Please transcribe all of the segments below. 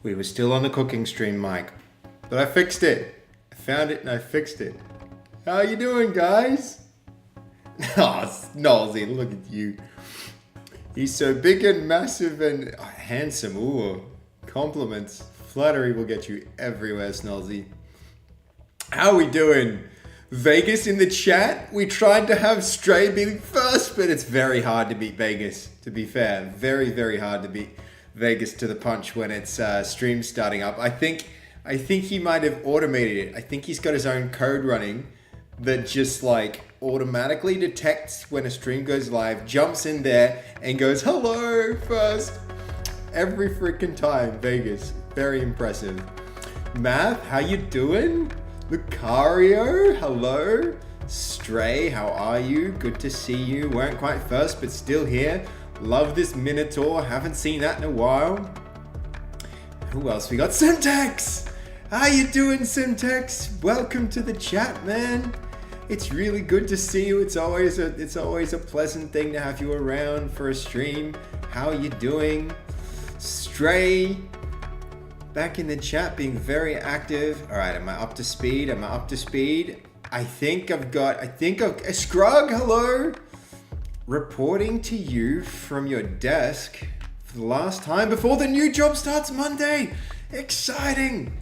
We were still on the cooking stream, Mike. But I fixed it. I found it and I fixed it. How you doing, guys? Oh, Snolzy, look at you. He's so big and massive and handsome. Ooh, compliments. Flattery will get you everywhere, Snolzy. How are we doing? Vegas in the chat? We tried to have Stray be first, but it's very hard to beat Vegas, to be fair. Very, very hard to beat Vegas to the punch when it's stream starting up. I think he might have automated it. I think he's got his own code running that just like automatically detects when a stream goes live, jumps in there and goes, hello first. Every freaking time, Vegas. Very impressive. Math, how you doing? Lucario, hello. Stray, how are you? Good to see you. Weren't quite first, but still here. Love this Minotaur. Haven't seen that in a while. Who else? We got Syntax. How you doing, Syntax? Welcome to the chat, man. It's really good to see you. It's always a pleasant thing to have you around for a stream. How are you doing? Stray, back in the chat, being very active. All right, am I up to speed? I think I've Scrug, hello. Reporting to you from your desk for the last time before the new job starts Monday. Exciting.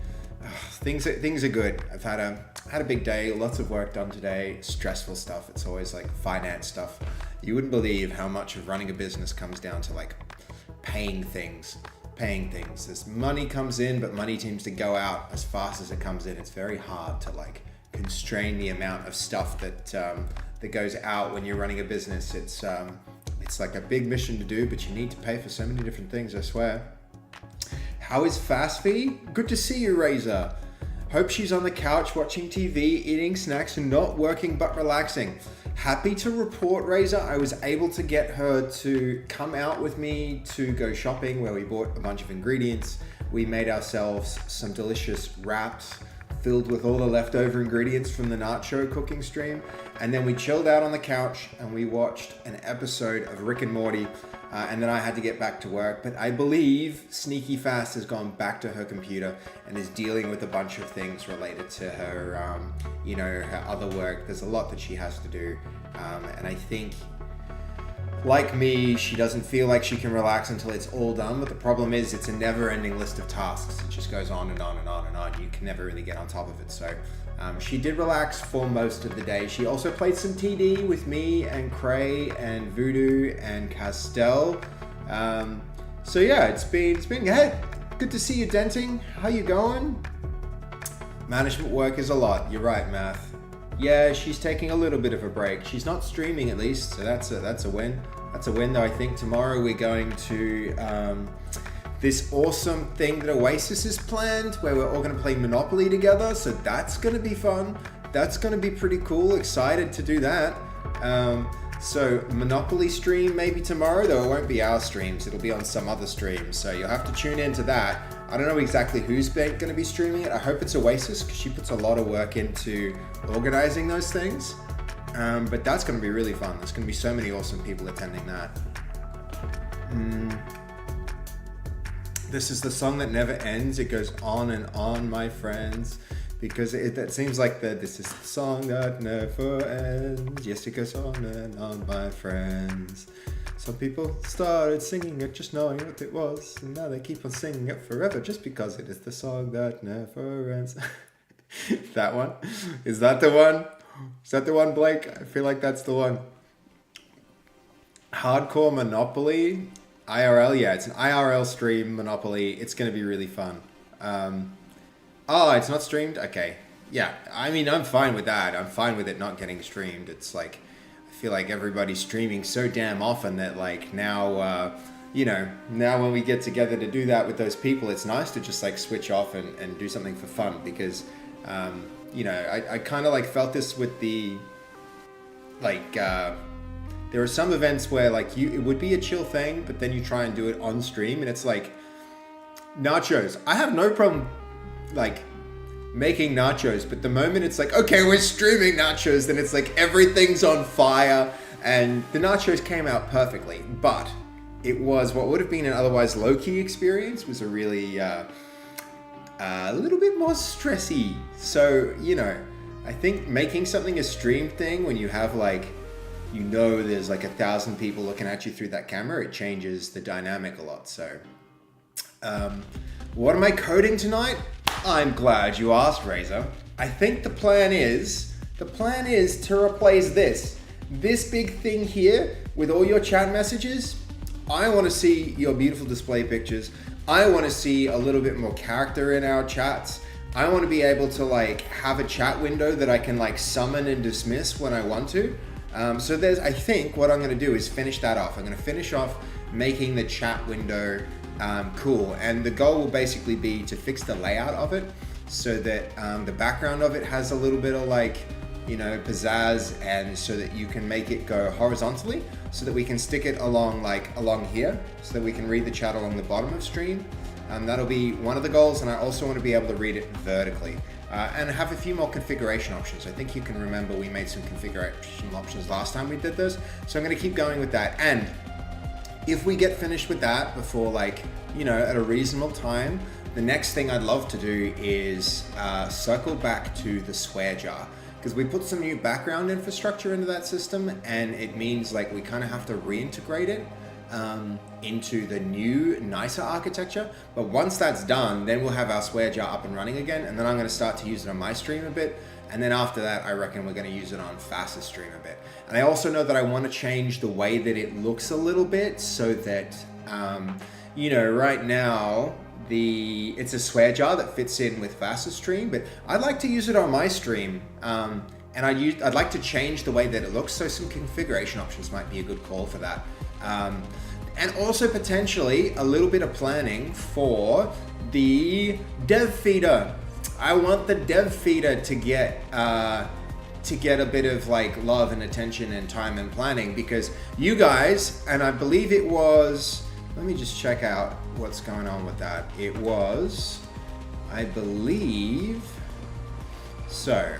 Things are good. I've had a big day, lots of work done today, stressful stuff. It's always like finance stuff. You wouldn't believe how much of running a business comes down to like paying things. This money comes in, but money seems to go out as fast as it comes in. It's very hard to like constrain the amount of stuff that goes out when you're running a business. It's like a big mission to do, but you need to pay for so many different things, I swear. How is Fastfee? Good to see you, Razor. Hope she's on the couch watching TV, eating snacks, and not working but relaxing. Happy to report, Razor, I was able to get her to come out with me to go shopping where we bought a bunch of ingredients. We made ourselves some delicious wraps filled with all the leftover ingredients from the nacho cooking stream. And then we chilled out on the couch and we watched an episode of Rick and Morty. And then I had to get back to work. But I believe Sneaky Fast has gone back to her computer and is dealing with a bunch of things related to her, her other work. There's a lot that she has to do. And I think, like me, she doesn't feel like she can relax until it's all done. But the problem is it's a never-ending list of tasks. It just goes on and on and on and on. You can never really get on top of it. So she did relax for most of the day. She also played some TD with me and Cray and Voodoo and Castell. So yeah, it's been hey, good to see you, Denting. How you going? Management work is a lot. You're right, Math. Yeah, she's taking a little bit of a break. She's not streaming at least, so that's a win. That's a win, though. I think tomorrow we're going to this awesome thing that Oasis has planned where we're all going to play Monopoly together. So that's going to be fun. That's going to be pretty cool. Excited to do that. So Monopoly stream maybe tomorrow, though it won't be our streams. It'll be on some other stream. So you'll have to tune into that. I don't know exactly who's going to be streaming it. I hope it's Oasis because she puts a lot of work into organizing those things. But that's going to be really fun. There's going to be so many awesome people attending that. This is the song that never ends. It goes on and on, my friends. Because that seems like this is the song that never ends. Yes, it goes on and on, my friends. Some people started singing it just knowing what it was. And now they keep on singing it forever just because it is the song that never ends. That one? Is that the one? Is that the one, Blake? I feel like that's the one. Hardcore Monopoly. IRL, yeah, it's an IRL stream, Monopoly. It's going to be really fun. Oh, it's not streamed? Okay. Yeah, I mean, I'm fine with that. I'm fine with it not getting streamed. It's like, I feel like everybody's streaming so damn often that like now, now when we get together to do that with those people, it's nice to just like switch off and do something for fun because, I kind of like felt this with the, there are some events where like it would be a chill thing, but then you try and do it on stream and it's like nachos. I have no problem like making nachos, but the moment it's like, okay, we're streaming nachos, then it's like everything's on fire. And the nachos came out perfectly, but it was what would have been an otherwise low-key experience was a really a little bit more stressy. So, you know, I think making something a stream thing when you have like, you know, there's like 1,000 people looking at you through that camera, it changes the dynamic a lot. So, what am I coding tonight? I'm glad you asked, Razor. I think the plan is to replace this big thing here with all your chat messages. I want to see your beautiful display pictures. I want to see a little bit more character in our chats. I want to be able to like have a chat window that I can like summon and dismiss when I want to. So I think what I'm going to do is finish that off. I'm going to finish off making the chat window cool. And the goal will basically be to fix the layout of it so that the background of it has a little bit of like, you know, pizzazz, and so that you can make it go horizontally so that we can stick it along here so that we can read the chat along the bottom of stream. That'll be one of the goals, and I also want to be able to read it vertically and have a few more configuration options. I think you can remember we made some configuration options last time we did this, so I'm going to keep going with that. And if we get finished with that before, like, you know, at a reasonable time, the next thing I'd love to do is circle back to the swear jar, because we put some new background infrastructure into that system, and it means like we kind of have to reintegrate it into the new, nicer architecture. But once that's done, then we'll have our swear jar up and running again, and then I'm going to start to use it on my stream a bit. And then after that, I reckon we're going to use it on Faster stream a bit. And I also know that I want to change the way that it looks a little bit so that, you know, right now, it's a swear jar that fits in with Faster stream, but I'd like to use it on my stream. And I'd like to change the way that it looks, so some configuration options might be a good call for that. And also potentially a little bit of planning for the dev feeder. I want the dev feeder to get a bit of like love and attention and time and planning, because you guys, and I believe it was, let me just check out what's going on with that. It was, I believe, so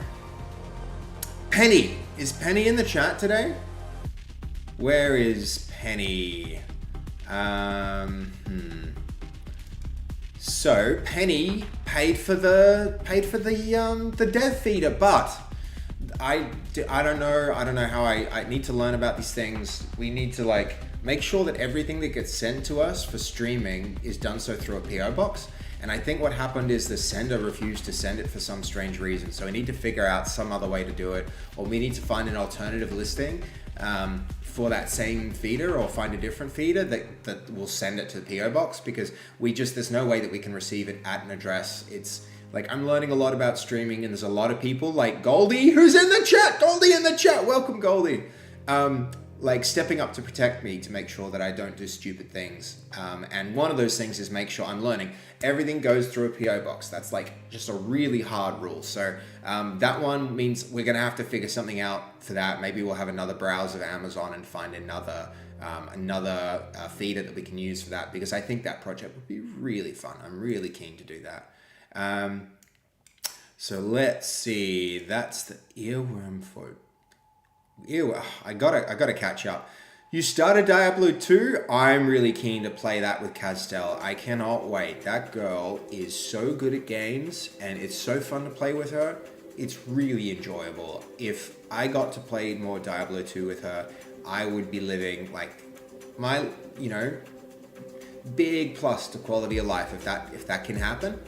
Penny. Is Penny in the chat today? Where is Penny? So Penny paid for the dev feeder, but I don't know how I need to learn about these things. We need to like make sure that everything that gets sent to us for streaming is done so through a PO box. And I think what happened is the sender refused to send it for some strange reason. So we need to figure out some other way to do it, or we need to find an alternative listing for that same feeder, or find a different feeder that will send it to the PO box, because there's no way that we can receive it at an address. It's like, I'm learning a lot about streaming, and there's a lot of people like Goldie, who's in the chat. Goldie in the chat. Welcome, Goldie. Like stepping up to protect me, to make sure that I don't do stupid things. And one of those things is make sure I'm learning. Everything goes through a PO box. That's like just a really hard rule. So that one means we're gonna have to figure something out for that. Maybe we'll have another browse of Amazon and find another feeder that we can use for that, because I think that project would be really fun. I'm really keen to do that. So let's see, that's the earworm for Ew, I gotta catch up. You started Diablo 2? I'm really keen to play that with Castel. I cannot wait. That girl is so good at games, and it's so fun to play with her. It's really enjoyable. If I got to play more Diablo 2 with her, I would be living like my, you know, big plus to quality of life if that can happen.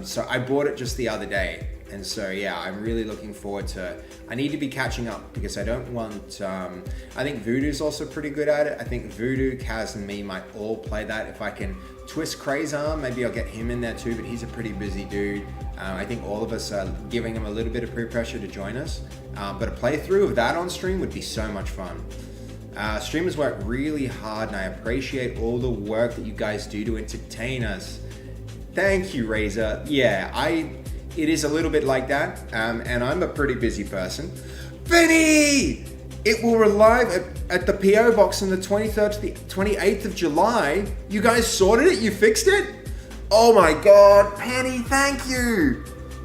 So I bought it just the other day. And so, yeah, I'm really looking forward to, I need to be catching up, because I don't want, I think Voodoo's also pretty good at it. I think Voodoo, Kaz, and me might all play that. If I can twist Cray's arm, maybe I'll get him in there too, but he's a pretty busy dude. I think all of us are giving him a little bit of pre-pressure to join us. But a playthrough of that on stream would be so much fun. Streamers work really hard, and I appreciate all the work that you guys do to entertain us. Thank you, Razor. Yeah, it is a little bit like that, and I'm a pretty busy person. Benny! It will arrive at the PO box on the 23rd to the 28th of July. You guys sorted it? You fixed it? Oh my God, Penny, thank you.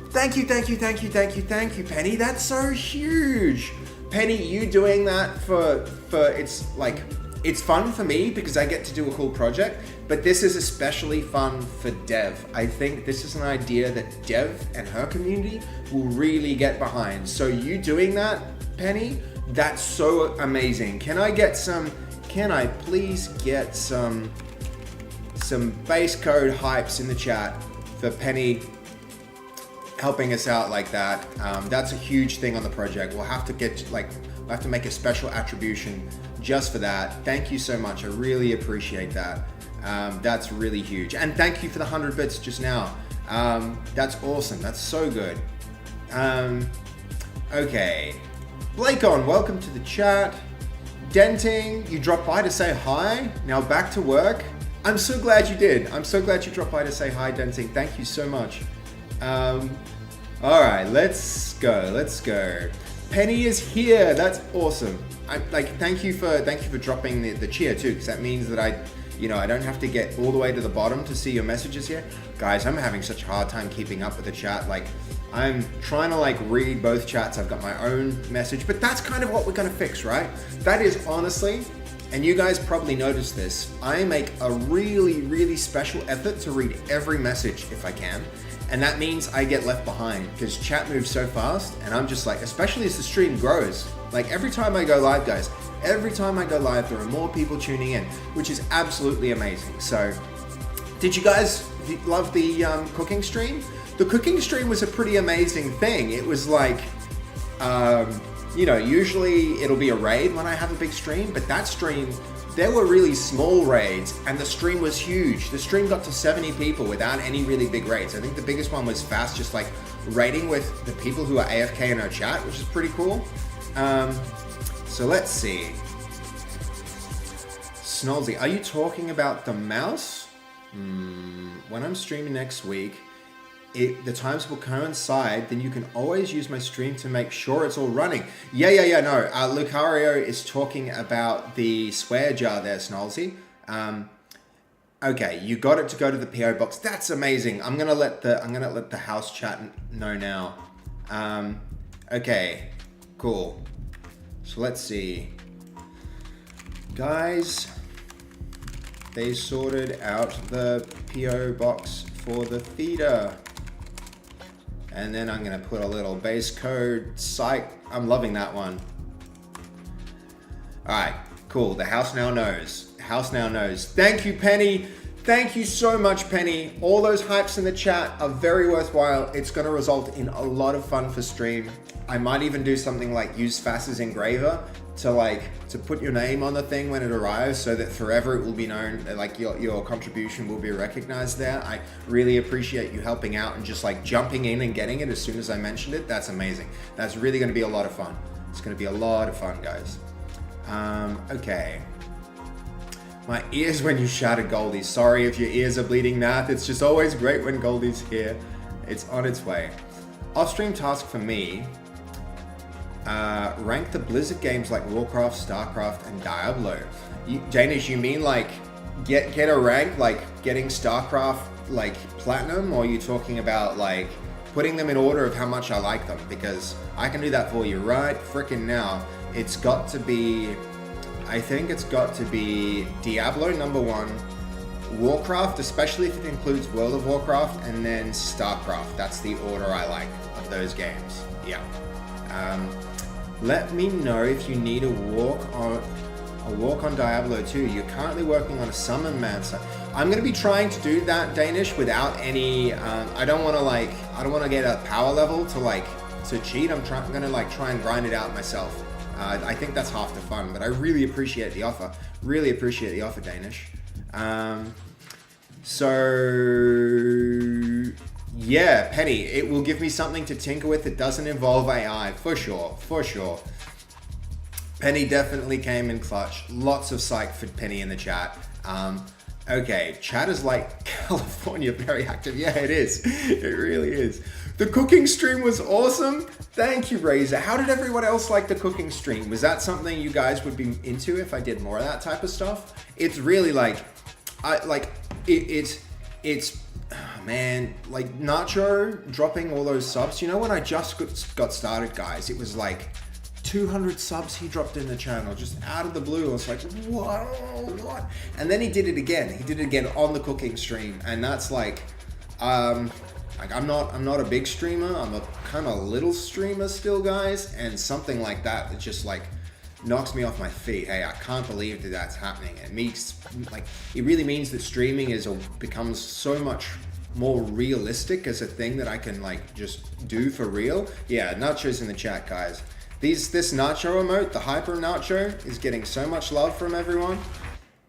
Thank you, Penny. That's so huge. Penny, you doing that for it's like it's fun for me because I get to do a cool project, but this is especially fun for Dev. I think this is an idea that Dev and her community will really get behind. So you doing that, Penny, that's so amazing. Can I please get some base code hypes in the chat for Penny helping us out like that? That's a huge thing on the project. We'll have to we'll have to make a special attribution just for that. Thank you so much. I really appreciate that. That's really huge. And thank you for the 100 bits just now. That's awesome. That's so good. Okay. Blakon, welcome to the chat. Denting, you dropped by to say hi. Now back to work. I'm so glad you did. I'm so glad you dropped by to say hi, Denting. Thank you so much. All right, let's go. Penny is here. That's awesome. Thank you for dropping the cheer too, because that means that I don't have to get all the way to the bottom to see your messages here. Guys, I'm having such a hard time keeping up with the chat. I'm trying to read both chats. I've got my own message, but that's kind of what we're gonna fix, right? That is honestly, and you guys probably noticed this, I make a really, really special effort to read every message if I can. And that means I get left behind because chat moves so fast, and I'm just especially as the stream grows, every time I go live, guys, every time I go live, there are more people tuning in, which is absolutely amazing. So, did you guys love the cooking stream? The cooking stream was a pretty amazing thing. It was usually it'll be a raid when I have a big stream, but that stream, there were really small raids and the stream was huge. The stream got to 70 people without any really big raids. I think the biggest one was Fast, just raiding with the people who are AFK in our chat, which is pretty cool. So let's see. Snolzy, are you talking about the mouse? When I'm streaming next week, the times will coincide, then you can always use my stream to make sure it's all running. Yeah, no. Lucario is talking about the swear jar there, Snolzy. Okay, you got it to go to the PO box. That's amazing. I'm gonna let the house chat know now. Okay, cool. So let's see. Guys, they sorted out the PO box for the feeder. And then I'm gonna put a little base code psych. I'm loving that one. All right, cool. The house now knows. House now knows. Thank you, Penny. Thank you so much, Penny. All those hypes in the chat are very worthwhile. It's gonna result in a lot of fun for stream. I might even do something like use Fass's engraver to put your name on the thing when it arrives, so that forever it will be known, your contribution will be recognized there. I really appreciate you helping out and just jumping in and getting it as soon as I mentioned it. That's amazing. That's really gonna be a lot of fun. It's gonna be a lot of fun, guys. Okay. My ears when you shouted Goldie. Sorry if your ears are bleeding, Nath. It's just always great when Goldie's here. It's on its way. Off-stream task for me. Rank the Blizzard games like Warcraft, Starcraft, and Diablo. Danish, you mean get a rank getting Starcraft platinum, or are you talking about putting them in order of how much I like them? Because I can do that for you right frickin' now. It's got to be, I think it's got to be Diablo #1, Warcraft, especially if it includes World of Warcraft, and then Starcraft. That's the order I like of those games. Yeah. Let me know if you need a walk on Diablo 2. You're currently working on a Summon Mancer. I'm going to be trying to do that, Danish, without any. I don't want to get a power level to cheat. I'm going to try and grind it out myself. I think that's half the fun. But I really appreciate the offer. Really appreciate the offer, Danish. So. Yeah, Penny, it will give me something to tinker with that doesn't involve AI, for sure. Penny definitely came in clutch. Lots of psych for Penny in the chat. Okay, chat is California, very active. Yeah, it is. It really is. The cooking stream was awesome. Thank you, Razor. How did everyone else like the cooking stream? Was that something you guys would be into if I did more of that type of stuff? It's really it's man, Nacho dropping all those subs. You know, when I just got started, guys, it was 200 subs he dropped in the channel, just out of the blue. I was like, what? And then he did it again. He did it again on the cooking stream. And that's like I'm not a big streamer. I'm a kind of little streamer still, guys. And something like that just like knocks me off my feet. Hey, I can't believe that that's happening. It really means that streaming becomes so much more realistic as a thing that I can like just do for real. Yeah, nachos in the chat, guys. This nacho emote, the hyper nacho, is getting so much love from everyone.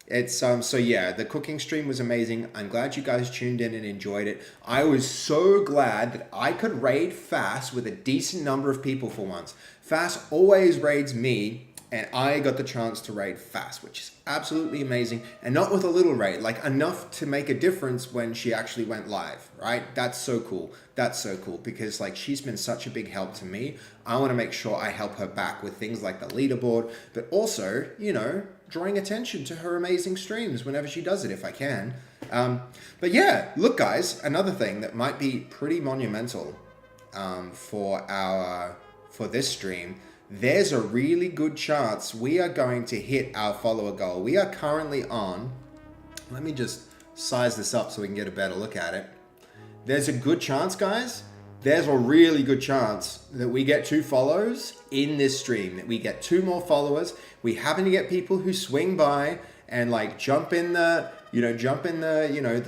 It's so yeah, the cooking stream was amazing. I'm glad you guys tuned in and enjoyed it. I was so glad that I could raid Fast with a decent number of people for once. Fast always raids me, and I got the chance to raid Fast, which is absolutely amazing. And not with a little raid, like enough to make a difference when she actually went live, right? That's so cool. That's so cool because like she's been such a big help to me. I want to make sure I help her back with things like the leaderboard, but also, you know, drawing attention to her amazing streams whenever she does it, if I can. But yeah, look guys, another thing that might be pretty monumental for this stream, there's a really good chance we are going to hit our follower goal. We are currently on, let me just size this up so we can get a better look at it. There's a good chance, guys, there's a really good chance that we get 2 follows in this stream, that we get 2 more followers. We happen to get people who swing by and like jump in the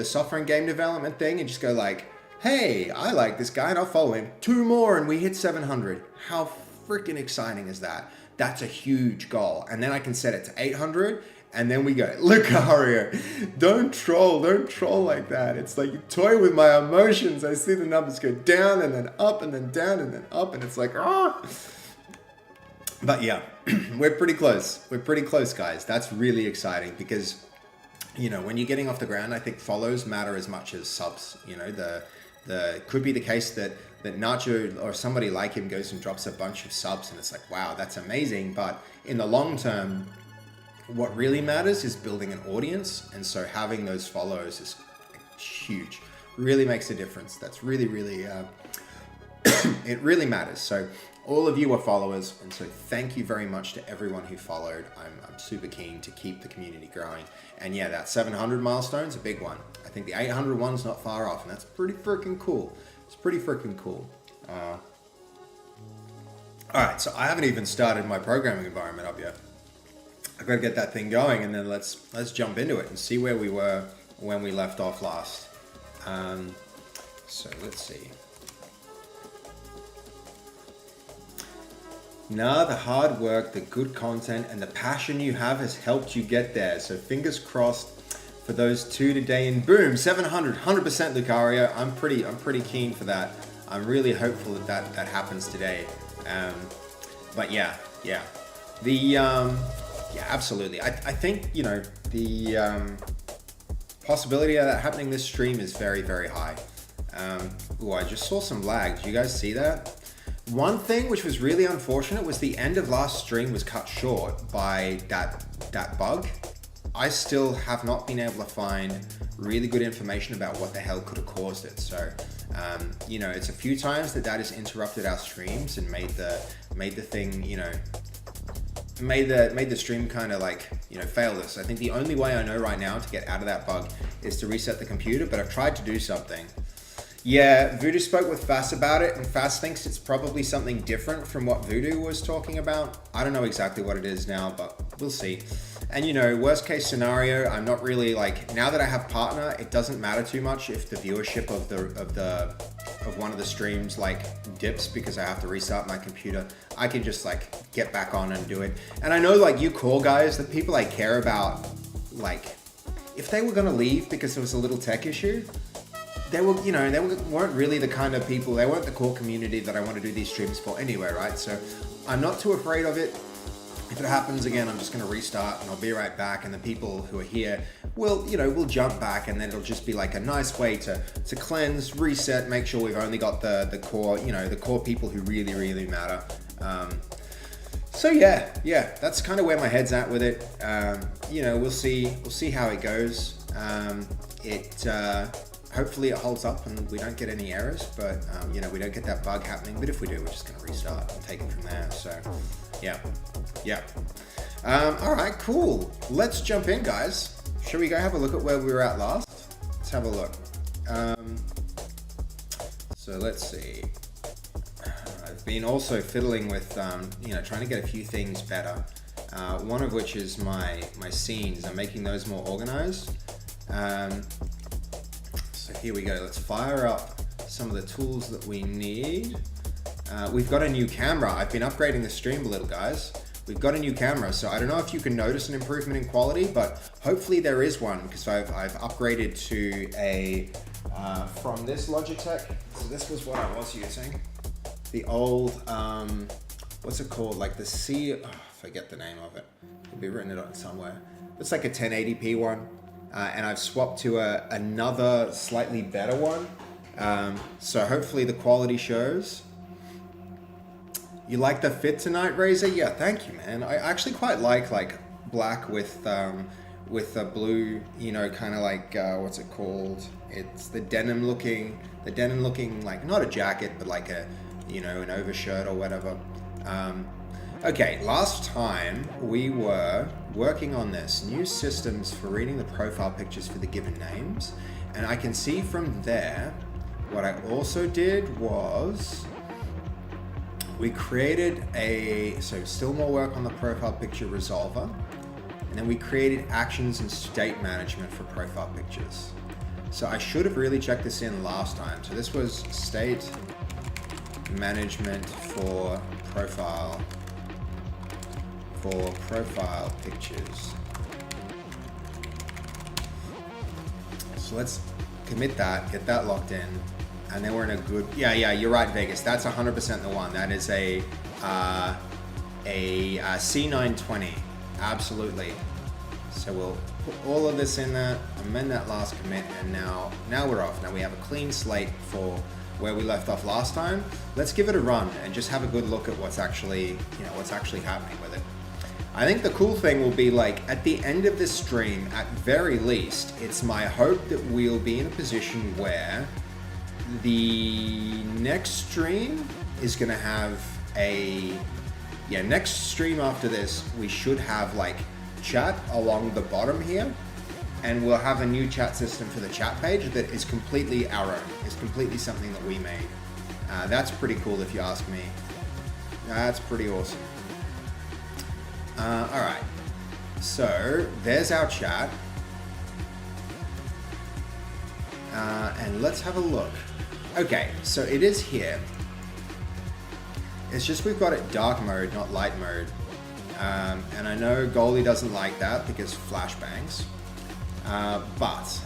software and game development thing and just go like, hey, I like this guy and I'll follow him. 2 more and we hit 700. How freaking exciting is that? That's a huge goal. And then I can set it to 800 and then we go, Lucario, don't troll like that. It's like you toy with my emotions. I see the numbers go down and then up and then down and then up and it's like, ah. But yeah, we're pretty close. We're pretty close, guys. That's really exciting because, you know, when you're getting off the ground, I think follows matter as much as subs. You know, could be the case that Nacho or somebody like him goes and drops a bunch of subs and it's like, wow, that's amazing. But in the long term, what really matters is building an audience. And so having those follows is huge, really makes a difference. That's really, really, it really matters. So all of you are followers. And so thank you very much to everyone who followed. I'm super keen to keep the community growing. And yeah, that 700 milestone's a big one. I think the 800 one's not far off and that's pretty freaking cool. It's pretty freaking cool. All right, so I haven't even started my programming environment up yet. I've got to get that thing going, and then let's jump into it and see where we were when we left off last. So let's see. Nah, the hard work, the good content, and the passion you have has helped you get there. So fingers crossed for those 2 today, and boom, 700, 100% Lucario. I'm pretty keen for that. I'm really hopeful that happens today. But yeah, absolutely. I think, you know, the possibility of that happening this stream is very, very high. Oh, I just saw some lag. Did you guys see that? One thing which was really unfortunate was the end of last stream was cut short by that bug. I still have not been able to find really good information about what the hell could have caused it. So, you know, it's a few times that has interrupted our streams and made the thing, you know, made the stream kind of like, you know, fail us. I think the only way I know right now to get out of that bug is to reset the computer, but I've tried to do something. Yeah, Voodoo spoke with Fast about it, and Fast thinks it's probably something different from what Voodoo was talking about. I don't know exactly what it is now, but we'll see. And you know, worst case scenario, I'm not really like, now that I have partner, it doesn't matter too much if the viewership of one of the streams like dips because I have to restart my computer. I can just like get back on and do it. And I know like you core guys, the people I care about, like if they were gonna leave because there was a little tech issue, they weren't really the kind of people, they weren't the core community that I want to do these streams for anyway, right? So I'm not too afraid of it. If it happens again, I'm just going to restart and I'll be right back. And the people who are here will jump back, and then it'll just be like a nice way to cleanse, reset, make sure we've only got the core, the core people who really, really matter. So yeah, that's kind of where my head's at with it. We'll see how it goes. Hopefully it holds up and we don't get any errors, but we don't get that bug happening. But if we do, we're just going to restart and take it from there. So Yeah. Yeah. All right, cool. Let's jump in, guys. Shall we go have a look at where we were at last? Let's have a look. So let's see. I've been also fiddling with, trying to get a few things better. One of which is my scenes. I'm making those more organized. So here we go. Let's fire up some of the tools that we need. We've got a new camera. I've been upgrading the stream a little, guys. We've got a new camera, so I don't know if you can notice an improvement in quality, but hopefully there is one, because I've upgraded to a from this Logitech. So this was what I was using. The old what's it called? Like the C. Oh, I forget the name of it. It'll be written it on somewhere. It's like a 1080p one, and I've swapped to another slightly better one. So hopefully the quality shows. You like the fit tonight, Razor? Yeah, thank you, man. I actually quite like black with a blue, kind of like what's it called? It's the denim looking, like not a jacket, but like a, an overshirt or whatever. Okay, last time we were working on this new systems for reading the profile pictures for the given names, and I can see from there what I also did was we created so still more work on the profile picture resolver, and then we created actions and state management for profile pictures. So I should have really checked this in last time. So this was state management for profile pictures. So let's commit that, get that locked in. And then we're in a good, yeah, you're right, Vegas. That's 100% the one. That is a C920, absolutely. So we'll put all of this in there, amend that last commit, and now we're off. Now we have a clean slate for where we left off last time. Let's give it a run and just have a good look at what's actually happening with it. I think the cool thing will be, like, at the end of this stream, at very least, it's my hope that we'll be in a position where the next stream is going to have next stream after this, we should have like chat along the bottom here, and we'll have a new chat system for the chat page that is completely our own. It's completely something that we made. That's pretty cool if you ask me. That's pretty awesome. All right, so there's our chat. And let's have a look. Okay, so it is here. It's just we've got it dark mode, not light mode. And I know Goldie doesn't like that because flashbangs. But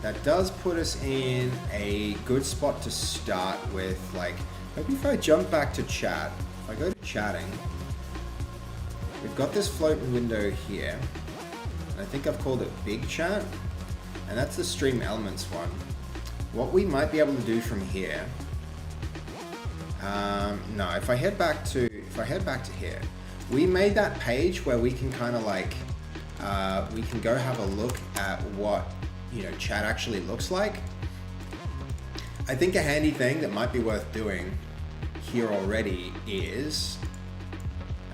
that does put us in a good spot to start with. Like, maybe if I jump back to chat, if I go to chatting, we've got this floating window here. And I think I've called it Big Chat. And that's the Stream Elements one. What we might be able to do from here, no, if I head back to here, we made that page where we can kind of like, we can go have a look at what, chat actually looks like. I think a handy thing that might be worth doing here already is,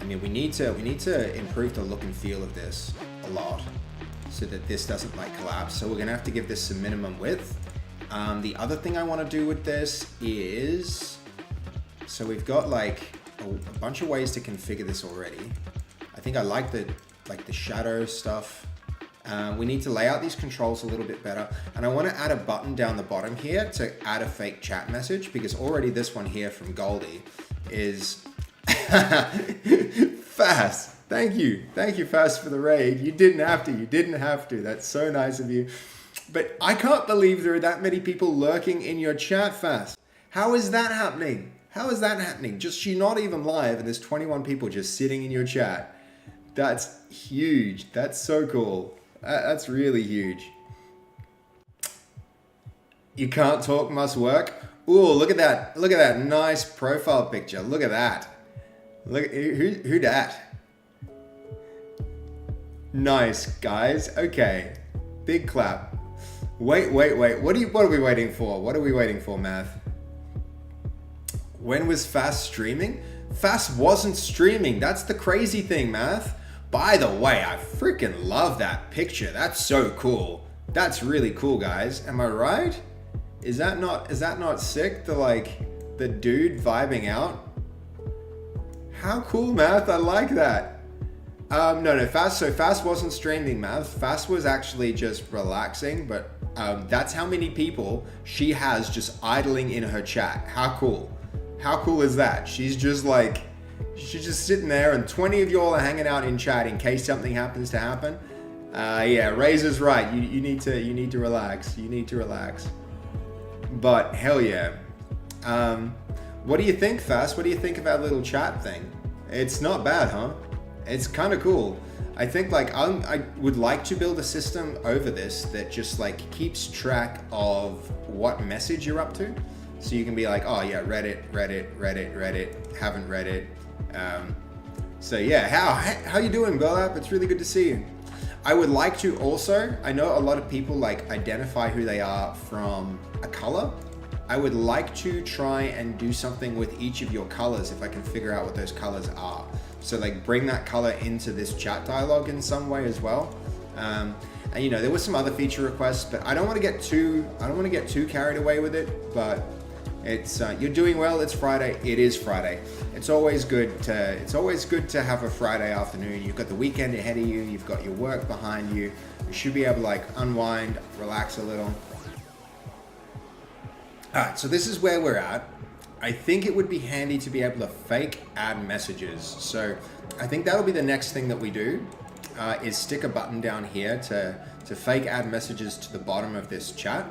we need to improve the look and feel of this a lot so that this doesn't like collapse. So we're gonna have to give this some minimum width. The other thing I want to do with this is, so we've got like a bunch of ways to configure this already. I think I like the shadow stuff. We need to lay out these controls a little bit better. And I want to add a button down the bottom here to add a fake chat message, because already this one here from Goldie is Fast. Thank you, Fast, for the raid. You didn't have to. That's so nice of you. But I can't believe there are that many people lurking in your chat, Fast. How is that happening? Just, you're not even live and there's 21 people just sitting in your chat. That's huge. That's so cool. That's really huge. You can't talk, must work. Ooh, look at that. Look at that nice profile picture. Look at that. Look, who dat? Nice, guys. Okay. Big clap. Wait. What are we waiting for? Math? When was Fast streaming? Fast wasn't streaming. That's the crazy thing, Math. By the way, I freaking love that picture. That's so cool. That's really cool, guys. Am I right? Is that not sick? The dude vibing out. How cool, Math. I like that. No, Fast wasn't streaming, Math. Fast was actually just relaxing, but that's how many people she has just idling in her chat. How cool. How cool is that? She's just sitting there and 20 of y'all are hanging out in chat in case something happens to happen. Yeah, Razor's right. You need to relax. You need to relax. But hell yeah. What do you think, Fast? What do you think of our little chat thing? It's not bad, huh? It's kind of cool. I think I would like to build a system over this that just keeps track of what message you're up to. So you can be like, oh yeah, Reddit, haven't read it. So yeah, how you doing, Burlap? It's really good to see you. I would like to also, I know a lot of people identify who they are from a color. I would like to try and do something with each of your colors if I can figure out what those colors are. So bring that color into this chat dialogue in some way as well. And there were some other feature requests, but I don't want to get too carried away with it, but it's you're doing well. It's Friday. It is Friday. It's always good to have a Friday afternoon. You've got the weekend ahead of you. You've got your work behind you. You should be able to unwind, relax a little. All right, so this is where we're at. I think it would be handy to be able to fake add messages. So I think that'll be the next thing that we do, is stick a button down here to fake add messages to the bottom of this chat.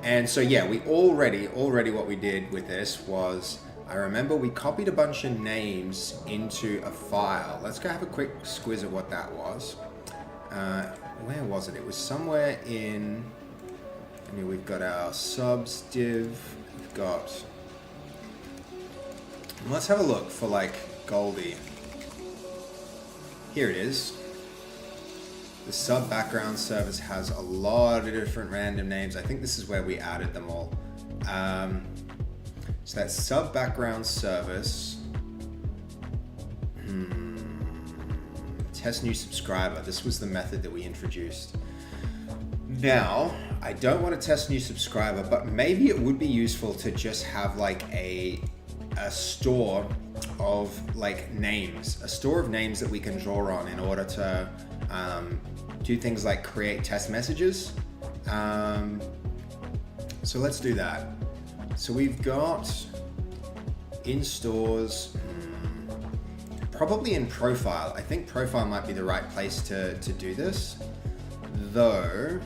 And so yeah, we already what we did with this was, I remember we copied a bunch of names into a file. Let's go have a quick squiz at what that was. Where was it? It was somewhere in, we've got our subs div, we've got, let's have a look for Goldie. Here it is. The sub background service has a lot of different random names. I think this is where we added them all. So that sub background service, test new subscriber. This was the method that we introduced. Now, I don't want to test new subscriber, but maybe it would be useful to just have a store of names, a store of names that we can draw on in order to do things like create test messages. So let's do that. So we've got in stores, probably in profile. I think profile might be the right place to do this. Though,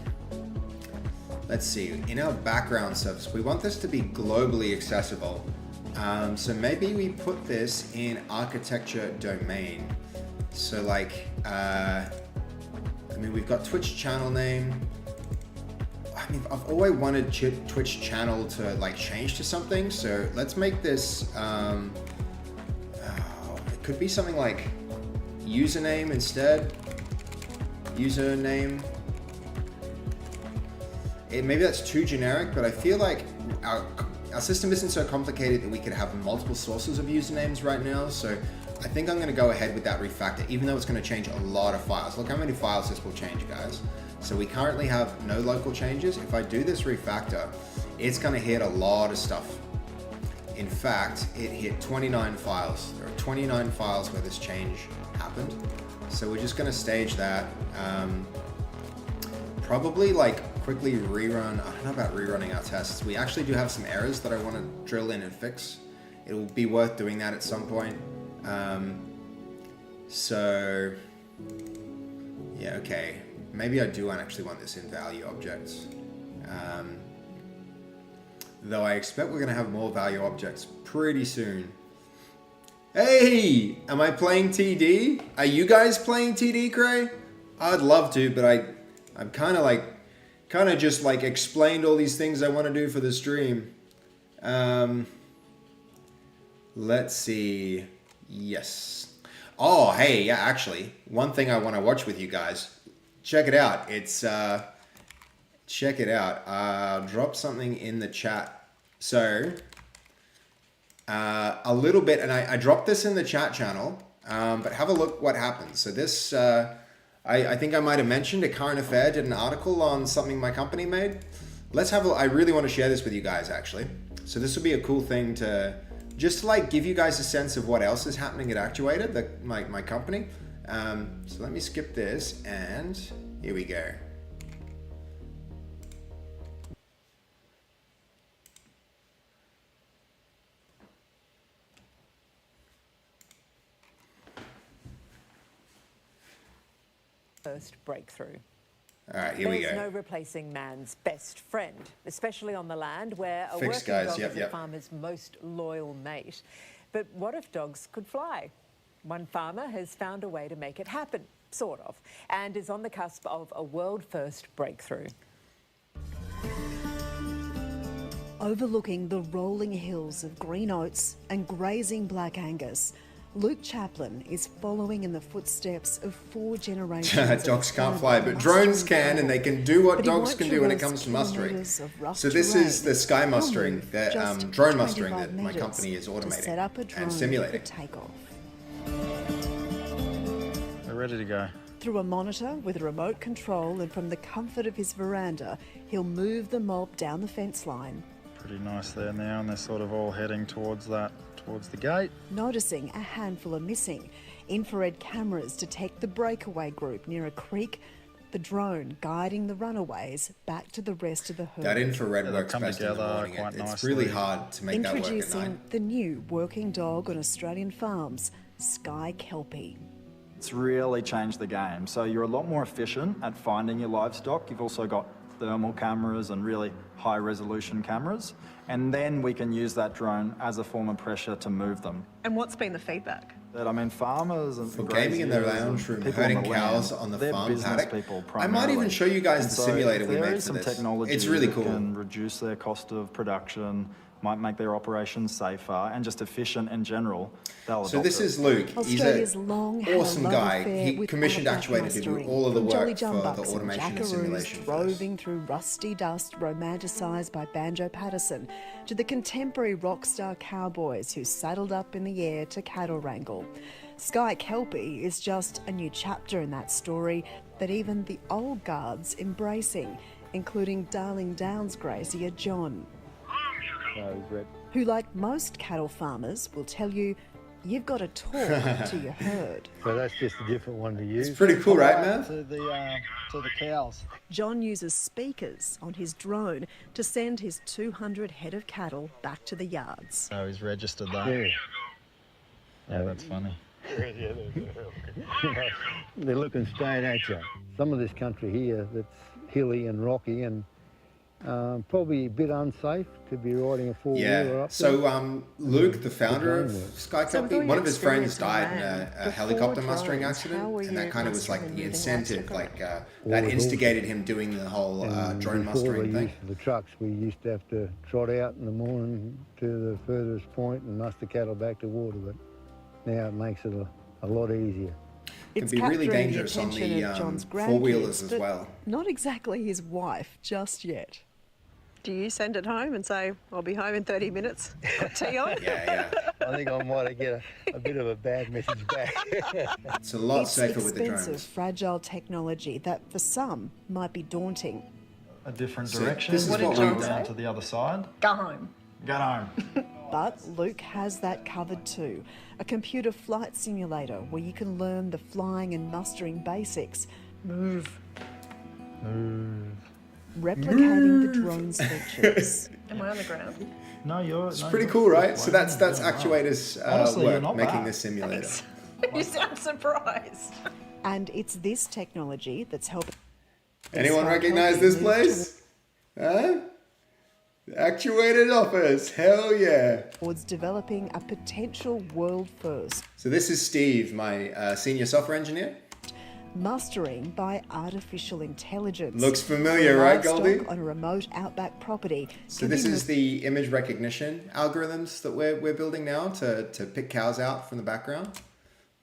let's see, in our background service, we want this to be globally accessible. So maybe we put this in architecture domain. So we've got Twitch channel name. I've always wanted Twitch channel to change to something. So let's make this, it could be something like username instead. Username. Maybe that's too generic, but I feel like our system isn't so complicated that we could have multiple sources of usernames right now. So I think I'm going to go ahead with that refactor, even though it's going to change a lot of files. Look how many files this will change, guys. So we currently have no local changes. If I do this refactor, it's going to hit a lot of stuff. In fact, it hit 29 files. There are 29 files where this change happened. So we're just going to stage that. Probably quickly rerun. I don't know about rerunning our tests. We actually do have some errors that I want to drill in and fix. It'll be worth doing that at some point. So yeah, okay. Maybe I do actually want this in value objects. Though I expect we're going to have more value objects pretty soon. Hey, am I playing TD? Are you guys playing TD, Cray? I'd love to, but I'm kind of just explained all these things I want to do for the stream. Let's see. Yes. Oh, hey, yeah, actually, one thing I want to watch with you guys. Check it out. It's, check it out. Drop something in the chat. So, a little bit, and I dropped this in the chat channel, but have a look what happens. So this, I think I might have mentioned, a current affair did an article on something my company made. Let's have a, I really want to share this with you guys actually. So this would be a cool thing to, just to like give you guys a sense of what else is happening at Actuated, my company. So let me skip this, and here we go. First breakthrough. All right, here we go. There's no replacing man's best friend, especially on the land where a Fixed, working guys. dog is a farmer's most loyal mate. But what if dogs could fly? One farmer has found a way to make it happen, sort of, and is on the cusp of a world-first breakthrough. Overlooking the rolling hills of green oats and grazing black Angus, Luke Chaplin is following in the footsteps of 4 generations. Dogs can't fly, but drones can, and they can do what dogs can do when it comes to mustering. So this is the sky mustering, the drone mustering that my company is automating and simulating. They're ready to go. Through a monitor with a remote control and from the comfort of his veranda, he'll move the mob down the fence line. Pretty nice there now, and they're sort of all heading towards the gate. Noticing a handful are missing. Infrared cameras detect the breakaway group near a creek, the drone guiding the runaways back to the rest of the herd. That infrared works best in the morning. It's really hard to make that work at night. Introducing the new working dog on Australian farms, Sky Kelpie. It's really changed the game. So you're a lot more efficient at finding your livestock. You've also got thermal cameras and really high resolution cameras. And then we can use that drone as a form of pressure to move them. And what's been the feedback? That, I mean, farmers and for gaming in their lounge room, herding cows on the farm paddock. I might even show you guys the simulator we made for this. It's really cool. Can reduce their cost of production, might make their operations safer and just efficient in general. So this is Luke. He's an awesome guy. He commissioned Actuated to do all of the work for the automation and simulation. Roving through rusty dust romanticised by Banjo Patterson, to the contemporary rock star cowboys who saddled up in the air to cattle wrangle. Sky Kelpie is just a new chapter in that story that even the old guard's embracing, including Darling Downs grazier John, who, like most cattle farmers, will tell you you've got to talk to your herd. So that's just a different one to use. It's pretty cool, right, man? To the cows. John uses speakers on his drone to send his 200 head of cattle back to the yards. So he's registered that. Yeah, that's funny. They're looking straight at you. Some of this country here that's hilly and rocky and probably a bit unsafe to be riding a four-wheeler up. So Luke, the founder of Sky Kelpie, one of his friends died in a helicopter mustering accident, and that kind of was like the incentive, like that instigated him doing the whole drone mustering thing. The trucks, we used to have to trot out in the morning to the furthest point and muster cattle back to water, but now it makes it a lot easier. It can be really dangerous on the four-wheelers as well. Not exactly his wife just yet. Do you send it home and say, I'll be home in 30 minutes, got tea on? Yeah. I think I might get a bit of a bad message back. It's a lot safer with the drones. It's expensive, fragile technology that for some might be daunting. A different direction. This is what we down to the other side. Go home. Go home. But Luke has that covered too. A computer flight simulator where you can learn the flying and mustering basics. Move. Replicating the drone's features. Am I on the ground? No, it's pretty cool, right? So that's Actuator's work, making this simulator. You sound surprised. And it's this technology that's helping. Anyone recognize this place? Huh? Actuated office, hell yeah. Towards developing a potential world first. So this is Steve, my senior software engineer. Mustering by artificial intelligence. Looks familiar, right, Goldie? On a remote outback property. So this is the image recognition algorithms that we're building now to pick cows out from the background.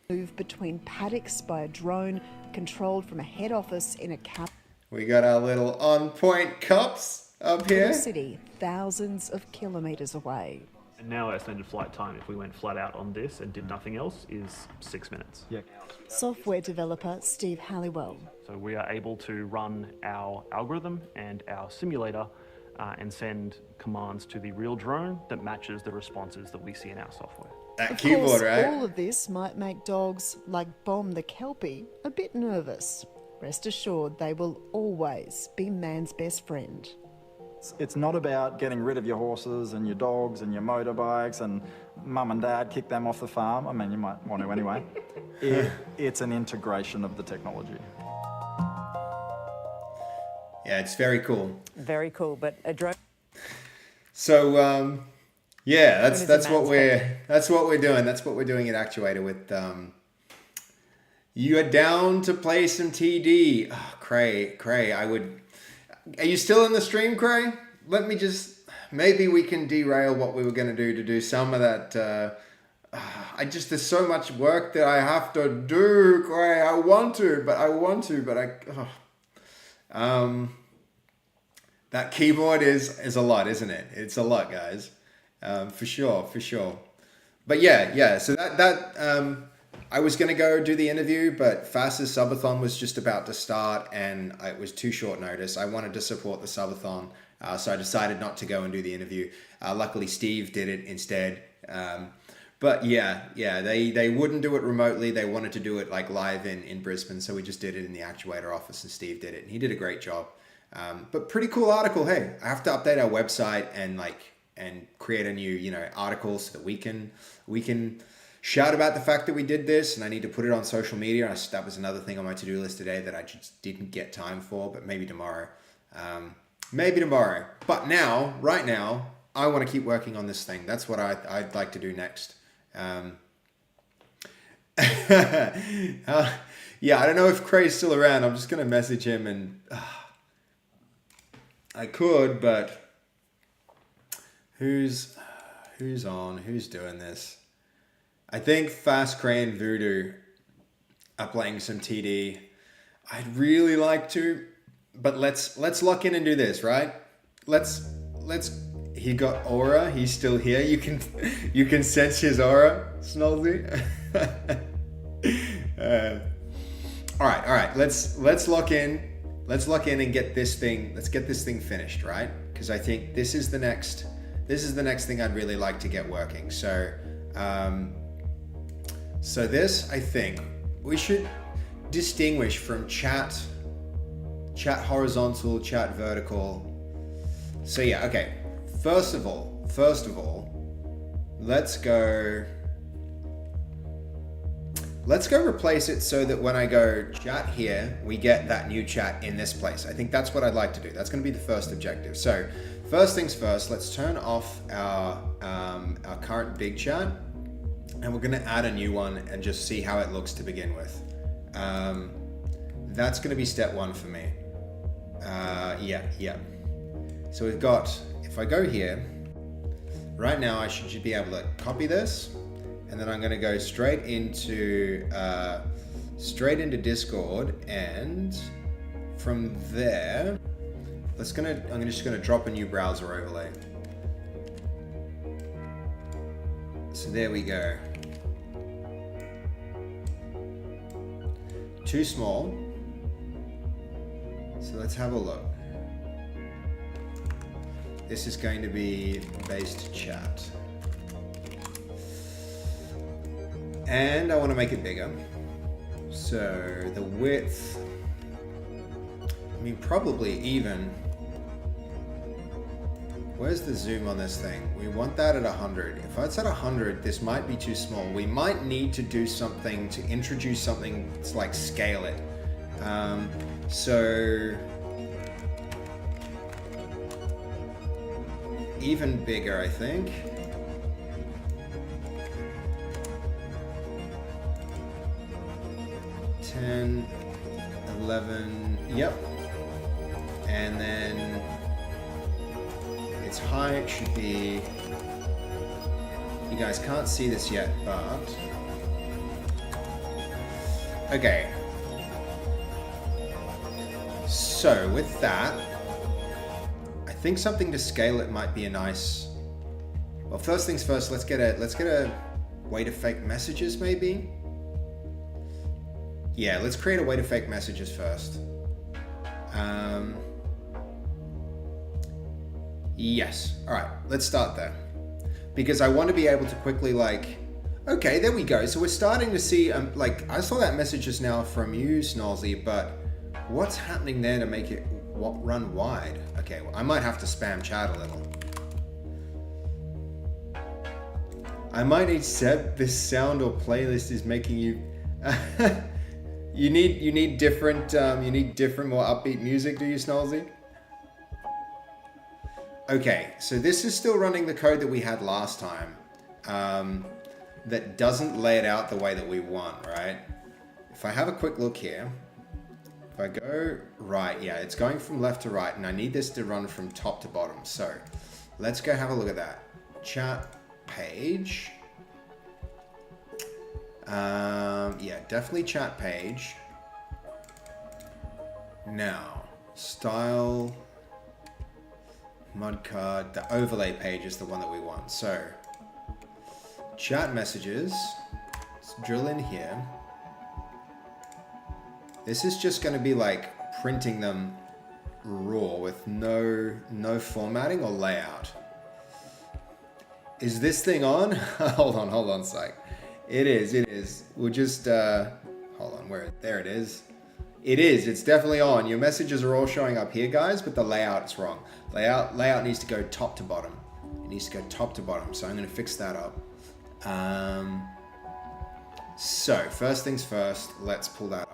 Move between paddocks by a drone controlled from a head office in a cap. We got our little on-point cops up here. City, thousands of kilometres away. And now our estimated flight time, if we went flat out on this and did nothing else, is 6 minutes. Yeah. Software developer Steve Halliwell. So we are able to run our algorithm and our simulator and send commands to the real drone that matches the responses that we see in our software. That Of keyboard, course, right? all of this might make dogs like Bomb the Kelpie a bit nervous. Rest assured, they will always be man's best friend. It's not about getting rid of your horses and your dogs and your motorbikes and mum and dad kick them off the farm. I mean, you might want to anyway. It's an integration of the technology. Yeah, it's very cool. Very cool, but a drone. So yeah, Drone is that's a what man's we're doing. That's what we're doing at Actuator with. You are down to play some TD. Oh, Cray, are you still in the stream, Cray? Let me just, maybe we can derail what we were going to do some of that. There's so much work that I have to do, Cray. I want to, but that keyboard is a lot, isn't it? It's a lot, guys. For sure. But yeah. So that I was going to go do the interview, but Fast's subathon was just about to start and it was too short notice. I wanted to support the subathon, so I decided not to go and do the interview. Luckily, Steve did it instead. But yeah, they wouldn't do it remotely. They wanted to do it like live in Brisbane, so we just did it in the Actuator office and Steve did it, and he did a great job. But pretty cool article. Hey, I have to update our website and create a new article so that we can shout about the fact that we did this, and I need to put it on social media. That was another thing on my to-do list today that I just didn't get time for, but maybe tomorrow. But right now, I want to keep working on this thing. That's what I'd like to do next. Yeah, I don't know if Cray's still around. I'm just going to message him and I could, but who's on? Who's doing this? I think Fast, Cray, and Voodoo are playing some TD. I'd really like to, but let's lock in and do this, right? Let's. He got aura. He's still here. You can sense his aura, Snolzy. All right. Let's lock in. Let's lock in and get this thing. Let's get this thing finished, right? Because I think this is the next thing I'd really like to get working. So. So this, I think, we should distinguish from chat horizontal, chat vertical. So yeah, okay. First of all, let's go replace it so that when I go chat here, we get that new chat in this place. I think that's what I'd like to do. That's going to be the first objective. So first things first, let's turn off our current big chat. And we're going to add a new one and just see how it looks to begin with. That's going to be step one for me. Yeah. So we've got, if I go here, right now I should be able to copy this, and then I'm going to go straight into Discord, and from there, I'm just going to drop a new browser overlay. So there we go. Too small. So let's have a look. This is going to be based chat. And I want to make it bigger. So the width, probably even. Where's the zoom on this thing? We want that at 100. If it's at 100, this might be too small. We might need to do something to introduce something to like scale it. So even bigger, I think. $10, $11, yep. And then its height should be, you guys can't see this yet, but, okay. So with that, I think something to scale it might be a nice, Well, first things first, let's get a way to fake messages maybe. Yeah, let's create a way to fake messages first. Yes. All right, let's start there. Because I want to be able to quickly like, okay, there we go. So we're starting to see, like, I saw that message just now from you, Snolzy, but what's happening there to make it run wide? Okay, well, I might have to spam chat a little. I might need Seb, this sound or playlist is making you, you need different, more upbeat music, do you, Snolzy? Okay, so this is still running the code that we had last time. That doesn't lay it out the way that we want, right? If I have a quick look here, if I go right, yeah, it's going from left to right, and I need this to run from top to bottom. So let's go have a look at that. Chat page. Yeah, definitely chat page. Now, style, mudcard, the overlay page is the one that we want. So chat messages, let's drill in here. This is just going to be like printing them raw with no formatting or layout. Is this thing on? hold on, psych. It is. We'll just, hold on, there it is. It's definitely on. Your messages are all showing up here, guys, but the layout is wrong. Layout needs to go top to bottom. It needs to go top to bottom, so I'm going to fix that up. So first things first, let's pull that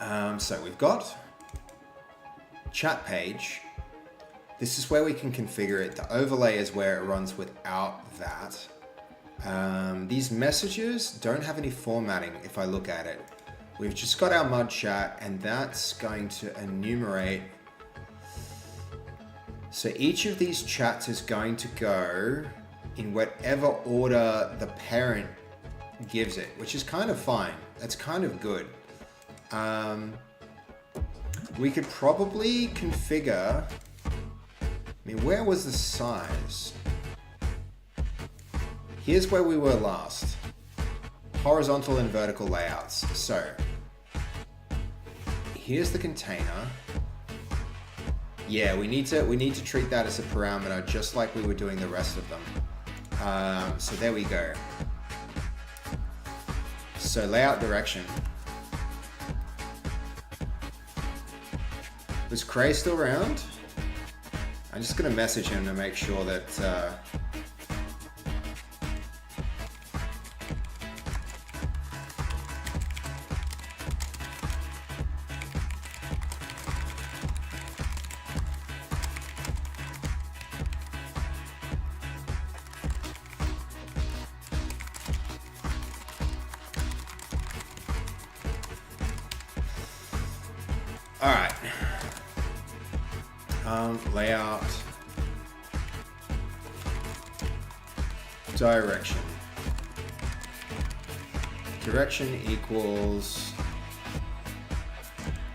up. So we've got chat page. This is where we can configure it. The overlay is where it runs without that. These messages don't have any formatting if I look at it. We've just got our mud chat, and that's going to enumerate. So each of these chats is going to go in whatever order the parent gives it, which is kind of fine. That's kind of good. We could probably configure, where was the size? Here's where we were last. Horizontal and vertical layouts. So here's the container. Yeah, we need to treat that as a parameter, just like we were doing the rest of them. So there we go. So layout direction. Was Cray still around? I'm just gonna message him to make sure that layout direction. Direction equals,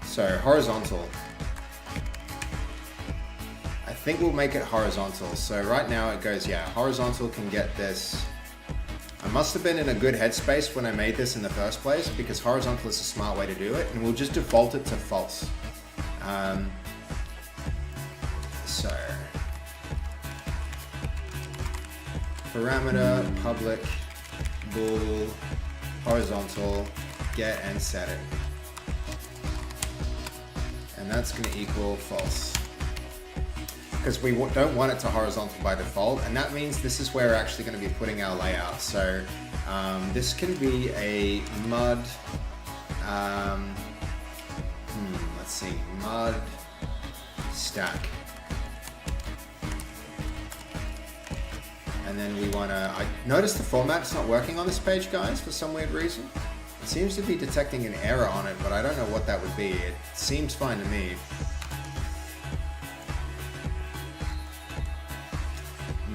so horizontal. I think we'll make it horizontal. So right now it goes, yeah, horizontal can get this. I must have been in a good headspace when I made this in the first place, because horizontal is a smart way to do it, and we'll just default it to false. So parameter public bool horizontal get and set it, and that's going to equal false, because we don't want it to horizontal by default, and that means this is where we're actually going to be putting our layout. So this can be a mud, let's see, mud stack. And then we want to, I noticed the format's not working on this page, guys, for some weird reason. It seems to be detecting an error on it, but I don't know what that would be. It seems fine to me.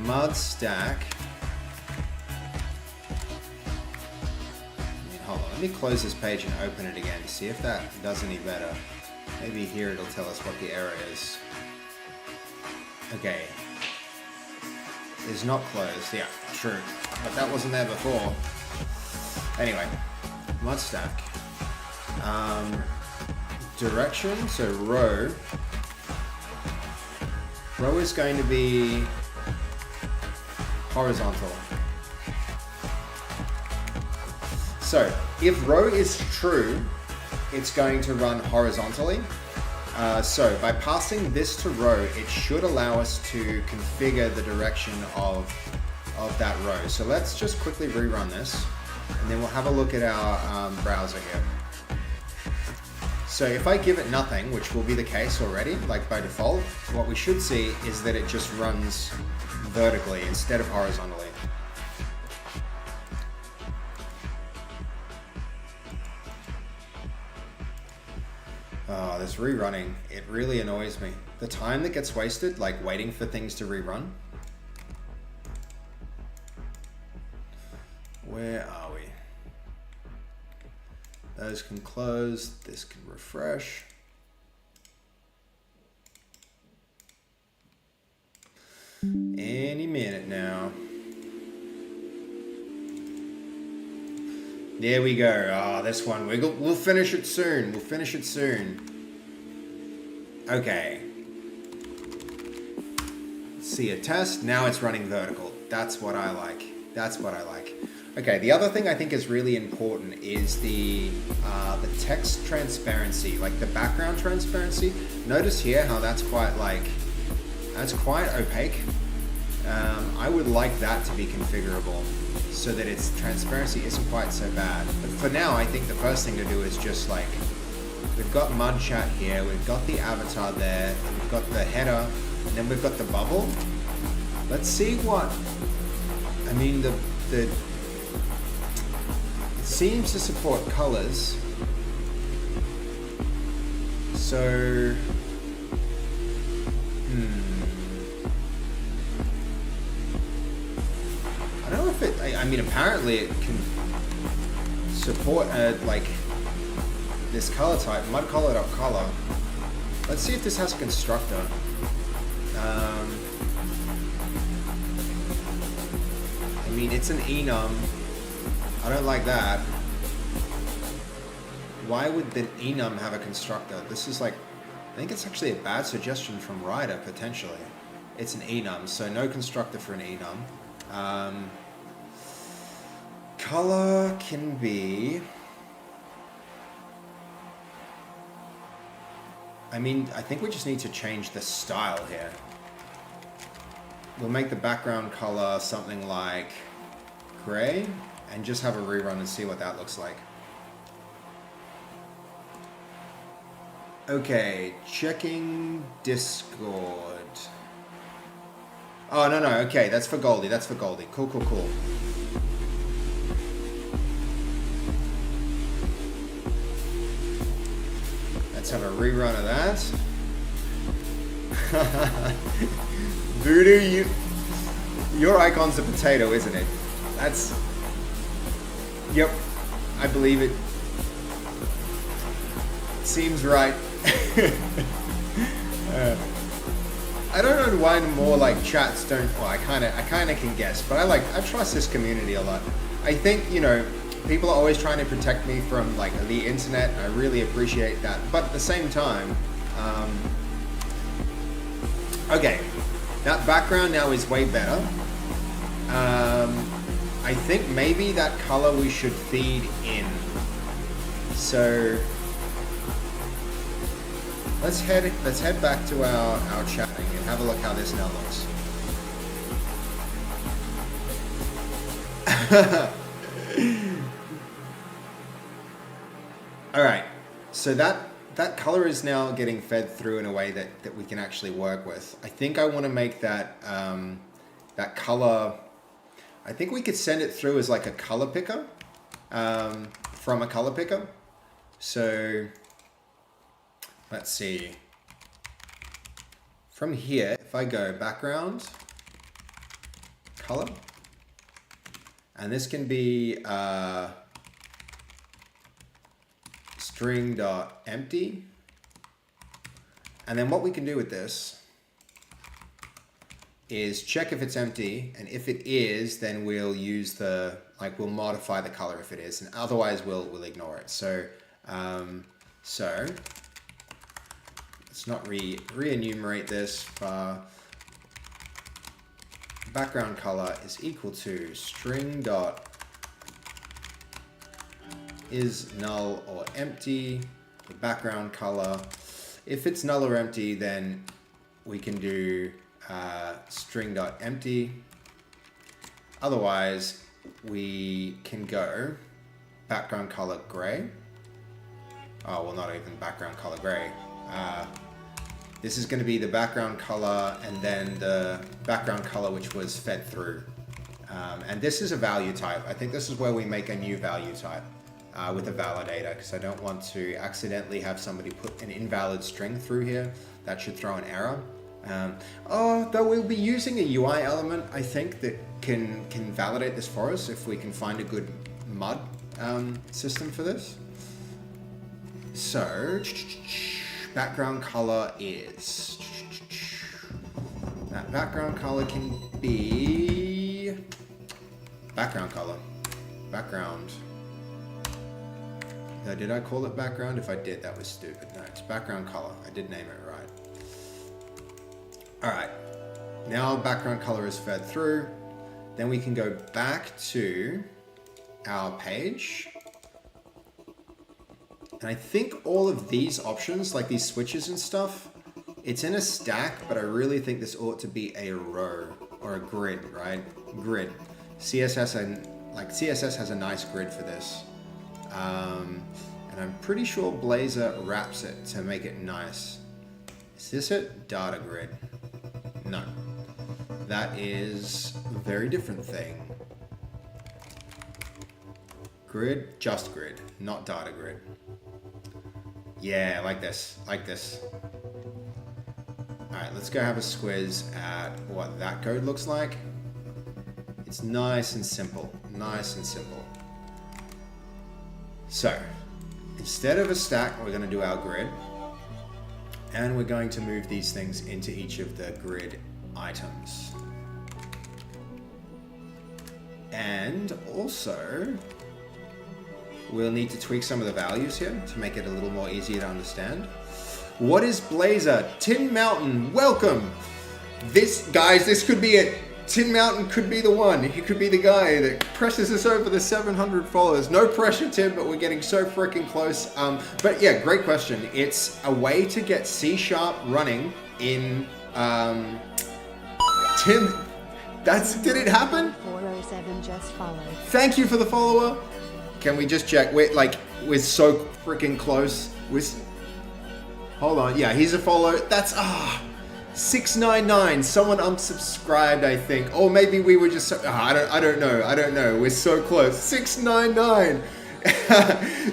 Mud stack. Hold on, let me close this page and open it again to see if that does any better. Maybe here it'll tell us what the error is. Okay. is not closed. Yeah, true. But that wasn't there before. Anyway, mud stack. Direction, so row. Row is going to be horizontal. So if row is true, it's going to run horizontally. So by passing this to row, it should allow us to configure the direction of that row. So let's just quickly rerun this, and then we'll have a look at our browser here. So if I give it nothing, which will be the case already, like by default, what we should see is that it just runs vertically instead of horizontally. Oh, this rerunning, it really annoys me. The time that gets wasted, like waiting for things to rerun. Where are we? Those can close, this can refresh. Any minute now. There we go. Ah, this one. We'll finish it soon. We'll finish it soon. Okay. Let's see a test. Now it's running vertical. That's what I like. That's what I like. Okay, the other thing I think is really important is the text transparency, like the background transparency. Notice here how that's quite opaque. I would like that to be configurable so that its transparency isn't quite so bad. But for now, I think the first thing to do is just like, we've got mud chat here, we've got the avatar there, we've got the header, and then we've got the bubble. Let's see what, I mean, it seems to support colors. So, I don't know if it, I mean, apparently it can support like this color type, mudcolor.color. Let's see if this has a constructor. I mean, it's an enum. I don't like that. Why would the enum have a constructor? This is like, I think it's actually a bad suggestion from Ryder, potentially. It's an enum, so no constructor for an enum. Color can be, I mean, I think we just need to change the style here. We'll make the background color something like gray and just have a rerun and see what that looks like. Okay, checking Discord. Oh, no, okay, that's for Goldie, that's for Goldie. Cool. Let's have a rerun of that. Voodoo, your icon's a potato, isn't it? That's, yep, I believe it. Seems right. I don't know why more like chats don't, well, I kind of can guess, but I trust this community a lot. I think, you know, people are always trying to protect me from like the internet. I really appreciate that. But at the same time, okay, that background now is way better. I think maybe that color we should feed in. So let's head back to our chatting and have a look how this now looks. All right, so that color is now getting fed through in a way that we can actually work with. I think I want to make that that color. I think we could send it through as like a color picker from a color picker. So let's see. From here, if I go background, color, and this can be string.empty. And then what we can do with this is check if it's empty, and if it is, then we'll use the, like, we'll modify the color if it is, and otherwise we'll ignore it. So let's not re-enumerate this. Background color is equal to string dot is null or empty, the background color. If it's null or empty, then we can do string dot empty. Otherwise, we can go background color gray. Oh, well, not even background color gray. This is going to be the background color and then the background color which was fed through. And this is a value type. I think this is where we make a new value type with a validator, because I don't want to accidentally have somebody put an invalid string through here. That should throw an error. Though we'll be using a UI element, I think, that can validate this for us if we can find a good MUD system for this. So, background color is, that background color can be background color. Background. No, did I call it background? If I did, that was stupid. No, it's background color. I did name it right. All right, now background color is fed through. Then we can go back to our page. And I think all of these options, like these switches and stuff, it's in a stack, but I really think this ought to be a row or a grid, right? Grid. CSS has a nice grid for this. And I'm pretty sure Blazor wraps it to make it nice. Is this it? Data grid. No. That is a very different thing. Grid, just grid, not data grid. Yeah, like this, like this. All right, let's go have a squiz at what that code looks like. It's nice and simple, nice and simple. So, instead of a stack, we're gonna do our grid. And we're going to move these things into each of the grid items. And also, we'll need to tweak some of the values here to make it a little more easier to understand. What is Blazor? Tin Mountain, welcome! This, guys, this could be it. Tin Mountain could be the one. He could be the guy that presses us over the 700 followers. No pressure, Tim, but we're getting so freaking close. But yeah, great question. It's a way to get C# running in, Tim, did it happen? 407 just followed. Thank you for the follower. Can we just check? We're so freaking close. Hold on. Yeah, he's a follower. That's, 699. Someone unsubscribed, I think. Or maybe we were just, I don't know. We're so close. 699.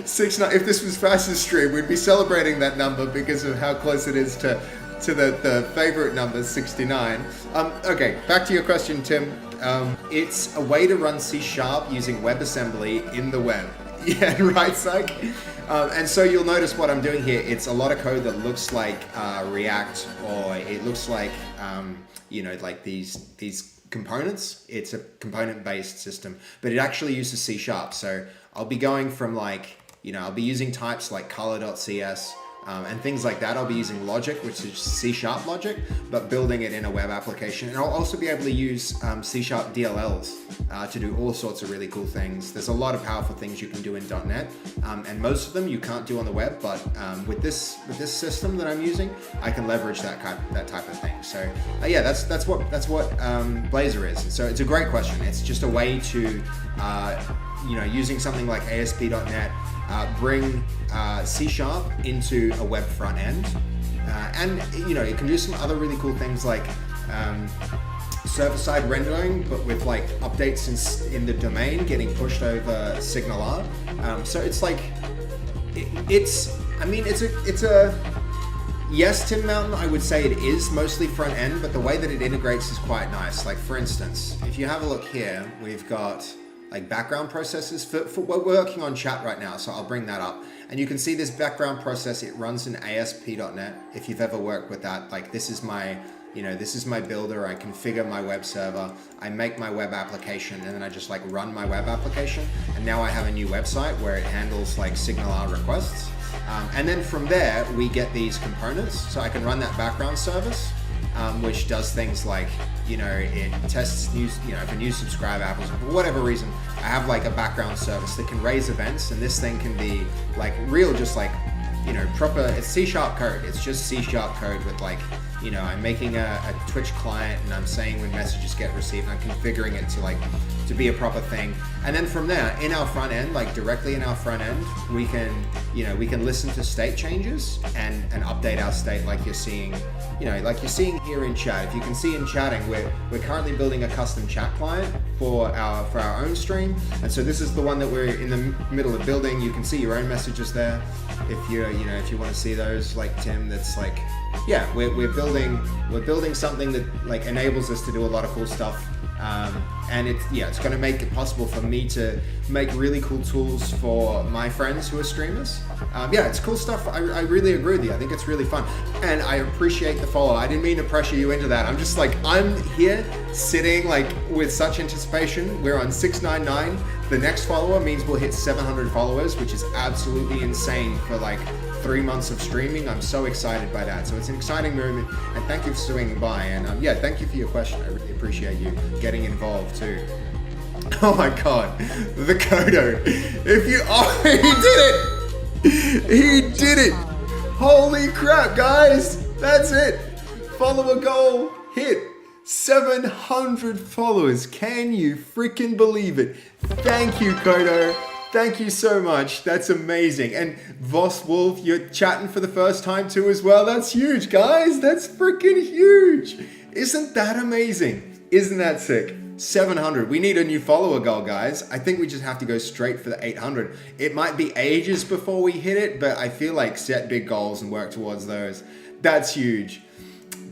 69. If this was fastest stream, we'd be celebrating that number because of how close it is to the favorite number, 69. Okay, back to your question, Tim. It's a way to run C# using WebAssembly in the web. Yeah, right, Psych? And so you'll notice what I'm doing here. It's a lot of code that looks like React, or it looks like, like these components. It's a component-based system, but it actually uses C#. So I'll be going from I'll be using types like color.cs, and things like that. I'll be using logic, which is C# logic, but building it in a web application. And I'll also be able to use C# DLLs to do all sorts of really cool things. There's a lot of powerful things you can do in .NET, and most of them you can't do on the web, but with this system that I'm using, I can leverage that type of thing. So yeah, that's what Blazor is. And so it's a great question. It's just a way to using something like ASP.NET, bring C# into a web front end, and it can do some other really cool things like server-side rendering, but with updates in the domain getting pushed over SignalR. So it's it's a yes, Tin Mountain. I would say it is mostly front end, but the way that it integrates is quite nice. Like for instance, if you have a look here, we've got background processes for we're working on chat right now, so I'll bring that up. And you can see this background process, it runs in ASP.NET. If you've ever worked with that, this is my you know, this is my builder. I configure my web server. I make my web application, and then I just like run my web application. And now I have a new website where it handles like SignalR requests. And then from there, we get these components. So I can run that background service, which does things like, you know, it tests new, you know, if a new subscriber happens, for whatever reason, I have like a background service that can raise events, and this thing can be like real, just like, you know, proper, it's C# code. It's just C# code with like, you know, I'm making a Twitch client and I'm saying when messages get received, and I'm configuring it to like, to be a proper thing. And then from there, in our front end, like directly in our front end, we can, you know, we can listen to state changes and update our state like you're seeing, you know, like you're seeing here in chat. If you can see in chatting, we're currently building a custom chat client for our own stream. And so this is the one that we're in the middle of building. You can see your own messages there. If you're, you know, if you want to see those, like Tim, that's like, yeah, we're building something that like enables us to do a lot of cool stuff. And it's going to make it possible for me to make really cool tools for my friends who are streamers. Yeah, it's cool stuff. I really agree with you. I think it's really fun. And I appreciate the follow. I didn't mean to pressure you into that. I'm just like, I'm here sitting like with such anticipation. We're on 699. The next follower means we'll hit 700 followers, which is absolutely insane for like 3 months of streaming. I'm so excited by that. So it's an exciting moment, and thank you for swinging by. And yeah, thank you for your question. I really appreciate you getting involved too. Oh my God, the Kodo. If you, oh, he did it. He did it. Holy crap, guys. That's it. Follower goal hit. 700 followers. Can you freaking believe it? Thank you, Kodo. Thank you so much. That's amazing. And Voss Wolf, you're chatting for the first time too as well. That's huge, guys. That's freaking huge. Isn't that amazing? Isn't that sick? 700. We need a new follower goal, guys. I think we just have to go straight for the 800. It might be ages before we hit it, but I feel like set big goals and work towards those. That's huge.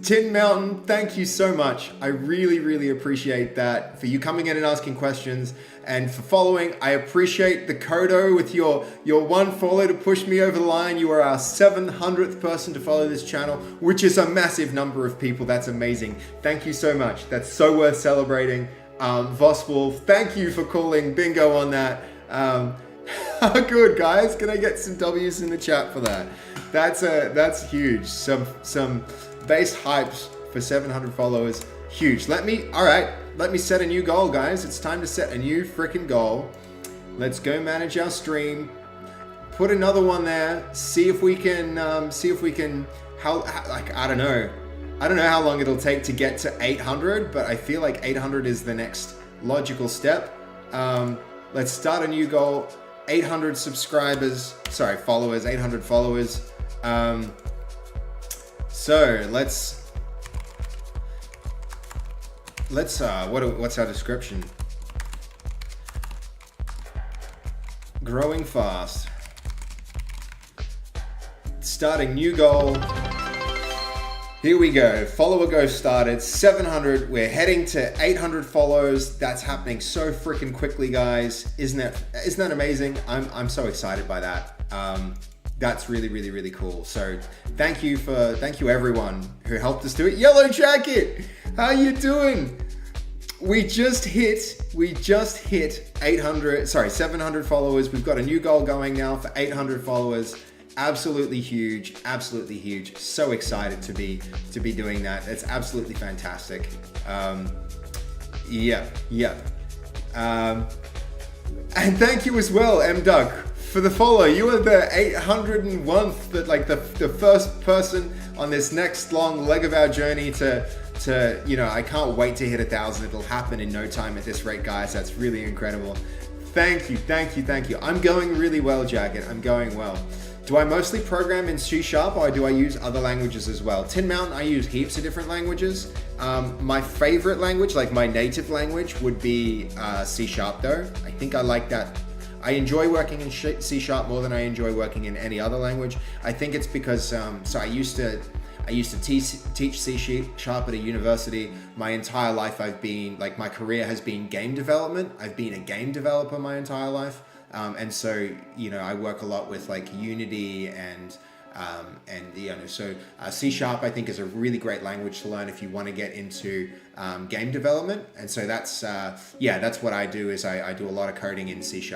Tin Mountain, thank you so much. I really, really appreciate that, for you coming in and asking questions, and for following. I appreciate the Kodo with your one follow to push me over the line. You are our 700th person to follow this channel, which is a massive number of people. That's amazing. Thank you so much. That's so worth celebrating. Voss Wolf, thank you for calling bingo on that. Good, guys. Can I get some W's in the chat for that? That's huge. Some base hypes for 700 followers. Huge. Let me set a new goal, guys. It's time to set a new freaking goal. Let's go manage our stream. Put another one there. See if we can, like, I don't know how long it'll take to get to 800, but I feel like 800 is the next logical step. Let's start a new goal. 800 subscribers, sorry, followers, 800 followers. So let's what's our description? Growing fast. Starting new goal. Here we go. Follower go started. 700. We're heading to 800 followers. That's happening so freaking quickly, guys. Isn't that amazing? I'm so excited by that. That's really, really, really cool. So thank you everyone who helped us do it. Yellow Jacket, how you doing? We just hit 700 followers. We've got a new goal going now for 800 followers. Absolutely huge, absolutely huge. So excited to be doing that. It's absolutely fantastic. Yep. And thank you as well, M Doug, for the follow. You are the 801th, like the first person on this next long leg of our journey to, you know, I can't wait to hit 1,000. It'll happen in no time at this rate, guys. That's really incredible. Thank you. I'm going really well, Jacket. I'm going well. Do I mostly program in C# or do I use other languages as well? Tin Mountain, I use heaps of different languages. My favorite language, like my native language, would be C# though. I think I like that. I enjoy working in C# more than I enjoy working in any other language. I think it's because, so I used to teach C# at a university. My entire life my career has been game development. I've been a game developer my entire life. And so, you know, I work a lot with like Unity and So C# I think is a really great language to learn if you want to get into game development. And so that's what I do is I do a lot of coding in C#.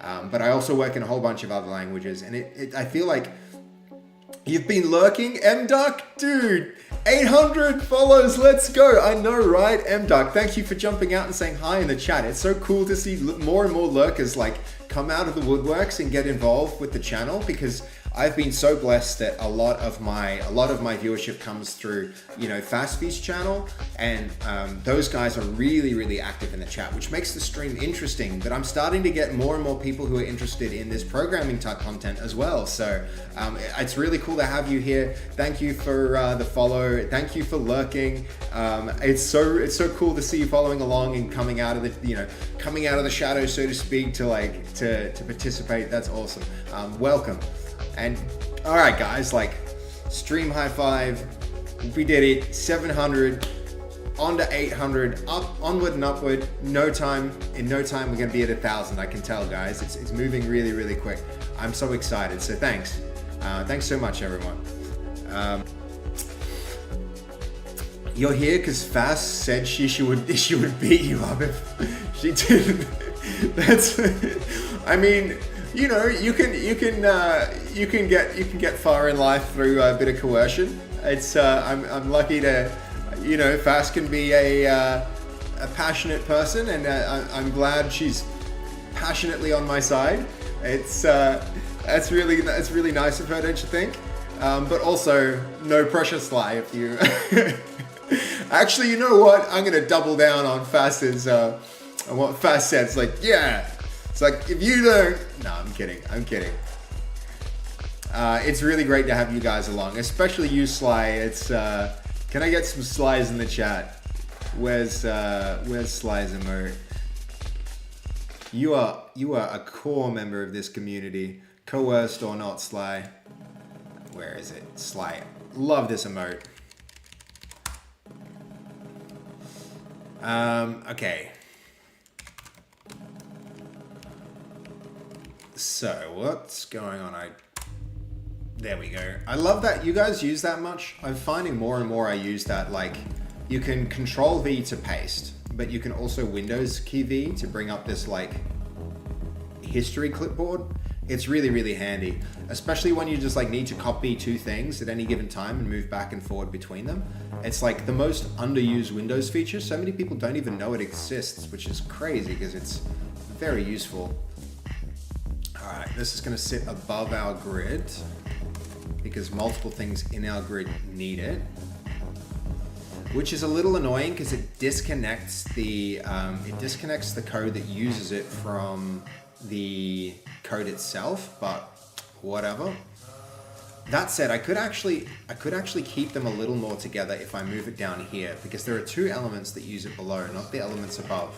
But I also work in a whole bunch of other languages, and I feel like you've been lurking, MDuck, dude. 800 follows, let's go. I know, right? MDuck, thank you for jumping out and saying hi in the chat. It's so cool to see more and more lurkers like come out of the woodworks and get involved with the channel, because I've been so blessed that a lot of my viewership comes through, Fastfeast channel, and those guys are really, really active in the chat, which makes the stream interesting. But I'm starting to get more and more people who are interested in this programming type content as well. So it's really cool to have you here. Thank you for the follow. Thank you for lurking. It's so cool to see you following along and coming out of the shadows, so to speak, to participate. That's awesome. Welcome. And all right, guys, stream high five. We did it. 700 on to 800, up, onward and upward. In no time, we're gonna be at 1,000. I can tell, guys. It's moving really, really quick. I'm so excited. So thanks so much, everyone. You're here because Fast said she would beat you up if she didn't. That's. I mean. You can get far in life through a bit of coercion. It's I'm lucky to, Fast can be a passionate person, and I'm glad she's passionately on my side. It's that's really nice of her, don't you think? But also no pressure, Sly. If you actually, you know what? I'm gonna double down on Fast's on what Fast said. It's like, yeah. It's like, if you don't... No, I'm kidding. It's really great to have you guys along, especially you, Sly. It's, can I get some Slies in the chat? Where's Sly's emote? You are a core member of this community. Coerced or not, Sly. Where is it? Sly. Love this emote. Okay. So what's going on? There we go. I love that you guys use that much. I'm finding more and more I use that. You can Control V to paste, but you can also Windows key V to bring up this history clipboard. It's really, really handy, especially when you just need to copy two things at any given time and move back and forward between them. It's the most underused Windows feature. So many people don't even know it exists, which is crazy because it's very useful. All right, this is going to sit above our grid because multiple things in our grid need it, which is a little annoying because it disconnects the code that uses it from the code itself. But whatever. That said, I could actually keep them a little more together if I move it down here, because there are two elements that use it below, not the elements above.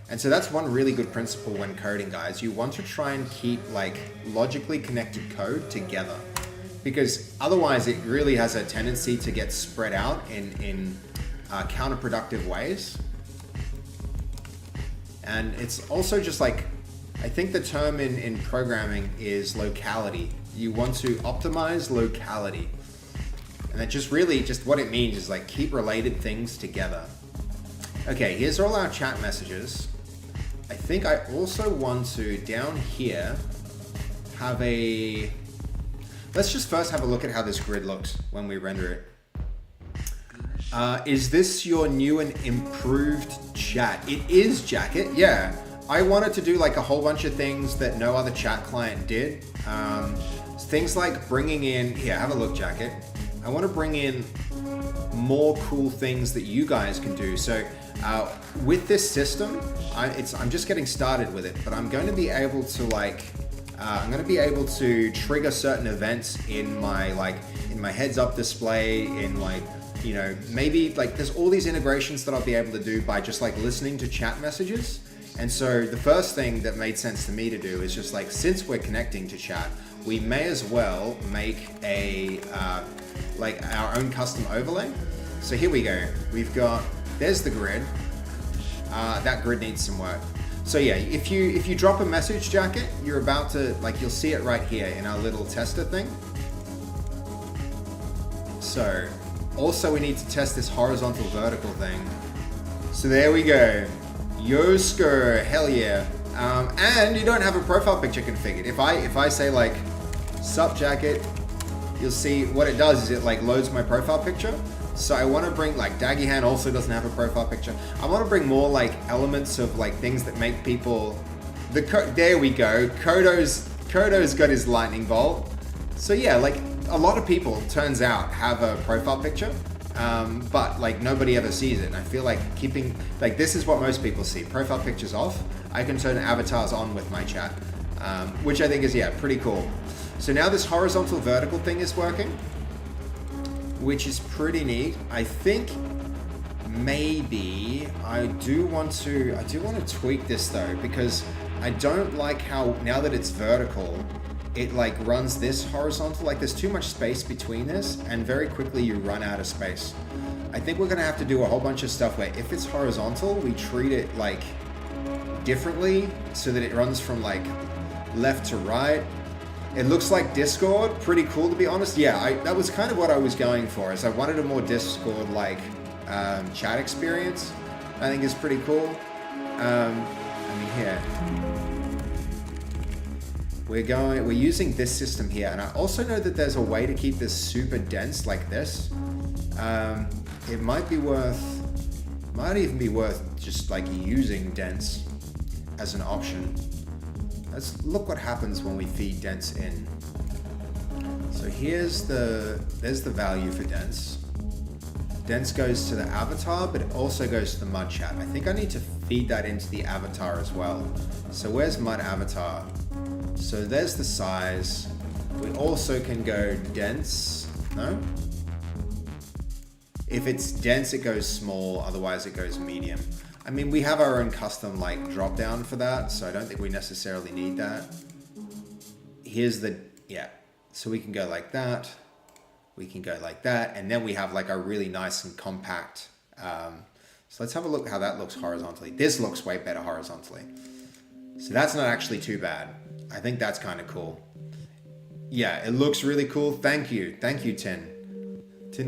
And so that's one really good principle when coding, guys. You want to try and keep logically connected code together, because otherwise it really has a tendency to get spread out in counterproductive ways. And it's also just I think the term in programming is locality. You want to optimize locality. And that just what it means is keep related things together. Okay, here's all our chat messages. I think I also want to, down here, have a... Let's just first have a look at how this grid looks when we render it. Is this your new and improved chat? It is, Jacket, yeah. I wanted to do a whole bunch of things that no other chat client did. Things like bringing in... Here, have a look, Jacket. I want to bring in more cool things that you guys can do. So with this system, I'm just getting started with it, but I'm going to be able to trigger certain events in my in my heads up display, in maybe there's all these integrations that I'll be able to do by just listening to chat messages. And so the first thing that made sense to me to do is just since we're connecting to chat, we may as well make a our own custom overlay. So here we go. There's the grid. That grid needs some work. So yeah, if you drop a message, Jacket, you're about to you'll see it right here in our little tester thing. So, also we need to test this horizontal vertical thing. So there we go. Yosker, hell yeah. And you don't have a profile picture configured. If I say like sup jacket, you'll see what it does is it like loads my profile picture. So I want to bring like Daggy Hand also doesn't have a profile picture. I want to bring more like elements of like things that make people. There we go. Kodo's got his lightning bolt. So yeah, like a lot of people turns out have a profile picture. But like nobody ever sees it. And I feel like keeping, like this is what most people see. Profile pictures off. I can turn avatars on with my chat, which I think is, yeah, pretty cool. So now this horizontal vertical thing is working, which is pretty neat. I think maybe I do want to tweak this though, because I don't like how now that it's vertical, it like runs this horizontal, like there's too much space between this and very quickly you run out of space. I think we're gonna have to do a whole bunch of stuff where if it's horizontal, we treat it like differently so that it runs from like left to right. It looks like Discord, pretty cool to be honest. Yeah, that was kind of what I was going for, is I wanted a more Discord like chat experience. I think is pretty cool. I mean here. We're using this system here, and I also know that there's a way to keep this super dense like this. It might even be worth just like using dense as an option. Let's look what happens when we feed dense in. So there's the value for dense. Dense goes to the avatar, but it also goes to the mud chat. I think I need to feed that into the avatar as well. So where's mud avatar? So there's the size. We also can go dense, no? If it's dense, it goes small, otherwise it goes medium. I mean, we have our own custom like drop down for that, so I don't think we necessarily need that. Here's the, yeah. So we can go like that, we can go like that, and then we have like a really nice and compact. So let's have a look how that looks horizontally. This looks way better horizontally. So that's not actually too bad. I think that's kind of cool. Yeah, it looks really cool. Thank you, Tin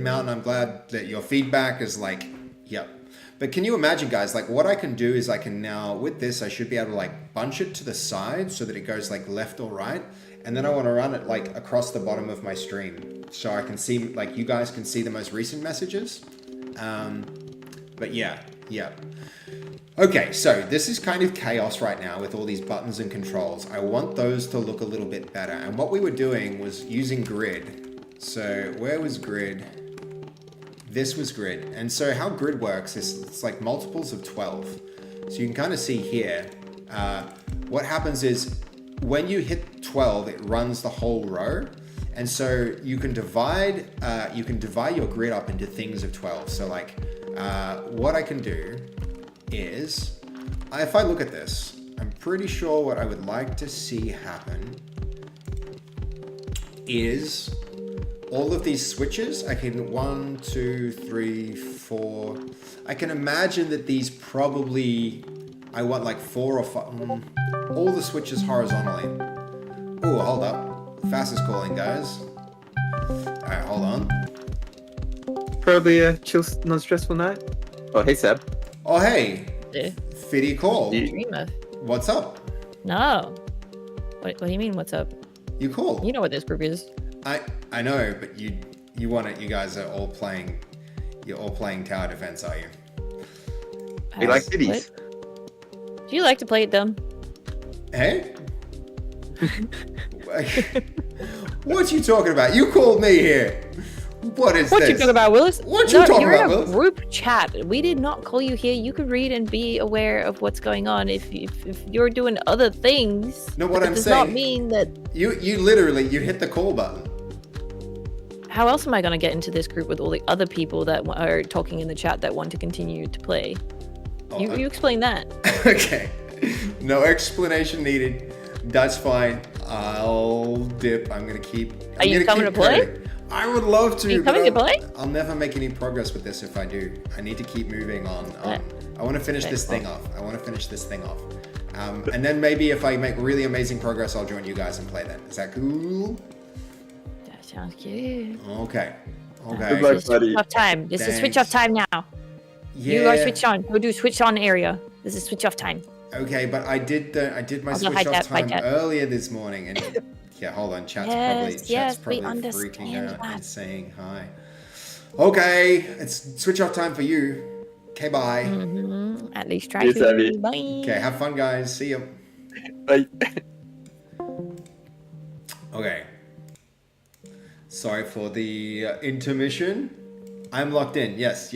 Mountain. I'm glad that your feedback is like, yep. But can you imagine, guys, like what I can do is I can now, with this, I should be able to like bunch it to the side so that it goes like left or right. And then I want to run it like across the bottom of my stream. So I can see, like you guys can see the most recent messages. But yeah. Okay, so this is kind of chaos right now with all these buttons and controls. I want those to look a little bit better. And what we were doing was using grid. So where was grid? This was grid. And so how grid works is it's like multiples of 12. So you can kind of see here, what happens is when you hit 12, it runs the whole row. And so you can divide your grid up into things of 12. So like what I can do is, if I look at this, I'm pretty sure what I would like to see happen is all of these switches, I can 1, 2, 3, 4. I can imagine that these probably, I want like 4 or 5, all the switches horizontally. Oh, hold up. Fast is calling, guys. All right, hold on. Probably a chill, non-stressful night. Oh, hey, Seb. Oh, hey. Yeah. Fitty call. Dreamer. What's up? No. What do you mean, what's up? You call. You know what this group is. I know, but you want it. You guys are all playing. You're all playing tower defense, are you? We like cities. Do you like to play it dumb? Hey? What you talking about? You called me here. What is what this? you talking about, Willis? What you talking about, Willis? You're in a group chat. We did not call you here. You could read and be aware of what's going on. If you're doing other things, no, what I'm does saying not mean that you literally hit the call button. How else am I going to get into this group with all the other people that are talking in the chat that want to continue to play? Oh, you explain that. Okay. No explanation needed. That's fine. I'll dip. I'm gonna keep. Are you coming to play? I would love to. Are you coming to play? I'll never make any progress with this if I do. I need to keep moving on. I want to finish this thing off. And then maybe if I make really amazing progress, I'll join you guys and play then. Is that cool? That sounds good. Okay. Okay. Good luck, This is buddy. switch off time. This is switch Thanks. off time now. Yeah. You are switch on. Go do switch on area. This is switch off time. Okay, but I did my Also, switch hide off that, hide time that. earlier this morning, and yeah, hold on, chat's Yes, probably we freaking understand out that. and saying hi. Okay, it's switch off time for you. Okay, bye. At least try Yes, to. Abby. Bye. Okay, have fun, guys. See you. Bye. Okay. Sorry for the intermission. I'm locked in. Yes.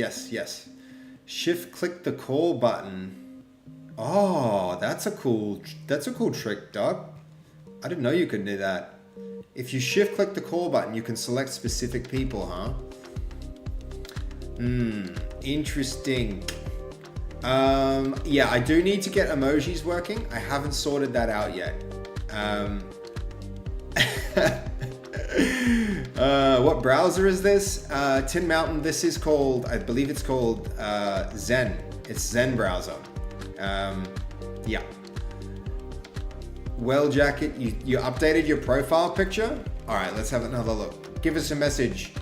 Shift click the call button. Oh, that's a cool trick, Doug. I didn't know you could do that. If you shift click the call button, you can select specific people, huh? Interesting. Yeah, I do need to get emojis working. I haven't sorted that out yet. What browser is this? Tin Mountain, this is called, I believe it's called Zen. It's Zen browser. Yeah. Well, Jacket, you updated your profile picture? All right, let's have another look. Give us a message.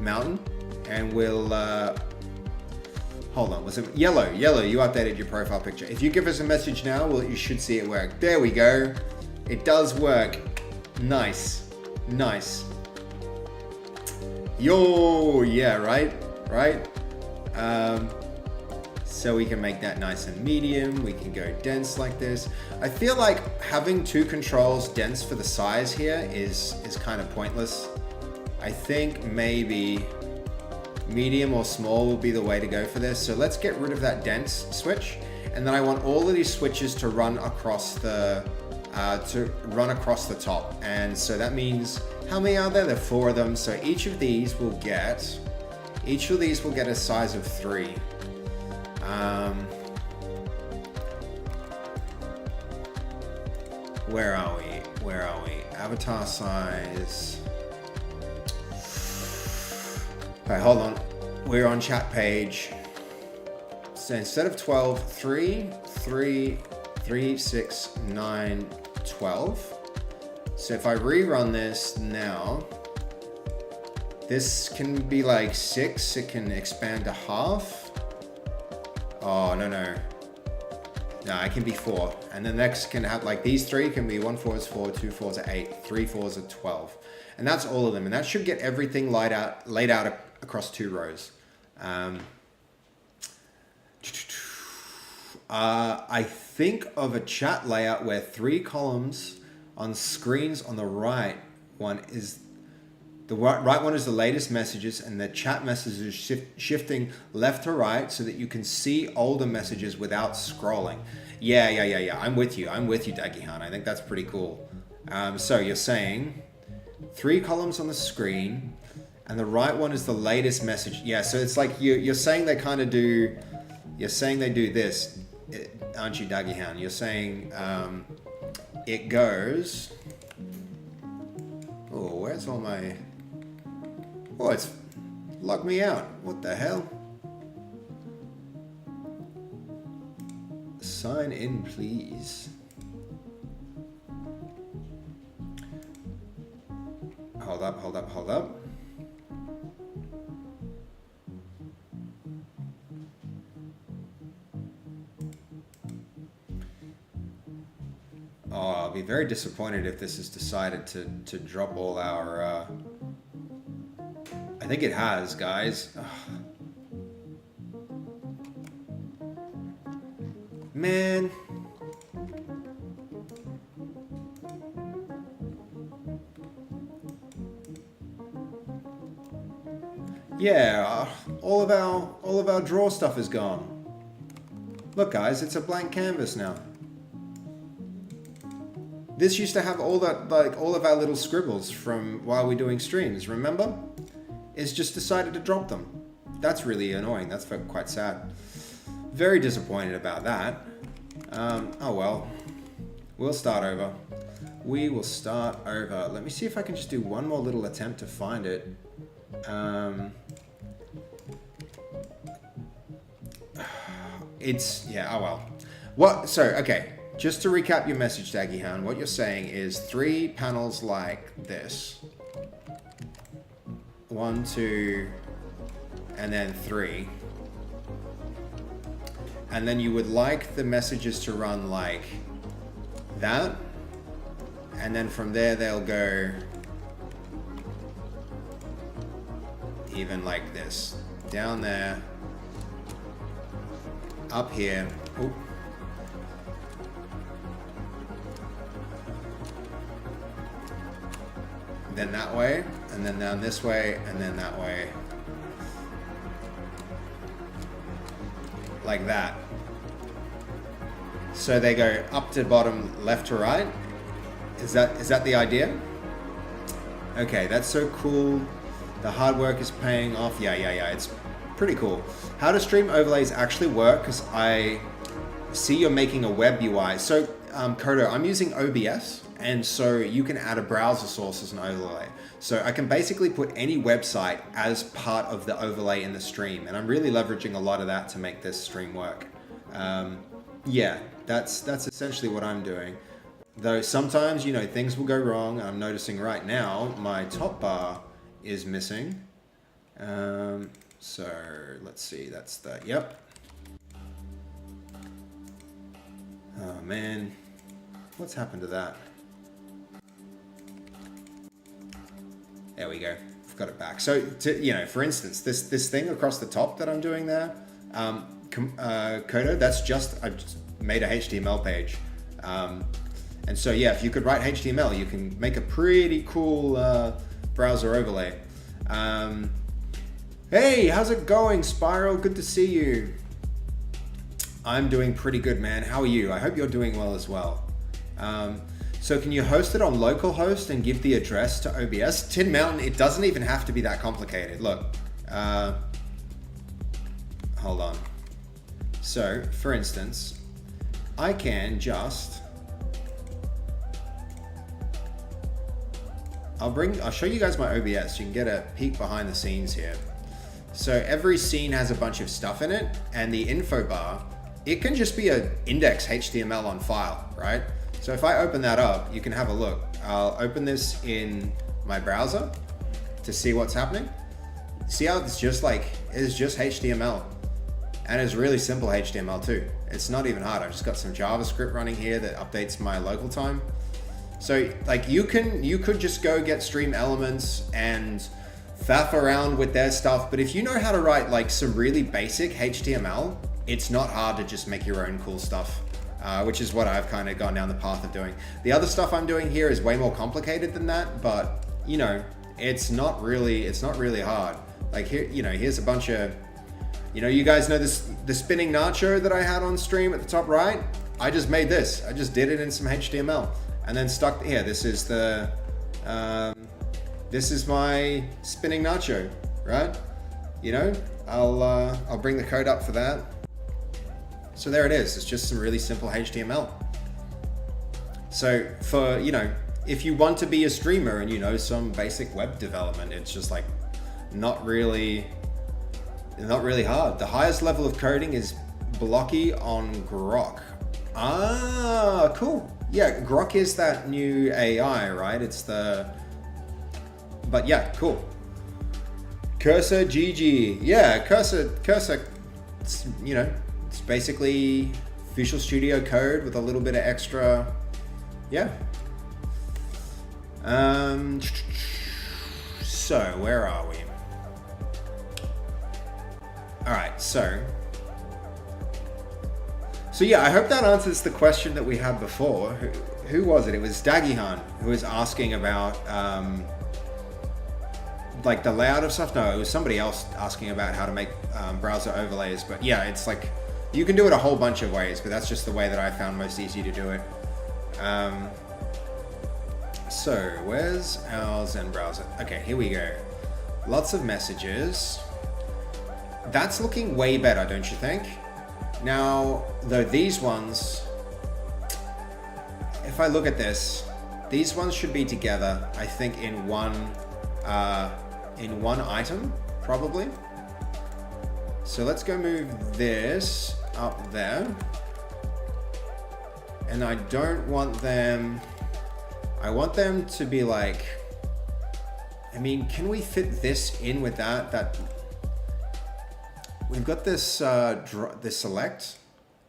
Mountain, and we'll, hold on, was it Yellow, you updated your profile picture. If you give us a message now, well, you should see it work. There we go. It does work. Nice. Yo, yeah, right? So we can make that nice and medium. We can go dense like this. I feel like having two controls dense for the size here is kind of pointless. I think maybe medium or small will be the way to go for this. So let's get rid of that dense switch. And then I want all of these switches to run across the top. And so that means, how many are there? There are 4 of them. So each of these will get a size of 3. Where are we? Avatar size. Okay, hold on. We're on chat page. So instead of 12, 3, 6, 9, 12. So if I rerun this now, this can be like 6. It can expand to half. Oh, no. No, it can be 4. And the next can have, like, these 3 can be 1 4 is 4, 2 4s are 8, 3 4s are 12. And that's all of them. And that should get everything laid out across 2 rows. I think of a chat layout where 3 columns on screens on the right one is the right one is the latest messages, and the chat messages shifting left to right so that you can see older messages without scrolling. Yeah. I'm with you, Dagihan. I think that's pretty cool. So you're saying 3 columns on the screen, and the right one is the latest message. Yeah, so it's like you're saying they kind of do. You're saying they do this, aren't you, Dagihan? You're saying it goes. Oh, where's all my? Oh, it's locked me out. What the hell? Sign in, please. Hold up. Oh, I'll be very disappointed if this has decided to drop all our... I think it has, guys. Ugh. Man. Yeah, all of our draw stuff is gone. Look, guys, it's a blank canvas now. This used to have all that, like, all of our little scribbles from while we're doing streams, remember? It's just decided to drop them. That's really annoying. That's quite sad. Very disappointed about that. Oh well. We'll start over. We will start over. Let me see if I can just do one more little attempt to find it. Yeah, oh well. What? So, okay. Just to recap your message, Dagihan, what you're saying is 3 panels like this. 1, 2, and then 3. And then you would like the messages to run like that. And then from there they'll go even like this. Down there, up here. Ooh. Then that way, and then down this way, and then that way. Like that. So they go up to bottom, left to right. Is that the idea? Okay, that's so cool. The hard work is paying off. Yeah, it's pretty cool. How do stream overlays actually work? Because I see you're making a web UI. So Kodo, I'm using OBS, and so you can add a browser source as an overlay. So I can basically put any website as part of the overlay in the stream, and I'm really leveraging a lot of that to make this stream work. Yeah, that's essentially what I'm doing. Though sometimes, you know, things will go wrong. I'm noticing right now my top bar is missing. So let's see, that's that. Yep. Oh man, what's happened to that? There we go. I've got it back. So, you know, for instance, this thing across the top that I'm doing there, Kodo, that's just, I've just made a HTML page. And so, yeah, if you could write HTML, you can make a pretty cool browser overlay. Hey, how's it going, Spiral? Good to see you. I'm doing pretty good, man. How are you? I hope you're doing well as well. So can you host it on localhost and give the address to OBS? Tin Mountain, it doesn't even have to be that complicated. Look, hold on. So, for instance, I can just, I'll show you guys my OBS. You can get a peek behind the scenes here. So every scene has a bunch of stuff in it, and the info bar, it can just be an index HTML on file, right? So if I open that up, you can have a look. I'll open this in my browser to see what's happening. See how it's just like, it's just HTML. And it's really simple HTML too. It's not even hard. I've just got some JavaScript running here that updates my local time. So like you could just go get Stream Elements and faff around with their stuff. But if you know how to write like some really basic HTML, it's not hard to just make your own cool stuff. Which is what I've kind of gone down the path of doing. The other stuff I'm doing here is way more complicated than that, but you know, it's not really hard. Like here, you know, here's a bunch of, you know, you guys know this, the spinning nacho that I had on stream at the top right? I just made this. I just did it in some HTML and then stuck here. This is the, this is my spinning nacho, right? You know, I'll bring the code up for that. So there it is. It's just some really simple HTML. So for, you know, if you want to be a streamer and you know some basic web development, it's just like not really hard. The highest level of coding is Blocky on Grok. Ah, cool. Yeah, Grok is that new AI, right? It's the, but yeah, cool. Cursor GG. Yeah, Cursor, you know, it's basically Visual Studio Code with a little bit of extra, yeah. So where are we? All right, so yeah, I hope that answers the question that we had before. Who was it? It was Dagihan who was asking about like the layout of stuff. No, it was somebody else asking about how to make browser overlays. But yeah, it's like, you can do it a whole bunch of ways, but that's just the way that I found most easy to do it. So where's our Zen browser? Okay, here we go. Lots of messages. That's looking way better, don't you think? Now, though these ones, if I look at this, these ones should be together, I think in one item, probably. So let's go move this up there. And I don't want them, I want them to be like I mean, can we fit this in with that? We've got this this select.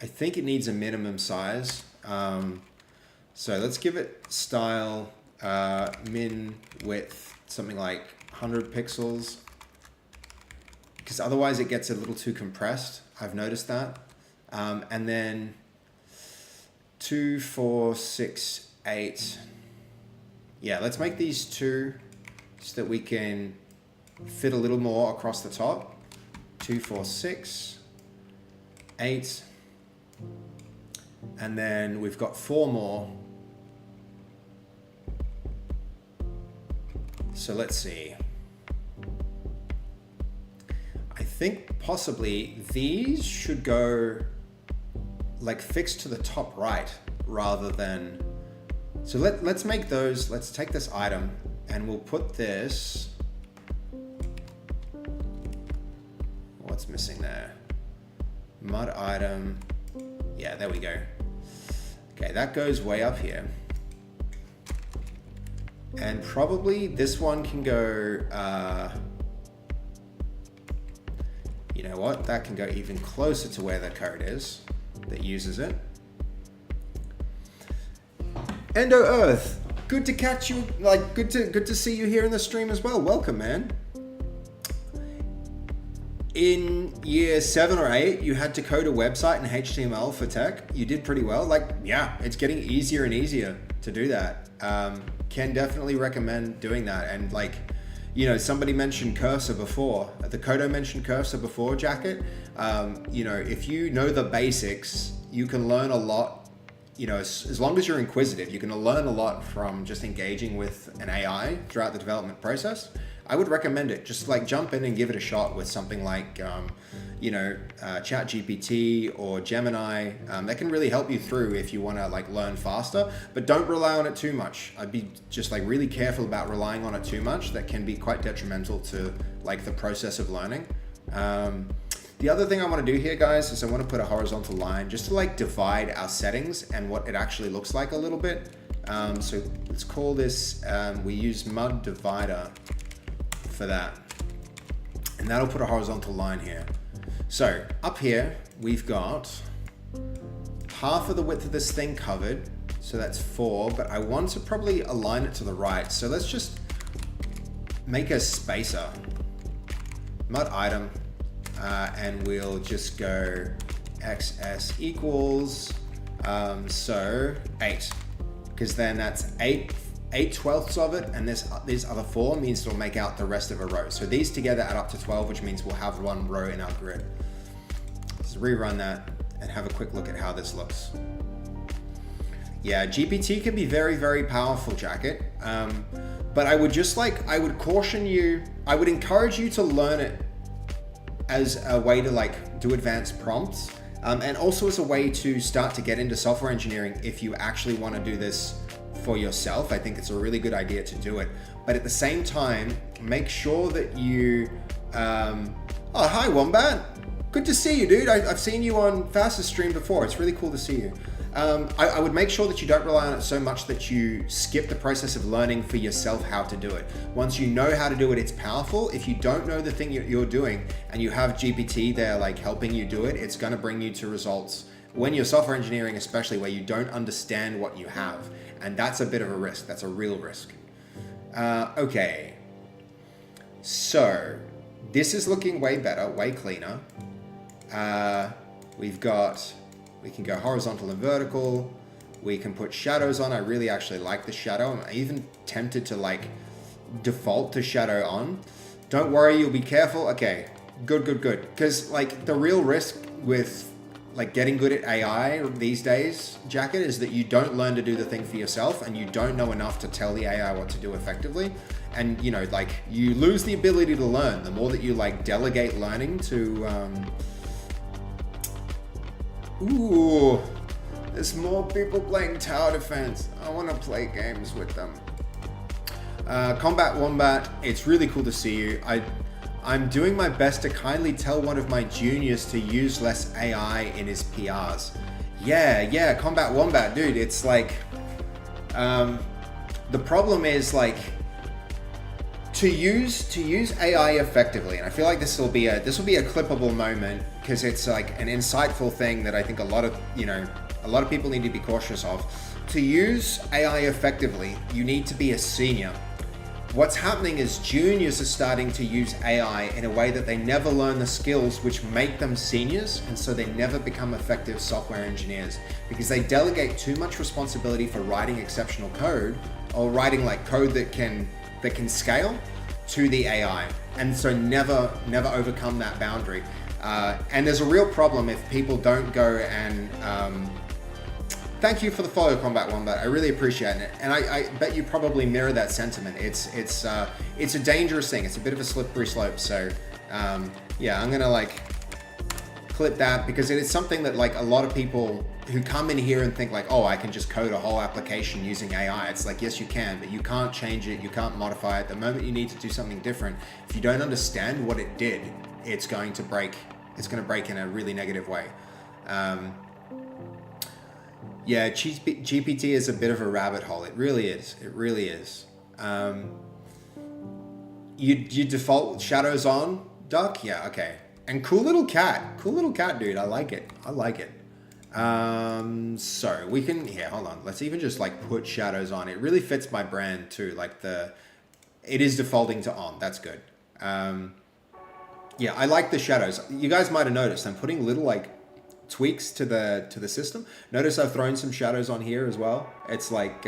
I think it needs a minimum size. So let's give it style min width, something like 100 pixels. Because otherwise it gets a little too compressed. I've noticed that. And then 2, 4, 6, 8. Yeah, let's make these 2 so that we can fit a little more across the top. 2, 4, 6, 8. And then we've got 4 more. So let's see. I think possibly these should go like fixed to the top right rather than, so let's make those, let's take this item and we'll put this, what's missing there? Mud item, yeah, there we go. Okay, that goes way up here. And probably this one can go, you know what, that can go even closer to where the code is that uses it. Endo Earth, good to catch you, like good to see you here in the stream as well. Welcome, man. In year 7 or 8, you had to code a website in HTML for tech. You did pretty well. Like, yeah, it's getting easier and easier to do that. Can definitely recommend doing that. And like, you know, somebody mentioned cursor before. The Kodo mentioned cursor before, Jacket. You know, if you know the basics, you can learn a lot. You know, as long as you're inquisitive, you can learn a lot from just engaging with an AI throughout the development process. I would recommend it. Just like jump in and give it a shot with something like, you know, ChatGPT or Gemini. That can really help you through if you want to like learn faster, but don't rely on it too much. I'd be just like really careful about relying on it too much. That can be quite detrimental to like the process of learning. The other thing I want to do here, guys, is I want to put a horizontal line just to like divide our settings and what it actually looks like a little bit. So let's call this, we use mud divider for that. And that'll put a horizontal line here. So up here, we've got half of the width of this thing covered. So that's 4, but I want to probably align it to the right. So let's just make a spacer, mud item, and we'll just go XS equals, so 8, because then that's 8/12 of it, and this other 4 means it'll make out the rest of a row. So these together add up to 12, which means we'll have 1 row in our grid. Let's rerun that and have a quick look at how this looks. Yeah, GPT can be very, very powerful, Jacket. But I would just like, I would caution you, I would encourage you to learn it as a way to like do advanced prompts, and also as a way to start to get into software engineering if you actually want to do this for yourself. I think it's a really good idea to do it. But at the same time, make sure that you, oh, hi Wombat. Good to see you, dude. I've seen you on Fastest stream before. It's really cool to see you. I would make sure that you don't rely on it so much that you skip the process of learning for yourself how to do it. Once you know how to do it, it's powerful. If you don't know the thing you're doing and you have GPT there like helping you do it, it's gonna bring you to results when you're software engineering, especially where you don't understand what you have. And that's a bit of a risk. That's a real risk. Okay. So this is looking way better, way cleaner. We can go horizontal and vertical. We can put shadows on. I really actually like the shadow. I'm even tempted to like default to shadow on. Don't worry, you'll be careful. Okay, good. Because like the real risk with like getting good at AI these days, Jacket, is that you don't learn to do the thing for yourself and you don't know enough to tell the AI what to do effectively. And you know, like you lose the ability to learn the more that you like delegate learning to, ooh, there's more people playing tower defense. I want to play games with them. Combat Wombat, it's really cool to see you. I'm doing my best to kindly tell one of my juniors to use less AI in his PRs. Yeah, Combat Wombat, dude, it's like, the problem is like, To use AI effectively, and I feel like this will be a clippable moment because it's like an insightful thing that I think a lot of people need to be cautious of. To use AI effectively, you need to be a senior. What's happening is juniors are starting to use AI in a way that they never learn the skills which make them seniors, and so they never become effective software engineers because they delegate too much responsibility for writing exceptional code or writing like code that can scale to the AI, and so never overcome that boundary. And there's a real problem if people don't go and thank you for the follow, Combat Wombat. I really appreciate it, and I bet you probably mirror that sentiment. It's a dangerous thing. It's a bit of a slippery slope. So yeah, I'm gonna like clip that because it is something that like a lot of people who come in here and think like, oh, I can just code a whole application using AI. It's like, yes, you can, but you can't change it. You can't modify it. The moment you need to do something different, if you don't understand what it did, it's going to break. It's going to break in a really negative way. Yeah, GPT is a bit of a rabbit hole. It really is. It really is. You default shadows on, Duck? Yeah, okay. And cool little cat, dude. I like it. So we can, here, hold on. Let's even just like put shadows on. It really fits my brand too. Like it is defaulting to on. That's good. Yeah, I like the shadows. You guys might have noticed I'm putting little like tweaks to the system. Notice I've thrown some shadows on here as well. It's like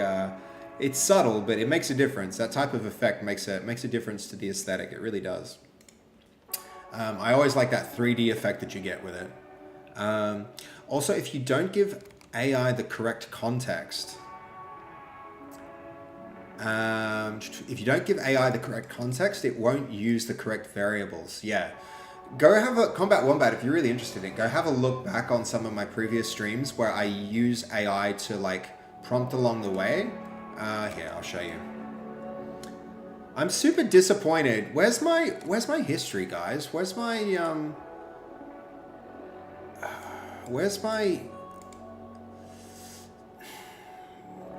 it's subtle, but it makes a difference. That type of effect makes a difference to the aesthetic. It really does. I always like that 3D effect that you get with it. Also, if you don't give AI the correct context, it won't use the correct variables. Yeah. Go have a Combat Wombat if you're really interested in it. Go have a look back on some of my previous streams where I use AI to like prompt along the way. Here, I'll show you. I'm super disappointed. Where's my history, guys? Where's my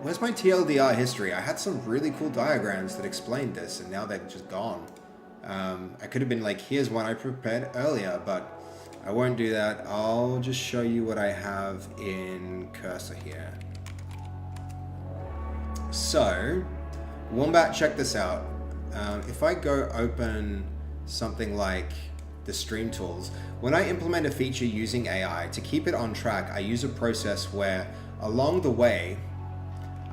TLDR history? I had some really cool diagrams that explained this, and now they're just gone. I could have been like, here's one I prepared earlier, but I won't do that. I'll just show you what I have in cursor here. So, Wombat, check this out. If I go open something like the stream tools, when I implement a feature using AI, to keep it on track, I use a process where along the way,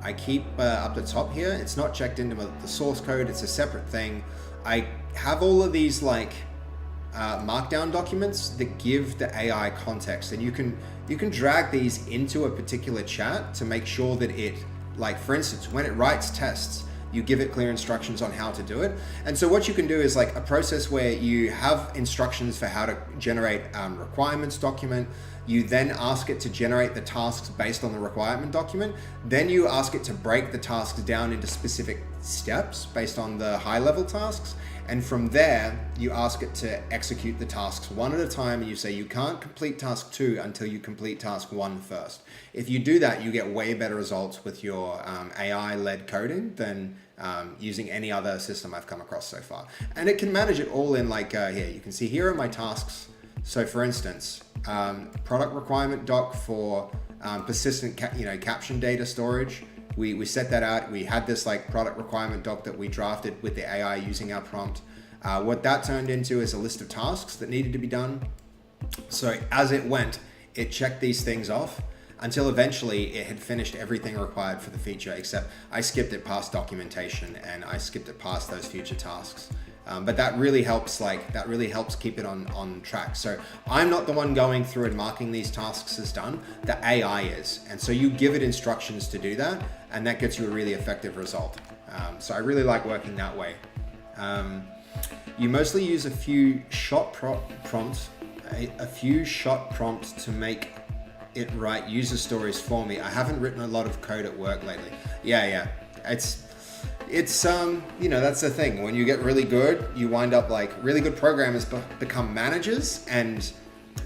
I keep up the top here, it's not checked into the source code, it's a separate thing. I have all of these like markdown documents that give the AI context, and you can drag these into a particular chat to make sure that it, like for instance, when it writes tests, you give it clear instructions on how to do it. And so what you can do is like a process where you have instructions for how to generate requirements document. You then ask it to generate the tasks based on the requirement document. Then you ask it to break the tasks down into specific steps based on the high level tasks. And from there, you ask it to execute the tasks one at a time, and you say you can't complete task 2 until you complete task 1 first. If you do that, you get way better results with your AI-led coding than using any other system I've come across so far. And it can manage it all in like here. You can see here are my tasks. So for instance, product requirement doc for persistent caption data storage. We set that out. We had this like product requirement doc that we drafted with the AI using our prompt. What that turned into is a list of tasks that needed to be done. So as it went, it checked these things off until eventually it had finished everything required for the feature, except I skipped it past documentation and I skipped it past those future tasks. But that really helps keep it on track. So I'm not the one going through and marking these tasks as done, the AI is. And so you give it instructions to do that, and that gets you a really effective result. So I really like working that way. You mostly use a few shot prompts to make it write user stories for me. I haven't written a lot of code at work lately. Yeah. It's that's the thing. When you get really good, you wind up like really good programmers become managers, and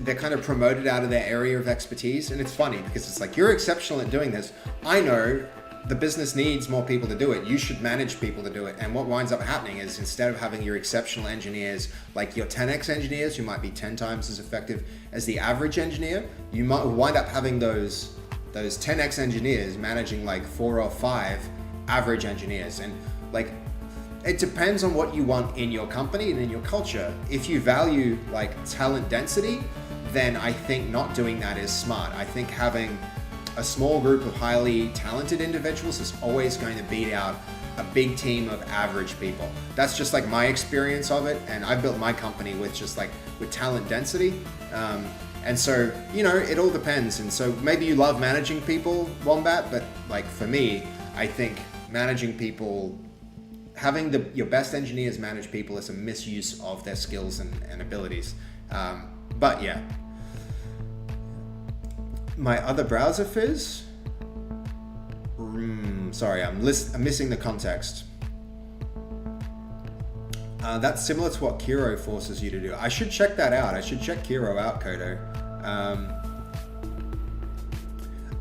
they're kind of promoted out of their area of expertise. And it's funny because it's like, you're exceptional at doing this. I know the business needs more people to do it. You should manage people to do it. And what winds up happening is instead of having your exceptional engineers, like your 10x engineers, who might be 10 times as effective as the average engineer, you might wind up having those 10x engineers managing like 4 or 5 average engineers. And like, it depends on what you want in your company and in your culture. If you value like talent density, then I think not doing that is smart. I think having a small group of highly talented individuals is always going to beat out a big team of average people. That's just like my experience of it, and I built my company with just like with talent density. And so, you know, it all depends. And so maybe you love managing people, Wombat, but like for me, I think managing people, having your best engineers manage people is a misuse of their skills and abilities. But yeah. My other browser fizz? Sorry, I'm missing the context. That's similar to what Kiro forces you to do. I should check that out. I should check Kiro out, Kodo.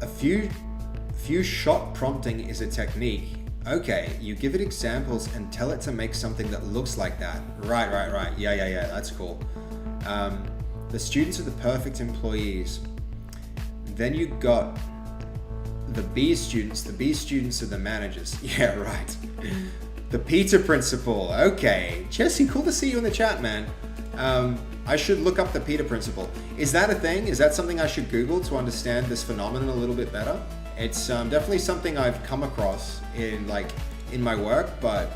A few shot prompting is a technique. Okay, you give it examples and tell it to make something that looks like that. Right. Yeah, that's cool. The students are the perfect employees. Then you got the B students. The B students are the managers. Yeah, right. The Peter principle. Okay. Jesse, cool to see you in the chat, man. I should look up the Peter principle. Is that a thing? Is that something I should Google to understand this phenomenon a little bit better? It's definitely something I've come across in my work, but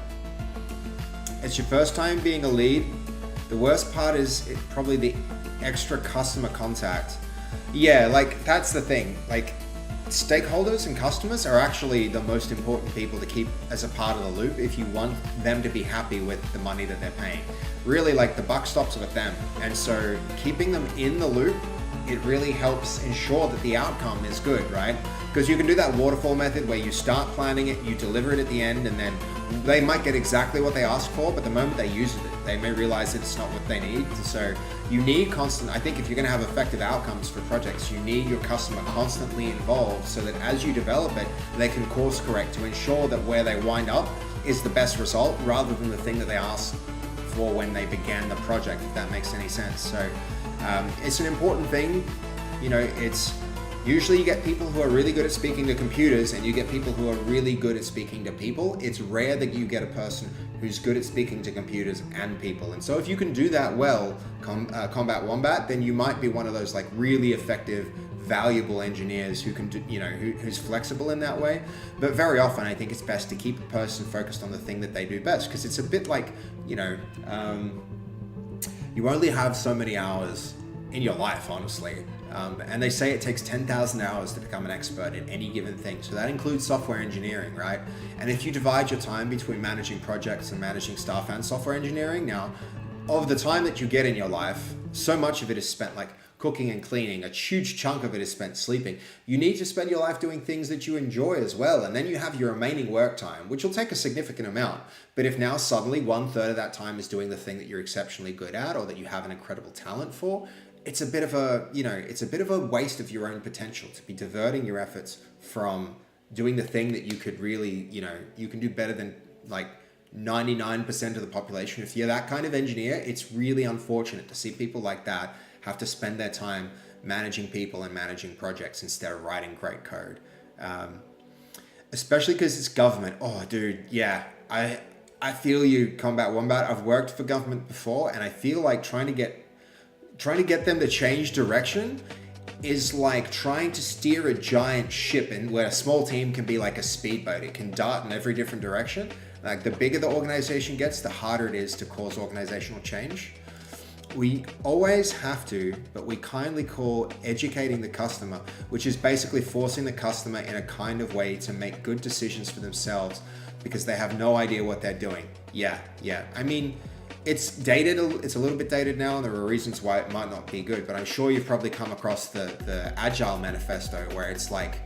it's your first time being a lead. The worst part is probably the extra customer contact. Yeah, like that's the thing. Like stakeholders and customers are actually the most important people to keep as a part of the loop if you want them to be happy with the money that they're paying. Really, like the buck stops with them. And so keeping them in the loop, it really helps ensure that the outcome is good, right? Because you can do that waterfall method where you start planning it, you deliver it at the end, and then they might get exactly what they asked for, but the moment they use it, they may realize that it's not what they need. So you need I think if you're gonna have effective outcomes for projects, you need your customer constantly involved so that as you develop it, they can course correct to ensure that where they wind up is the best result rather than the thing that they asked for when they began the project, if that makes any sense. So it's an important thing. You know, it's usually you get people who are really good at speaking to computers and you get people who are really good at speaking to people. It's rare that you get a person who's good at speaking to computers and people. And so if you can do that well, Combat Wombat, then you might be one of those like really effective, valuable engineers who can do, you know, who's flexible in that way. But very often I think it's best to keep a person focused on the thing that they do best, because it's a bit like, you know, you only have so many hours in your life, honestly. And they say it takes 10,000 hours to become an expert in any given thing. So that includes software engineering, right? And if you divide your time between managing projects and managing staff and software engineering, now, of the time that you get in your life, so much of it is spent like cooking and cleaning. A huge chunk of it is spent sleeping. You need to spend your life doing things that you enjoy as well. And then you have your remaining work time, which will take a significant amount. But if now suddenly 1/3 of that time is doing the thing that you're exceptionally good at or that you have an incredible talent for, it's a bit of a, you know, it's a bit of a waste of your own potential to be diverting your efforts from doing the thing that you could really, you know, you can do better than like 99% of the population. If you're that kind of engineer, it's really unfortunate to see people like that have to spend their time managing people and managing projects instead of writing great code. Especially because it's government. Oh, dude, yeah. I feel you, Combat Wombat. I've worked for government before, and I feel like trying to get them to change direction is like trying to steer a giant ship, and where a small team can be like a speedboat. It can dart in every different direction. Like the bigger the organization gets, the harder it is to cause organizational change. We always have to, but we kindly call educating the customer, which is basically forcing the customer in a kind of way to make good decisions for themselves because they have no idea what they're doing. Yeah. I mean, it's dated, it's a little bit dated now, and there are reasons why it might not be good, but I'm sure you've probably come across the Agile Manifesto, where it's like,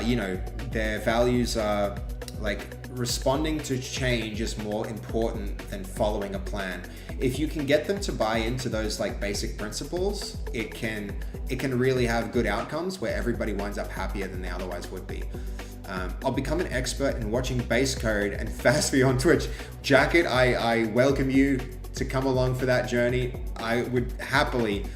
you know, their values are like responding to change is more important than following a plan. If you can get them to buy into those like basic principles, it can really have good outcomes where everybody winds up happier than they otherwise would be. I'll become an expert in watching base code and fast V on Twitch. Jacket, I welcome you to come along for that journey. I would happily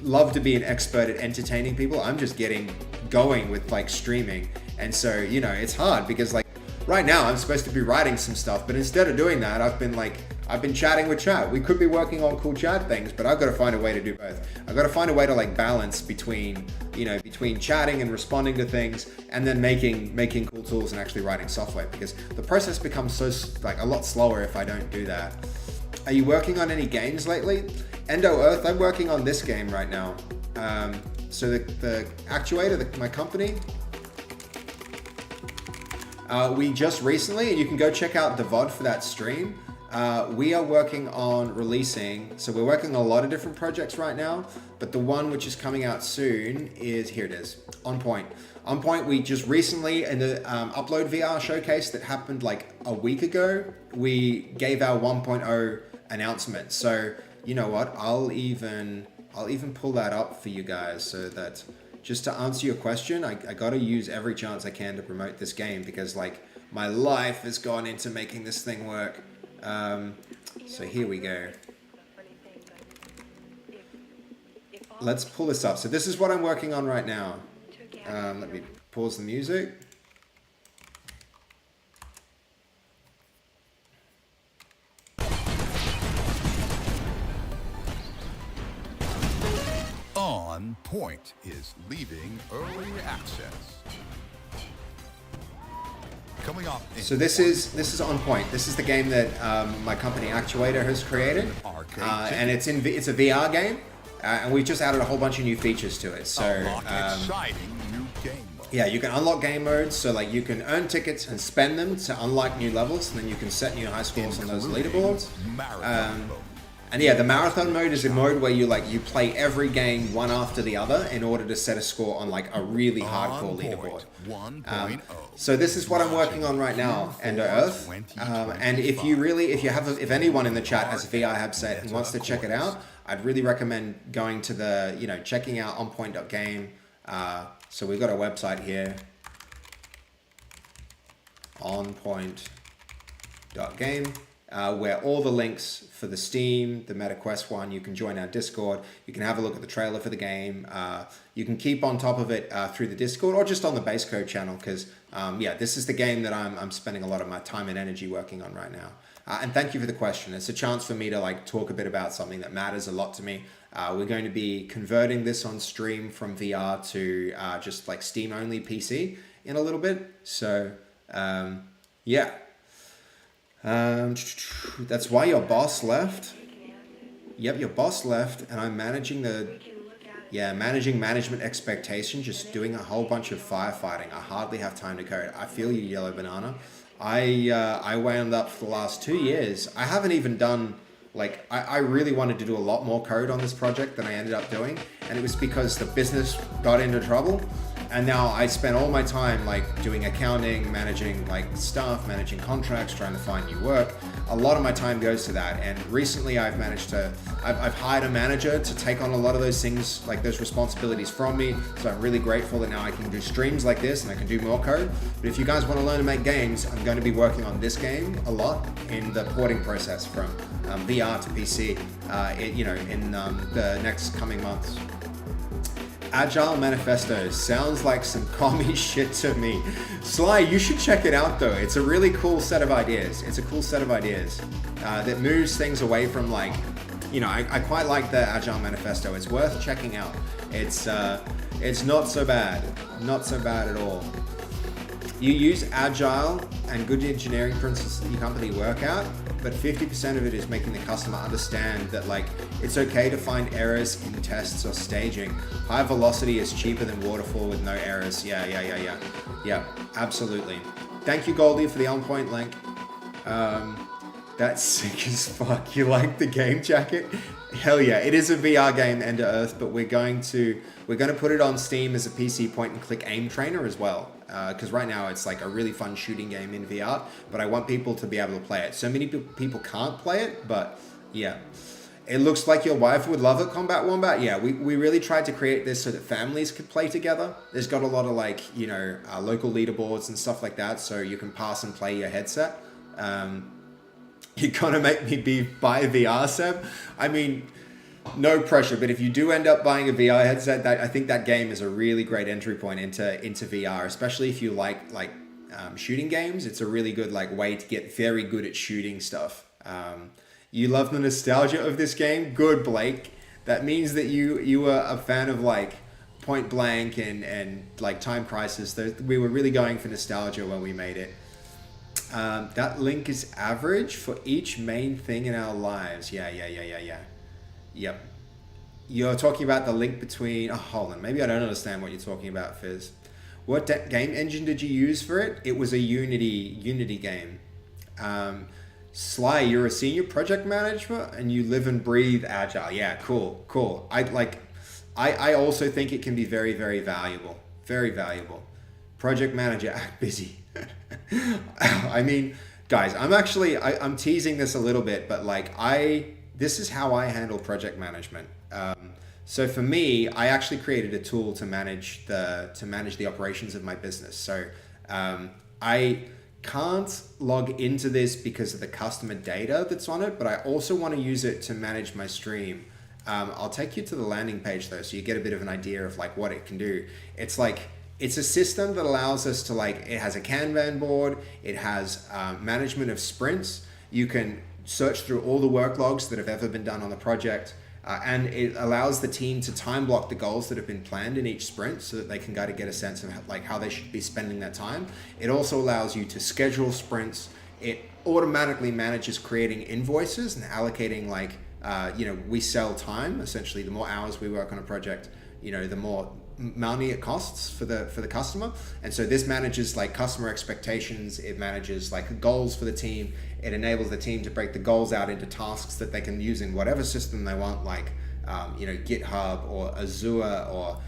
love to be an expert at entertaining people. I'm just getting going with like streaming. And so, you know, it's hard because like right now I'm supposed to be writing some stuff, but instead of doing that, I've been chatting with chat. We could be working on cool chat things, but I've got to find a way to do both. I've got to find a way to like balance between chatting and responding to things and then making cool tools and actually writing software, because the process becomes so like a lot slower if I don't do that. Are you working on any games lately? Endo Earth, I'm working on this game right now. So the actuator, my company, we just recently, and you can go check out the VOD for that stream. We are working on releasing, so we're working on a lot of different projects right now, but the one which is coming out soon is, here it is, On Point. On Point, we just recently, in the Upload VR showcase that happened like a week ago, we gave our 1.0 announcement. So, you know what, I'll even pull that up for you guys so that, just to answer your question, I gotta use every chance I can to promote this game because like my life has gone into making this thing work. So here we go. Let's pull this up. So this is what I'm working on right now. Let me pause the music. On Point is leaving early access. Coming up. So this is On Point. This is the game that my company Actuator has created, and it's a VR game, and we've just added a whole bunch of new features to it. So Exciting new game mode. yeah, you can unlock game modes. So like you can earn tickets and spend them to unlock new levels, and then you can set new high scores on those leaderboards. And yeah, the marathon mode is a mode where you play every game one after the other in order to set a score on like a really hardcore leaderboard. So this is what I'm working on right now, Ender Earth. And if anyone in the chat has a VR headset and wants to check it out, I'd really recommend going to checking out onpoint.game. So we've got a website here, onpoint.game. Where all the links for the Steam, the MetaQuest one, you can join our Discord, you can have a look at the trailer for the game, you can keep on top of it through the Discord or just on the Base Code channel, because this is the game that I'm spending a lot of my time and energy working on right now. And thank you for the question. It's a chance for me to like talk a bit about something that matters a lot to me. We're going to be converting this on stream from VR to just like Steam only PC in a little bit. So yeah. That's why your boss left. Yep, your boss left, and I'm managing management expectations, just doing a whole bunch of firefighting. I hardly have time to code. I feel you, Yellow Banana. I wound up for the last 2 years. I haven't even done, like, I really wanted to do a lot more code on this project than I ended up doing, and it was because the business got into trouble. And now I spend all my time like doing accounting, managing like staff, managing contracts, trying to find new work. A lot of my time goes to that. And recently I've hired a manager to take on a lot of those things, like those responsibilities from me. So I'm really grateful that now I can do streams like this and I can do more code. But if you guys want to learn to make games, I'm going to be working on this game a lot in the porting process from VR to PC, in the next coming months. Agile Manifesto sounds like some commie shit to me. Sly, you should check it out though. It's a really cool set of ideas. It's a cool set of ideas that moves things away from like, I quite like the Agile Manifesto. It's worth checking out. It's not so bad. Not so bad at all. You use Agile and good engineering principles that your company work out, but 50% of it is making the customer understand that like it's okay to find errors in tests or staging. High velocity is cheaper than waterfall with no errors. Yeah, absolutely. Thank you, Goldie, for the On Point link. That's sick as fuck. You like the game, Jacket? Hell yeah, it is a VR game, Ender Earth, but we're going to put it on Steam as a PC point and click aim trainer as well. Because right now it's like a really fun shooting game in VR, but I want people to be able to play it. So many people can't play it, but yeah. It looks like your wife would love it, Combat Wombat. Yeah, we really tried to create this so that families could play together. There's got a lot of like, you know, local leaderboards and stuff like that, so you can pass and play your headset. You're gonna make me buy a VR, Seb. I mean, no pressure, but if you do end up buying a VR headset, I think that game is a really great entry point into VR, especially if you like shooting games. It's a really good like way to get very good at shooting stuff. You love the nostalgia of this game? Good, Blake. That means that you were a fan of like Point Blank and like Time Crisis. We were really going for nostalgia when we made it. That link is average for each main thing in our lives. Yeah. Yep. You're talking about the link between... Oh, hold on. Maybe I don't understand what you're talking about, Fizz. What game engine did you use for it? It was a Unity game. Sly, you're a senior project manager and you live and breathe Agile. Yeah, cool. I also think it can be very, very valuable. Very valuable. Project manager, act busy. I mean, guys, I'm teasing this a little bit, but like this is how I handle project management. So for me, I actually created a tool to manage the operations of my business. So I can't log into this because of the customer data that's on it, but I also want to use it to manage my stream. I'll take you to the landing page though, so you get a bit of an idea of like what it can do. It's a system that allows us to it has a Kanban board, it has management of sprints. You can search through all the work logs that have ever been done on the project, and it allows the team to time block the goals that have been planned in each sprint so that they can get a sense of how they should be spending their time. It also allows you to schedule sprints. It automatically manages creating invoices and allocating we sell time. Essentially, the more hours we work on a project, the more money it costs for the customer. And so this manages customer expectations. It manages goals for the team. It enables the team to break the goals out into tasks that they can use in whatever system they want, GitHub or Azure or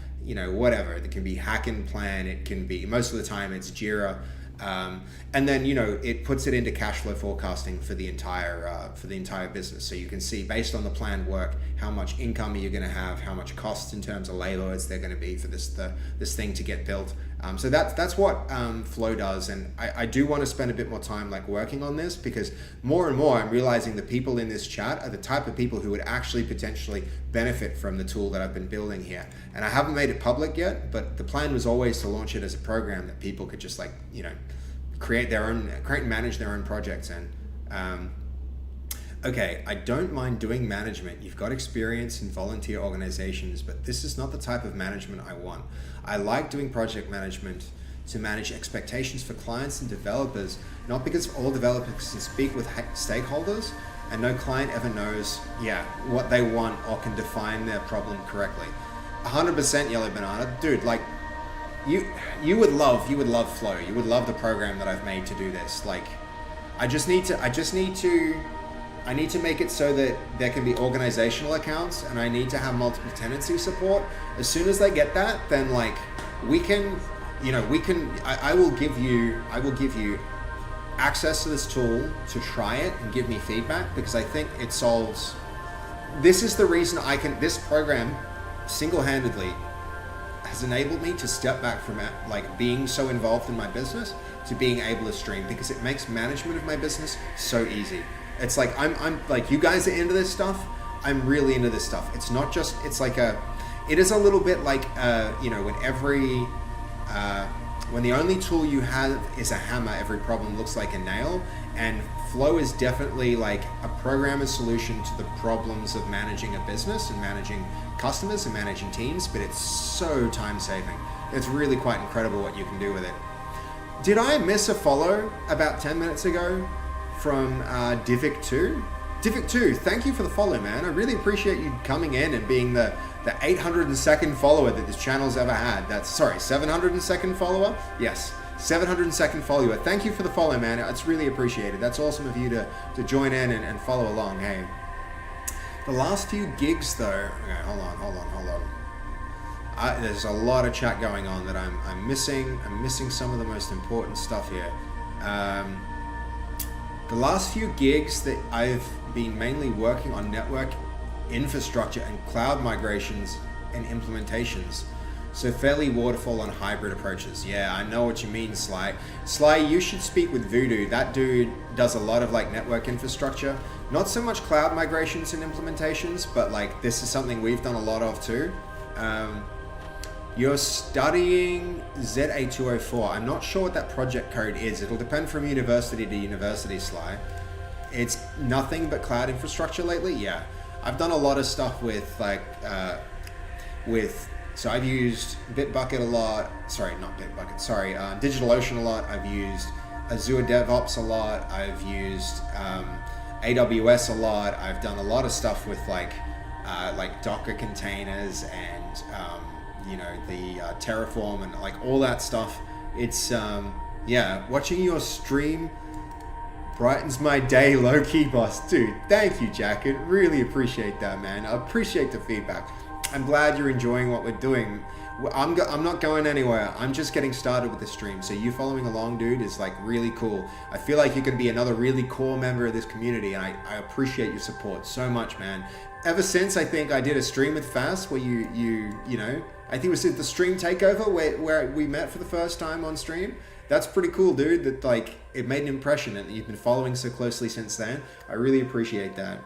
whatever. It can be Hack and Plan. It can be, most of the time it's Jira. And then it puts it into cash flow forecasting for the entire business. So you can see, based on the planned work, how much income are you going to have, how much costs in terms of labor is there going to be for this thing to get built. So that's what Flow does, and I do want to spend a bit more time working on this, because more and more I'm realizing the people in this chat are the type of people who would actually potentially benefit from the tool that I've been building here. And I haven't made it public yet, but the plan was always to launch it as a program that people could just create and manage their own projects in. Okay, I don't mind doing management. You've got experience in volunteer organizations, but this is not the type of management I want. I like doing project management to manage expectations for clients and developers, not because all developers can speak with stakeholders and no client ever knows, what they want or can define their problem correctly. 100% Yellow Banana. Dude, you would love Flow. You would love the program that I've made to do this. I need to make it so that there can be organizational accounts, and I need to have multiple tenancy support. As soon as they get that, then I will give you access to this tool to try it and give me feedback, because I think it solves. This is the reason this program single-handedly has enabled me to step back from being so involved in my business to being able to stream, because it makes management of my business so easy. It's I'm you guys are into this stuff. I'm really into this stuff. It's not just, it is a little bit when the only tool you have is a hammer, every problem looks like a nail. And Flow is definitely a programmer's solution to the problems of managing a business and managing customers and managing teams, but it's so time saving. It's really quite incredible what you can do with it. Did I miss a follow about 10 minutes ago from Divik2? Divik2, thank you for the follow, man. I really appreciate you coming in and being the 802nd follower that this channel's ever had. 702nd follower? Yes, 702nd follower. Thank you for the follow, man. It's really appreciated. That's awesome of you to join in and follow along. Hey, the last few gigs though. Okay, hold on. There's a lot of chat going on that I'm missing. I'm missing some of the most important stuff here. The last few gigs that I've been mainly working on network infrastructure and cloud migrations and implementations. So fairly waterfall and hybrid approaches. Yeah, I know what you mean, Sly. Sly, you should speak with Voodoo. That dude does a lot of like network infrastructure. Not so much cloud migrations and implementations, but like this is something we've done a lot of too. You're studying ZA204. I'm not sure what that project code is. It'll depend from university to university, Sly. It's nothing but cloud infrastructure lately. Yeah, I've done a lot of stuff with like, so I've used Bitbucket a lot. Sorry, not Bitbucket. Sorry, DigitalOcean a lot. I've used Azure DevOps a lot. I've used AWS a lot. I've done a lot of stuff with like Docker containers and the Terraform and like all that stuff. It's yeah, watching your stream brightens my day, low-key, boss. Dude, thank you, Jacket. Really appreciate that, man. I appreciate the feedback. I'm glad you're enjoying what we're doing. I'm not going anywhere. I'm just getting started with the stream. So you following along, dude, is like really cool. I feel like you can be another really core member of this community, and I appreciate your support so much, man. Ever since I think I did a stream with Fast where you know, I think it was the stream takeover where we met for the first time on stream. That's pretty cool, dude. That like it made an impression, and you've been following so closely since then. I really appreciate that.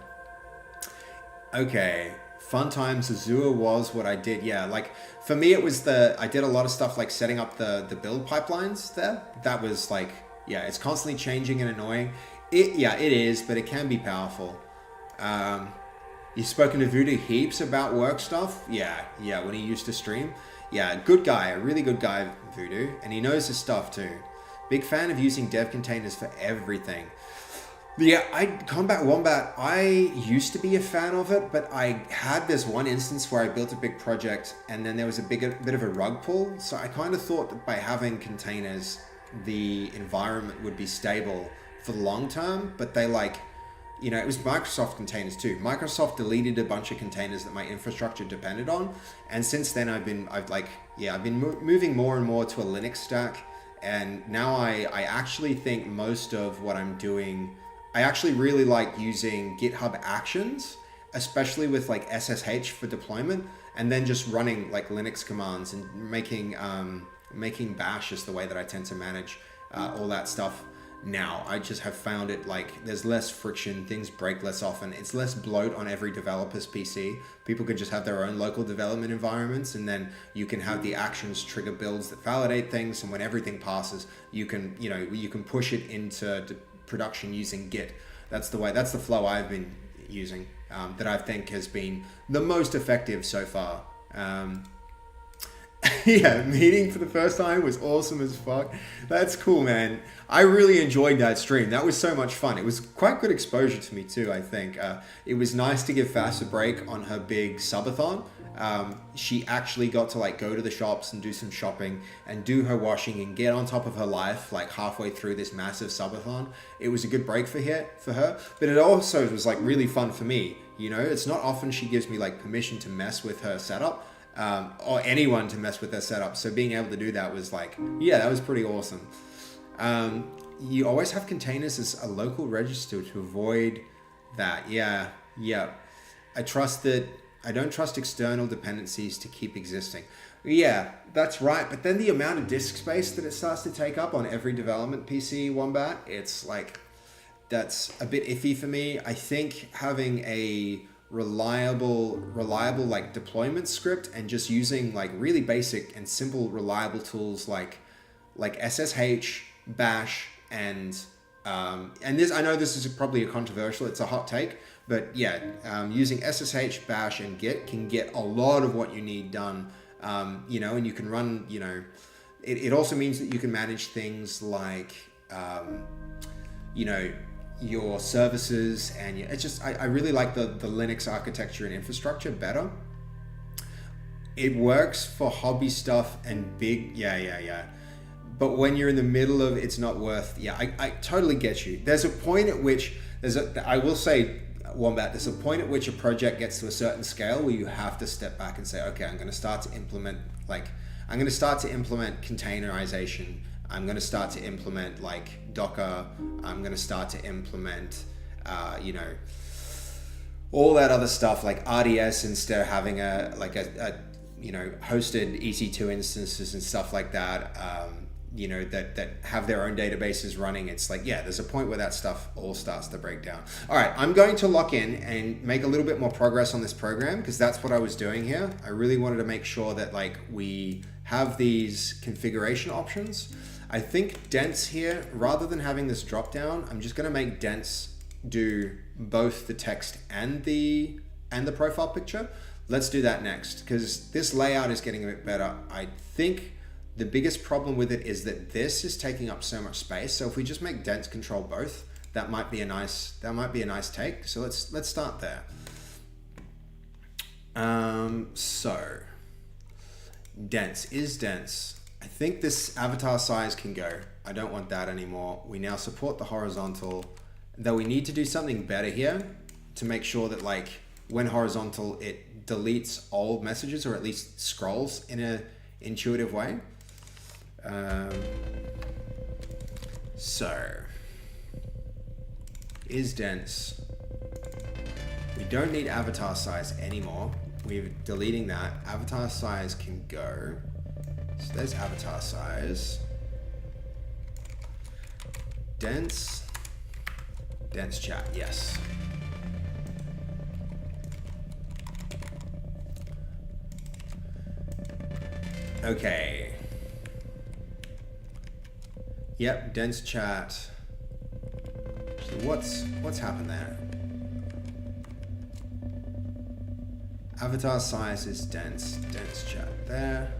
Okay. Fun times. Azure was what I did. Yeah, like for me it was I did a lot of stuff like setting up the build pipelines there. That was like, yeah, it's constantly changing and annoying. It is, but it can be powerful. You've spoken to Voodoo heaps about work stuff. Yeah, when he used to stream. Yeah, good guy, a really good guy, Voodoo, and he knows his stuff too. Big fan of using dev containers for everything. Yeah, Combat Wombat, I used to be a fan of it, but I had this one instance where I built a big project and then there was a bit of a rug pull. So I kind of thought that by having containers, the environment would be stable for the long term, but they it was Microsoft containers too. Microsoft deleted a bunch of containers that my infrastructure depended on. And since then I've been moving more and more to a Linux stack. And now I actually think most of what I'm doing, I actually really like using GitHub Actions, especially with like SSH for deployment, and then just running like Linux commands and making bash is the way that I tend to manage all that stuff now. I just have found it like there's less friction, things break less often, it's less bloat on every developer's PC. People can just have their own local development environments, and then you can have the actions trigger builds that validate things, and when everything passes, you can push it into production using Git. That's the flow I've been using that I think has been the most effective so far. Yeah, meeting for the first time was awesome as fuck. That's cool, man. I really enjoyed that stream. That was so much fun. It was quite good exposure to me too, I think. It was nice to give Fast a break on her big subathon. She actually got to like go to the shops and do some shopping and do her washing and get on top of her life like halfway through this massive subathon. It was a good break for her, but it also was like really fun for me. You know, it's not often she gives me like permission to mess with her setup. Or anyone to mess with their setup. So being able to do that was like, yeah, that was pretty awesome. You always have containers as a local register to avoid that. Yeah. I don't trust external dependencies to keep existing. Yeah, that's right. But then the amount of disk space that it starts to take up on every development PC, Wombat, it's like, that's a bit iffy for me. I think having a reliable like deployment script and just using like really basic and simple reliable tools like SSH, bash, and this, I know this is probably a controversial, it's a hot take, but yeah, using SSH, bash, and Git can get a lot of what you need done, and you can run, it also means that you can manage things like, your services, and it's just, I really like the Linux architecture and infrastructure better. It works for hobby stuff and big, yeah. But when you're in the middle of it's not worth, I totally get you. There's a point at which, I will say, Wombat, there's a point at which a project gets to a certain scale where you have to step back and say, okay, I'm going to start to implement containerization. I'm going to start to implement like Docker. I'm going to start to implement, all that other stuff like RDS instead of having a you know, hosted EC2 instances and stuff like that, you know, that have their own databases running. It's like, yeah, there's a point where that stuff all starts to break down. All right, I'm going to lock in and make a little bit more progress on this program because that's what I was doing here. I really wanted to make sure that like we have these configuration options. I think Dense here, rather than having this drop down, I'm just going to make Dense do both the text and the profile picture. Let's do that next because this layout is getting a bit better. I think the biggest problem with it is that this is taking up so much space. So if we just make Dense control both, that might be a nice take. So let's start there. So Dense is Dense. I think this avatar size can go. I don't want that anymore. We now support the horizontal, though we need to do something better here to make sure that like when horizontal, it deletes old messages or at least scrolls in a intuitive way. So is Dense. We don't need avatar size anymore. We're deleting that. Avatar size can go. So there's avatar size. Dense chat, yes. Okay. Yep, Dense chat. So what's happened there? Avatar size is Dense chat there.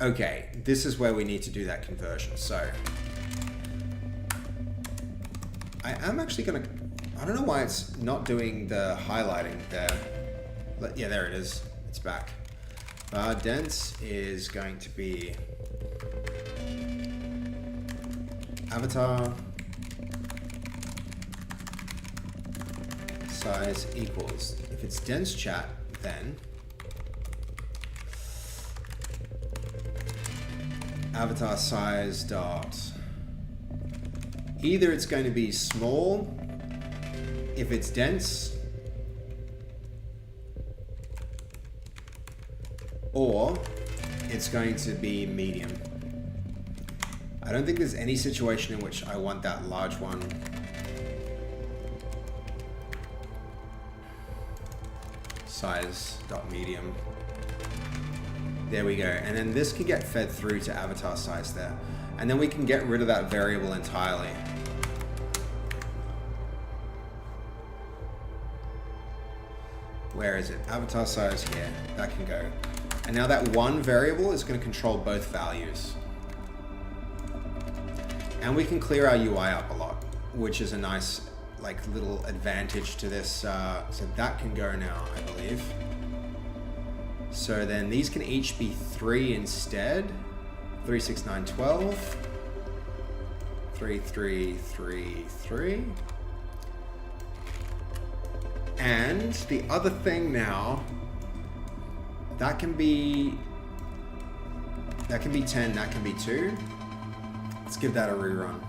Okay, this is where we need to do that conversion. So I am actually gonna, I don't know why it's not doing the highlighting there. But yeah, there it is. It's back. Dense is going to be avatar size equals, if it's Dense chat, then avatar size dot, either it's going to be small if it's Dense, or it's going to be medium. I don't think there's any situation in which I want that large one. Size dot medium. There we go. And then this can get fed through to avatar size there. And then we can get rid of that variable entirely. Where is it? Avatar size here. That can go. And now that one variable is going to control both values. And we can clear our UI up a lot, which is a nice like little advantage to this. So that can go now, I believe. So then these can each be 3 instead. 3, 6, 9, 12. 3, 3, 3, 3. And the other thing now, that can be 10, that can be 2. Let's give that a rerun.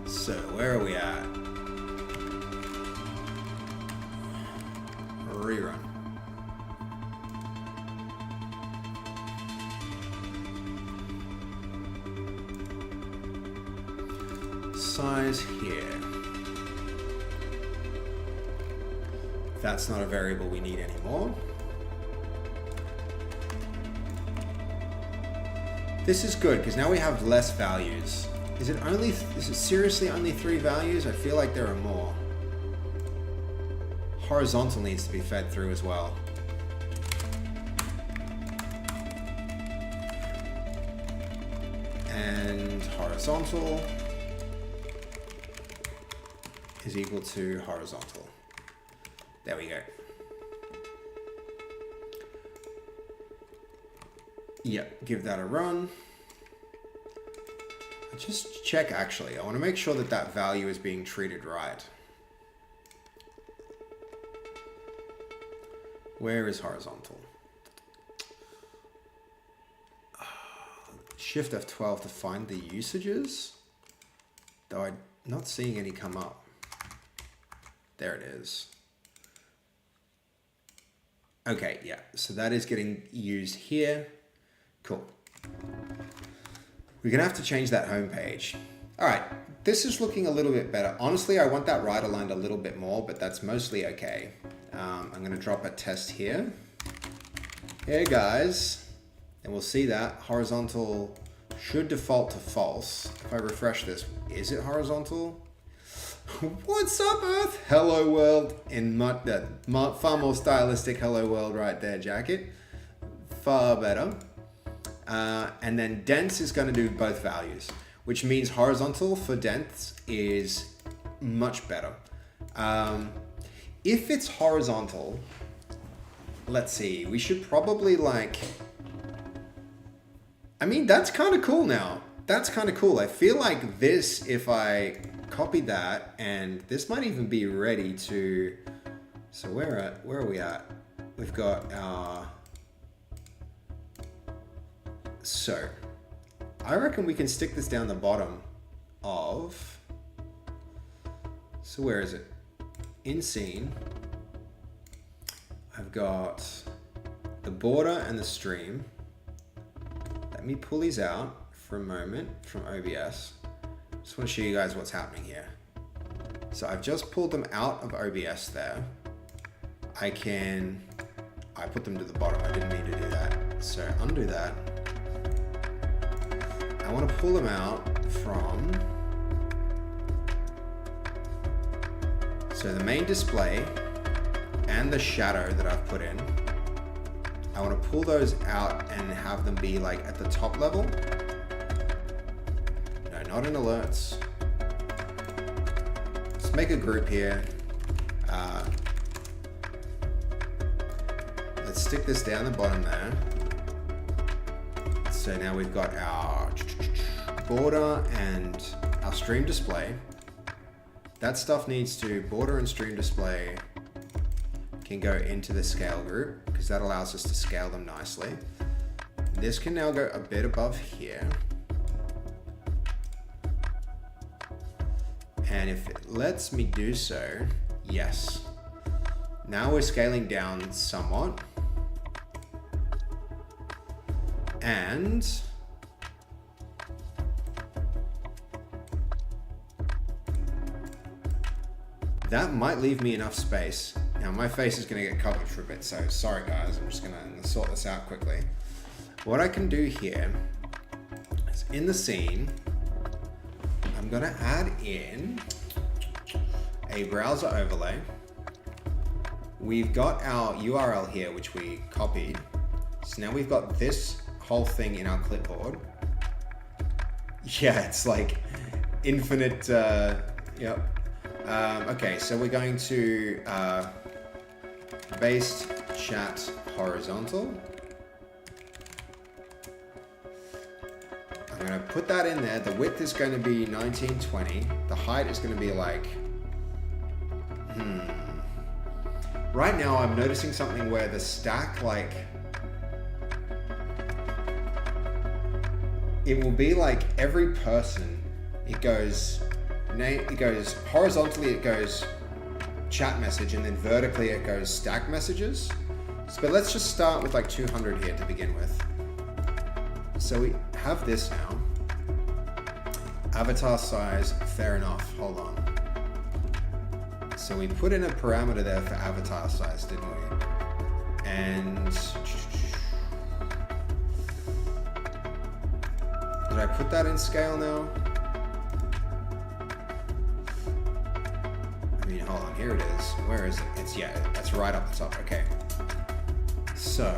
So where are we at? Rerun. Size here. That's not a variable we need anymore. This is good because now we have less values. Is it seriously only 3 values? I feel like there are more. Horizontal needs to be fed through as well. And horizontal is equal to horizontal. There we go. Yep, give that a run. Just check actually. I want to make sure that that value is being treated right. Where is horizontal? Shift F12 to find the usages, though I'm not seeing any come up. There it is. Okay, yeah, so that is getting used here. Cool. We're gonna have to change that homepage. All right, this is looking a little bit better. Honestly, I want that right aligned a little bit more, but that's mostly okay. I'm gonna drop a test here. Hey guys, and we'll see that horizontal should default to false. If I refresh this, is it horizontal? What's up, Earth? Hello world in far more stylistic hello world right there, Jacket. Far better. And then dense is going to do both values, which means horizontal for dense is much better. If it's horizontal, let's see, we should probably like, I mean, that's kind of cool now. That's kind of cool. I feel like this, if I copy that, and this might even be ready to, so where are we at? We've got our, so I reckon we can stick this down the bottom of, so where is it? In scene, I've got the border and the stream. Let me pull these out for a moment from OBS. Just want to show you guys what's happening here. So I've just pulled them out of OBS there. I put them to the bottom. I didn't mean to do that. So undo that. I want to pull them out from, so the main display and the shadow that I've put in. I want to pull those out and have them be like at the top level. No, not in alerts. Let's make a group here. Let's stick this down the bottom there. So now we've got our border and our stream display. That stuff needs to, border and stream display can go into the scale group because that allows us to scale them nicely. This can now go a bit above here. And if it lets me do so, yes. Now we're scaling down somewhat. And that might leave me enough space. Now my face is gonna get covered for a bit, so sorry guys, I'm just gonna sort this out quickly. What I can do here is in the scene, I'm gonna add in a browser overlay. We've got our URL here, which we copied. So now we've got this whole thing in our clipboard. Yeah, it's like infinite, yep. Okay, so we're going to based chat horizontal. I'm going to put that in there. The width is going to be 1920. The height is going to be like, Right now I'm noticing something where the stack, like, it will be like every person, it goes horizontally, it goes chat message, and then vertically it goes stack messages. But let's just start with like 200 here to begin with. So we have this now. Avatar size, fair enough, hold on. So we put in a parameter there for avatar size, didn't we? And did I put that in scale now? I mean, hold on, here it is. Where is it? It's, yeah, that's right up the top, okay. So,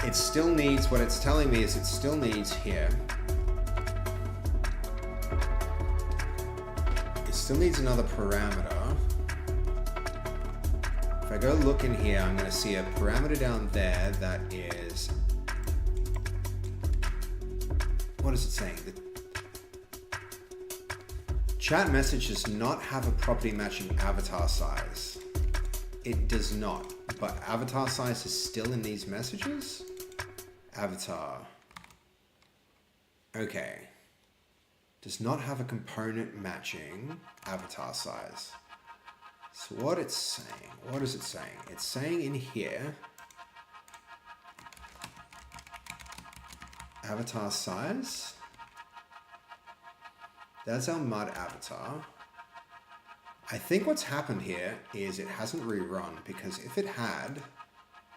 it still needs, what it's telling me is it still needs here. It still needs another parameter. If I go look in here, I'm going to see a parameter down there that is, what is it saying? The chat message does not have a property matching avatar size. It does not, but avatar size is still in these messages. Avatar. Okay. Does not have a component matching avatar size. So what it's saying, what is it saying? It's saying in here, avatar size. That's our mud avatar. I think what's happened here is it hasn't rerun, because if it had,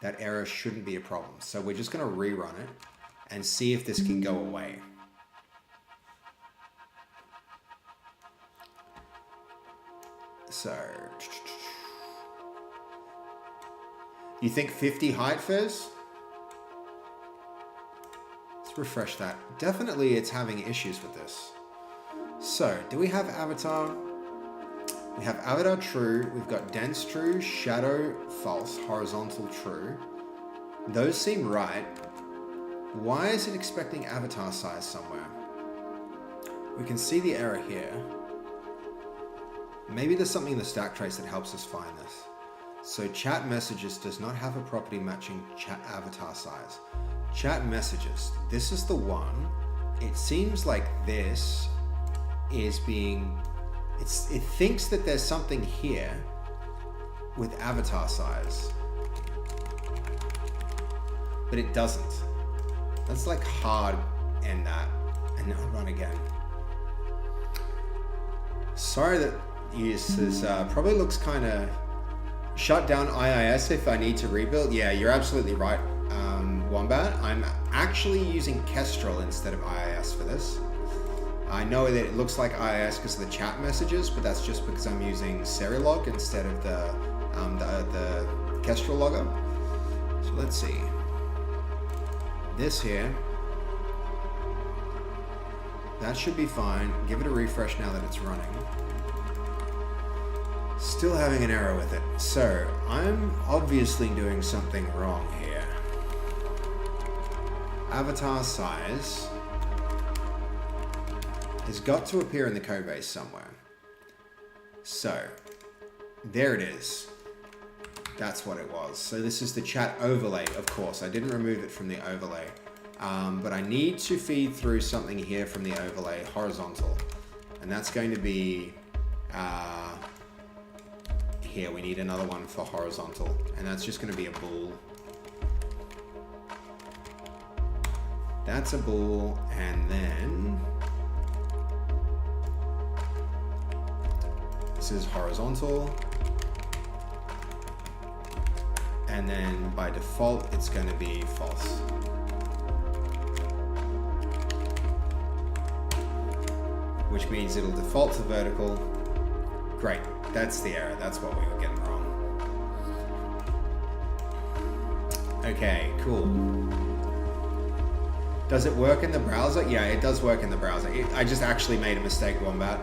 that error shouldn't be a problem. So we're just going to rerun it and see if this can go away. So, you think 50 height, Fizz? Let's refresh that. Definitely it's having issues with this. So, do we have avatar? We have avatar true, we've got dense true, shadow false, horizontal true. Those seem right. Why is it expecting avatar size somewhere? We can see the error here. Maybe there's something in the stack trace that helps us find this. So chat messages does not have a property matching chat avatar size. Chat messages, this is the one. It seems like this is being, it thinks that there's something here with avatar size, but it doesn't. Let's like hard end that and now run again. Sorry that this probably looks kind of shut down IIS if I need to rebuild. Yeah, you're absolutely right, Wombat. I'm actually using Kestrel instead of IIS for this. I know that it looks like IIS because of the chat messages, but that's just because I'm using Serilog instead of the Kestrel logger. So let's see. This here, that should be fine. Give it a refresh now that it's running. Still having an error with it. So I'm obviously doing something wrong here. Avatar size has got to appear in the code base somewhere. So there it is. That's what it was. So this is the chat overlay, of course. I didn't remove it from the overlay. But I need to feed through something here from the overlay, horizontal. And that's going to be here. We need another one for horizontal. And that's just going to be a bool. That's a bool. And then this is horizontal. And then by default, it's going to be false. Which means it'll default to vertical. Great, that's the error. That's what we were getting wrong. Okay, cool. Does it work in the browser? Yeah, it does work in the browser. I just actually made a mistake, Wombat.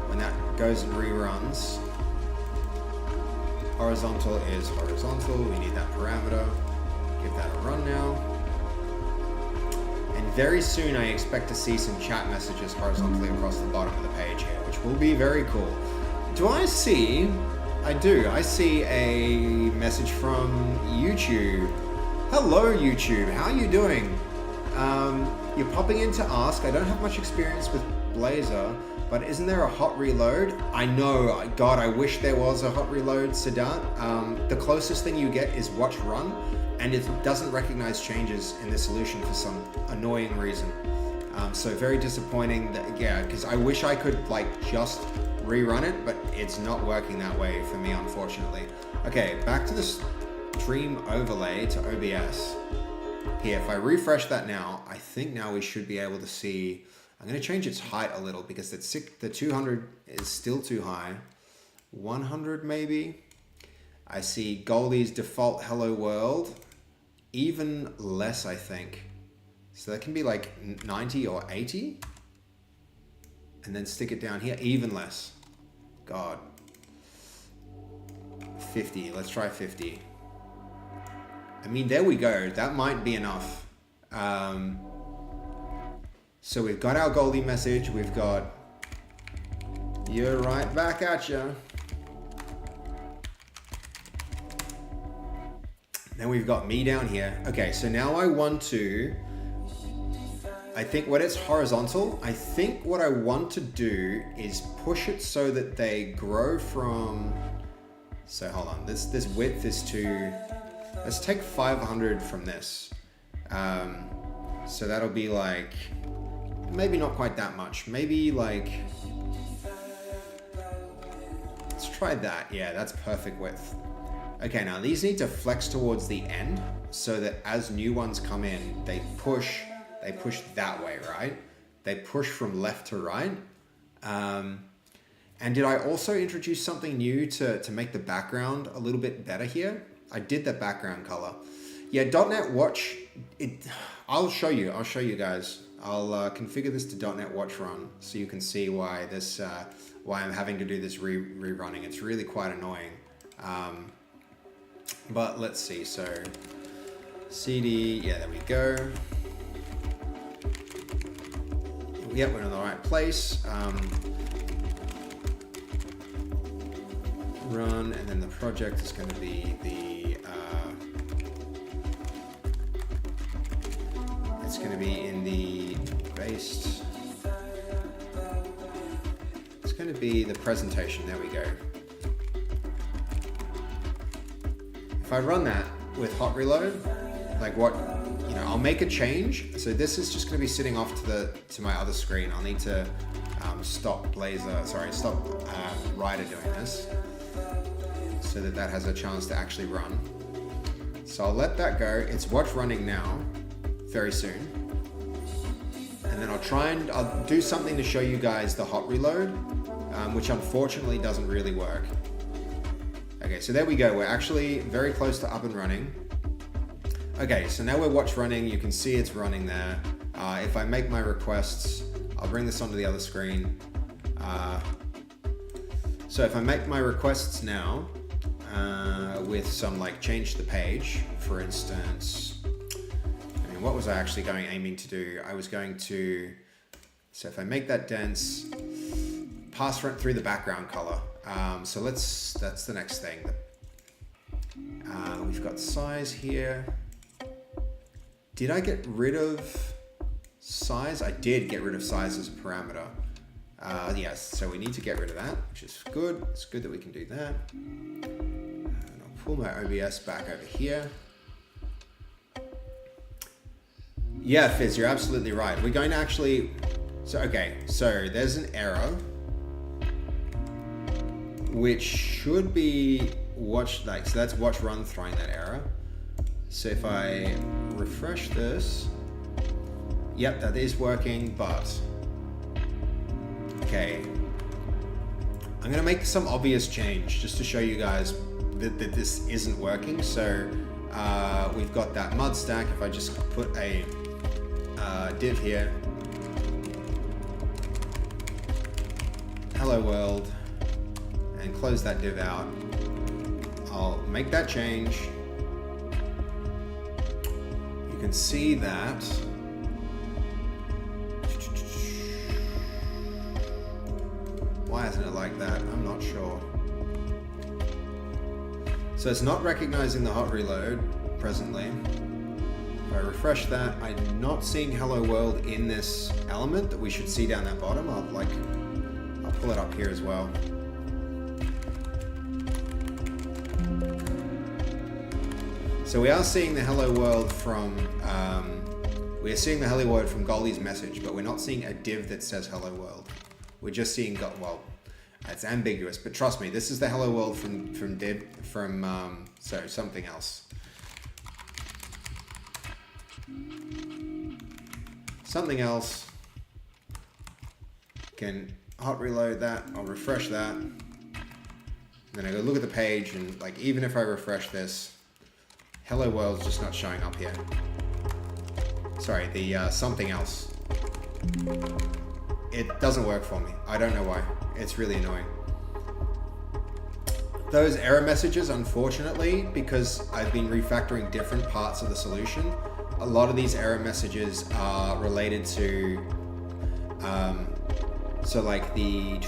When that goes and reruns, horizontal is horizontal. We need that parameter. Give that a run now. And very soon I expect to see some chat messages horizontally across the bottom of the page here, which will be very cool. Do I see? I do. I see a message from YouTube. Hello, YouTube. How are you doing? You're popping in to ask. I don't have much experience with Blazor, but isn't there a hot reload? I know, God, I wish there was a hot reload, Sadat. The closest thing you get is watch run, and it doesn't recognize changes in the solution for some annoying reason. So very disappointing that, yeah, because I wish I could like just rerun it, but it's not working that way for me, unfortunately. Okay, back to the stream overlay to OBS. Here, if I refresh that now, I think now we should be able to see. I'm going to change its height a little because the 200 is still too high. 100 maybe. I see Goldie's default hello world. Even less, I think. So that can be like 90 or 80. And then stick it down here. Even less. God. 50. Let's try 50. I mean, there we go. That might be enough. So we've got our Goldie message. We've got, you're right back at ya. Then we've got me down here. Okay, so now I want to, I think when it's horizontal, I think what I want to do is push it so that they grow from, so hold on, this width is to, let's take 500 from this. So that'll be like, maybe not quite that much. Maybe like, let's try that. Yeah, that's perfect width. Okay, now these need to flex towards the end so that as new ones come in, they push that way, right? They push from left to right. And did I also introduce something new to make the background a little bit better here? I did the background color. Yeah, .NET Watch, I'll show you guys. I'll configure this to .NET Watch run so you can see why this, why I'm having to do this rerunning. It's really quite annoying. But let's see, so CD, yeah, there we go. Yep, we're in the right place. Run, and then the project is going to be it's going to be in the based. It's going to be the presentation. There we go. If I run that with hot reload, like what, you know, I'll make a change. So this is just going to be sitting off to my other screen. I'll need to stop Rider doing this so that has a chance to actually run. So I'll let that go. It's watch running now, very soon. And then I'll do something to show you guys the hot reload, which unfortunately doesn't really work. Okay, so there we go. We're actually very close to up and running. Okay, so now we're watch running. You can see it's running there. If I make my requests, I'll bring this onto the other screen. So if I make my requests now, with some like change the page, for instance, I mean, what was I actually aiming to do? I was going to, so if I make that dense, pass right through the background color. So that's the next thing. We've got size here. Did I get rid of size? I did get rid of size as a parameter. Yes, so we need to get rid of that, which is good. It's good that we can do that. And I'll pull my OBS back over here. Yeah, Fizz, you're absolutely right. We're going to actually, so there's an error which should be watch, so that's watch run throwing that error. So if I refresh this, yep, that is working, but okay, I'm gonna make some obvious change just to show you guys that this isn't working. So we've got that mud stack. If I just put a div here, hello world, and close that div out, I'll make that change. You can see that why isn't it like that? I'm not sure. So it's not recognizing the hot reload presently. If I refresh that, I'm not seeing hello world in this element that we should see down that bottom. I'll pull it up here as well. So we are seeing the hello world from Goldie's message, but we're not seeing a div that says hello world. We're just seeing, well, it's ambiguous, but trust me, this is the hello world from something else. Something else can hot reload that. I'll refresh that. Then I go look at the page, and like even if I refresh this, hello world's just not showing up here. Sorry, the something else. It doesn't work for me. I don't know why. It's really annoying. Those error messages, unfortunately, because I've been refactoring different parts of the solution, a lot of these error messages are related to, so like the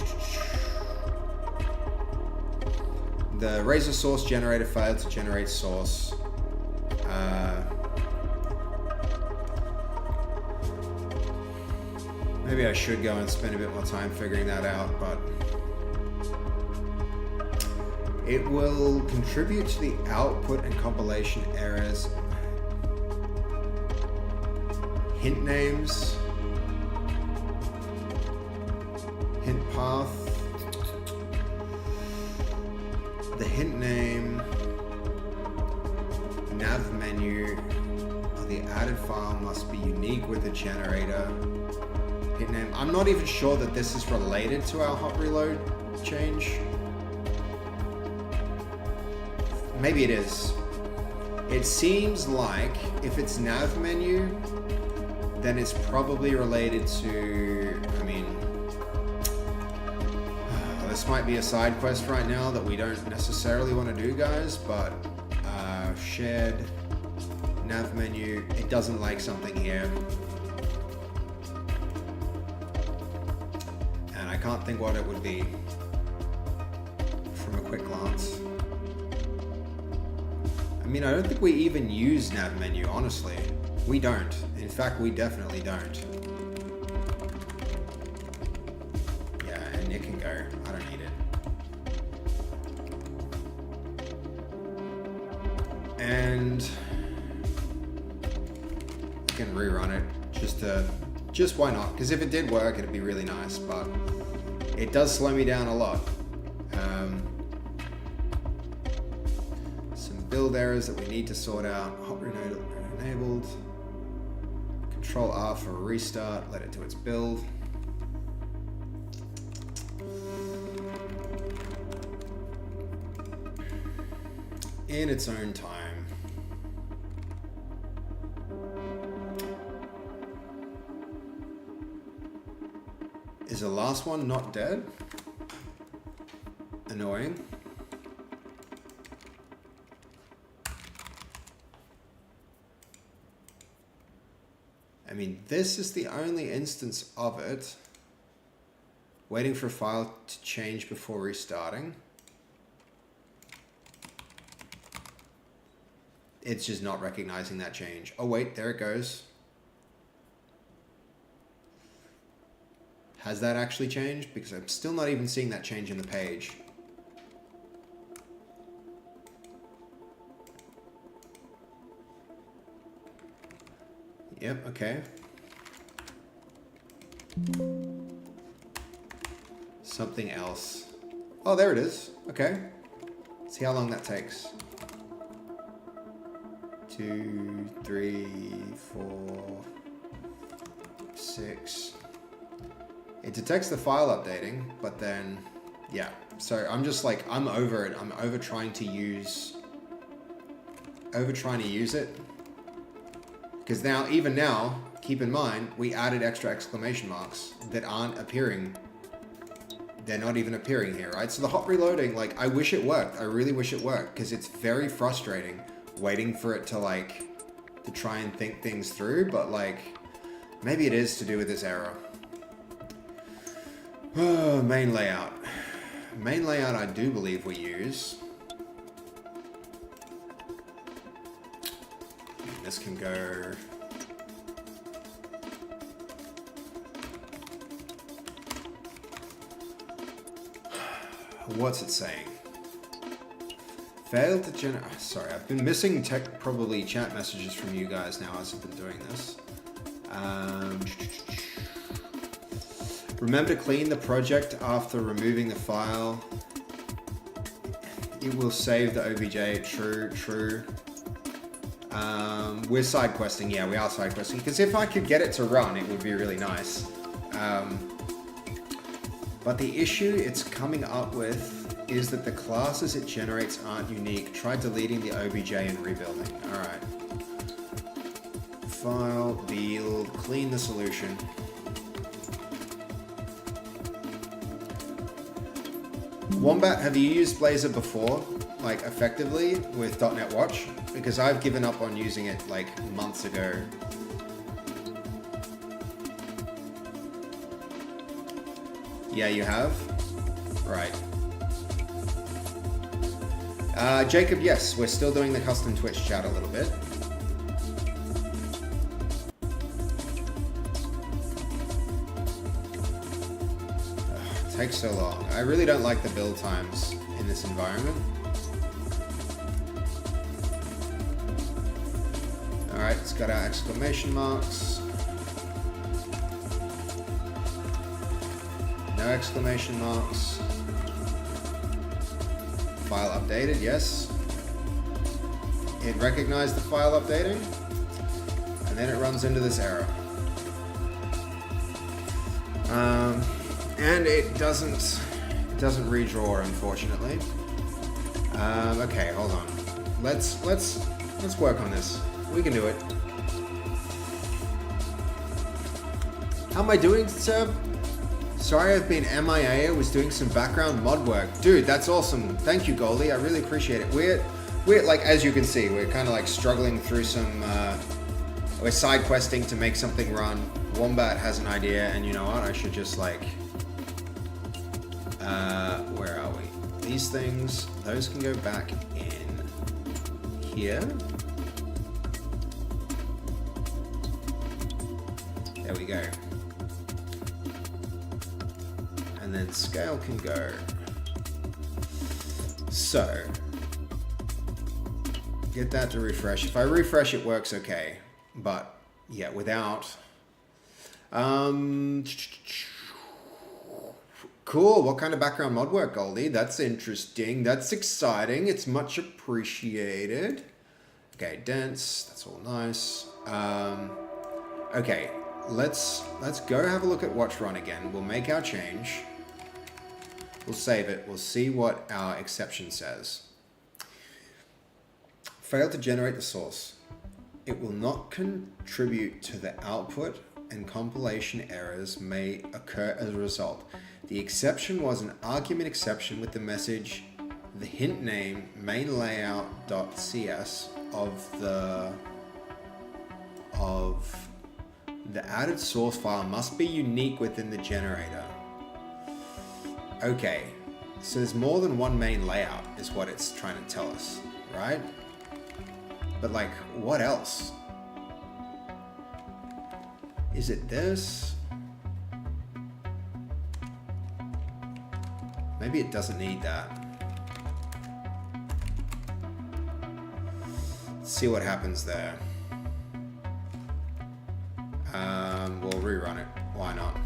Razor source generator failed to generate source. Maybe I should go and spend a bit more time figuring that out, but it will contribute to the output and compilation errors. Hint names, hint path, the hint name, nav menu, the added file must be unique with the generator. Hint name. I'm not even sure that this is related to our hot reload change. Maybe it is. It seems like if it's nav menu, then it's probably related to, I mean, this might be a side quest right now that we don't necessarily want to do, guys, but shared nav menu, it doesn't like something here. And I can't think what it would be from a quick glance. I mean, I don't think we even use nav menu, honestly. We don't. In fact, we definitely don't. Yeah, and it can go. I don't need it. And I can rerun it just why not? Because if it did work, it'd be really nice, but it does slow me down a lot. Some build errors that we need to sort out. Hot reload enabled. Control R for restart, let it do its build. In its own time. Is the last one not dead? Annoying. I mean, this is the only instance of it. Waiting for a file to change before restarting. It's just not recognizing that change. Oh wait, there it goes. Has that actually changed? Because I'm still not even seeing that change in the page. Yep, okay. Something else. Oh, there it is. Okay. See how long that takes. 2, 3, 4, 6. It detects the file updating, but then, yeah. So I'm just like, I'm over it. I'm over trying to use it. Because now, even now, keep in mind, we added extra exclamation marks that aren't appearing. They're not even appearing here, right? So the hot reloading, like, I wish it worked. I really wish it worked, because it's very frustrating waiting for it to, like, to try and think things through, but, like, maybe it is to do with this error. Oh, main layout. Main layout I do believe we use. This can go... What's it saying? Failed to generate... Sorry, I've been missing probably chat messages from you guys now as I've been doing this. Remember to clean the project after removing the file. It will save the OBJ. True. We're side questing. Yeah, we are side questing. Because if I could get it to run, it would be really nice. But the issue it's coming up with is that the classes it generates aren't unique. Try deleting the OBJ and rebuilding. Alright. File, build, clean the solution. Wombat, have you used Blazor before? Like, effectively, with .NET Watch? Because I've given up on using it, like, months ago. Yeah, you have? Right. Jacob, yes, we're still doing the custom Twitch chat a little bit. takes so long. I really don't like the build times in this environment. Alright, it's got our exclamation marks. No exclamation marks. File updated, yes. It recognized the file updating, and then it runs into this error. And it doesn't redraw, unfortunately. Okay, hold on. Let's work on this. We can do it. How am I doing, Seb? Sorry I've been MIA. I was doing some background mod work. Dude, that's awesome. Thank you, Goldie. I really appreciate it. We're like, as you can see, we're kind of like struggling through some, we're side questing to make something run. Wombat has an idea, and you know what? I should just like, where are we? These things, those can go back in here. There we go. And then scale can go. So, get that to refresh. If I refresh, it works okay. But, yeah, without... Cool, what kind of background mod work, Goldie? That's interesting. That's exciting. It's much appreciated. Okay, dense. That's all nice. Okay, let's go have a look at watch run again. We'll make our change. We'll save it. We'll see what our exception says. Failed to generate the source. It will not contribute to the output, and compilation errors may occur as a result. The exception was an argument exception with the message, the hint name main layout.cs of the added source file must be unique within the generator. Okay, so there's more than one main layout is what it's trying to tell us, right? But like, what else? Is it this? Maybe it doesn't need that. Let's see what happens there. We'll rerun it. Why not?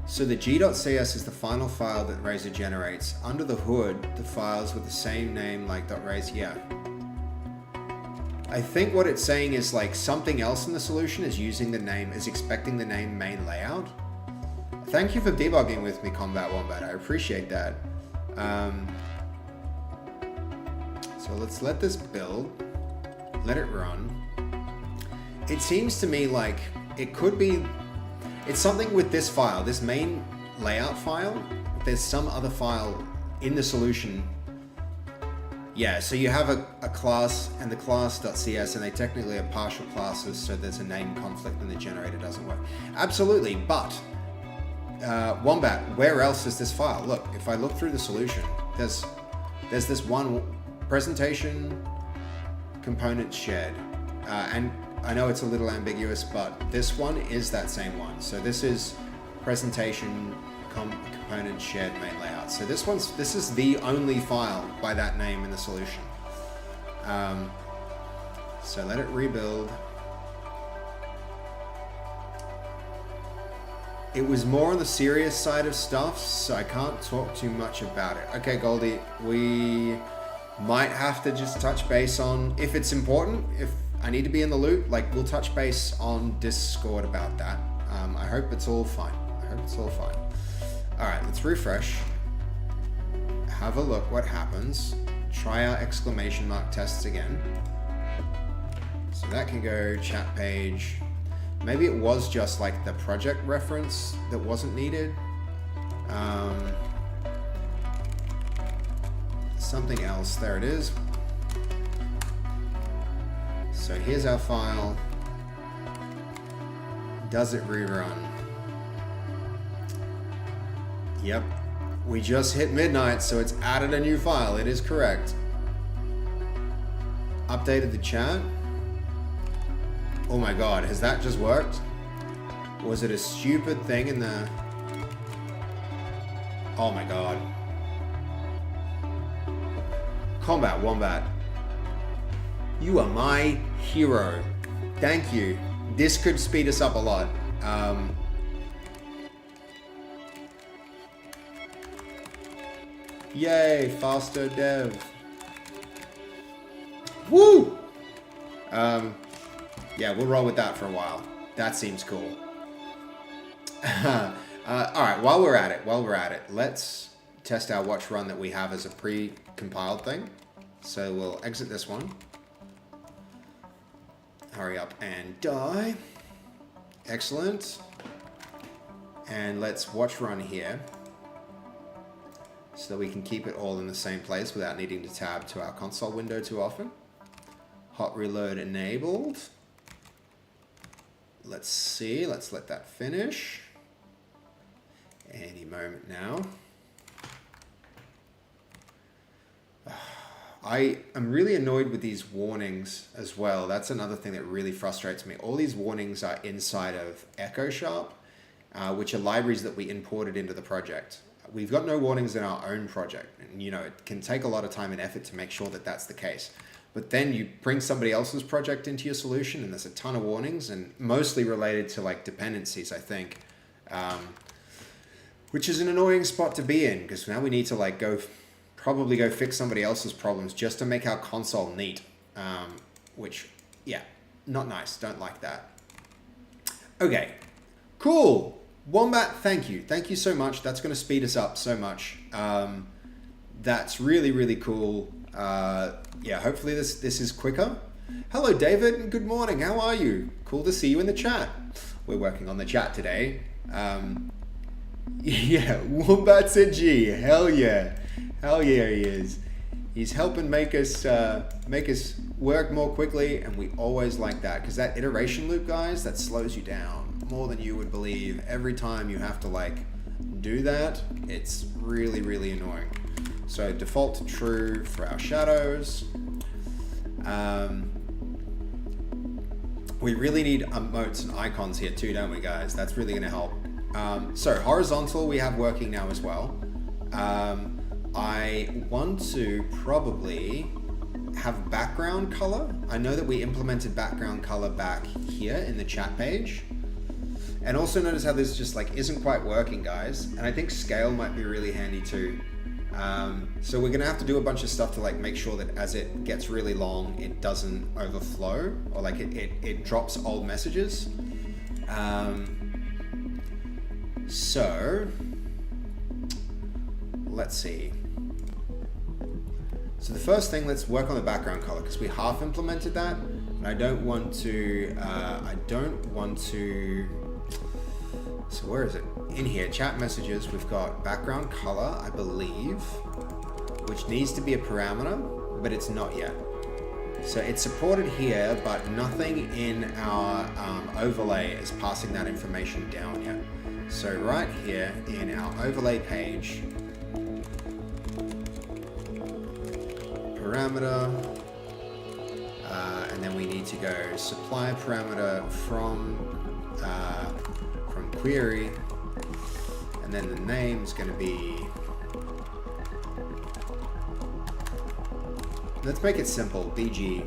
So the g.cs is the final file that Razor generates. Under the hood, the files with the same name like .razor, yeah. I think what it's saying is like something else in the solution is using the name, is expecting the name main layout. Thank you for debugging with me, Combat Wombat. I appreciate that. So let's let this build, let it run. It seems to me like it could be, it's something with this file, this main layout file. There's some other file in the solution. Yeah, so you have a class and the class.cs, and they technically are partial classes, so there's a name conflict and the generator doesn't work. Absolutely, but Wombat, where else is this file? Look, if I look through the solution, there's this one presentation component shared, and I know it's a little ambiguous, but this one is that same one. So this is presentation component shared main layout. So this is the only file by that name in the solution. So let it rebuild. It was more on the serious side of stuff, so I can't talk too much about it. Okay, Goldie, we might have to just touch base on, if it's important, if I need to be in the loop, like we'll touch base on Discord about that. I hope it's all fine. All right, let's refresh. Have a look what happens. Try our exclamation mark tests again. So that can go chat page. Maybe it was just like the project reference that wasn't needed. Something else, there it is. So here's our file. Does it rerun? Yep, we just hit midnight, so it's added a new file. It is correct. Updated the chat. Oh my god, has that just worked? Was it a stupid thing in the... Oh my god. Combat Wombat. You are my hero. Thank you. This could speed us up a lot. Yay, faster dev. Woo! Yeah, we'll roll with that for a while. That seems cool. Alright, while we're at it, let's test our watch run that we have as a pre-compiled thing. So we'll exit this one. Hurry up and die. Excellent. And let's watch run here, so that we can keep it all in the same place without needing to tab to our console window too often. Hot reload enabled. Let's see, let's let that finish. Any moment now. I am really annoyed with these warnings as well. That's another thing that really frustrates me. All these warnings are inside of Echo Sharp, which are libraries that we imported into the project. We've got no warnings in our own project. And, you know, it can take a lot of time and effort to make sure that that's the case. But then you bring somebody else's project into your solution and there's a ton of warnings, and mostly related to like dependencies, I think. Which is an annoying spot to be in, because now we need to like probably go fix somebody else's problems just to make our console neat. Which, yeah, not nice. Don't like that. Okay, cool. Wombat, thank you. Thank you so much. That's going to speed us up so much. That's really, really cool. Yeah, hopefully this is quicker. Hello, David, and good morning. How are you? Cool to see you in the chat. We're working on the chat today. Yeah, Wombat's a G. Hell yeah. Hell yeah, he is. He's helping make us work more quickly, and we always like that, because that iteration loop, guys, that slows you down more than you would believe. Every time you have to like do that, it's really, really annoying. So default to true for our shadows. We really need emotes and icons here too, don't we, guys? That's really going to help. So horizontal we have working now as well. I want to probably have background color. I know that we implemented background color back here in the chat page. And also notice how this just like isn't quite working, guys. And I think scale might be really handy too. So we're gonna have to do a bunch of stuff to like make sure that as it gets really long, it doesn't overflow, or like it drops old messages. So let's see. So the first thing, let's work on the background color, because we half implemented that, and I don't want to, so where is it? In here, chat messages, we've got background color, I believe, which needs to be a parameter, but it's not yet. So it's supported here, but nothing in our overlay is passing that information down yet. So right here in our overlay page, parameter, and then we need to go supply parameter from query, and then the name is going to be, let's make it simple, BG,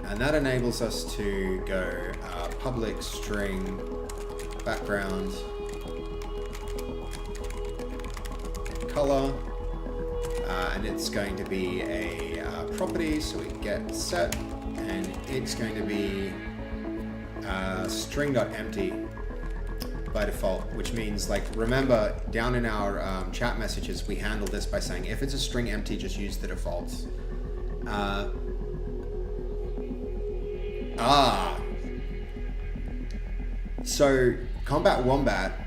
and that enables us to go public string background color, and it's going to be a property, so we get set, and it's going to be string.empty by default, which means, like, remember down in our chat messages, we handle this by saying if it's a string empty, just use the defaults. So Combat Wombat,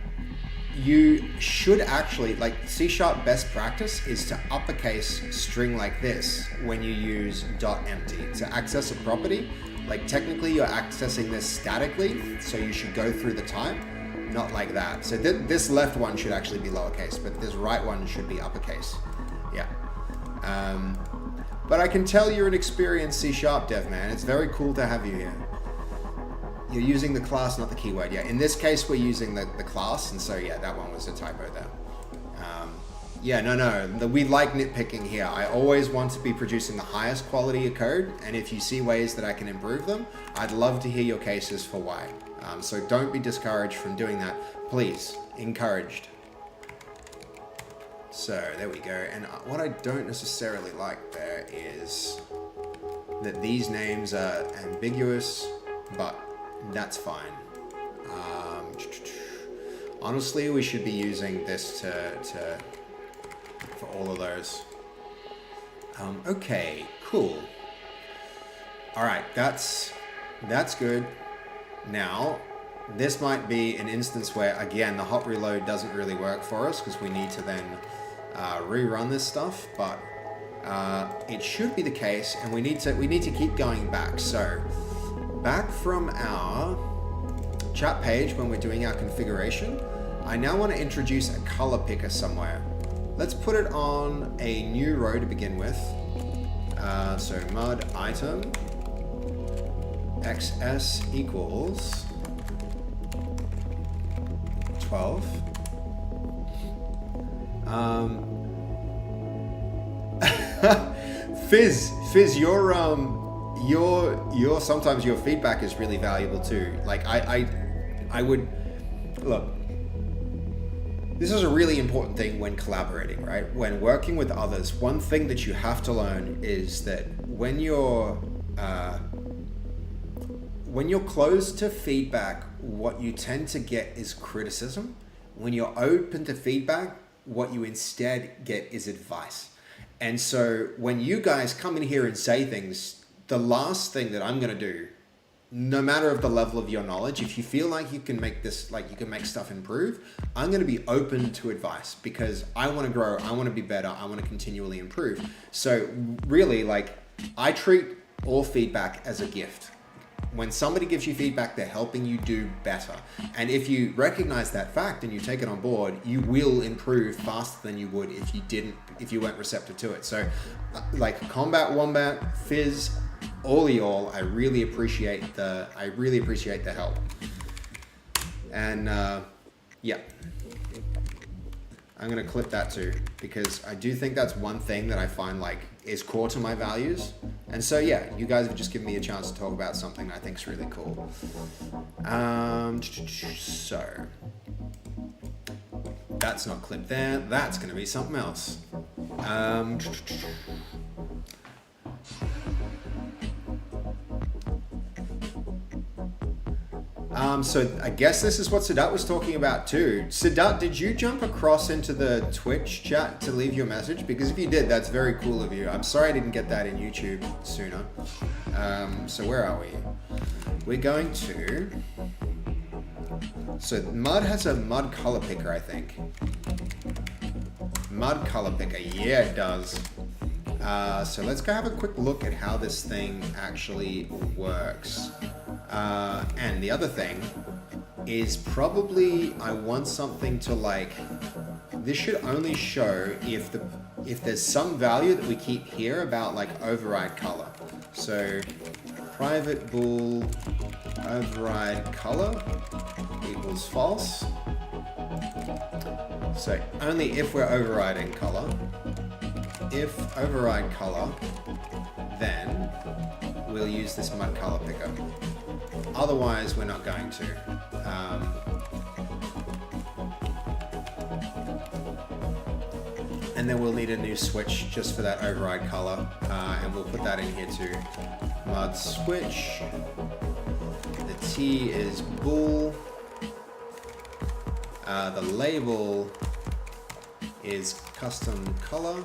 you should actually, like, C# best practice is to uppercase string like this when you use .empty to access a property. Like, technically you're accessing this statically, so you should go through the type, not like that. So this left one should actually be lowercase, but this right one should be uppercase. Yeah. But I can tell you're an experienced C# dev, man. It's very cool to have you here. You're using the class, not the keyword. Yeah, in this case, we're using the class, and so yeah, that one was a typo there. Yeah, no, we like nitpicking here. I always want to be producing the highest quality of code, and if you see ways that I can improve them, I'd love to hear your cases for why. So don't be discouraged from doing that. Please, encouraged. So there we go. And what I don't necessarily like there is that these names are ambiguous, but that's fine. Honestly, we should be using this for all of those. Okay, cool. All right, that's good. Now, this might be an instance where, again, the hot reload doesn't really work for us because we need to then rerun this stuff, but it should be the case, and we need to keep going back. So, back from our chat page when we're doing our configuration, I now want to introduce a color picker somewhere. Let's put it on a new row to begin with. So mud item xs equals 12. Fizz, your sometimes your feedback is really valuable too. Like I would look. This is a really important thing when collaborating, right? When working with others, one thing that you have to learn is that when you're closed to feedback, what you tend to get is criticism. When you're open to feedback, what you instead get is advice. And so when you guys come in here and say things, the last thing that I'm going to do, no matter of the level of your knowledge, if you feel like you can make this, like you can make stuff improve, I'm going to be open to advice because I want to grow, I want to be better, I want to continually improve. So really, like, I treat all feedback as a gift. When somebody gives you feedback, they're helping you do better. And if you recognize that fact and you take it on board, you will improve faster than you would if you weren't receptive to it. So like Combat Wombat, Fizz, all y'all, I really appreciate the help. And yeah, I'm gonna clip that too, because I do think that's one thing that I find like is core to my values. And so yeah, you guys have just given me a chance to talk about something I think is really cool. So that's not clipped there. That's gonna be something else. So I guess this is what Sadat was talking about too. Sadat, did you jump across into the Twitch chat to leave your message? Because if you did, that's very cool of you. I'm sorry I didn't get that in YouTube sooner. So where are we? We're going to... So Mud has a mud color picker, I think. Mud color picker, yeah it does. So let's go have a quick look at how this thing actually works. And the other thing is probably I want something to like, this should only show if there's some value that we keep here about like override color. So private bool override color equals false. So only if we're overriding color. If override color, then we'll use this mud color picker. Otherwise, we're not going to. And then we'll need a new switch just for that override color. And we'll put that in here too. Mud switch. The T is bool. The label is custom color.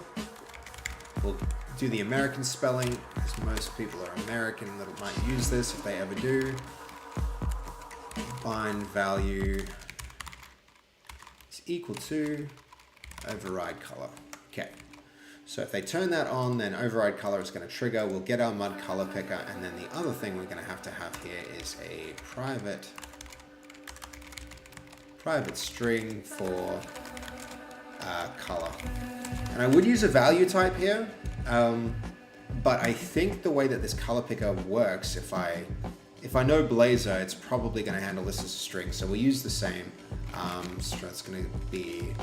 We'll do the American spelling, because most people are American that might use this if they ever do. Bind value is equal to override color. Okay, so if they turn that on, then override color is going to trigger. We'll get our mud color picker, and then the other thing we're going to have here is a private string for color. And I would use a value type here, but I think the way that this color picker works, if I if I know Blazor, it's probably going to handle this as a string. So we'll use the same. So it's going to be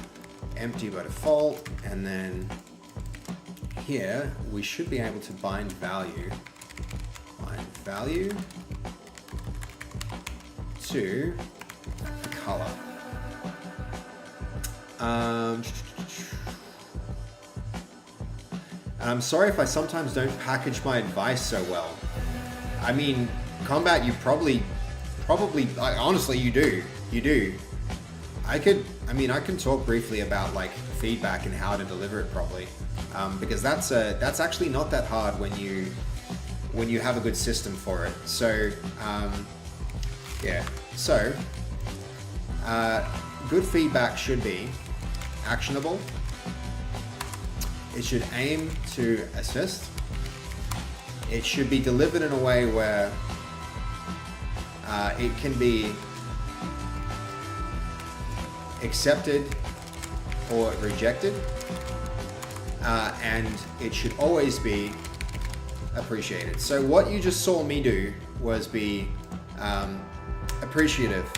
empty by default. And then here, we should be able to bind value. Bind value to the color. I'm sorry if I sometimes don't package my advice so well. I mean, Combat, you probably, honestly, you do. I can talk briefly about like feedback and how to deliver it properly, because that's actually not that hard when you have a good system for it. So, yeah. So, good feedback should be actionable. It should aim to assist. It should be delivered in a way where it can be accepted or rejected, and it should always be appreciated. So what you just saw me do was be appreciative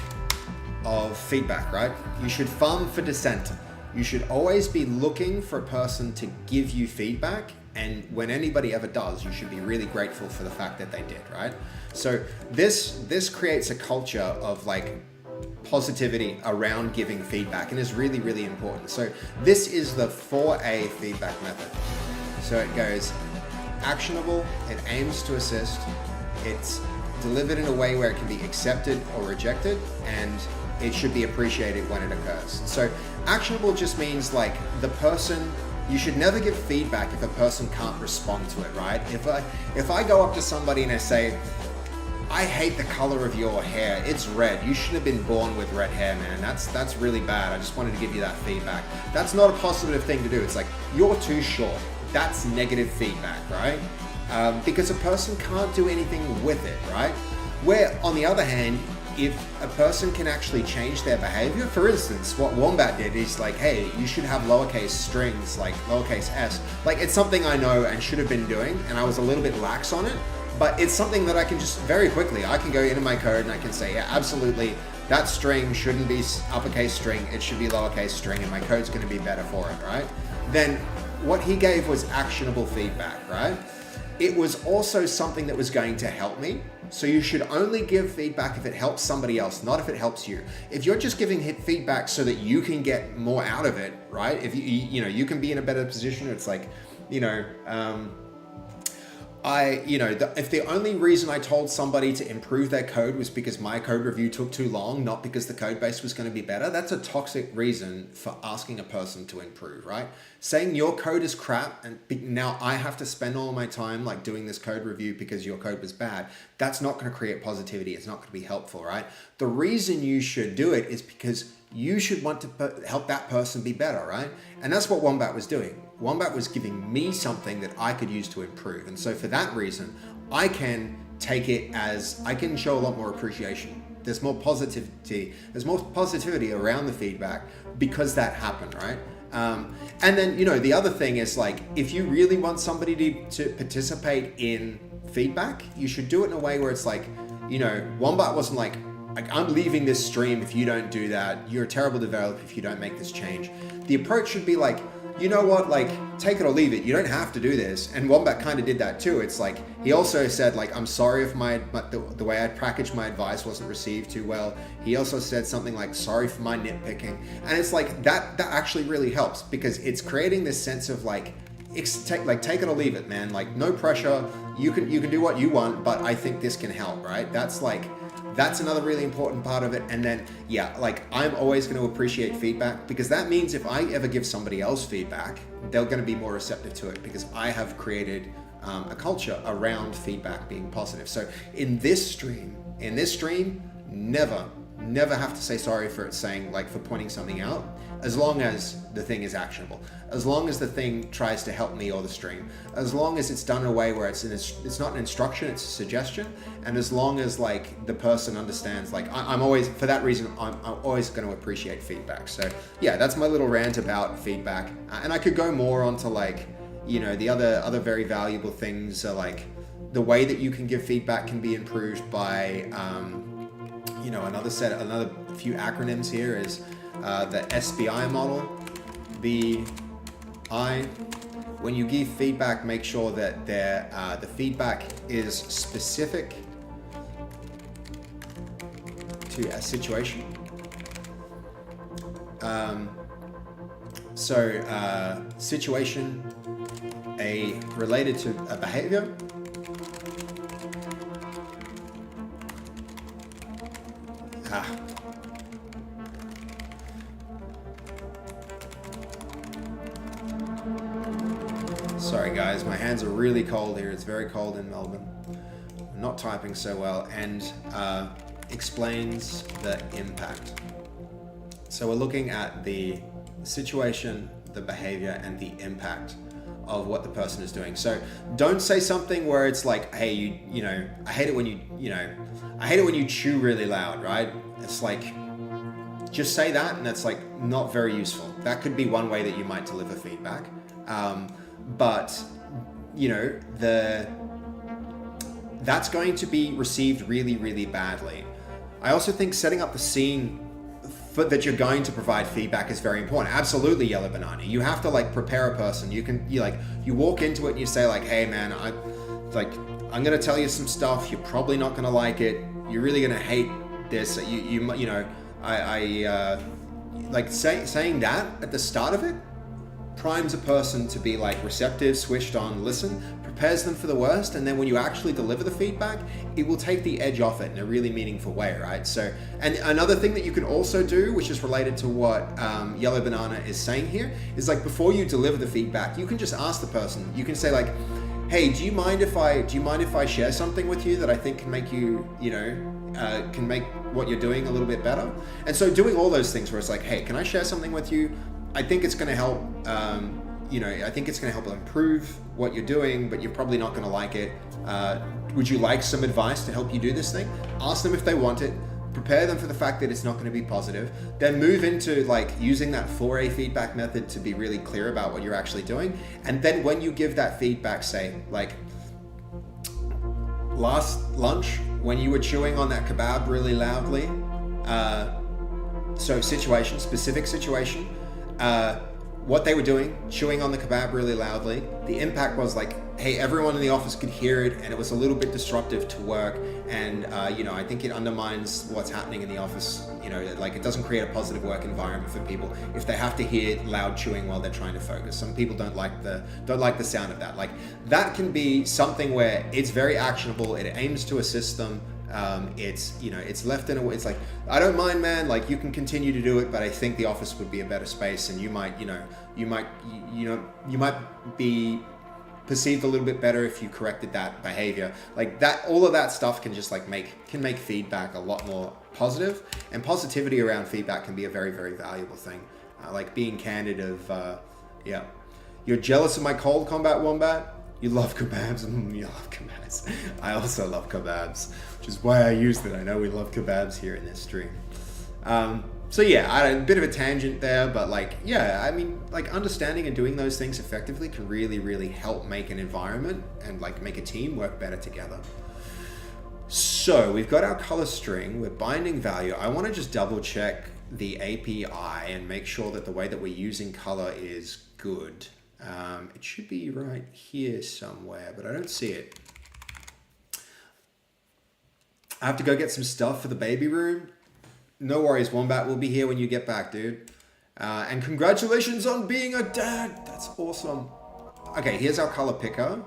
of feedback, right? You should farm for dissent. You should always be looking for a person to give you feedback, and when anybody ever does, you should be really grateful for the fact that they did, right? So this creates a culture of like positivity around giving feedback, and is really, really important. So this is the 4A feedback method. So it goes actionable, it aims to assist, it's delivered in a way where it can be accepted or rejected, and it should be appreciated when it occurs. So actionable just means like the person, you should never give feedback if a person can't respond to it, right? If I go up to somebody and I say, I hate the color of your hair, it's red, you should have been born with red hair, man, that's really bad, I just wanted to give you that feedback. That's not a positive thing to do. It's like, you're too short. That's negative feedback, right? Because a person can't do anything with it, right? Where, on the other hand, if a person can actually change their behavior, for instance, what Wombat did is like, hey, you should have lowercase strings, like lowercase s. Like, it's something I know and should have been doing, and I was a little bit lax on it, but it's something that I can just very quickly, I can go into my code and I can say, yeah, absolutely, that string shouldn't be uppercase string, it should be lowercase string, and my code's gonna be better for it, right? Then what he gave was actionable feedback, right? It was also something that was going to help me. So you should only give feedback if it helps somebody else, not if it helps you. If you're just giving feedback so that you can get more out of it, right? If you can be in a better position, it's like, if the only reason I told somebody to improve their code was because my code review took too long, not because the code base was going to be better, that's a toxic reason for asking a person to improve, right? Saying your code is crap and now I have to spend all my time like doing this code review because your code was bad, that's not going to create positivity. It's not going to be helpful, right? The reason you should do it is because you should want to help that person be better, right? And that's what Wombat was doing. Wombat was giving me something that I could use to improve. And so for that reason, I can take it as, I can show a lot more appreciation. There's more positivity around the feedback because that happened, right? And then, the other thing is like, if you really want somebody to participate in feedback, you should do it in a way where it's like, Wombat wasn't like, I'm leaving this stream if you don't do that. You're a terrible developer if you don't make this change. The approach should be like, you know what, like, take it or leave it. You don't have to do this. And Wombat kind of did that too. It's like, he also said, like, I'm sorry if the way I packaged my advice wasn't received too well. He also said something like, sorry for my nitpicking. And it's like, that actually really helps because it's creating this sense of like, take it or leave it, man. Like, no pressure. You can do what you want, but I think this can help, right? That's another really important part of it. And then, yeah, like, I'm always going to appreciate feedback because that means if I ever give somebody else feedback, they're going to be more receptive to it because I have created a culture around feedback being positive. So in this stream, never have to say sorry for it saying, like, for pointing something out, as long as the thing is actionable, as long as the thing tries to help me or the stream, as long as it's done in a way where it's not an instruction, it's a suggestion, and as long as like the person understands, like, I'm always, for that reason, I'm always going to appreciate feedback. So yeah, that's my little rant about feedback, and I could go more onto like, the other very valuable things are like, the way that you can give feedback can be improved by, you know, another few acronyms here is the SBI model. BI. When you give feedback, make sure that the feedback is specific to a situation. Situation related to a behavior. Sorry guys, my hands are really cold here. It's very cold in Melbourne. I'm not typing so well, and explains the impact. So we're looking at the situation, the behavior, and the impact of what the person is doing. So don't say something where it's like, hey, you know, I hate it when I hate it when you chew really loud, right? It's like, just say that, and that's like not very useful. That could be one way that you might deliver feedback. But you know, that's going to be received really, really badly. I also think setting up the scene that you're going to provide feedback is very important. Absolutely, Yellow Banana. You have to like prepare a person. You walk into it and you say like, hey man, I'm gonna tell you some stuff. You're probably not gonna like it. You're really gonna hate this. You know, saying that at the start of it primes a person to be like receptive, switched on, listen, prepares them for the worst, and then when you actually deliver the feedback, it will take the edge off it in a really meaningful way, right? So, and another thing that you can also do, which is related to what Yellow Banana is saying here, is like before you deliver the feedback, you can just ask the person. You can say like, hey, do you mind if I share something with you that I think can make you, can make what you're doing a little bit better? And so doing all those things where it's like, hey, can I share something with you? I think it's going to help, I think it's going to help improve what you're doing, but you're probably not going to like it. Would you like some advice to help you do this thing? Ask them if they want it. Prepare them for the fact that it's not going to be positive. Then move into like using that 4A feedback method to be really clear about what you're actually doing. And then when you give that feedback, say like, last lunch when you were chewing on that kebab really loudly, so specific situation, what they were doing, chewing on the kebab really loudly, the impact was like, hey, everyone in the office could hear it, and it was a little bit disruptive to work, and I think it undermines what's happening in the office. Like it doesn't create a positive work environment for people if they have to hear loud chewing while they're trying to focus. Some people don't like the sound of that. Like that can be something where it's very actionable. It aims to assist them. It's left in a way. It's like, I don't mind, man. Like you can continue to do it, but I think the office would be a better space, and you might be perceived a little bit better if you corrected that behavior. Like that, all of that stuff can just like make feedback a lot more positive, and positivity around feedback can be a very, very valuable thing. Like being candid you're jealous of my cold combat wombat. You love kebabs. You love kebabs. I also love kebabs, which is why I used it. I know we love kebabs here in this stream. So yeah, I had a bit of a tangent there, but like, yeah, I mean, like understanding and doing those things effectively can really, really help make an environment and like make a team work better together. So we've got our color string, we're binding value. I want to just double check the API and make sure that the way that we're using color is good. It should be right here somewhere, but I don't see it. I have to go get some stuff for the baby room. No worries, Wombat will be here when you get back, dude. And congratulations on being a dad. That's awesome. Okay, here's our color picker.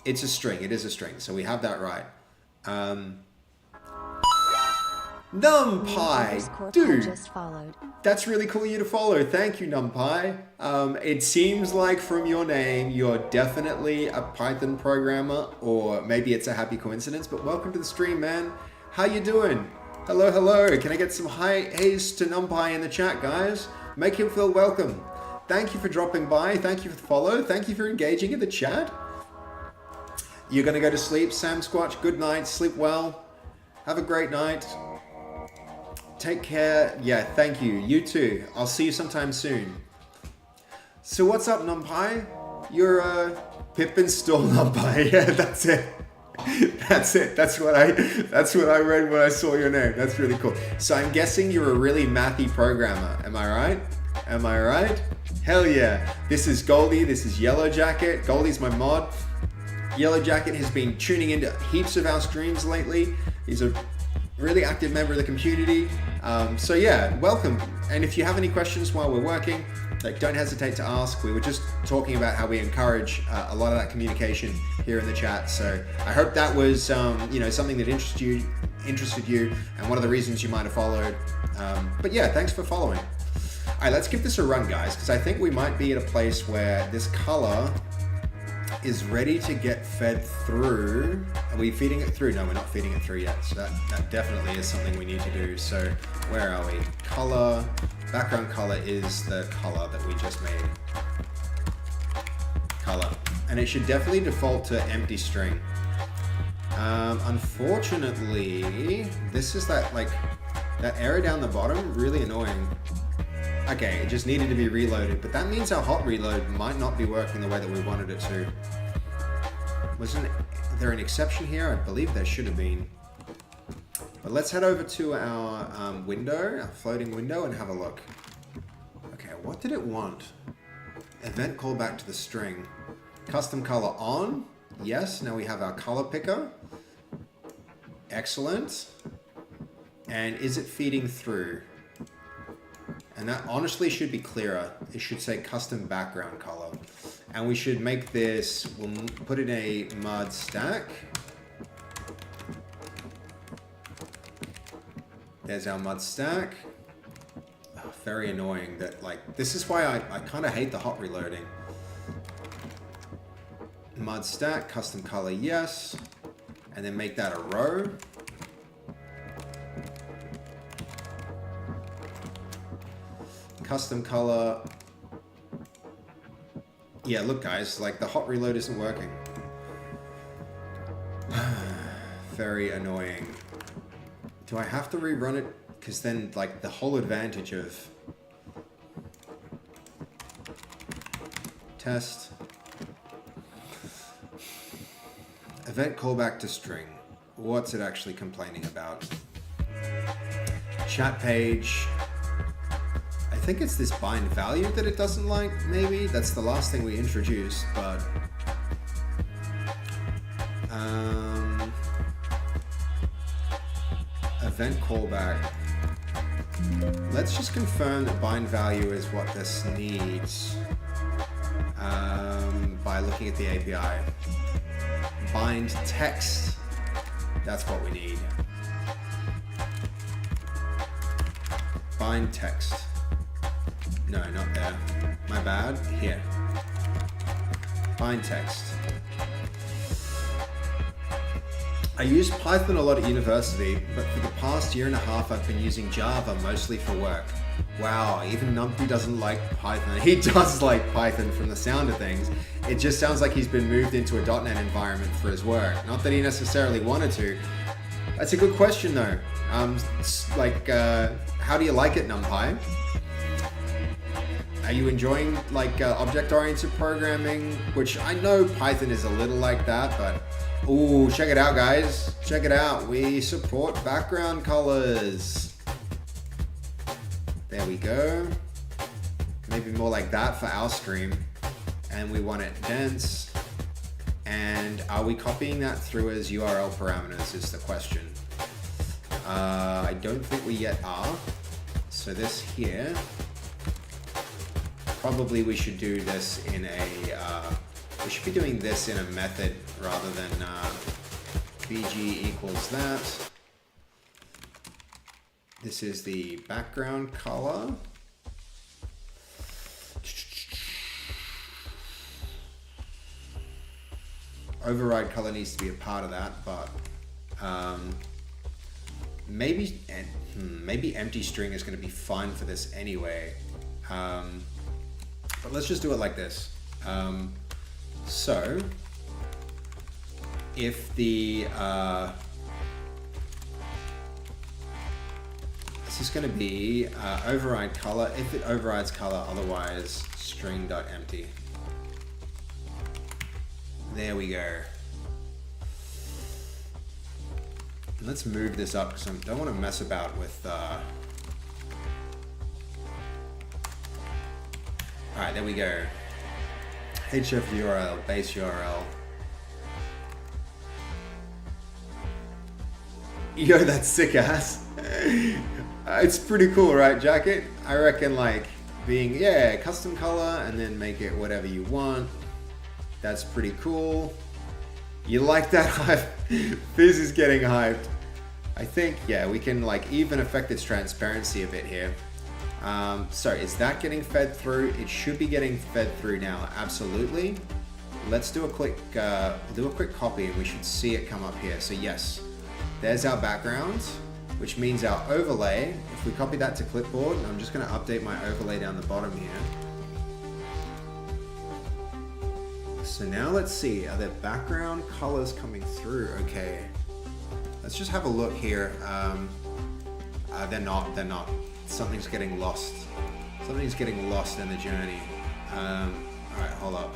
It's a string. It is a string, so we have that right. NumPy, dude, just followed. That's really cool of you to follow. Thank you, NumPy. It seems like from your name, you're definitely a Python programmer, or maybe it's a happy coincidence, but welcome to the stream, man. How you doing? Hello, hello. Can I get some haze to NumPy in the chat, guys? Make him feel welcome. Thank you for dropping by. Thank you for the follow. Thank you for engaging in the chat. You're gonna go to sleep, Sam Squatch. Good night. Sleep well. Have a great night. Take care. Yeah, thank you. You too. I'll see you sometime soon. So what's up, NumPy? You're Pip install NumPy. Yeah, that's it. That's it. That's what I read when I saw your name. That's really cool. So I'm guessing you're a really mathy programmer. Am I right? Am I right? Hell yeah. This is Goldie. This is Yellow Jacket. Goldie's my mod. Yellow Jacket has been tuning into heaps of our streams lately. He's a really active member of the community. So yeah, welcome. And if you have any questions while we're working, like, don't hesitate to ask. We were just talking about how we encourage a lot of that communication here in the chat. So I hope that was something that interested you, and one of the reasons you might have followed. But yeah, thanks for following. All right, let's give this a run, guys, because I think we might be at a place where this color is ready to get fed through. Are we feeding it through? No, we're not feeding it through yet. So that definitely is something we need to do. So where are we? Color, background color is the color that we just made. Color. And it should definitely default to empty string. Unfortunately, this is that error down the bottom, really annoying. Okay, it just needed to be reloaded, but that means our hot reload might not be working the way that we wanted it to. Wasn't there an exception here? I believe there should have been. But let's head over to our window, our floating window, and have a look. Okay, what did it want? Event callback to the string. Custom color on. Yes, now we have our color picker. Excellent. And is it feeding through? And that honestly should be clearer. It should say custom background color. And we should make this, we'll put in a mud stack. There's our mud stack. Oh, very annoying that, this is why I kind of hate the hot reloading. Mud stack, custom color, yes. And then make that a row. Custom color. Yeah, look guys, the hot reload isn't working. Very annoying. Do I have to rerun it? Because then, the whole advantage of test event callback to string. What's it actually complaining about? Chat page. I think it's this bind value that it doesn't like, maybe? That's the last thing we introduced, but... event callback. Let's just confirm that bind value is what this needs by looking at the API. Bind text, that's what we need. Bind text. No, not there. My bad. Here. Bind text. I use Python a lot at university, but for the past year and a half I've been using Java mostly for work. Wow, even Numpty doesn't like Python. He does like Python from the sound of things. It just sounds like he's been moved into a .NET environment for his work. Not that he necessarily wanted to. That's a good question though. How do you like it, NumPy? Are you enjoying object-oriented programming? Which I know Python is a little like that, but ooh, check it out guys. Check it out. We support background colors. There we go. Maybe more like that for our stream. And we want it dense. And are we copying that through as URL parameters is the question. I don't think we yet are. So this here, probably we should do this in a, we should be doing this in a method rather than bg equals that. This is the background color. Override color needs to be a part of that, but maybe empty string is going to be fine for this anyway. But let's just do it like this. So if the this is going to be override color if it overrides color, otherwise string.empty. There we go. Let's move this up because I don't want to mess about with... Alright, there we go. HF URL, base URL. Yo, that's sick ass. It's pretty cool, right, Jacket? I reckon like being, yeah, custom color and then make it whatever you want. That's pretty cool. You like that hype? Fizz is getting hyped. I think, yeah, we can like even affect its transparency a bit here. So is that getting fed through? It should be getting fed through now, absolutely. Let's do a quick copy and we should see it come up here. So yes, there's our background, which means our overlay. If we copy that to clipboard, I'm just gonna update my overlay down the bottom here. So now let's see, are there background colors coming through? Okay, let's just have a look here. They're not. Something's getting lost. Something's getting lost in the journey. All right, hold up.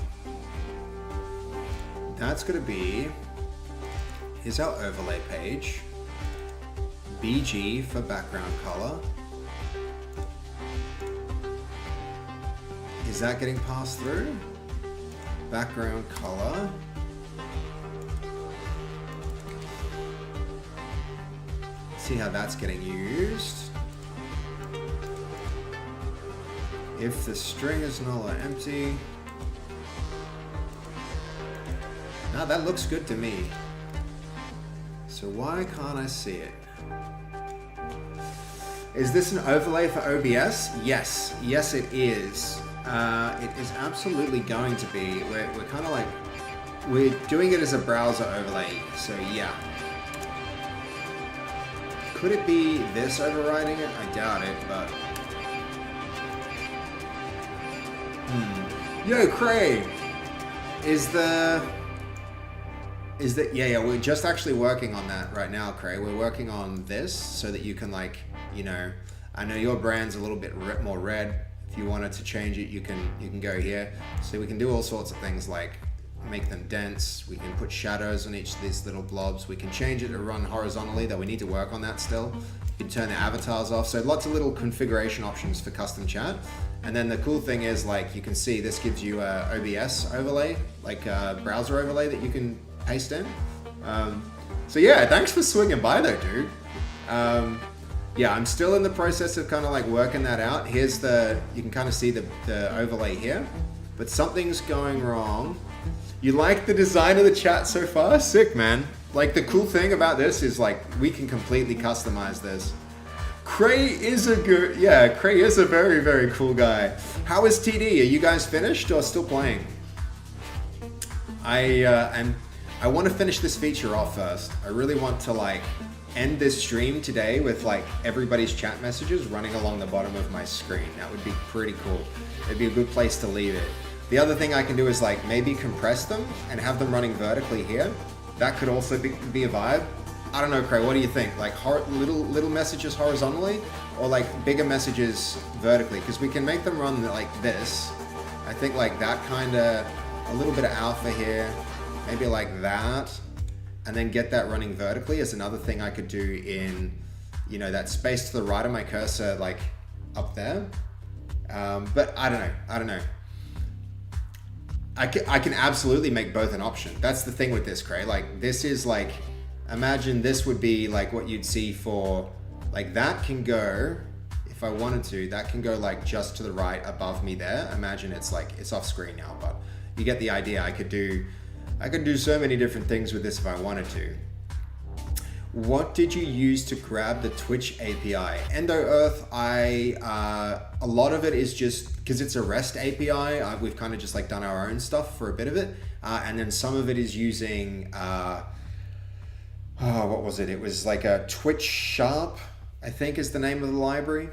That's gonna be, here's our overlay page. BG for background color. Is that getting passed through? Background color. See how that's getting used. If the string is null or empty. Now that looks good to me. So why can't I see it? Is this an overlay for OBS? Yes, yes it is. It is absolutely going to be. We're kind of like, we're doing it as a browser overlay, so yeah. Could it be this overriding it? I doubt it, but... Yo, Cray! Yeah, we're just actually working on that right now, Cray. We're working on this so that you can like, you know, I know your brand's a little bit more red. If you wanted to change it, you can go here. So we can do all sorts of things like make them dense. We can put shadows on each of these little blobs. We can change it to run horizontally, though we need to work on that still. You can turn the avatars off. So lots of little configuration options for custom chat. And then the cool thing is, like, you can see this gives you a OBS overlay, like a browser overlay that you can paste in. So yeah, thanks for swinging by though, dude. Yeah, I'm still in the process of kind of like working that out. Here's you can kind of see the overlay here, but something's going wrong. You like the design of the chat so far? Sick, man. Like, the cool thing about this is like we can completely customize this. Cray is a very, very cool guy. How is TD? Are you guys finished or still playing? I want to finish this feature off first. I really want to like end this stream today with like everybody's chat messages running along the bottom of my screen. That would be pretty cool. It'd be a good place to leave it. The other thing I can do is like maybe compress them and have them running vertically here. That could also be a vibe. I don't know, Cray, what do you think? Like little messages horizontally or like bigger messages vertically? Because we can make them run like this. I think like that kind of, a little bit of alpha here, maybe like that, and then get that running vertically is another thing I could do in, you know, that space to the right of my cursor, like up there. But I don't know. I can absolutely make both an option. That's the thing with this, Cray. Like, this is like, imagine this would be like what you'd see for, like that can go, if I wanted to, that can go like just to the right above me there. Imagine it's like, it's off screen now, but you get the idea. I could do so many different things with this if I wanted to. What did you use to grab the Twitch API? Endo-Earth, a lot of it is just, because it's a REST API, we've kind of just like done our own stuff for a bit of it. And then some of it is using, what was it? It was like a Twitch Sharp, I think is the name of the library.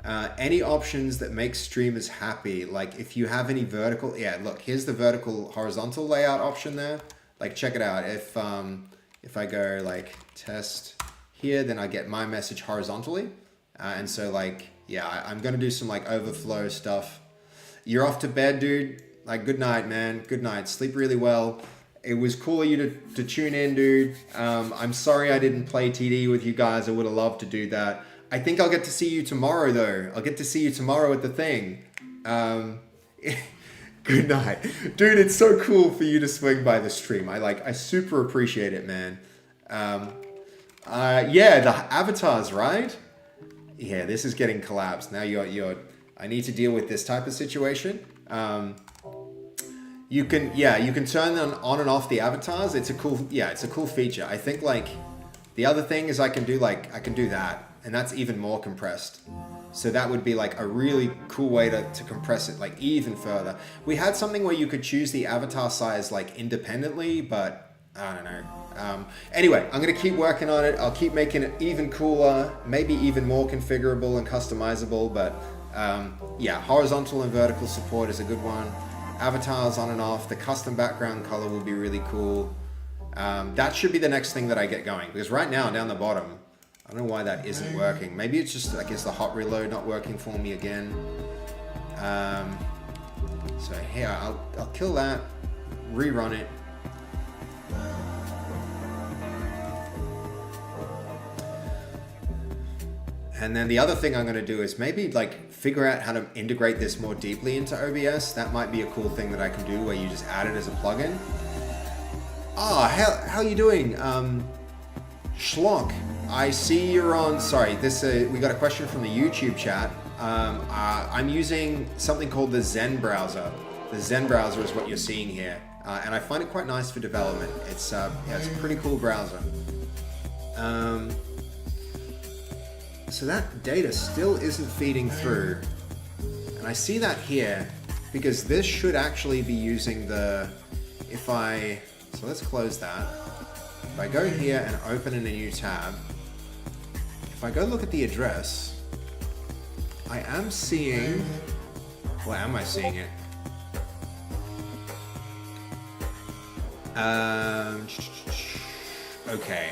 Any options that make streamers happy, like if you have any vertical, yeah, look, here's the vertical horizontal layout option there. Like, check it out. If I go like test here, then I get my message horizontally. And so like, yeah, I'm gonna do some like overflow stuff. You're off to bed, dude. Like, good night, man. Good night. Sleep really well. It was cool of you to tune in, dude. I'm sorry I didn't play TD with you guys. I would have loved to do that. I think I'll get to see you tomorrow, though. I'll get to see you tomorrow at the thing. Good night. Dude, it's so cool for you to swing by the stream. I super appreciate it, man. Yeah, the avatars, right? Yeah, this is getting collapsed. Now I need to deal with this type of situation. You can turn on and off the avatars. It's a cool feature. I think like the other thing is I can do that, and that's even more compressed. So that would be like a really cool way to compress it like even further. We had something where you could choose the avatar size like independently, but I don't know. Anyway, I'm gonna keep working on it. I'll keep making it even cooler, maybe even more configurable and customizable, but yeah, horizontal and vertical support is a good one. Avatars on and off. The custom background color will be really cool. That should be the next thing that I get going, because right now down the bottom, I don't know why that isn't working. Maybe it's just, I guess, the hot reload not working for me again. So here, I'll kill that, rerun it. And then the other thing I'm going to do is maybe like figure out how to integrate this more deeply into OBS. That might be a cool thing that I can do where you just add it as a plugin. Ah, how you doing? Schlock, I see you're on, sorry, we got a question from the YouTube chat. I'm using something called the Zen browser. The Zen browser is what you're seeing here. And I find it quite nice for development. It's a pretty cool browser. So that data still isn't feeding through. And I see that here because this should actually be using so let's close that. If I go here and open in a new tab, if I go look at the address, I am seeing, well, am I seeing it? Okay.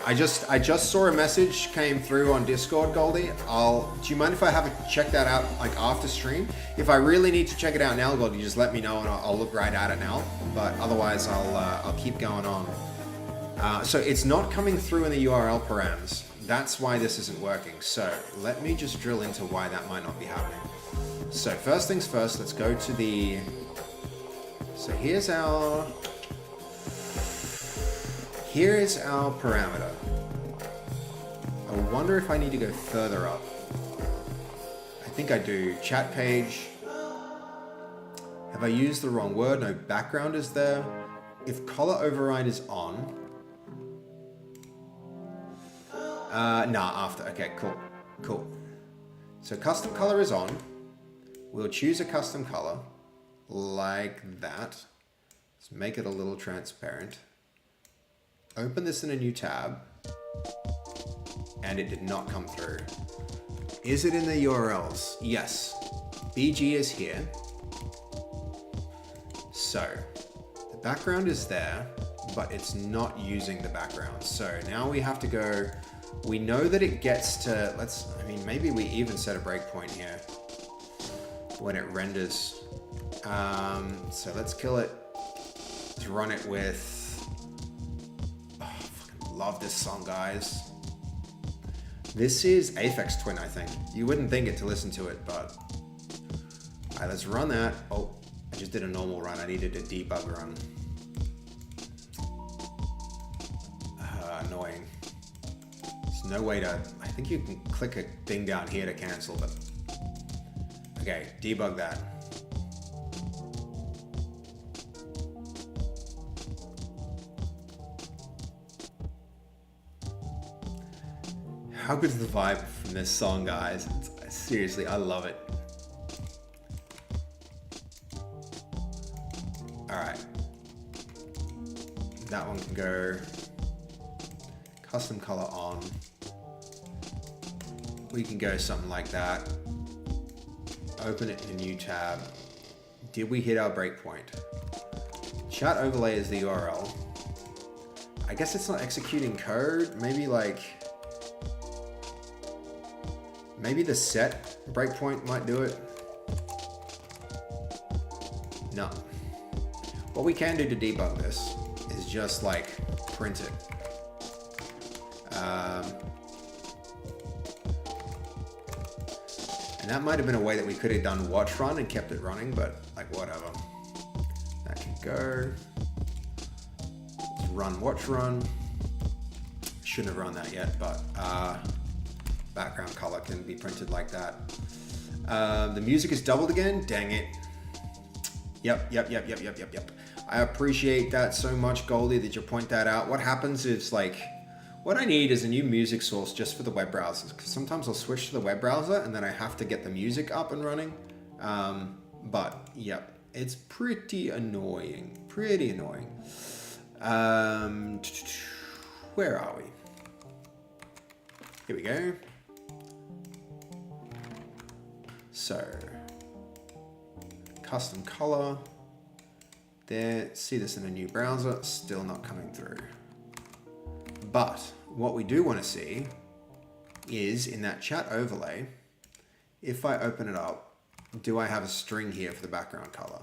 I just saw a message came through on Discord, Goldie. Do you mind if I have a check that out like after stream? If I really need to check it out now, Goldie, just let me know and I'll look right at it now. But otherwise, I'll keep going on. So it's not coming through in the URL params. That's why this isn't working. So let me just drill into why that might not be happening. So first things first, let's go to the. So here's our parameter. I wonder if I need to go further up. I think I do. Chat page. Have I used the wrong word? No, background is there. If color override is on. After. Okay, cool. So custom color is on. We'll choose a custom color like that. Let's make it a little transparent. Open this in a new tab, and it did not come through. Is it in the URLs? Yes. BG is here. So, the background is there, but it's not using the background. So now we have to go, we know that it gets to, maybe we even set a breakpoint here when it renders. So let's kill it. Let's run it with, love this song, guys. This is Aphex Twin, I think. You wouldn't think it to listen to it, but... Alright, let's run that. Oh, I just did a normal run. I needed a debug run. Annoying. There's no way to... I think you can click a thing down here to cancel, but... Okay, debug that. How good is the vibe from this song, guys? Seriously, I love it. Alright. That one can go custom color on. We can go something like that. Open it in a new tab. Did we hit our breakpoint? Chat overlay is the URL. I guess it's not executing code. Maybe the set breakpoint might do it. No. What we can do to debug this is just like print it. And that might have been a way that we could have done watch run and kept it running, but like whatever. That can go. Let's run watch run. Shouldn't have run that yet, but background color can be printed like that. The music is doubled again. Dang it. Yep. I appreciate that so much, Goldie, that you point that out. What happens is like, what I need is a new music source just for the web browsers, because sometimes I'll switch to the web browser and then I have to get the music up and running. But yep, it's pretty annoying. Where are we? Here we go. So, custom color. There, see this in a new browser, still not coming through. But what we do want to see is in that chat overlay, if I open it up, do I have a string here for the background color?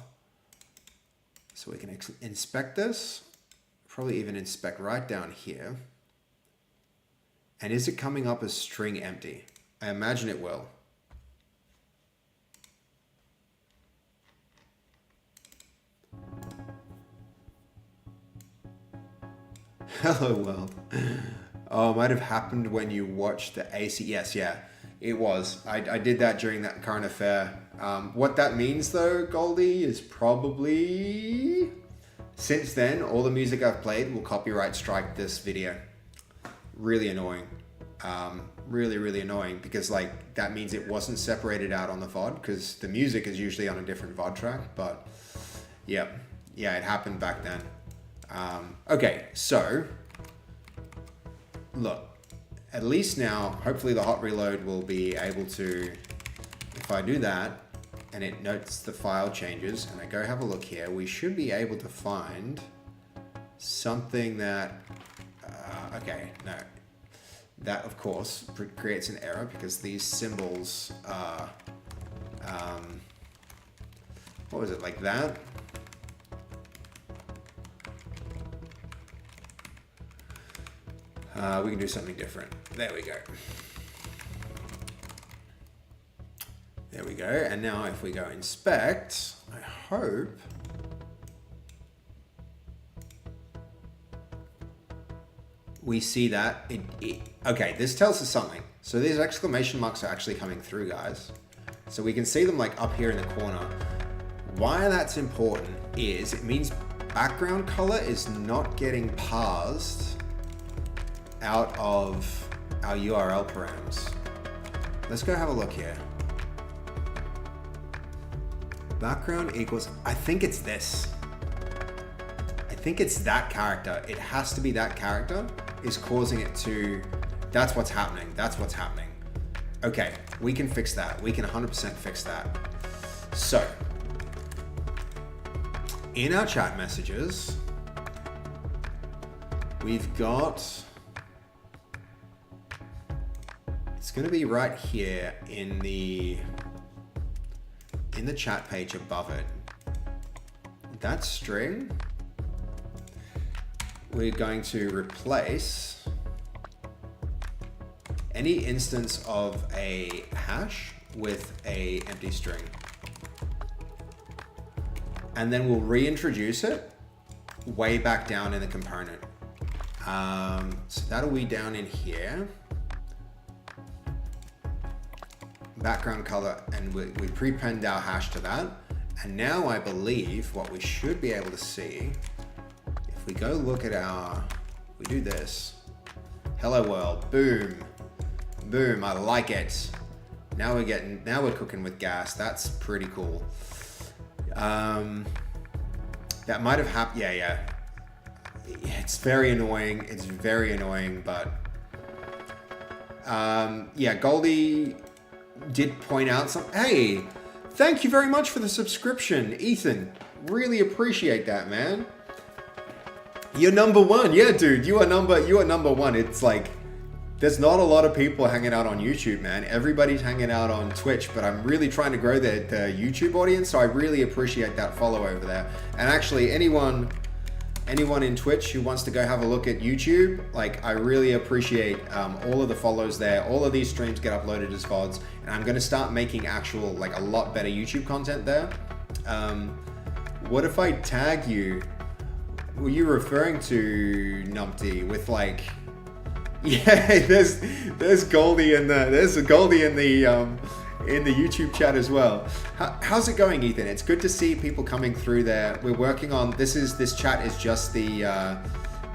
So we can inspect this, probably even inspect right down here. And is it coming up as string empty? I imagine it will. Hello world. Oh, it might have happened when you watched the AC. Yes, yeah, it was. I did that during that current affair. What that means though, Goldie, is probably since then, all the music I've played will copyright strike this video. Really annoying. Really annoying, because like that means it wasn't separated out on the VOD, because the music is usually on a different VOD track, but yeah, it happened back then. Okay, so look, at least now, hopefully the hot reload will be able to, if I do that and it notes the file changes and I go have a look here, we should be able to find something that, okay, no, that of course creates an error because these symbols are, what was it, like that? We can do something different. There we go. There we go. And now if we go inspect, I hope we see that okay, this tells us something. So these exclamation marks are actually coming through, guys. So we can see them like up here in the corner. Why that's important is it means background color is not getting parsed out of our URL params. Let's go have a look here. Background equals, I think it's this. I think it's that character. It has to be that character is causing it to, that's what's happening. Okay, we can fix that. We can 100% fix that. So, in our chat messages, we've got, it's going to be right here in the chat page above it. That string, we're going to replace any instance of a hash with a empty string. And then we'll reintroduce it way back down in the component. So that'll be down in here. Background color, and we prepend our hash to that. And now I believe what we should be able to see, if we go look at our, we do this, hello world, boom, boom, I like it. Now we're cooking with gas. That's pretty cool. That might have happened, yeah. It's very annoying, but yeah, Goldie did point out some, hey, thank you very much for the subscription, Ethan. Really appreciate that, man. You're number one. Yeah, dude, you are number one. It's like, there's not a lot of people hanging out on YouTube, man. Everybody's hanging out on Twitch, but I'm really trying to grow the YouTube audience, so I really appreciate that follow over there. And actually, anyone in Twitch who wants to go have a look at YouTube, like, I really appreciate all of the follows there. All of these streams get uploaded as VODs, and I'm gonna start making actual, like, a lot better YouTube content there. What if I tag you? Were you referring to Numpty with, like, yeah, there's Goldie in the YouTube chat as well. How's it going, Ethan? It's good to see people coming through there. We're working on this chat is just the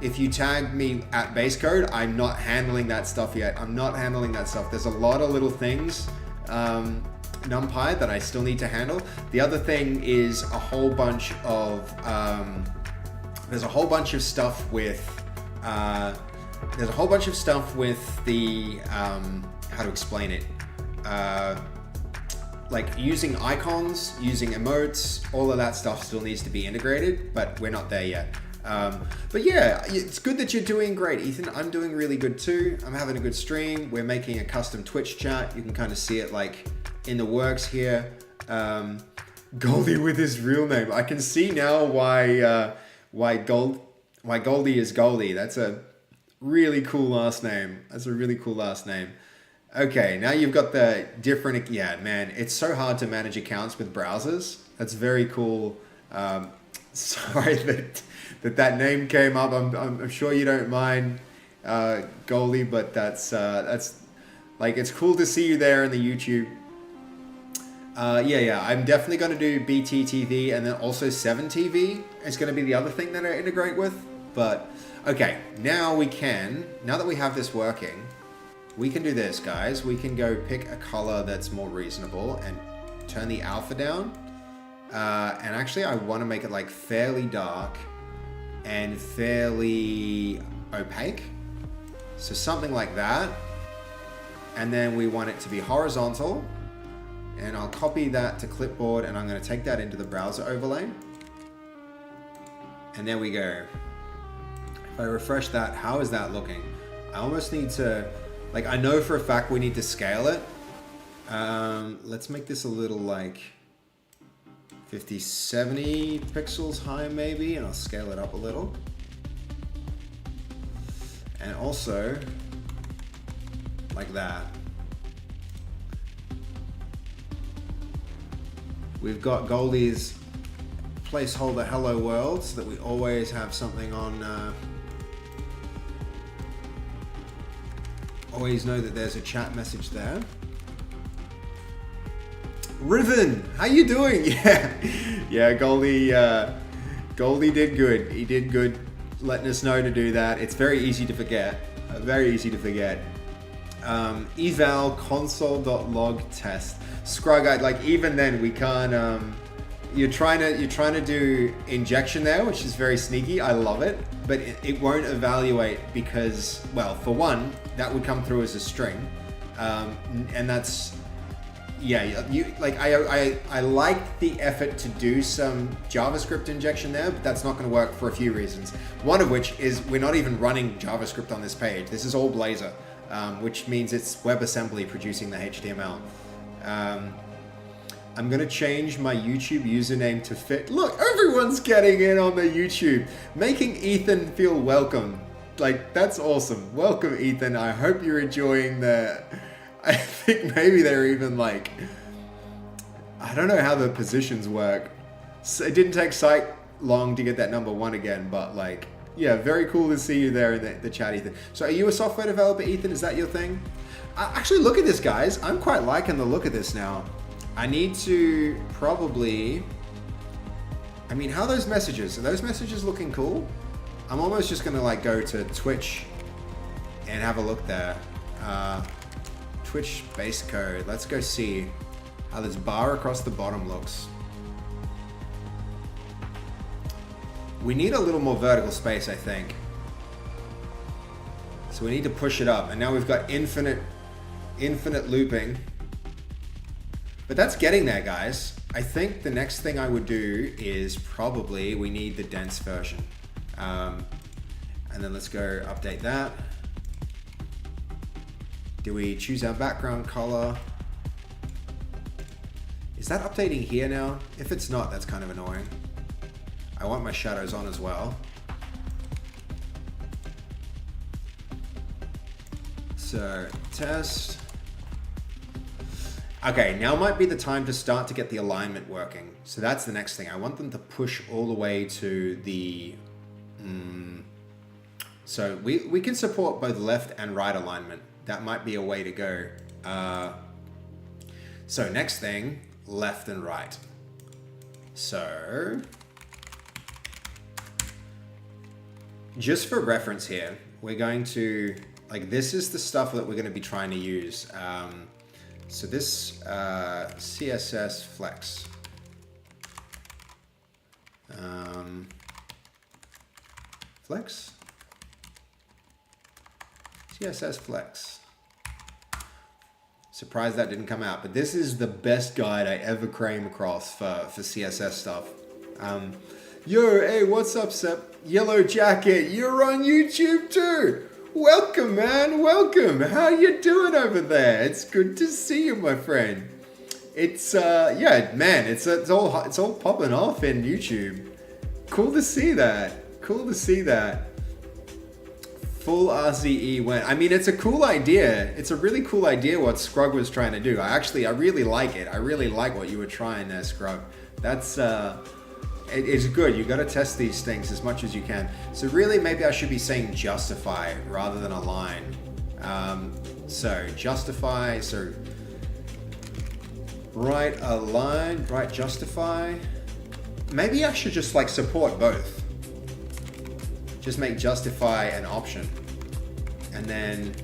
if you tag me at base code, I'm not handling that stuff yet. I'm not handling that stuff. There's a lot of little things NumPy that I still need to handle. The other thing is a whole bunch of there's a whole bunch of stuff with the how to explain it, like using icons, using emotes, all of that stuff still needs to be integrated, but we're not there yet. But yeah, it's good that you're doing great, Ethan. I'm doing really good too. I'm having a good stream. We're making a custom Twitch chat. You can kind of see it like in the works here. Goldie with his real name. I can see now why Goldie is Goldie. That's a really cool last name. That's a really cool last name. Okay, now you've got the different, yeah, man, it's so hard to manage accounts with browsers. That's very cool. Sorry that name came up. I'm sure you don't mind, Goldie, but that's like, it's cool to see you there in the YouTube. Yeah, I'm definitely going to do BTTV, and then also 7TV is going to be the other thing that I integrate with. But okay, now that we have this working, we can do this, guys. We can go pick a color that's more reasonable and turn the alpha down. And actually, I want to make it like fairly dark and fairly opaque. So something like that. And then we want it to be horizontal. And I'll copy that to clipboard, and I'm going to take that into the browser overlay. And there we go. If I refresh that, how is that looking? I almost need to, like, I know for a fact we need to scale it. Let's make this a little like 50, 70 pixels high maybe, and I'll scale it up a little. And also like that. We've got Goldie's placeholder hello world, so that we always have something on, always know that there's a chat message there. Riven, how you doing? Yeah, Goldie did good. He did good letting us know to do that. It's very easy to forget. Eval console.log test. Scryguide, like, even then we can't, you're trying to do injection there, which is very sneaky. I love it, but it won't evaluate because, well, for one, that would come through as a string, and that's, yeah, you like, I like the effort to do some JavaScript injection there, but that's not going to work for a few reasons. One of which is we're not even running JavaScript on this page. This is all Blazor, which means it's WebAssembly producing the HTML. I'm gonna change my YouTube username to fit. Look, everyone's getting in on the YouTube, making Ethan feel welcome. Like, that's awesome. Welcome, Ethan. I hope you're enjoying I think maybe they're even like, I don't know how the positions work. So it didn't take Psych long to get that #1 again, but like, yeah, very cool to see you there in the chat, Ethan. So are you a software developer, Ethan? Is that your thing? Actually, look at this, guys. I'm quite liking the look of this now. I need to probably, I mean, how are those messages? Are those messages looking cool? I'm almost just gonna like go to Twitch and have a look there. Twitch base code. Let's go see how this bar across the bottom looks. We need a little more vertical space, I think. So we need to push it up, and now we've got infinite looping. But that's getting there, guys. I think the next thing I would do is probably, we need the dense version. And then let's go update that. Do we choose our background color? Is that updating here now? If it's not, that's kind of annoying. I want my shadows on as well. So, test. Okay, now might be the time to start to get the alignment working. So that's the next thing. I want them to push all the way to the... So we can support both left and right alignment. That might be a way to go. So next thing, left and right. So... just for reference here, we're going to... like, this is the stuff that we're going to be trying to use. So this CSS Flex. Flex? CSS Flex. Surprised that didn't come out, but this is the best guide I ever came across for CSS stuff. Yo, hey, what's up, Sep? Yellow Jacket, you're on YouTube too! Welcome, man, welcome! How you doing over there? It's good to see you, my friend. It's, yeah, man, it's all popping off in YouTube. Cool to see that. Cool to see that. Full RCE went. I mean, it's a cool idea. It's a really cool idea what Scrug was trying to do. I really like it. I really like what you were trying there, Scrug. That's, it's good. You got to test these things as much as you can. So really, maybe I should be saying justify rather than align. So justify, so right align, right justify. Maybe I should just like support both. Just make justify an option, and then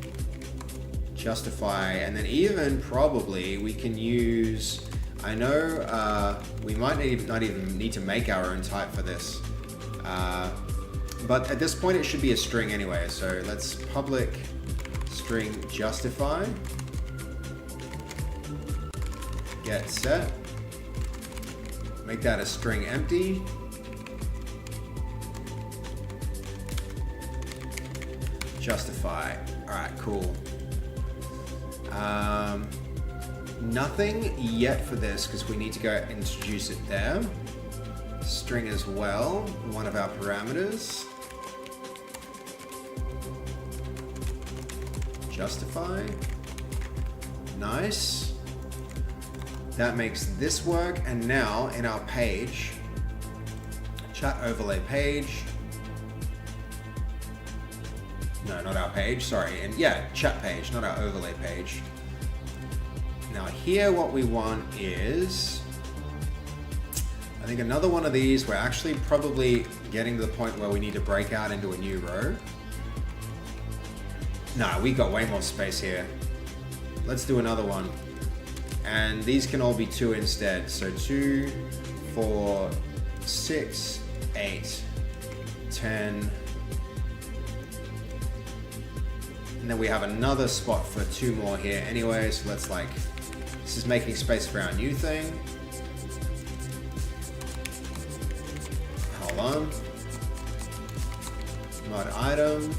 justify, and then even probably we can use, I know we might not even need to make our own type for this, but at this point it should be a string anyway. So let's public string justify, get set, make that a string empty. Justify. All right, cool. Nothing yet for this because we need to go introduce it there. String as well, one of our parameters. Justify. Nice. That makes this work. And now in our page, chat overlay page. No, not our page, sorry. And yeah, chat page, not our overlay page. Now here what we want is, I think another one of these, we're actually probably getting to the point where we need to break out into a new row. No, we got way more space here. Let's do another one. And these can all be 2 instead. So 2, 4, 6, 8, 10, and then we have another spot for 2 more here anyway, so let's like, this is making space for our new thing. Hold on. Mod item.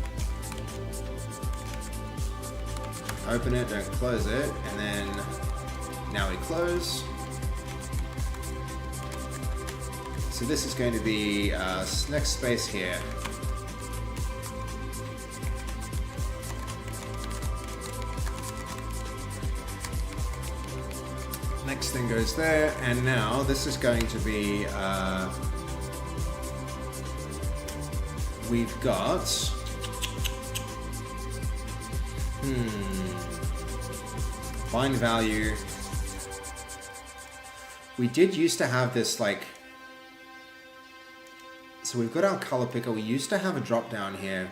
Open it, don't close it, and then now we close. So this is going to be next space here. Next thing goes there, and now this is going to be, we've got, find value. We did used to have this like, so we've got our color picker. We used to have a drop down here.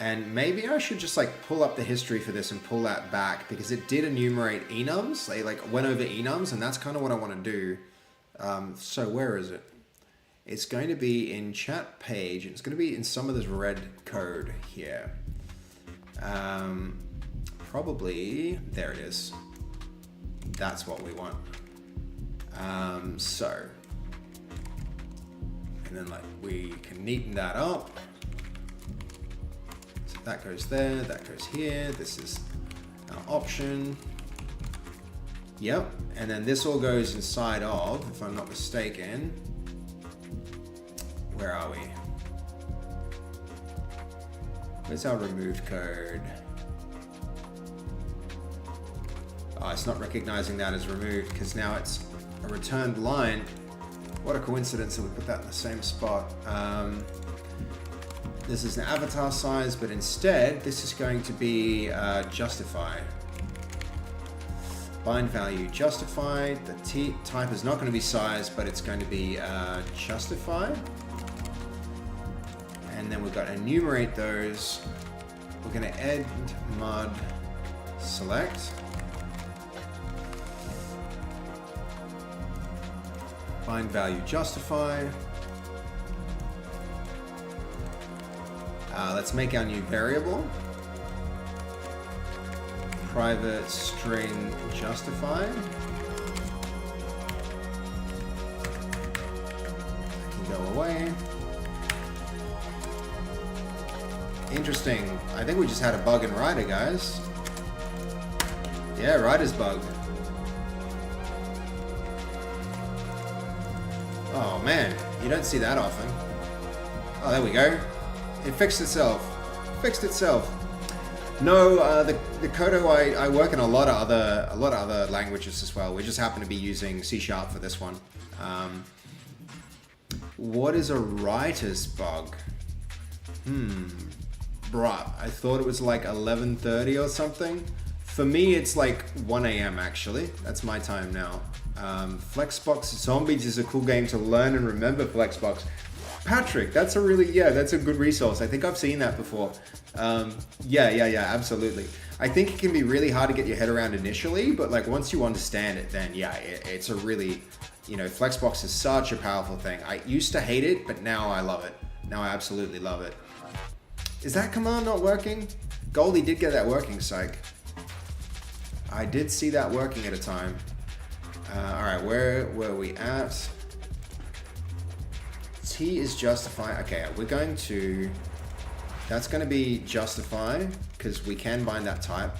And maybe I should just like pull up the history for this and pull that back because it did enumerate enums. They like went over enums, and that's kind of what I want to do. So where is it? It's going to be in chat page. It's going to be in some of this red code here. Probably, there it is. That's what we want. So, and then like we can neaten that up. That goes there, that goes here. This is Option. Yep, and then this all goes inside of, if I'm not mistaken, where are we? Where's our removed code? Oh, it's not recognizing that as removed because now it's a returned line. What a coincidence that we put that in the same spot. This is an avatar size, but instead this is going to be justify. Bind value justify. The type is not going to be size, but it's going to be justify. And then we've got enumerate those. We're going to add mud select. Bind value justify. Let's make our new variable. Private string justify. That can go away. Interesting. I think we just had a bug in Rider, guys. Yeah, Rider's bugged. Oh man, you don't see that often. Oh, there we go. It fixed itself. Fixed itself. No, the Kodo I work in a lot of other languages as well. We just happen to be using C# for this one. What is a writer's bug? Bruh, I thought it was like 11:30 or something. For me, it's like 1 a.m. actually. That's my time now. Flexbox Zombies is a cool game to learn and remember. Flexbox. Patrick, that's a good resource. I think I've seen that before. Yeah, absolutely. I think it can be really hard to get your head around initially, but like once you understand it, then yeah, it's a really, Flexbox is such a powerful thing. I used to hate it, but now I love it. Now I absolutely love it. Is that command not working? Goldie did get that working, psych. I did see that working at a time. All right, where were we at? T is justify. Okay, that's going to be justify because we can bind that type.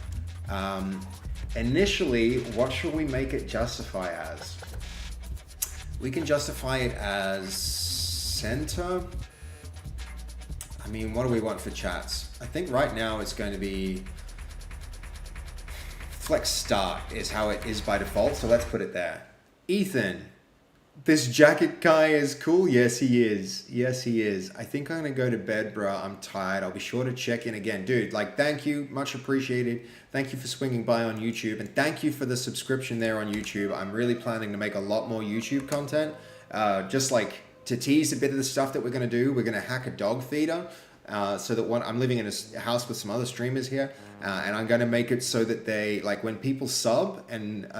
Initially, what should we make it justify as? We can justify it as center. I mean, what do we want for chats? I think right now it's going to be flex start is how it is by default. So let's put it there. Ethan. This jacket guy is cool. Yes, he is. Yes, he is. I think I'm going to go to bed, bro. I'm tired. I'll be sure to check in again. Dude, thank you. Much appreciated. Thank you for swinging by on YouTube. And thank you for the subscription there on YouTube. I'm really planning to make a lot more YouTube content. Just to tease a bit of the stuff that we're going to do. We're going to hack a dog feeder. So that I'm living in a house with some other streamers here. And I'm going to make it so that they, when people sub and,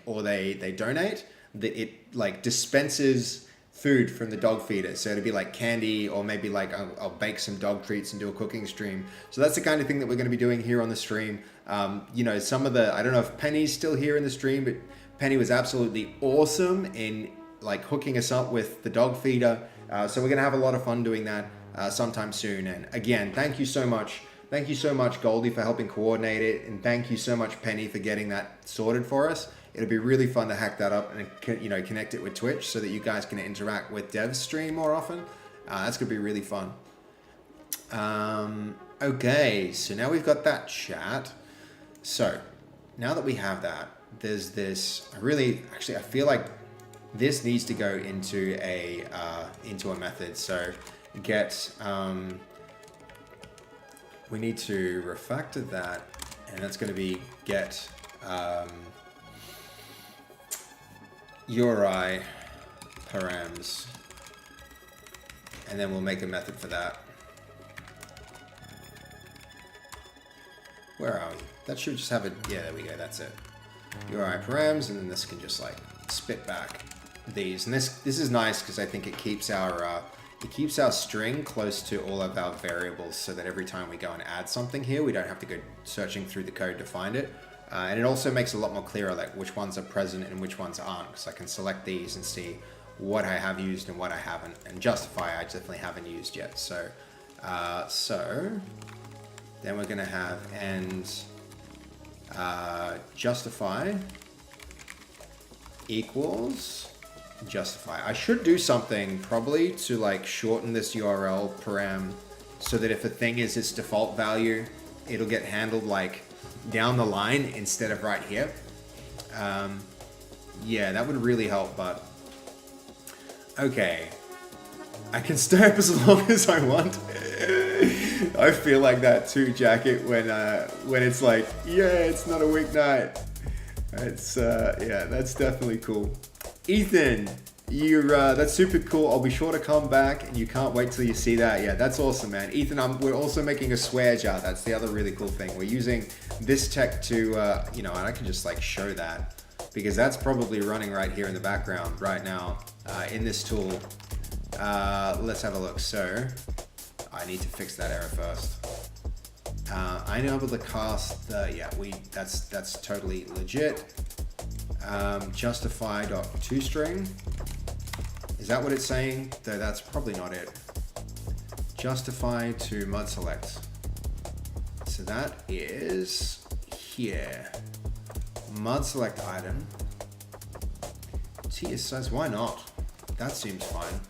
or they donate, that it dispenses food from the dog feeder. So it'll be like candy, or maybe I'll bake some dog treats and do a cooking stream. So that's the kind of thing that we're going to be doing here on the stream. Some of I don't know if Penny's still here in the stream, but Penny was absolutely awesome in hooking us up with the dog feeder. So we're going to have a lot of fun doing that sometime soon. And again, thank you so much. Thank you so much, Goldie, for helping coordinate it. And thank you so much, Penny, for getting that sorted for us. It'll be really fun to hack that up and connect it with Twitch so that you guys can interact with Dev's stream more often. That's gonna be really fun. Okay, so now we've got that chat. So now that we have that, there's this. I feel like this needs to go into a method. So get. We need to refactor that, and that's going to be get. URI params, and then we'll make a method for that. Where are we? That should just have yeah, there we go, that's it. URI params, and then this can just spit back these. And this is nice because I think it keeps our string close to all of our variables, so that every time we go and add something here, we don't have to go searching through the code to find it. And it also makes it a lot more clearer which ones are present and which ones aren't, because I can select these and see what I have used and what I haven't. And justify I definitely haven't used yet. So then we're going to have end justify equals justify. I should do something probably to like shorten this URL param so that if a thing is its default value, it'll get handled like down the line instead of right here. Yeah, that would really help, but okay. I can stay up as long as I want. I feel like that too, Jacket, when it's like, yeah, it's not a weeknight. It's yeah, that's definitely cool. Ethan, that's super cool. I'll be sure to come back, and you can't wait till you see that. Yeah, that's awesome, man. Ethan, we're also making a swear jar. That's the other really cool thing. We're using this tech to, you know, and I can just like show that because that's probably running right here in the background right now in this tool. Let's have a look. So I need to fix that error first. I enable the cast. Yeah, that's totally legit. Justify.toString. Is that what it's saying? Though that's probably not it. Justify to mud select. So that is here. Mud select item. T size. Why not? That seems fine.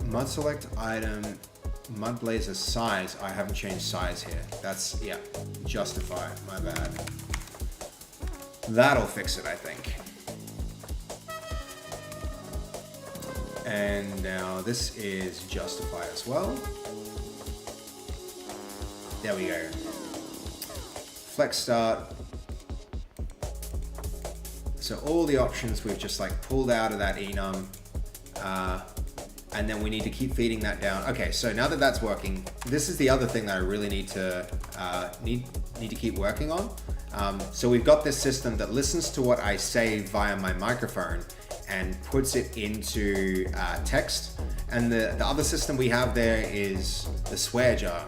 Mud select item. Mud Blazor size. I haven't changed size here. That's, yeah, justify. My bad. That'll fix it, I think. And now this is justify as well. There we go. Flex start. So all the options we've just like pulled out of that enum. And then we need to keep feeding that down. Okay, so now that that's working, this is the other thing that I really need to need to keep working on. So we've got this system that listens to what I say via my microphone and puts it into text. And the other system we have there is the swear jar.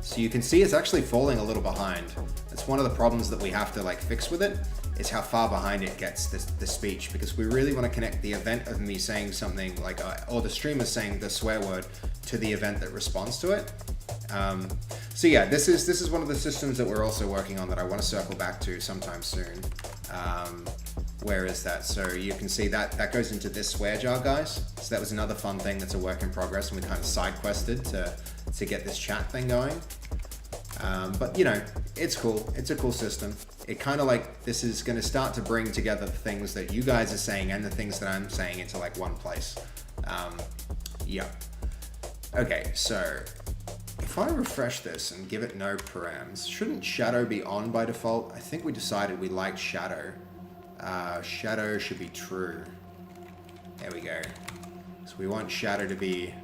So you can see it's actually falling a little behind. That's one of the problems that we have to like fix with it, is how far behind it gets the speech, because we really want to connect the event of me saying something like, or the streamer saying the swear word to the event that responds to it. So yeah, this is one of the systems that we're also working on that I want to circle back to sometime soon. Where is that? So you can see that goes into this swear jar, guys. So that was another fun thing that's a work in progress, and we kind of side quested to get this chat thing going. But you know, it's cool. It's a cool system. It kind of like, this is going to start to bring together the things that you guys are saying and the things that I'm saying into like one place. Yeah. Okay, so if I refresh this and give it no params, shouldn't shadow be on by default? I think we decided we liked shadow. Shadow should be true. There we go. So we want shadow to be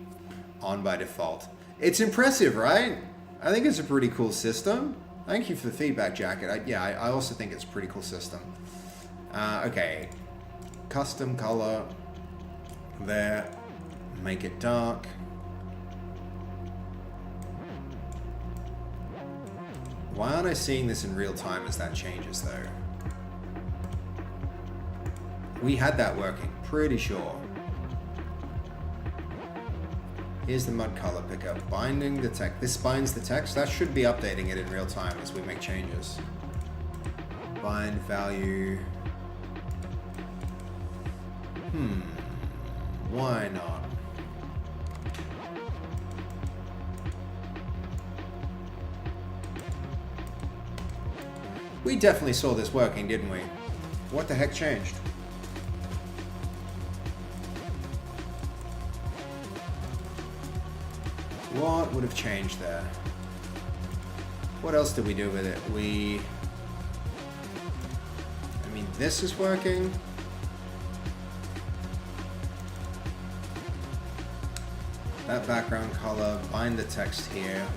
on by default. It's impressive, right? I think it's a pretty cool system. Thank you for the feedback, Jacket. I also think it's a pretty cool system. Okay. Custom color. There. Make it dark. Why aren't I seeing this in real time as that changes, though? We had that working, pretty sure. Here's the mud color picker. Binding the text. This binds the text. That should be updating it in real time as we make changes. Bind value. Why not? We definitely saw this working, didn't we? What the heck changed? What would have changed there? What else did we do with it? I mean, this is working. That background color, bind the text here.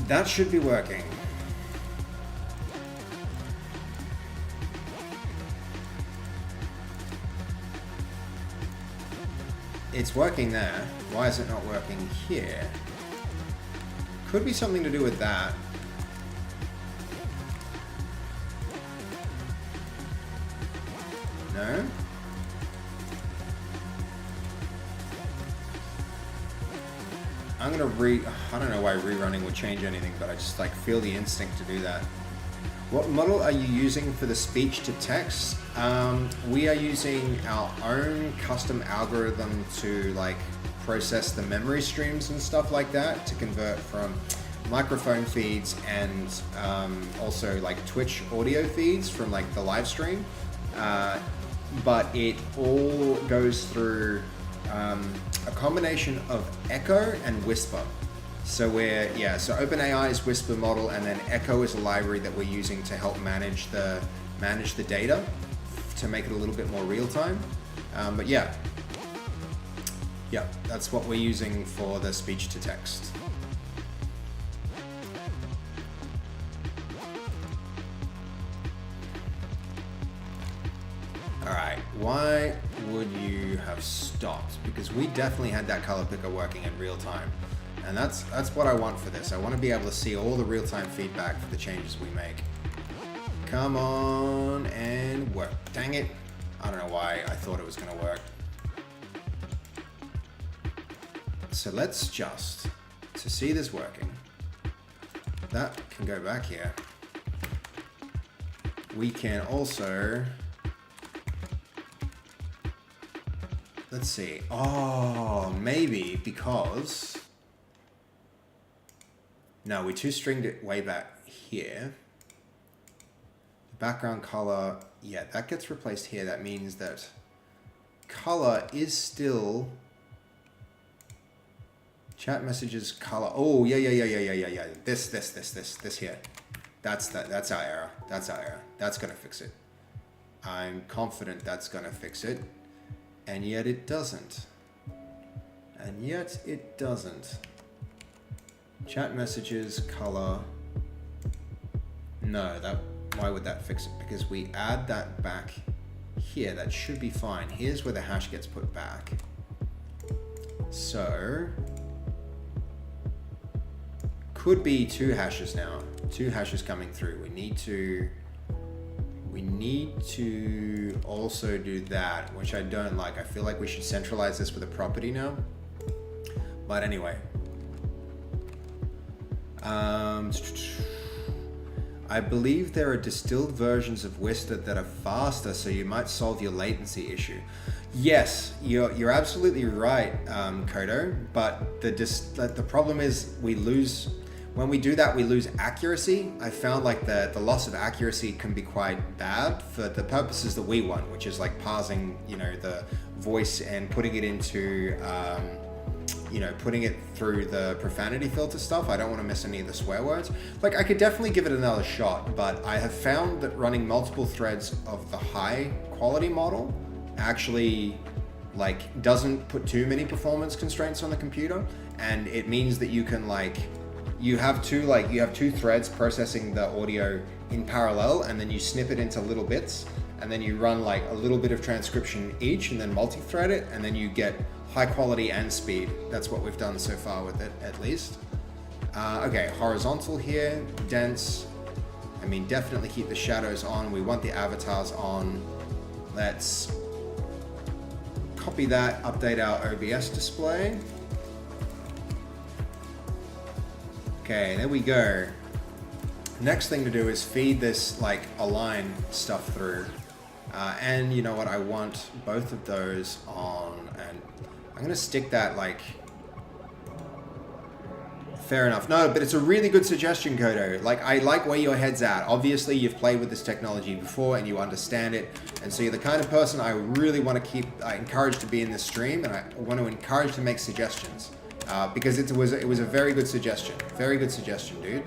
That should be working. It's working there. Why is it not working here? Could be something to do with that. No? I don't know why rerunning would change anything, but I just like feel the instinct to do that. What model are you using for the speech to text? We are using our own custom algorithm to like process the memory streams and stuff like that to convert from microphone feeds and also like Twitch audio feeds from like the live stream. But it all goes through a combination of Echo and Whisper. So so OpenAI is Whisper model, and then Echo is a library that we're using to help manage the data to make it a little bit more real time. But yeah, that's what we're using for the speech to text. All right, why would you have stopped? Because we definitely had that color picker working in real time. And that's what I want for this. I want to be able to see all the real-time feedback for the changes we make. Come on and work. Dang it. I don't know why I thought it was going to work. So let's just, to see this working, that can go back here. We can also, let's see. Oh, maybe because, no, we two-stringed it way back here. The background color, yeah, that gets replaced here. That means that color is still chat messages color. Oh, yeah. This here. That's our error. That's our error. That's gonna fix it. I'm confident that's gonna fix it. And yet it doesn't. And yet it doesn't. Chat messages, color. No, why would that fix it? Because we add that back here. That should be fine. Here's where the hash gets put back. So, could be 2 hashes now. 2 hashes coming through. We need to also do that, which I don't like. I feel like we should centralize this with a property now. But anyway. I believe there are distilled versions of Whisper that are faster, so you might solve your latency issue. Yes, you're absolutely right, Kodo, but the problem is when we do that, we lose accuracy. I found like the loss of accuracy can be quite bad for the purposes that we want, which is like parsing, the voice and putting it into, putting it through the profanity filter stuff. I don't want to miss any of the swear words. Like, I could definitely give it another shot, but I have found that running multiple threads of the high quality model actually like doesn't put too many performance constraints on the computer, and it means that you can you have two threads processing the audio in parallel, and then you snip it into little bits, and then you run like a little bit of transcription each, and then multi-thread it, and then you get high quality and speed. That's what we've done so far with it, at least. Okay, horizontal here, dense. I mean, definitely keep the shadows on. We want the avatars on. Let's copy that, update our OBS display. Okay, there we go. Next thing to do is feed this like align stuff through. And you know what, I want both of those on, and I'm gonna stick that like, fair enough. No, but it's a really good suggestion, Kodo. Like, I like where your head's at. Obviously, you've played with this technology before and you understand it. And so you're the kind of person I really want to encourage to be in this stream, and I want to encourage to make suggestions. Because it was a very good suggestion. Very good suggestion, dude.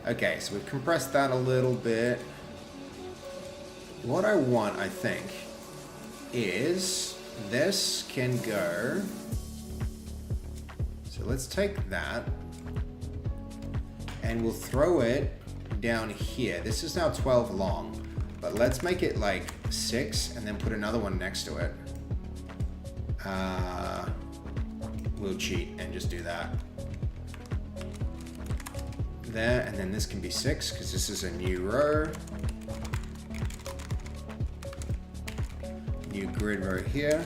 Okay, so we've compressed that a little bit. What I want, I think, is this can go. So let's take that and we'll throw it down here. This is now 12 long, but let's make it like 6 and then put another one next to it. We'll cheat and just do that. There, and then this can be 6 because this is a new row. new grid right here.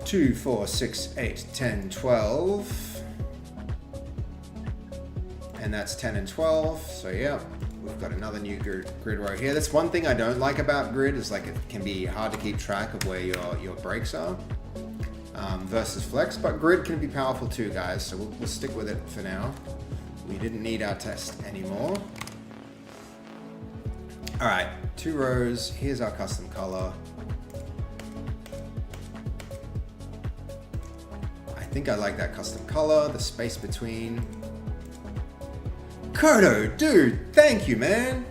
2, 4, 6, 8, 10, 12. And that's 10 and 12. So yeah, we've got another new grid right here. That's one thing I don't like about grid is like it can be hard to keep track of where your breaks are versus flex, but grid can be powerful too, guys. So we'll stick with it for now. We didn't need our test anymore. All right, 2 rows. Here's our custom color. I think I like that custom color, the space between. Kodo, dude, thank you, man.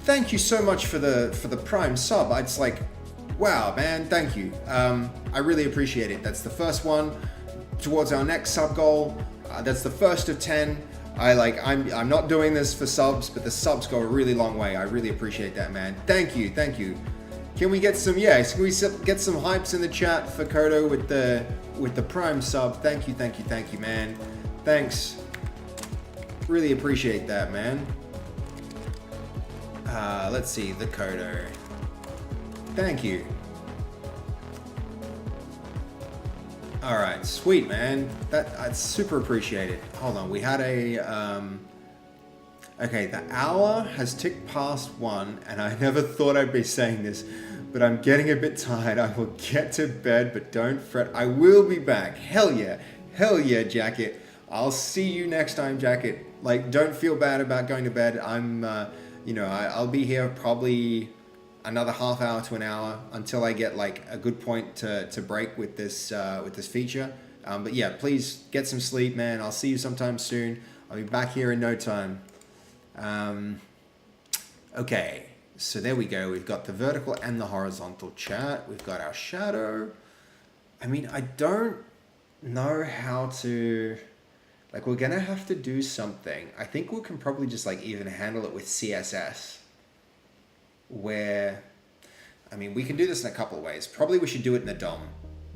Thank you so much for the Prime sub. It's like, wow, man, thank you. I really appreciate it. That's the first one towards our next sub goal. That's the first of 10. I'm not doing this for subs, but the subs go a really long way. I really appreciate that, man. Thank you, thank you. Can we get some, can we get some hypes in the chat for Kodo with the Prime sub? Thank you, thank you, thank you, man. Thanks. Really appreciate that, man. Let's see, the Kodo. Thank you. All right, sweet, man. That's super appreciated. Hold on, we had a, okay, the hour has ticked past 1, and I never thought I'd be saying this, but I'm getting a bit tired. I will get to bed, but don't fret. I will be back. Hell yeah, Jacket. I'll see you next time, Jacket. Like, don't feel bad about going to bed. I'm, I'll be here probably another half hour to an hour until I get like a good point to break with this feature. But yeah, please get some sleep, man. I'll see you sometime soon. I'll be back here in no time. Okay, so there we go. We've got the vertical and the horizontal chat. We've got our shadow. I mean, I don't know how to, like, we're gonna have to do something. I think we can probably just like even handle it with CSS. Where, I mean, we can do this in a couple of ways. Probably we should do it in the DOM.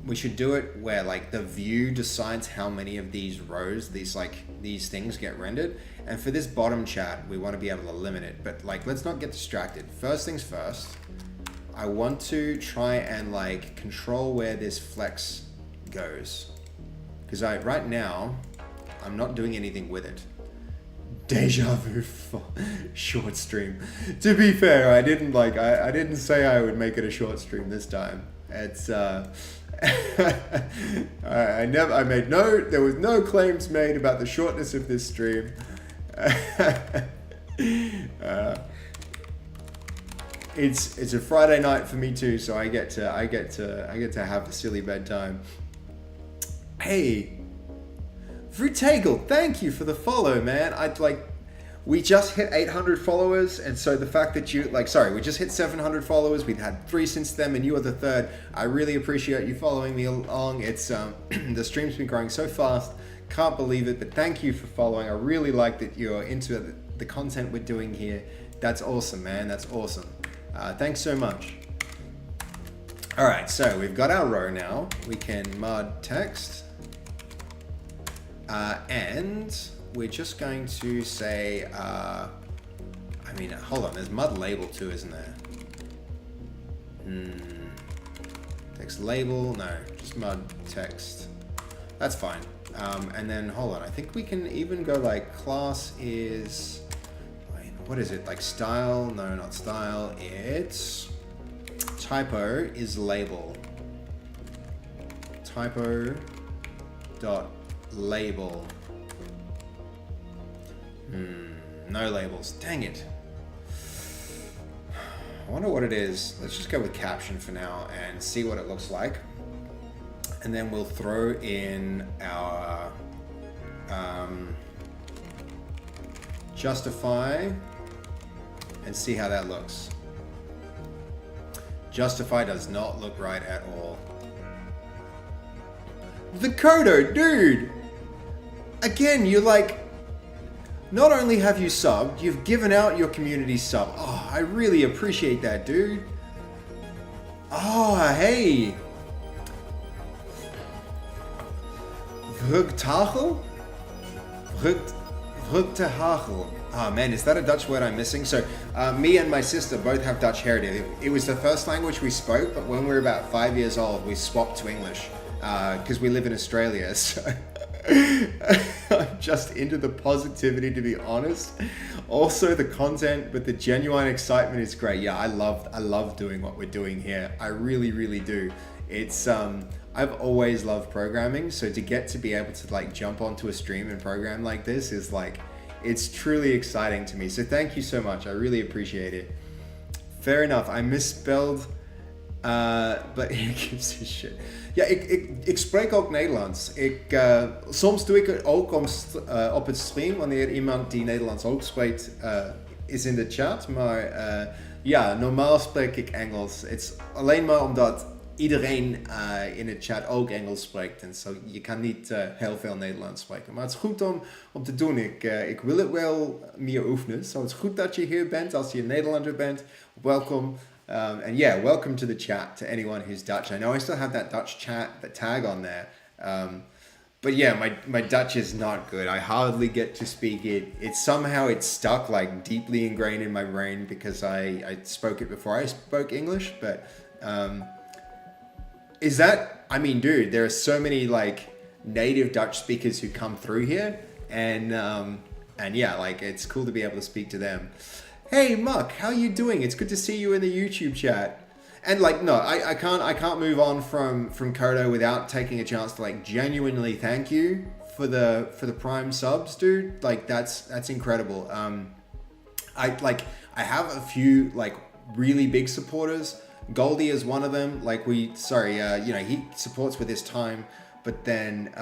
We should do it where like the view decides how many of these rows, these things get rendered. And for this bottom chat, we want to be able to limit it. But like, let's not get distracted. First things first, I want to try and like control where this flex goes. Because right now, I'm not doing anything with it. Deja vu for short stream. To be fair, I didn't say I would make it a short stream this time. It's I made there was no claims made about the shortness of this stream. It's a Friday night for me too, so I get to have a silly bedtime. Hey, Vrutagel, thank you for the follow, man. We just hit 800 followers, and so the fact that we just hit 700 followers. We've had 3 since then, and you are the 3rd. I really appreciate you following me along. It's the stream's been growing so fast, can't believe it. But thank you for following. I really like that you're into the content we're doing here. That's awesome, man. That's awesome. Thanks so much. All right, so we've got our row now. We can mud text. And we're just going to say, hold on, there's mud label too, isn't there? Text label, no, just mud text. That's fine. And then, hold on, I think we can even go like class is, what is it, like style? No, not style, it's typo is label. Typo dot label. No labels. Dang it. I wonder what it is. Let's just go with caption for now and see what it looks like. And then we'll throw in our justify and see how that looks. Justify does not look right at all. The Kodo, dude! Again, you're like, not only have you subbed, you've given out your community sub. Oh, I really appreciate that, dude. Oh, hey. Vrugtagel? Rutte Hagel. Oh man, is that a Dutch word I'm missing? So me and my sister both have Dutch heritage. It was the first language we spoke, but when we were about 5 years old, we swapped to English because we live in Australia. So I'm just into the positivity, to be honest. Also the content, but the genuine excitement is great. Yeah, I love doing what we're doing here. I really, really do. It's I've always loved programming, so to get to be able to like jump onto a stream and program like this is like, it's truly exciting to me. So thank you so much. I really appreciate it. Fair enough. I misspelled, but who gives a shit? Ja, ik spreek ook Nederlands. Soms doe ik het ook op het stream wanneer iemand die Nederlands ook spreekt is in de chat. Maar ja, normaal spreek ik Engels. Het is alleen maar omdat iedereen in de chat ook Engels spreekt. En zo, je kan niet heel veel Nederlands spreken. Maar het is goed om te doen. Ik wil het wel meer oefenen. So het is goed dat je hier bent. Als je een Nederlander bent, welkom. And yeah, welcome to the chat to anyone who's Dutch. I know I still have that Dutch chat, the tag on there. But yeah, my Dutch is not good. I hardly get to speak it. It's stuck like deeply ingrained in my brain because I spoke it before I spoke English. But is that, I mean, dude, there are so many like native Dutch speakers who come through here. And yeah, like it's cool to be able to speak to them. Hey Muck, how you doing? It's good to see you in the YouTube chat. And like, no, I can't move on from Kodo without taking a chance to like genuinely thank you for the Prime subs, dude. Like that's incredible. I have a few like really big supporters. Goldie is one of them. Like he supports with his time, but then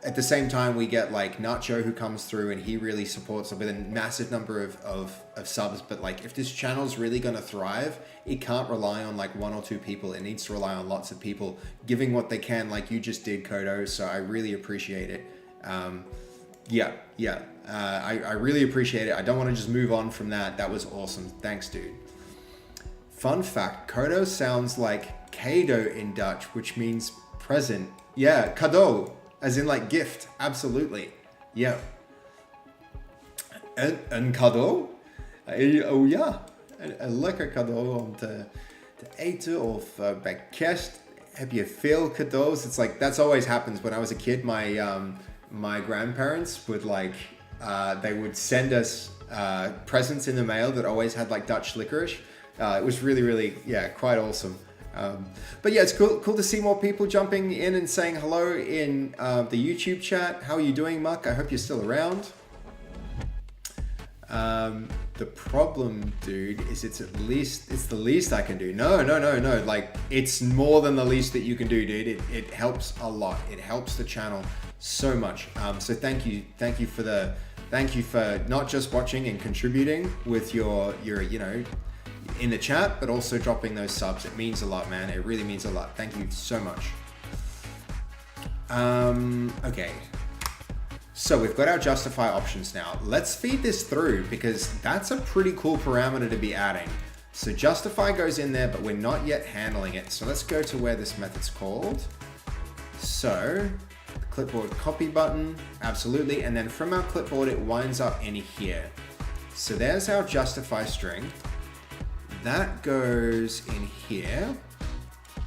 at the same time, we get like Nacho who comes through and he really supports with a massive number of subs. But like if this channel's really going to thrive, it can't rely on like one or two people. It needs to rely on lots of people giving what they can, like you just did, Kodo. So I really appreciate it. I really appreciate it. I don't want to just move on from that. That was awesome. Thanks, dude. Fun fact, Kodo sounds like Kado in Dutch, which means present. Yeah, cadeau. As in like gift, absolutely. Yeah. Een cadeau? Oh ja, een lekker cadeau om te eten of bij kerst heb je veel cadeaus. It's like, that's always happens. When I was a kid, my grandparents would like, they would send us presents in the mail that always had like Dutch licorice. It was really, really, yeah, quite awesome. But yeah, it's cool to see more people jumping in and saying hello in the YouTube chat. How are you doing, Muck? I hope you're still around. The problem, dude, is it's the least I can do. No. Like, it's more than the least that you can do, dude. It helps a lot. It helps the channel so much. So thank you for not just watching and contributing with your in the chat, but also dropping those subs. It means a lot, man. It really means a lot. Thank you so much. Okay. So we've got our justify options now. Let's feed this through because that's a pretty cool parameter to be adding. So justify goes in there, but we're not yet handling it. So let's go to where this method's called. So the clipboard copy button, absolutely. And then from our clipboard, it winds up in here. So there's our justify string. That goes in here.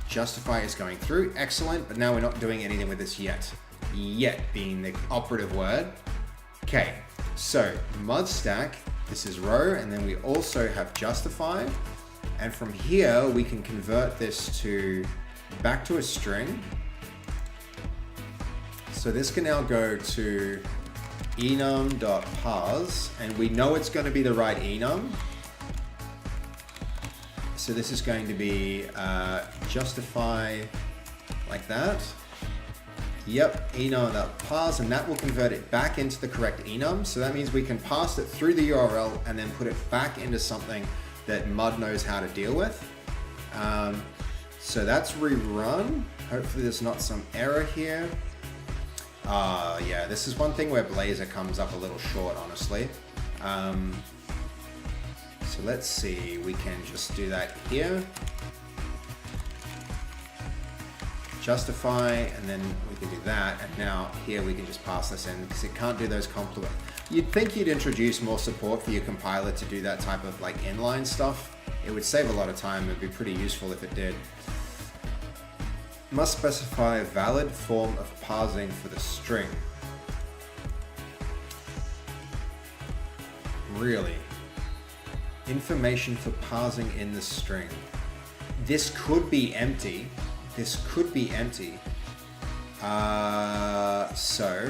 Justify is going through, excellent, but now we're not doing anything with this yet. Yet being the operative word. Okay, so mud stack, this is row, and then we also have justify. And from here, we can convert this back to a string. So this can now go to enum.parse, and we know it's going to be the right enum. So this is going to be justify like that. Yep, enum.parse, and that will convert it back into the correct enum. So that means we can pass it through the URL and then put it back into something that Mud knows how to deal with. So that's rerun. Hopefully there's not some error here. Yeah, this is one thing where Blazor comes up a little short, honestly. So let's see, we can just do that here. Justify, and then we can do that. And now here we can just pass this in because it can't do those You'd think you'd introduce more support for your compiler to do that type of like inline stuff. It would save a lot of time. It'd be pretty useful if it did. Must specify a valid form of parsing for the string. Really? Information for parsing in the string. This could be empty. This could be empty. So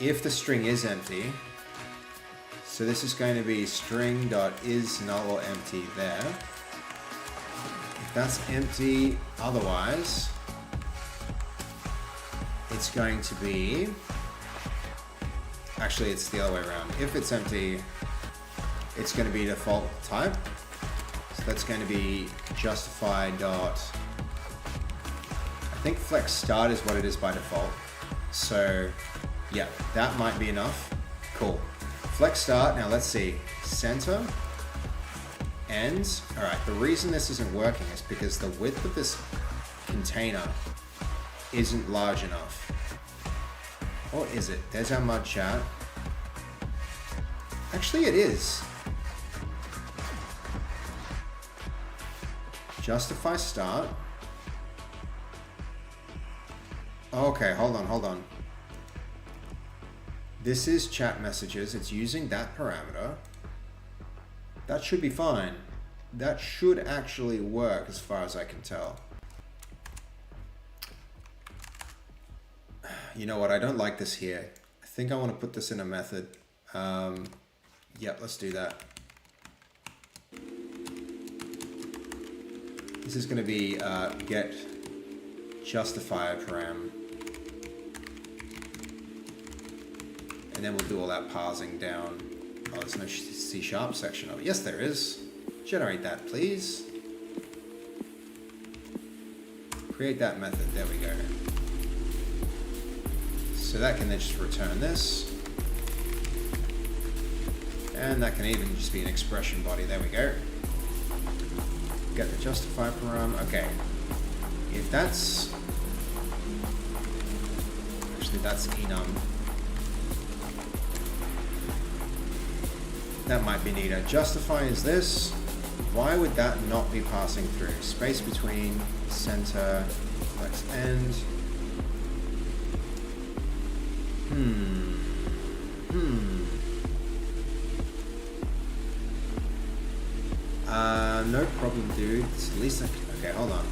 if the string is empty, so this is going to be string.is null or empty there. If that's empty, otherwise, it's going to be, actually it's the other way around. If it's empty, it's going to be default type. So that's going to be justify dot, I think flex start is what it is by default. So yeah, that might be enough. Cool. Flex start, now let's see, center, end. All right, the reason this isn't working is because the width of this container isn't large enough. Or is it? There's our mud chat. Actually, it is. Justify start. Okay, hold on. This is chat messages. It's using that parameter. That should be fine. That should actually work as far as I can tell. You know what? I don't like this here. I think I want to put this in a method. Yep, let's do that. This is going to be get justify param. And then we'll do all that parsing down. Oh, there's no C# section of it. Yes, there is. Generate that, please. Create that method. There we go. So that can then just return this. And that can even just be an expression body. There we go. Get the justify param. Okay. If that's... Actually, that's enum. That might be neater. Justify is this. Why would that not be passing through? Space between center, flex end. No problem, dude. It's at least okay, hold on.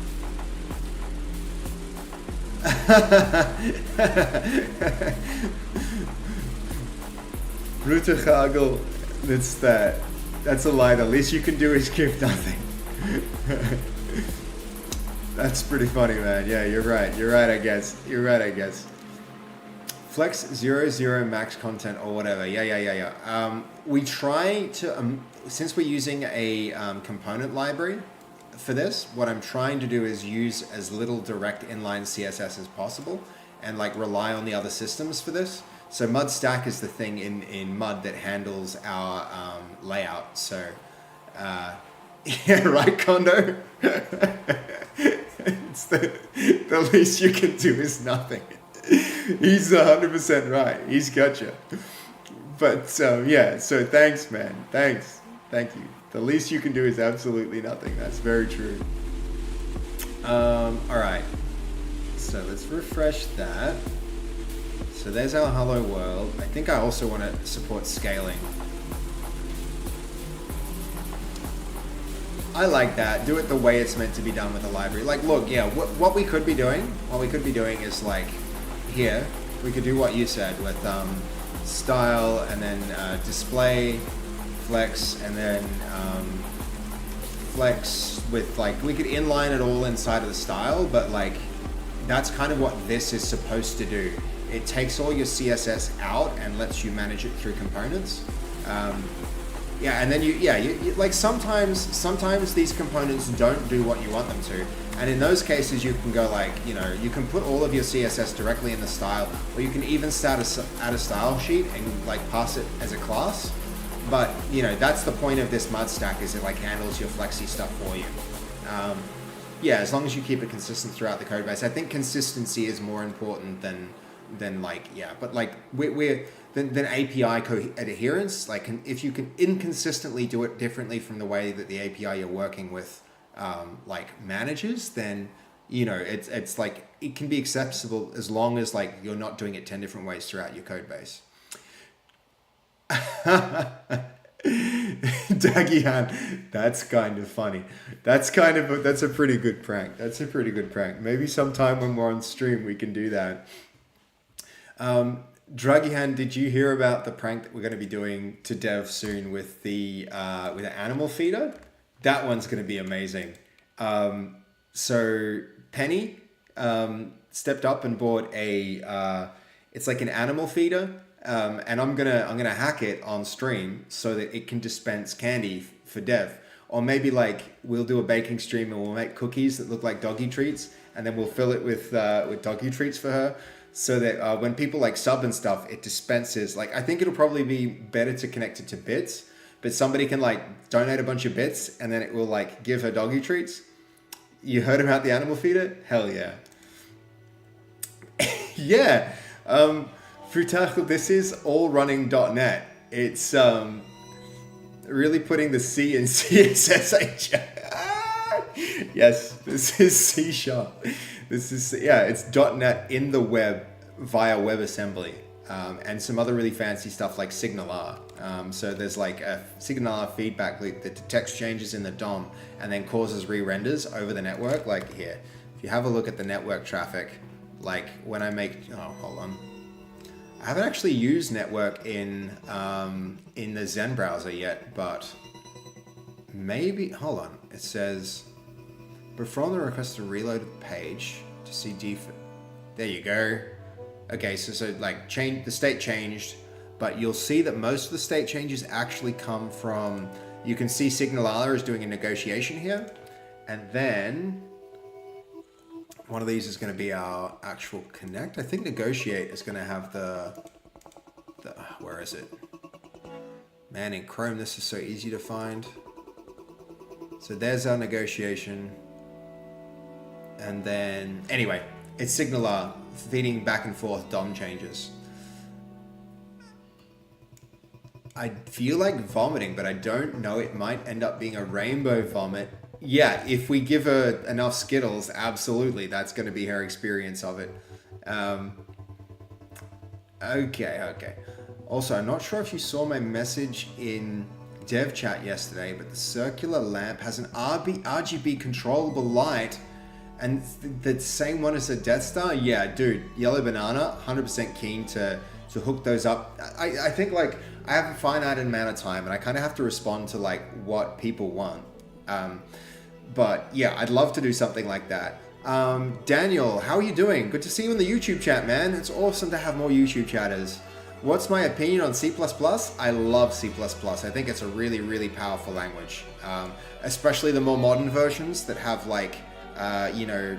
Rutechagel, that's a lie. The least you can do is give nothing. That's pretty funny, man. Yeah, you're right. You're right, I guess. Flex 00 max content or whatever. Yeah. We try to, since we're using a component library for this, what I'm trying to do is use as little direct inline CSS as possible and like rely on the other systems for this. So Mud Stack is the thing in Mud that handles our layout. So, yeah, right, Kondo? It's the least you can do is nothing. He's 100% right. He's gotcha. But yeah, so thanks, man. Thank you. The least you can do is absolutely nothing. That's very true. All right. So let's refresh that. So there's our hello world. I think I also want to support scaling. I like that. Do it the way it's meant to be done with the library. Like, look, yeah, what we could be doing is like here, we could do what you said with style and then display, flex, and then flex with like, we could inline it all inside of the style, but like, that's kind of what this is supposed to do. It takes all your CSS out and lets you manage it through components. Yeah, and then you like sometimes these components don't do what you want them to. And in those cases, you can go like, you can put all of your CSS directly in the style, or you can even add a style sheet and like pass it as a class. But, that's the point of this Mud Stack, is it like handles your flexy stuff for you. Yeah, as long as you keep it consistent throughout the code base. I think consistency is more important than like, yeah, but like then API adherence, like if you can inconsistently do it differently from the way that the API you're working with like manages, then you know it's like it can be acceptable as long as like you're not doing it 10 different ways throughout your code base. Dagian, that's kind of funny. That's a pretty good prank. That's a pretty good prank. Maybe sometime when we're on stream we can do that. Dragihan, did you hear about the prank that we're going to be doing to dev soon with the animal feeder? That one's going to be amazing. So Penny stepped up and bought it's like an animal feeder, and I'm gonna hack it on stream so that it can dispense candy for dev. Or maybe like we'll do a baking stream and we'll make cookies that look like doggy treats, and then we'll fill it with doggy treats for her. So that when people like sub and stuff, it dispenses. Like I think it'll probably be better to connect it to bits, but somebody can like donate a bunch of bits and then it will like give her doggy treats. You heard about the animal feeder? Hell yeah. Yeah. Frutacho, this is all running .NET. It's really putting the C in CSS. Yes, this is C#. This is, yeah, it's .NET in the web via WebAssembly, and some other really fancy stuff like SignalR. So there's like a SignalR feedback loop that detects changes in the DOM and then causes re-renders over the network. Like here, if you have a look at the network traffic, like when I make, oh, hold on. I haven't actually used network in the Zen browser yet, but maybe, hold on. It says, perform the request to reload the page to see default. There you go. Okay, so like the state changed, but you'll see that most of the state changes actually come from, you can see SignalR is doing a negotiation here, and then one of these is going to be our actual connect. I think negotiate is going to have the where is it? Man, in Chrome this is so easy to find. So there's our negotiation. And then, anyway, it's SignalR feeding back and forth DOM changes. I feel like vomiting, but I don't know. It might end up being a rainbow vomit. Yeah, if we give her enough Skittles, absolutely, that's going to be her experience of it. Okay. Also, I'm not sure if you saw my message in dev chat yesterday, but the circular lamp has an RGB controllable light, and the same one as the Death Star. Yeah, dude, Yellow Banana, 100% keen to hook those up. I think like I have a finite amount of time, and I kind of have to respond to like what people want. But yeah, I'd love to do something like that. Daniel, how are you doing? Good to see you in the YouTube chat, man. It's awesome to have more YouTube chatters. What's my opinion on C++? I love C++. I think it's a really, really powerful language. Especially the more modern versions that have like, you know,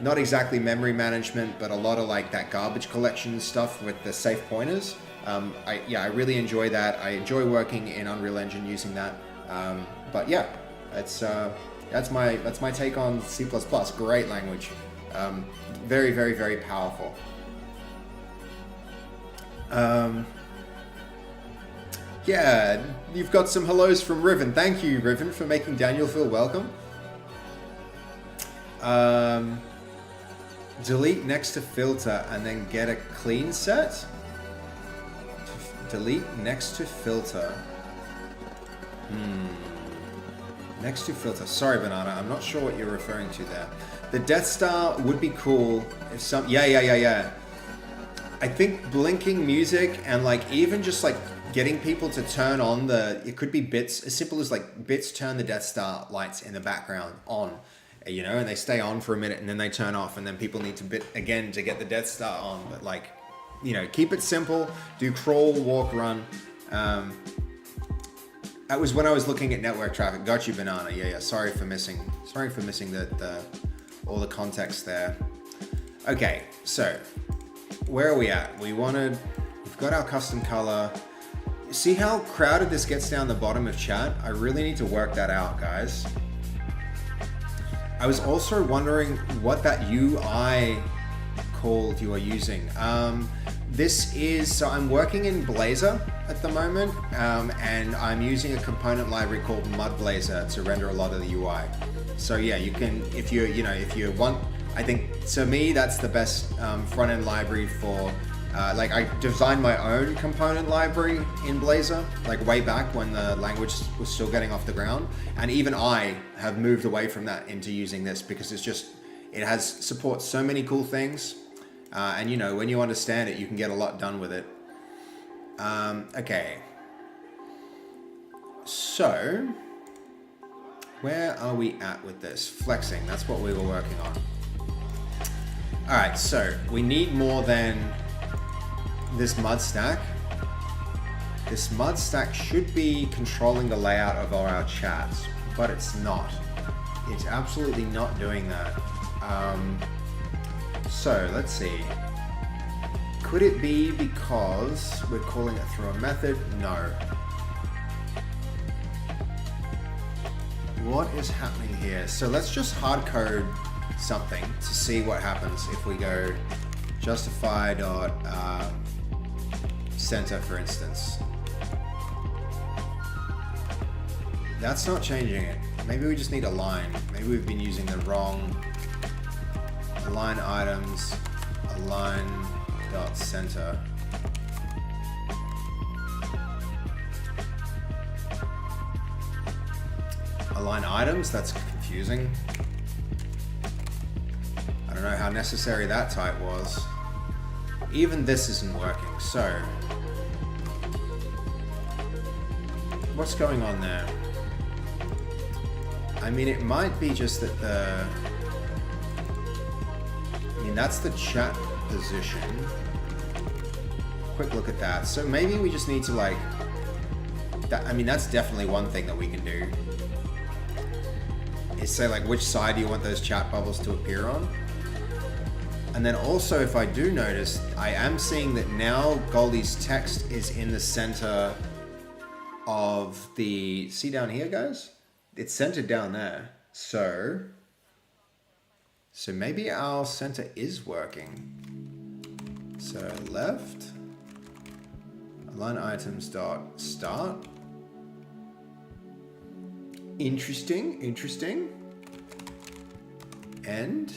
not exactly memory management, but a lot of like that garbage collection stuff with the safe pointers. I really enjoy that. I enjoy working in Unreal Engine using that. But yeah, that's my take on C++. Great language. Very, very, very powerful. Yeah, you've got some hellos from Riven. Thank you, Riven, for making Daniel feel welcome. Delete next to filter and then get a clean set. Delete next to filter. Next to filter. Sorry, Banana. I'm not sure what you're referring to there. The Death Star would be cool if some... Yeah. I think blinking music and like even just like getting people to turn on it could be bits, as simple as like bits turn the Death Star lights in the background on, you know, and they stay on for a minute and then they turn off, and then people need to bit again to get the Death Star on. But like, you know, keep it simple. Do crawl, walk, run. That was when I was looking at network traffic. Got you, Banana. Yeah. Sorry for missing the all the context there. Okay, so where are we at? We've got our custom color. See how crowded this gets down the bottom of chat? I really need to work that out, guys. I was also wondering what that UI called you are using? This is, so I'm working in Blazor at the moment, and I'm using a component library called Blazor to render a lot of the UI. So yeah, you can, if you want, I think, to me, that's the best front-end library for, like I designed my own component library in Blazor, like way back when the language was still getting off the ground. And even I have moved away from that into using this because it's just, it has supports so many cool things. And you know, when you understand it, you can get a lot done with it. Okay. So, where are we at with this? Flexing, that's what we were working on. All right, so we need more than this mud stack. This mud stack should be controlling the layout of our chats, but it's not. It's absolutely not doing that. So let's see. Could it be because we're calling it through a method? No. What is happening here? So let's just hard code something to see what happens if we go justify.center, for instance. That's not changing it. Maybe we just need a line. Maybe we've been using the wrong align items, align.center. Align items, that's confusing. I don't know how necessary that type was. Even this isn't working, so what's going on there? I mean, it might be just that that's the chat position. Quick look at that. So maybe we just need to like, that's definitely one thing that we can do. Is say like which side do you want those chat bubbles to appear on? And then also, if I do notice, I am seeing that now Goldie's text is in the center of the, see down here, guys? It's centered down there. So maybe our center is working. So left, align items dot start. Interesting. And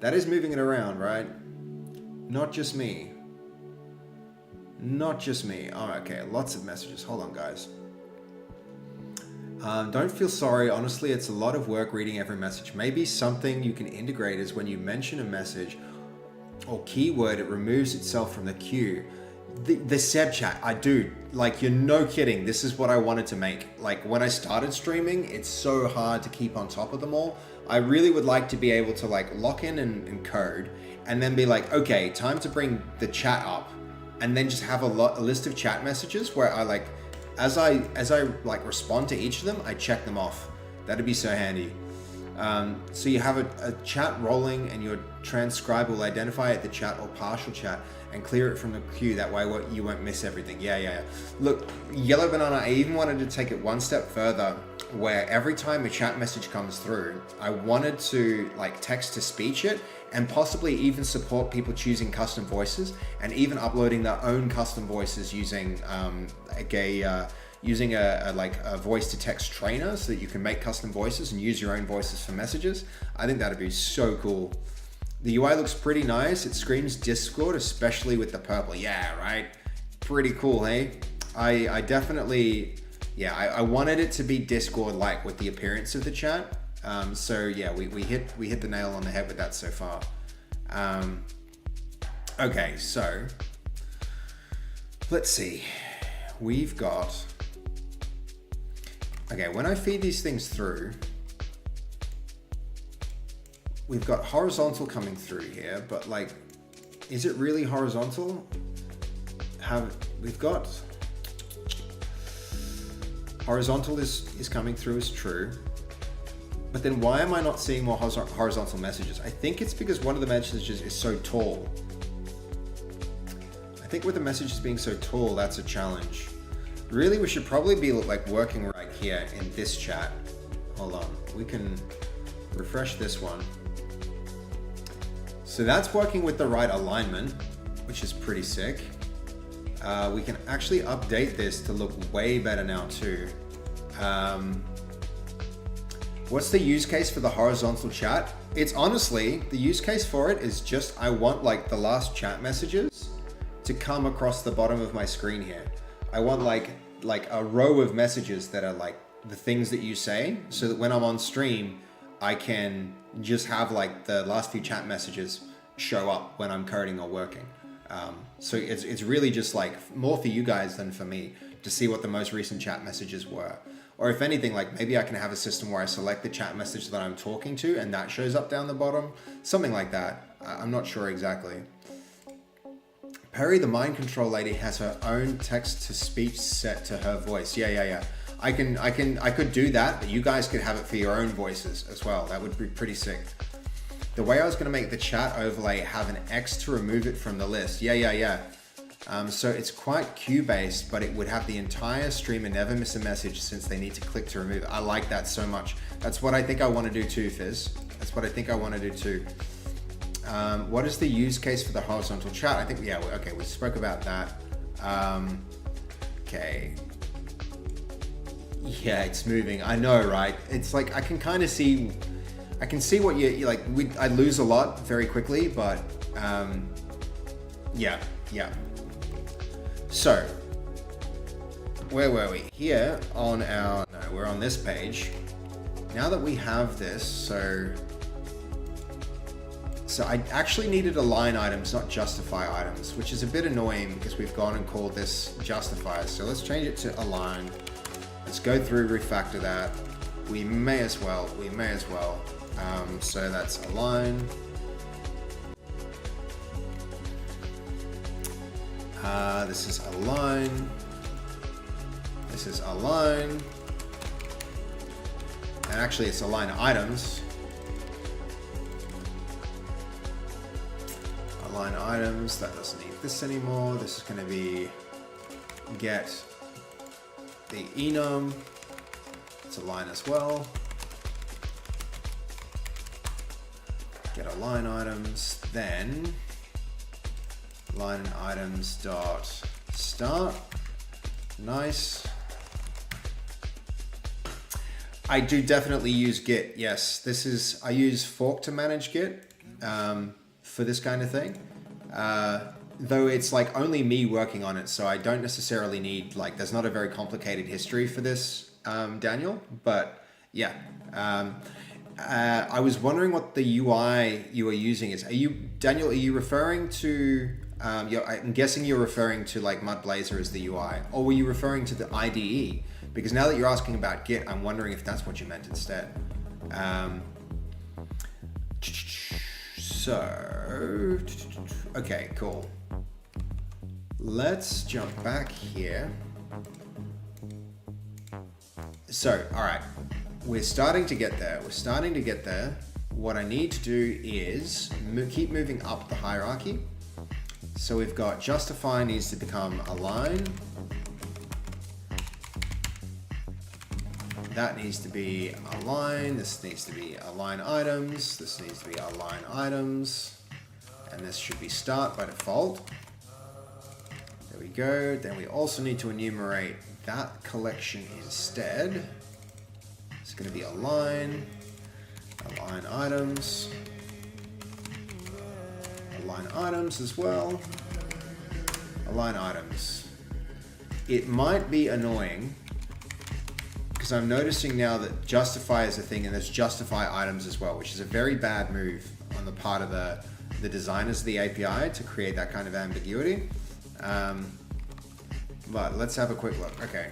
that is moving it around, right? Not just me. Oh, okay, lots of messages. Hold on, guys. Don't feel sorry. Honestly, it's a lot of work reading every message. Maybe something you can integrate is when you mention a message or keyword, it removes itself from the queue. The Seb chat, like, you're no kidding. This is what I wanted to make. Like, when I started streaming, it's so hard to keep on top of them all. I really would like to be able to like lock in and code and then be like, okay, time to bring the chat up, and then just have a list of chat messages where I like, as I like respond to each of them, I check them off. That'd be so handy. So you have a chat rolling, and your transcribe will identify it, the chat or partial chat, and clear it from the queue. That way you won't miss everything. Yeah. Look, Yellow Banana, I even wanted to take it one step further, where every time a chat message comes through, I wanted to like text to speech it, and possibly even support people choosing custom voices and even uploading their own custom voices using using a voice to text trainer, so that you can make custom voices and use your own voices for messages. I think that'd be so cool. The UI looks pretty nice. It screams Discord, especially with the purple. Yeah, right. Pretty cool, hey? I definitely, I wanted it to be Discord-like with the appearance of the chat. So yeah, we hit the nail on the head with that so far. Okay, so let's see. We've got, okay, when I feed these things through, we've got horizontal coming through here, but like, is it really horizontal? We've got horizontal is coming through as true, but then why am I not seeing more horizontal messages? I think it's because one of the messages is so tall. I think with the messages being so tall, that's a challenge. Really, we should probably be like working right here in this chat. Hold on, we can refresh this one. So that's working with the right alignment, which is pretty sick. We can actually update this to look way better now too. What's the use case for the horizontal chat? It's honestly, the use case for it is just, I want like the last chat messages to come across the bottom of my screen here. I want like a row of messages that are like the things that you say, so that when I'm on stream, I can just have like the last few chat messages show up when I'm coding or working. So it's really just like more for you guys than for me to see what the most recent chat messages were. Or if anything, like maybe I can have a system where I select the chat message that I'm talking to and that shows up down the bottom. Something like that. I'm not sure exactly. Perry, the mind control lady, has her own text-to-speech set to her voice. Yeah. I could do that, but you guys could have it for your own voices as well. That would be pretty sick. The way I was gonna make the chat overlay have an X to remove it from the list. Yeah. So it's quite queue-based, but it would have the entire stream and never miss a message since they need to click to remove it. I like that so much. That's what I think I want to do too, Fizz. That's what I think I want to do too. What is the use case for the horizontal chat? I think, yeah, okay, we spoke about that. Okay. Yeah, it's moving. I know, right? It's like, I can kind of see, I can see what you like, I lose a lot very quickly, but yeah. So, where were we? Here on our, no, we're on this page. Now that we have this, so I actually needed align items, not justify items, which is a bit annoying because we've gone and called this justifiers. So let's change it to align. Let's go through, refactor that. We may as well. So that's align. This is align. This is align. And actually it's align items. Align items, that doesn't need this anymore. This is going to be get the enum. It's align as well. Get align items, then line items dot start. Nice. I do definitely use Git. Yes, this is, I use fork to manage Git for this kind of thing. Though it's like only me working on it, so I don't necessarily need, like, there's not a very complicated history for this, Daniel, but yeah. I was wondering what the UI you are using is. Daniel, are you referring to, I'm guessing you're referring to like Mud Blazor as the UI, or were you referring to the IDE? Because now that you're asking about Git, I'm wondering if that's what you meant instead. So, okay, cool. Let's jump back here. So, all right. We're starting to get there. What I need to do is keep moving up the hierarchy. So we've got justify needs to become align. That needs to be align. This needs to be align items. This needs to be align items. And this should be start by default. There we go. Then we also need to enumerate that collection instead. It's going to be align items as well, align items. It might be annoying because I'm noticing now that justify is a thing and there's justify items as well, which is a very bad move on the part of the designers of the API to create that kind of ambiguity. But let's have a quick look. Okay.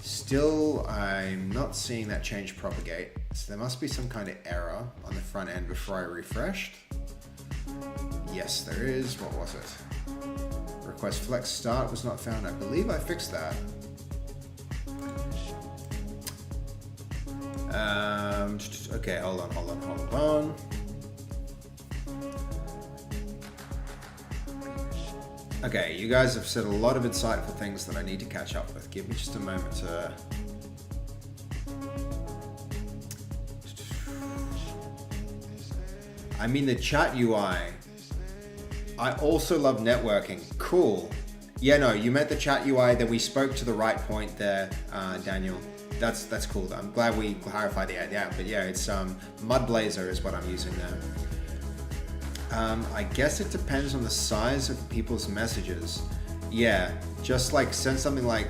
Still, I'm not seeing that change propagate. So there must be some kind of error on the front end before I refreshed. Yes, there is. What was it? Request flex start was not found. I believe I fixed that. Okay, hold on. Okay, you guys have said a lot of insightful things that I need to catch up with. Give me just a moment to I mean the chat UI. I also love networking. Cool. Yeah, no, you meant the chat UI, that we spoke to the right point there, Daniel. That's cool. I'm glad we clarified the idea. But yeah, it's Mud Blazor is what I'm using there. I guess it depends on the size of people's messages. Yeah, just like send something like,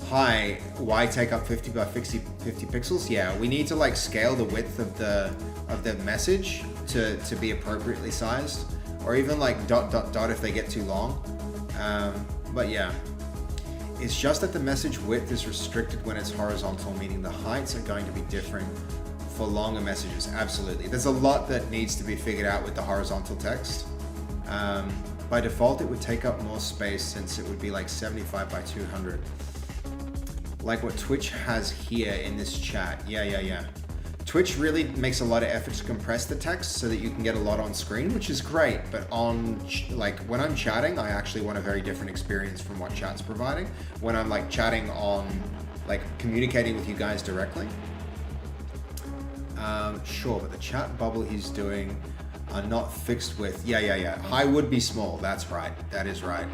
hi, why take up 50 by 50 pixels? Yeah, we need to like scale the width of the message to be appropriately sized, or even like ... if they get too long. But yeah, it's just that the message width is restricted when it's horizontal, meaning the heights are going to be different for longer messages. Absolutely. There's a lot that needs to be figured out with the horizontal text. By default, it would take up more space since it would be like 75 by 200. Like what Twitch has here in this chat. Yeah. Twitch really makes a lot of effort to compress the text so that you can get a lot on screen, which is great. But on like when I'm chatting, I actually want a very different experience from what chat's providing. When I'm like chatting on, like communicating with you guys directly. Sure, but the chat bubble he's doing are not fixed with. Yeah. High would be small. That's right. That is right.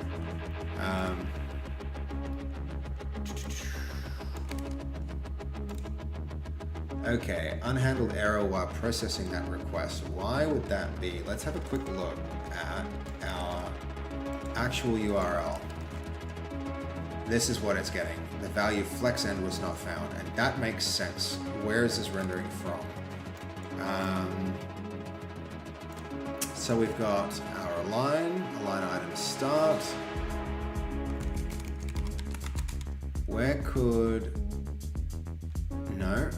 Okay, unhandled error while processing that request. Why would that be? Let's have a quick look at our actual URL. This is what it's getting. The value flex end was not found, and that makes sense. Where is this rendering from? So we've got our align item start. Where could... No.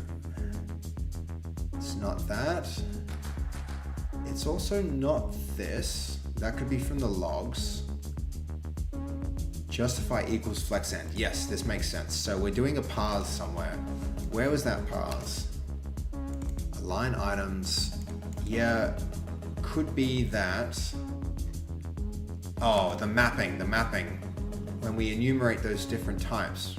It's not that. It's also not this. That could be from the logs. Justify equals flex end. Yes, this makes sense. So we're doing a parse somewhere. Where was that parse? Align items. Yeah, could be that. Oh, the mapping. When we enumerate those different types.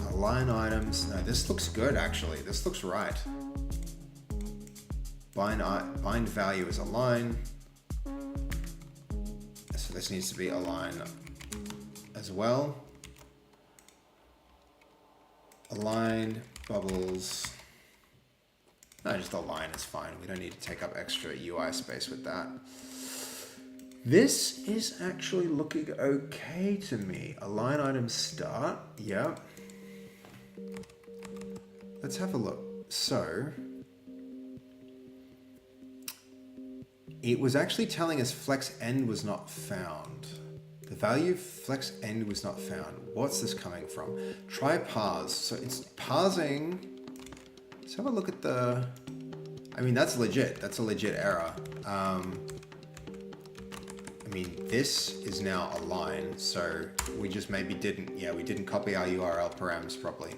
Align items. No, this looks good actually. This looks right. Bind value is align. So this needs to be align as well. Align bubbles. No, just align is fine. We don't need to take up extra UI space with that. This is actually looking okay to me. Align item start. Yep. Let's have a look. So it was actually telling us flex end was not found. The value flex end was not found. What's this coming from? Try parse. So it's parsing. Let's have a look at the... I mean, that's legit. That's a legit error. I mean, this is now align. So we just maybe didn't... Yeah, we didn't copy our URL params properly.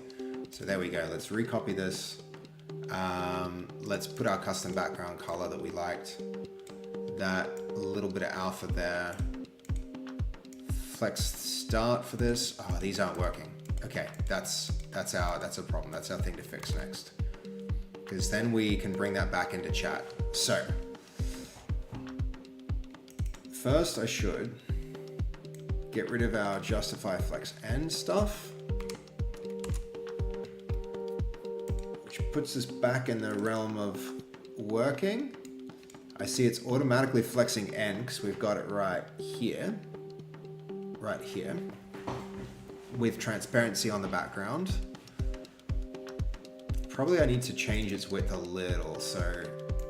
So there we go. Let's recopy this. Let's put our custom background color that we liked. That little bit of alpha there. Flex start for this. Oh, these aren't working. Okay, that's a problem. That's our thing to fix next. Because then we can bring that back into chat. So first I should get rid of our justify flex end stuff, which puts us back in the realm of working. I see it's automatically flexing end because we've got it right here, with transparency on the background. Probably I need to change its width a little. So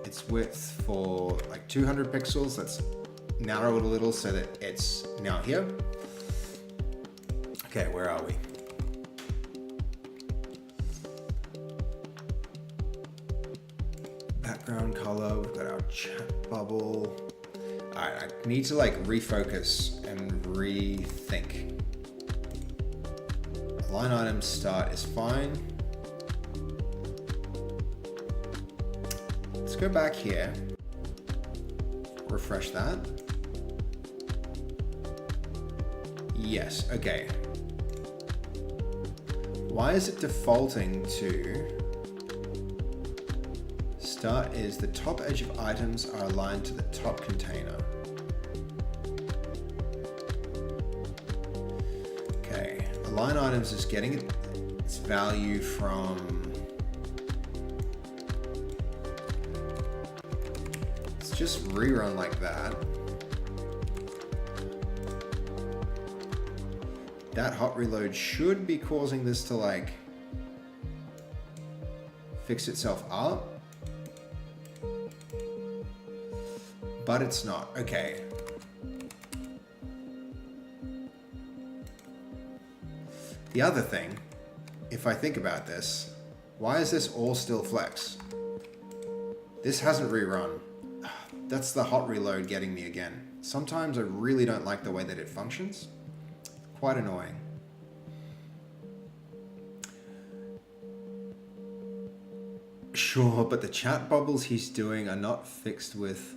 its width for like 200 pixels, let's narrow it a little so that it's now here. Okay, where are we? Background color, we've got our chat bubble. All right, I need to like refocus and rethink. Line item start is fine. Let's go back here, refresh that. Yes, okay. Why is it defaulting to Start is the top edge of items are aligned to the top container. Okay, align items is getting its value from... Let's just rerun like that. That hot reload should be causing this to like fix itself up. But it's not. Okay. The other thing, if I think about this, why is this all still flex? This hasn't rerun. That's the hot reload getting me again. Sometimes I really don't like the way that it functions. Quite annoying. Sure, but the chat bubbles he's doing are not fixed with...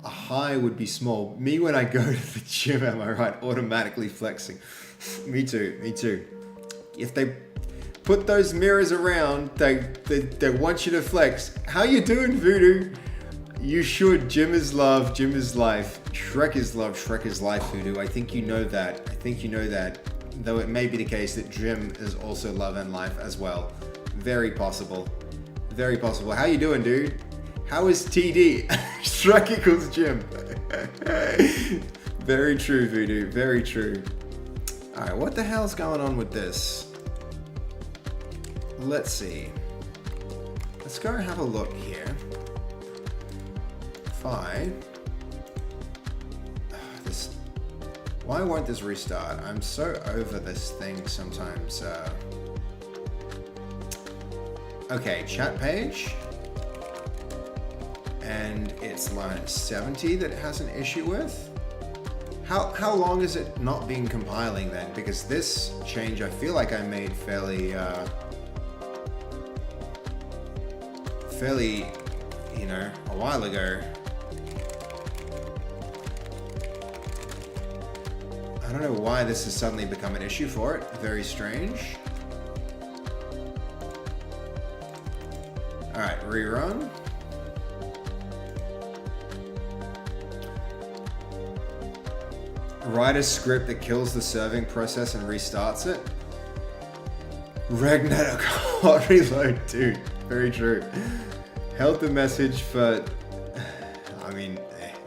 A high would be small. Me when I go to the gym, am I right? Automatically flexing. Me too, me too. If they put those mirrors around, they want you to flex. How you doing, Voodoo? You should. Gym is love, gym is life. Shrek is love, Shrek is life, Voodoo. I think you know that. I think you know that. Though it may be the case that gym is also love and life as well. Very possible. Very possible. How you doing, dude? How is TD? Shrek equals gym. Very true, Voodoo. Very true. Alright, what the hell's going on with this? Let's see. Let's go have a look here. Why won't this restart? I'm so over this thing sometimes. Okay, chat page. And it's line 70 that it has an issue with. How long is it not being compiling then? Because this change I feel like I made fairly, you know, a while ago. I don't know why this has suddenly become an issue for it. Very strange. All right, rerun. Write a script that kills the serving process and restarts it. Regnetic hot reload, dude. Very true. Held the message for... I mean,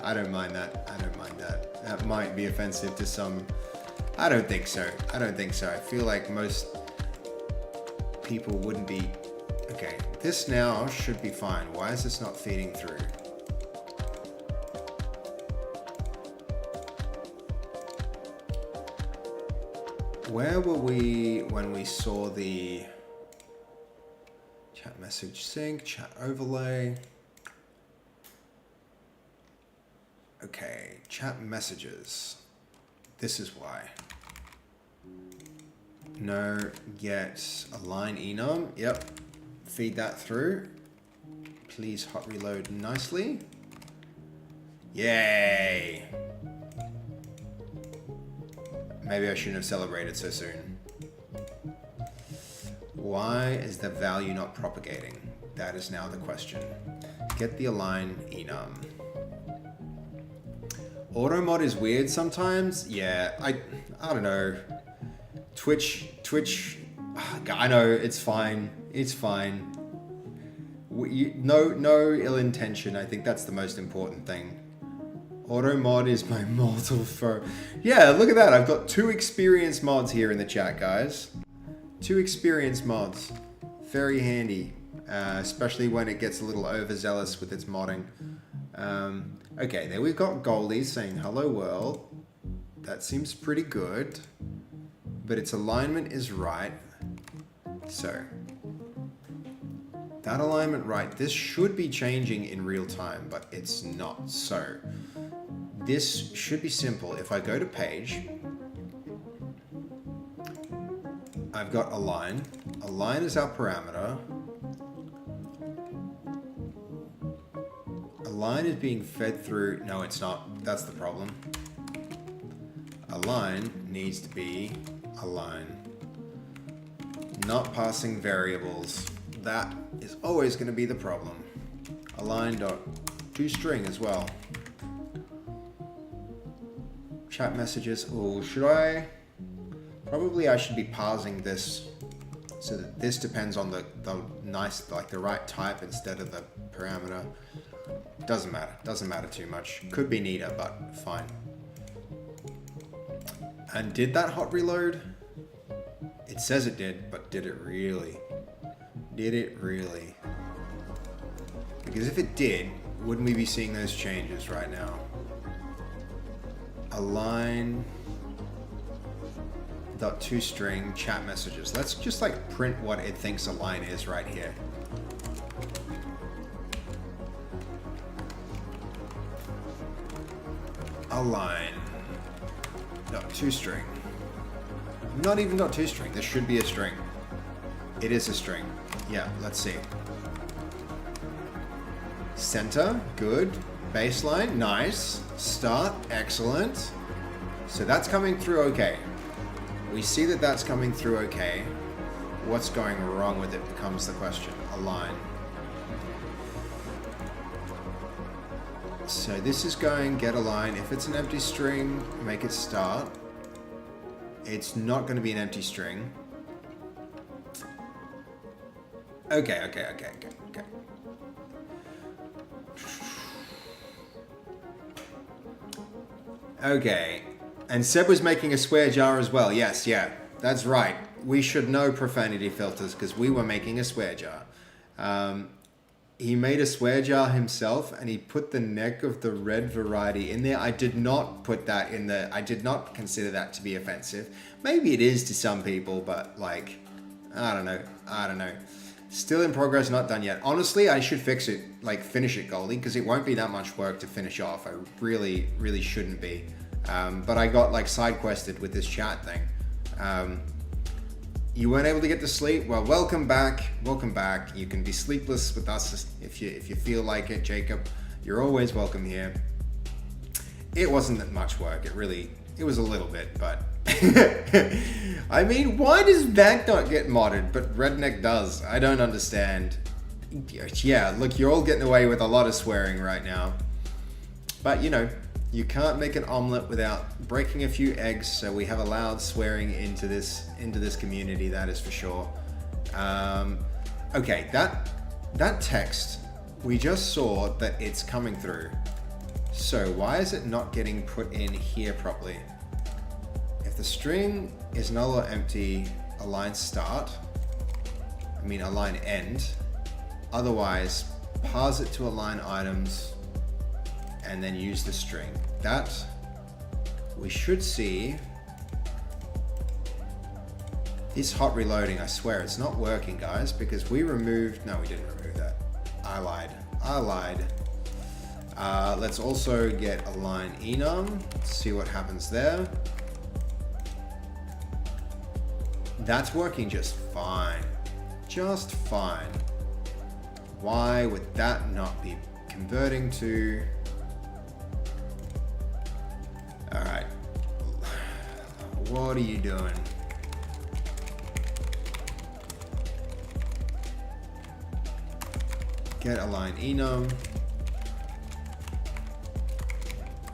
I don't mind that. I don't mind that. That might be offensive to some... I don't think so. I don't think so. I feel like most people wouldn't be... Okay, this now should be fine. Why is this not feeding through? Where were we when we saw the chat message sync, chat overlay? Okay, chat messages. This is why. No, get align enum. Yep, feed that through. Please hot reload nicely. Yay! Maybe I shouldn't have celebrated so soon. Why is the value not propagating? That is now the question. Get the align enum. Auto mod is weird sometimes. Yeah, I don't know. Twitch, I know, it's fine. It's fine. No ill intention. I think that's the most important thing. Auto mod is my mortal foe. Yeah, look at that. I've got 2 experienced mods here in the chat, guys. 2 experienced mods. Very handy. Especially when it gets a little overzealous with its modding. Okay, there we've got Goldie saying hello world. That seems pretty good. But its alignment is right. So, that alignment right, this should be changing in real time, but it's not. So, this should be simple. If I go to page, I've got align. Align is our parameter. Align is being fed through, no it's not, that's the problem. Align needs to be align. Not passing variables. That is always going to be the problem. align.toString as well. Chat messages. Oh, should I? Probably I should be parsing this so that this depends on the nice, like the right type instead of the parameter. Doesn't matter. Doesn't matter too much. Could be neater, but fine. And did that hot reload? It says it did, but did it really? Did it really? Because if it did, wouldn't we be seeing those changes right now? Align .toString chat messages. Let's just like print what it thinks align is right here. Align .toString. Not even .toString. This should be a string. It is a string. Yeah, let's see. Center, good. Baseline, nice. Start, excellent. So that's coming through okay. We see that that's coming through okay. What's going wrong with it becomes the question. Align. So this is going get align. If it's an empty string, make it start. It's not going to be an empty string. Okay. Okay. And Seb was making a swear jar as well. Yes, yeah. That's right. We should know profanity filters because we were making a swear jar. He made a swear jar himself and he put the neck of the red variety in there. I did not put that in the... I did not consider that to be offensive. Maybe it is to some people, but like... I don't know. Still in progress, not done yet. Honestly, I should fix it, like finish it, Goldie, because it won't be that much work to finish off. I really, really shouldn't be. But I got like side quested with this chat thing. You weren't able to get to sleep? Well, welcome back. Welcome back. You can be sleepless with us if you feel like it, Jacob. You're always welcome here. It wasn't that much work. It was a little bit, but I mean, why does Vac not get modded, but Redneck does? I don't understand. Yeah, look, you're all getting away with a lot of swearing right now. But, you know, you can't make an omelet without breaking a few eggs, so we have allowed swearing into this community, that is for sure. Okay, that text, we just saw that it's coming through. So why is it not getting put in here properly? If the string is null or empty, align start. I mean align end. Otherwise, parse it to align items and then use the string. That we should see. This hot reloading, I swear it's not working, guys, because we removed, no, we didn't remove that. I lied. Let's also get align enum, see what happens there. That's working just fine. Just fine. Why would that not be converting to... Alright. What are you doing? Get align enum.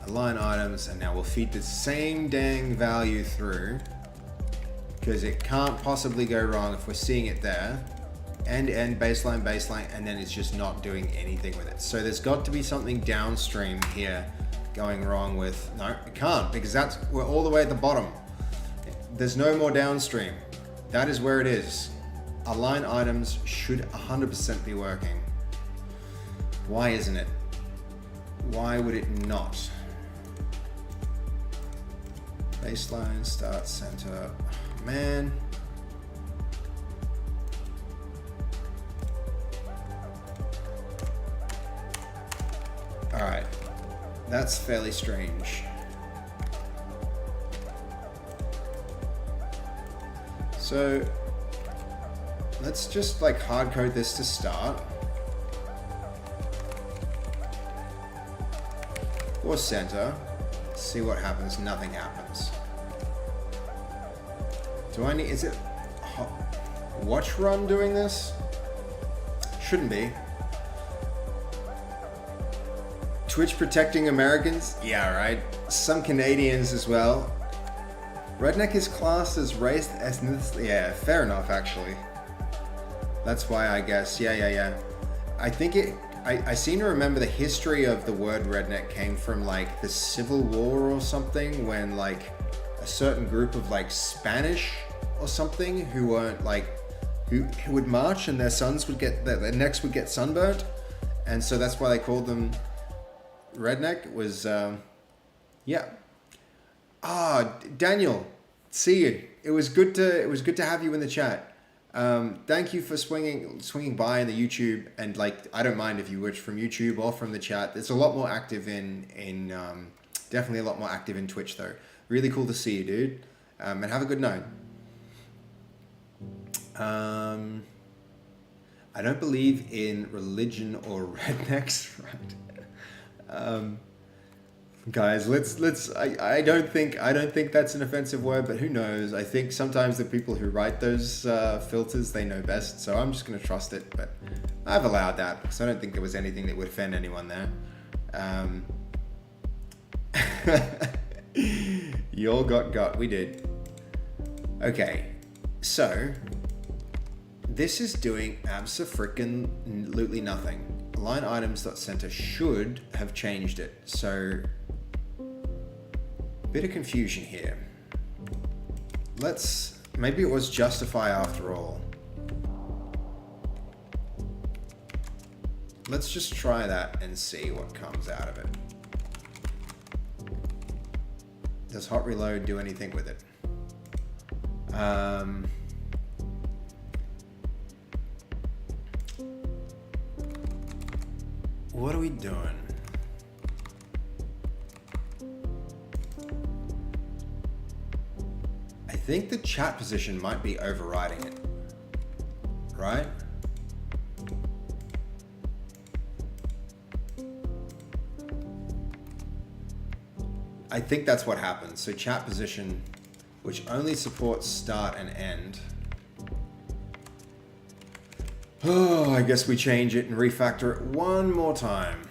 Align items, and now we'll feed the same dang value through, because it can't possibly go wrong if we're seeing it there. End, baseline, and then it's just not doing anything with it. So there's got to be something downstream here going wrong with, no, it can't, because we're all the way at the bottom. There's no more downstream. That is where it is. Align items should 100% be working. Why isn't it? Why would it not? Baseline, start, center, man. All right, that's fairly strange. So let's just like hard code this to start. Or center. See what happens. Nothing happens. Do I need, is it watch run doing this? Shouldn't be. Twitch protecting Americans? Yeah, right. Some Canadians as well. Redneck is classed as race, ethnicity. Yeah, fair enough, actually. That's why I guess. Yeah. I think it... I seem to remember the history of the word redneck came from like the Civil War or something, when like a certain group of like Spanish or something who weren't like, who would march and their sons would get, their necks would get sunburnt. And so that's why they called them redneck. It was, yeah. Daniel, see you. It was good to have you in the chat. Thank you for swinging by in the YouTube, and like, I don't mind if you watch from YouTube or from the chat. It's a lot more active in definitely a lot more active in Twitch though. Really cool to see you, dude. And have a good night. I don't believe in religion or rednecks, right? Guys, let's. I don't think that's an offensive word, but who knows? I think sometimes the people who write those filters, they know best. So I'm just gonna trust it. But I've allowed that because I don't think there was anything that would offend anyone there. You all got. We did. Okay, so this is doing abso-freaking-lutely nothing. Line items.center should have changed it. So, bit of confusion here. Maybe it was justify after all. Let's just try that and see what comes out of it. Does hot reload do anything with it? What are we doing? I think the chat position might be overriding it, right? I think that's what happens. So chat position, which only supports start and end. Oh, I guess we change it and refactor it one more time.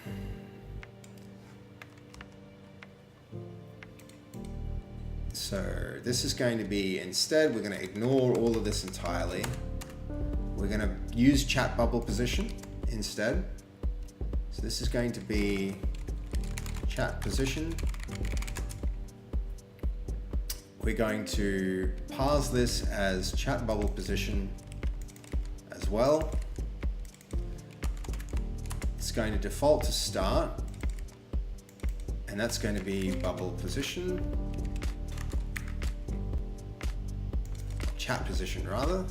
So this is going to be, instead, we're going to ignore all of this entirely. We're going to use chat bubble position instead. So this is going to be chat position. We're going to parse this as chat bubble position as well. It's going to default to start, and that's going to be bubble position, chat position rather.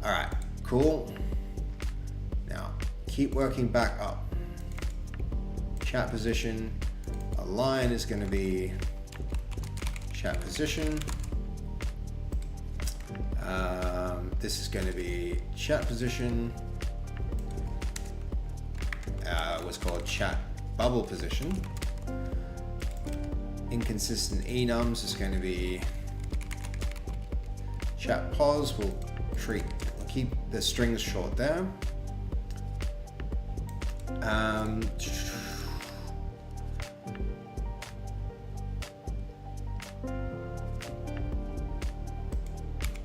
All right, cool. Now keep working back up. Chat position, a line is going to be chat position. This is going to be chat position. What's called chat bubble position. Inconsistent enums is going to be chat pause. We'll keep the strings short there.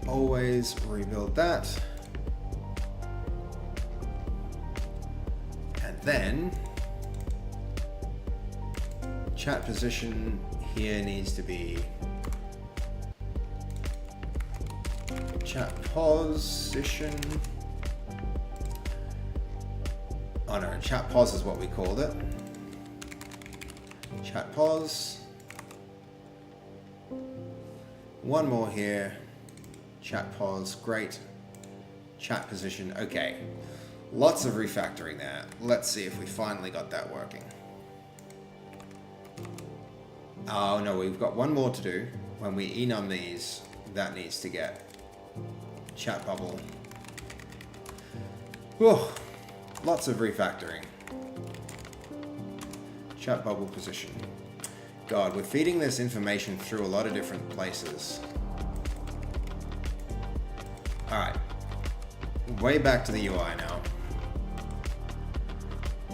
Always rebuild that. And then chat position here needs to be chat position. Oh no, chat pause is what we called it. Chat pause. One more here. Chat pause, great. Chat position, okay. Lots of refactoring there. Let's see if we finally got that working. Oh no, we've got one more to do. When we enum these, that needs to get chat bubble. Whew. Lots of refactoring. Chat bubble position. God, we're feeding this information through a lot of different places. All right, way back to the UI now.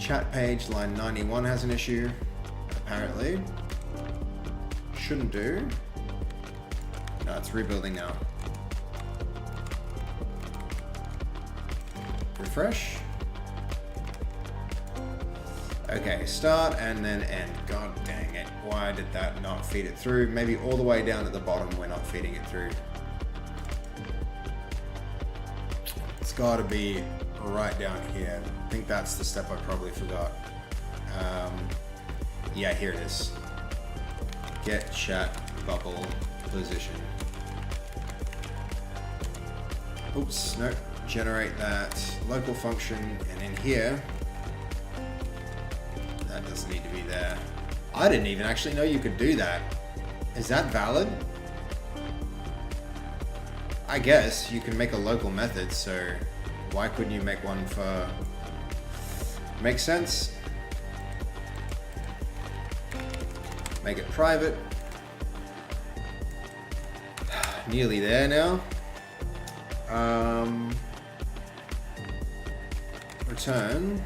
Chat page line 91 has an issue, apparently. Shouldn't do. No, it's rebuilding now. Refresh. Okay, start and then end. God dang it. Why did that not feed it through? Maybe all the way down at the bottom we're not feeding it through. It's gotta be right down here. I think that's the step I probably forgot. Yeah, here it is. Get chat bubble position. Oops, no. Generate that local function, and in here, that doesn't need to be there. I didn't even actually know you could do that. Is that valid? I guess you can make a local method, so why couldn't you make one for... Makes sense. Make it private. Nearly there now. Return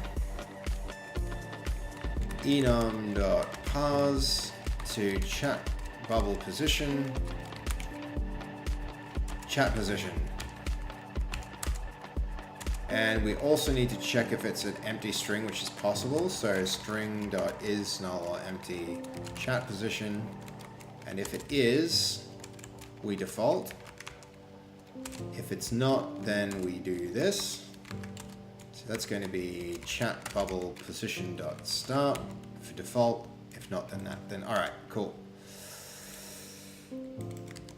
enum.parse to chat bubble position, chat position. And we also need to check if it's an empty string, which is possible. So string.is null or empty chat position. And if it is, we default. If it's not, then we do this. So that's going to be chat bubble position dot start for default. If not, then that. Then all right, cool.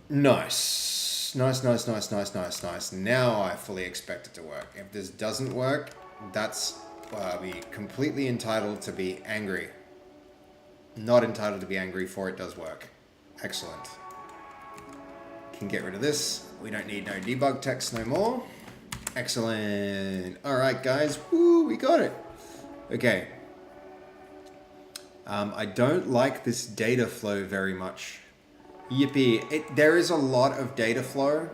Nice, nice, nice, nice, nice, nice, nice. Now I fully expect it to work. If this doesn't work, that's I'll be completely entitled to be angry. Not entitled to be angry, for it does work. Excellent. Can get rid of this. We don't need no debug text no more. Excellent. All right, guys. Woo, we got it. Okay. I don't like this data flow very much. Yippee. There is a lot of data flow.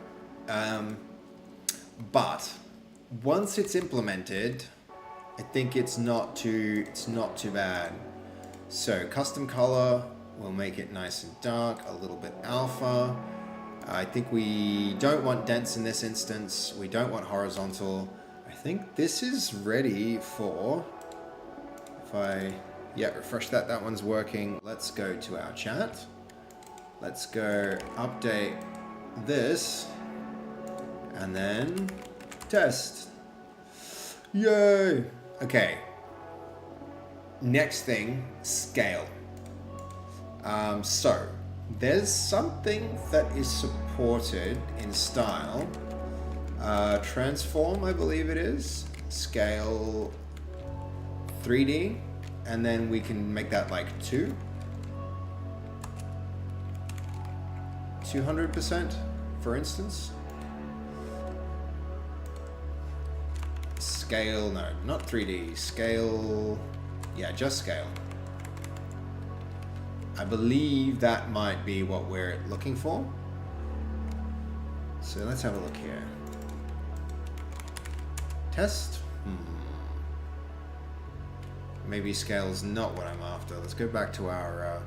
But once it's implemented, I think it's not too bad. So custom color, we'll make it nice and dark, a little bit alpha. I think we don't want dense in this instance. We don't want horizontal. I think this is ready for, refresh that. That one's working. Let's go to our chat. Let's go update this and then test. Yay. Okay. Next thing, scale. So there's something that is supported in style. Transform, I believe it is. Scale 3D. And then we can make that like 200%, for instance. Scale, no, not 3D. Scale, yeah, just scale. I believe that might be what we're looking for. So let's have a look here. Test. Maybe scale's not what I'm after. Let's go back to our...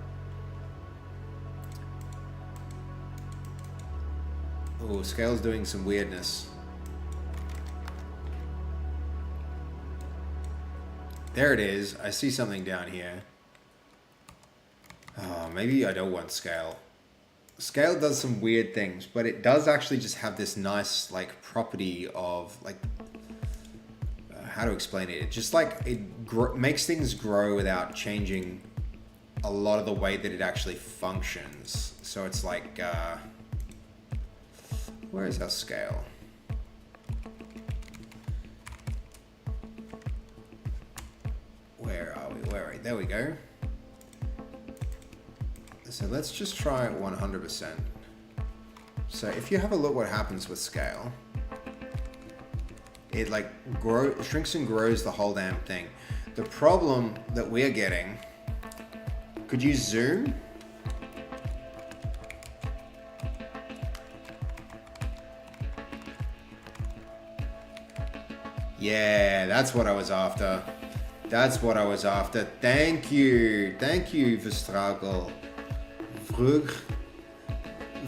Oh, scale's doing some weirdness. There it is. I see something down here. Oh, maybe I don't want scale. Scale does some weird things, but it does actually just have this nice like property of like, how to explain it? It just like, it makes things grow without changing a lot of the way that it actually functions. So it's like, where is our scale? Where are we? Where are we? There we go. So let's just try 100%. So if you have a look what happens with scale, it like shrinks and grows the whole damn thing. The problem that we're getting, could you zoom? Yeah, that's what I was after. That's what I was after. Thank you, Verstragel.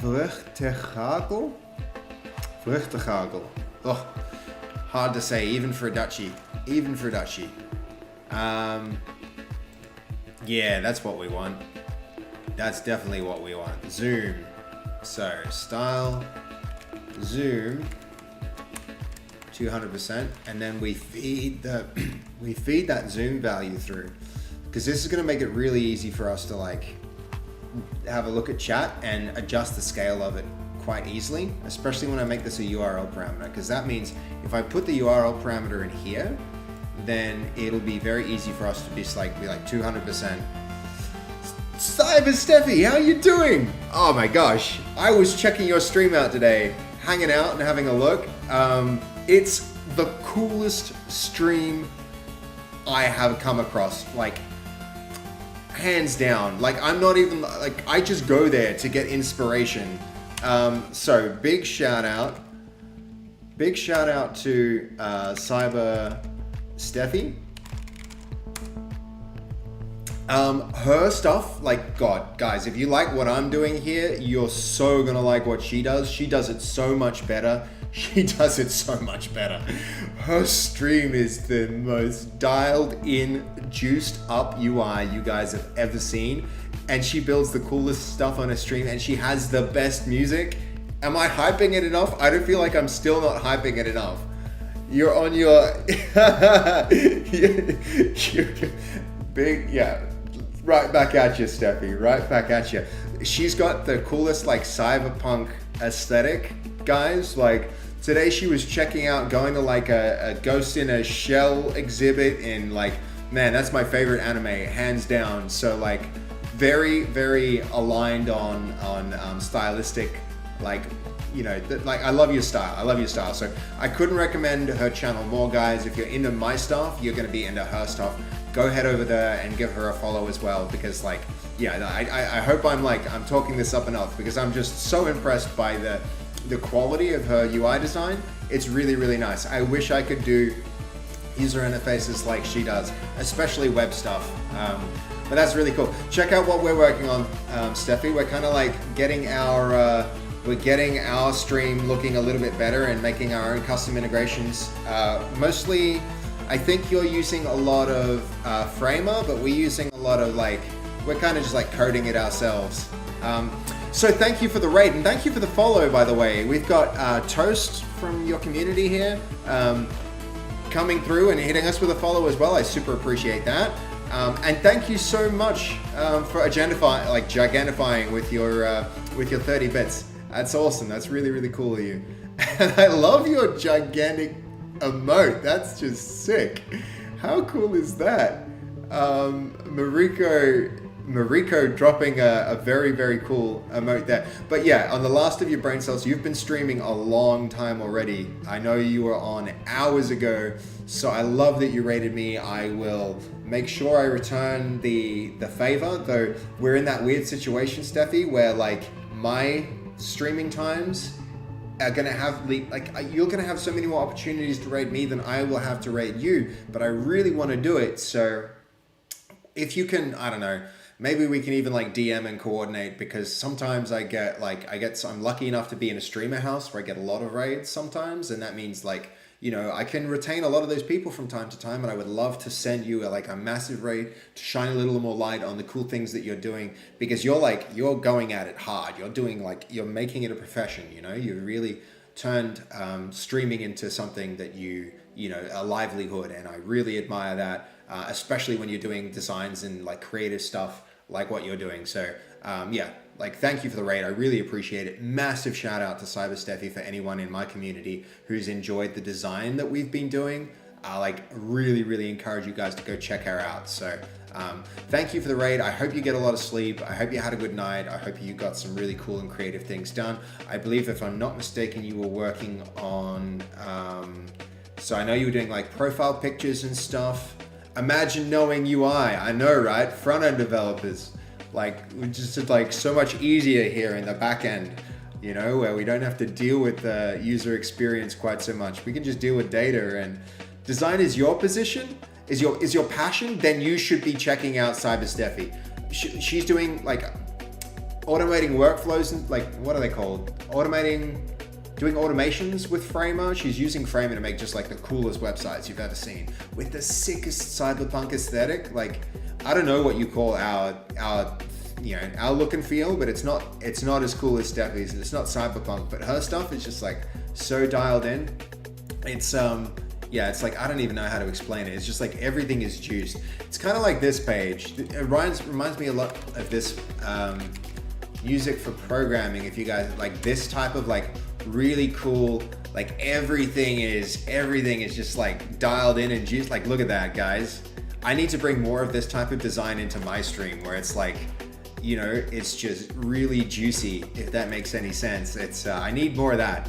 Vruchtegagel. Oh, hard to say, even for a Dutchie. Yeah, that's what we want. That's definitely what we want. Zoom. So, style, zoom, 200%, and then we feed that zoom value through, because this is going to make it really easy for us to like have a look at chat and adjust the scale of it quite easily, especially when I make this a URL parameter, because that means if I put the URL parameter in here, then it'll be very easy for us to be like 200%. Cyber Steffi, how you doing? Oh my gosh, I was checking your stream out today, hanging out and having a look. It's the coolest stream I have come across, like hands down. Like I'm not even like, I just go there to get inspiration. So big shout out to Cyber Steffi. Her stuff, like, God, guys, if you like what I'm doing here, you're so gonna like what she does. She does it so much better. Her stream is the most dialed in, juiced up UI you guys have ever seen. And she builds the coolest stuff on her stream, and she has the best music. Am I hyping it enough? I don't feel like I'm still not hyping it enough. You're on your big, yeah. Right back at you, Steffi. Right back at you. She's got the coolest like cyberpunk aesthetic, guys. Like today she was checking out going to like a Ghost in a Shell exhibit, and like, man, that's my favorite anime, hands down. So like very, very aligned on stylistic, like, you know, like I love your style. So I couldn't recommend her channel more, guys. If you're into my stuff, you're gonna be into her stuff. Go head over there and give her a follow as well, because like, yeah, I hope I'm talking this up enough, because I'm just so impressed by the quality of her UI design. It's really, really nice. I wish I could do user interfaces like she does, especially web stuff. But that's really cool. Check out what we're working on, Steffi. We're kind of like getting our stream looking a little bit better and making our own custom integrations. Mostly, I think you're using a lot of Framer, but we're using a lot of we're kind of just like coding it ourselves. So thank you for the raid, and thank you for the follow, by the way. We've got Toast from your community here coming through and hitting us with a follow as well. I super appreciate that. And thank you so much for gigantifying with your 30 bits. That's awesome. That's really, really cool of you. And I love your gigantic emote. That's just sick. How cool is that? Mariko dropping a very, very cool emote there. But yeah, on the last of your brain cells, you've been streaming a long time already. I know you were on hours ago, so I love that you rated me. I will make sure I return the favor, though we're in that weird situation, Steffi, where like my streaming times are gonna have you're gonna have so many more opportunities to rate me than I will have to rate you, but I really want to do it. So if you can, I don't know, maybe we can even like DM and coordinate, because sometimes I'm lucky enough to be in a streamer house where I get a lot of raids sometimes, and that means like, you know, I can retain a lot of those people from time to time, and I would love to send you a massive raid to shine a little more light on the cool things that you're doing, because you're going at it hard. You're making it a profession, you know. You really turned streaming into something that you know, a livelihood, and I really admire that, especially when you're doing designs and like creative stuff like what you're doing. So yeah, thank you for the raid. I really appreciate it. Massive shout out to Cyber Steffi for anyone in my community who's enjoyed the design that we've been doing. I really, really encourage you guys to go check her out. So thank you for the raid. I hope you get a lot of sleep. I hope you had a good night. I hope you got some really cool and creative things done. I believe, if I'm not mistaken, you were working on, so I know you were doing profile pictures and stuff. Imagine knowing UI. I know, right? Front-end developers. We just did so much easier here in the back end, you know, where we don't have to deal with the user experience quite so much. We can just deal with data, and design is your position. is your passion, then you should be checking out Cyber Steffi. She's doing like automating workflows and like, what are they called? Doing automations with Framer. She's using Framer to make just like the coolest websites you've ever seen with the sickest cyberpunk aesthetic. Like, I don't know what you call our look and feel, but it's not as cool as Steffi's, and it's not cyberpunk, but her stuff is just like so dialed in. It's it's like, I don't even know how to explain it. It's just like everything is juiced. It's kind of like this page. It reminds me a lot of this music for programming. If you guys like this type of like really cool, like everything is just like dialed in and juiced. Like, look at that, guys. I need to bring more of this type of design into my stream, where it's like, you know, it's just really juicy, if that makes any sense. It's I need more of that.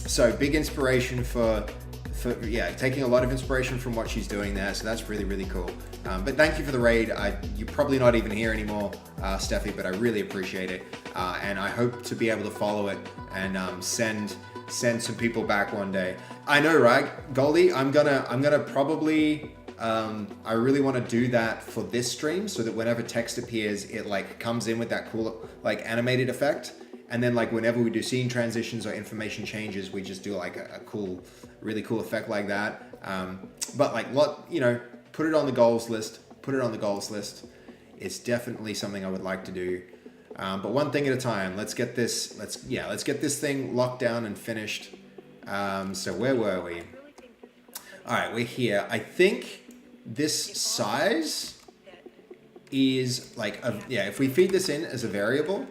So big inspiration for taking a lot of inspiration from what she's doing there. So that's really, really cool. But thank you for the raid. You're probably not even here anymore, Steffi, but I really appreciate it. And I hope to be able to follow it and send some people back one day. I know, right, Goldie? I'm gonna probably. I really want to do that for this stream, so that whenever text appears, it like comes in with that cool like animated effect. And then like whenever we do scene transitions or information changes, we just do like a cool, really cool effect like that. But like, put it on the goals list. It's definitely something I would like to do. But one thing at a time. Let's get this thing locked down and finished. So where were we? All right, we're here. I think this size is like, if we feed this in as a variable.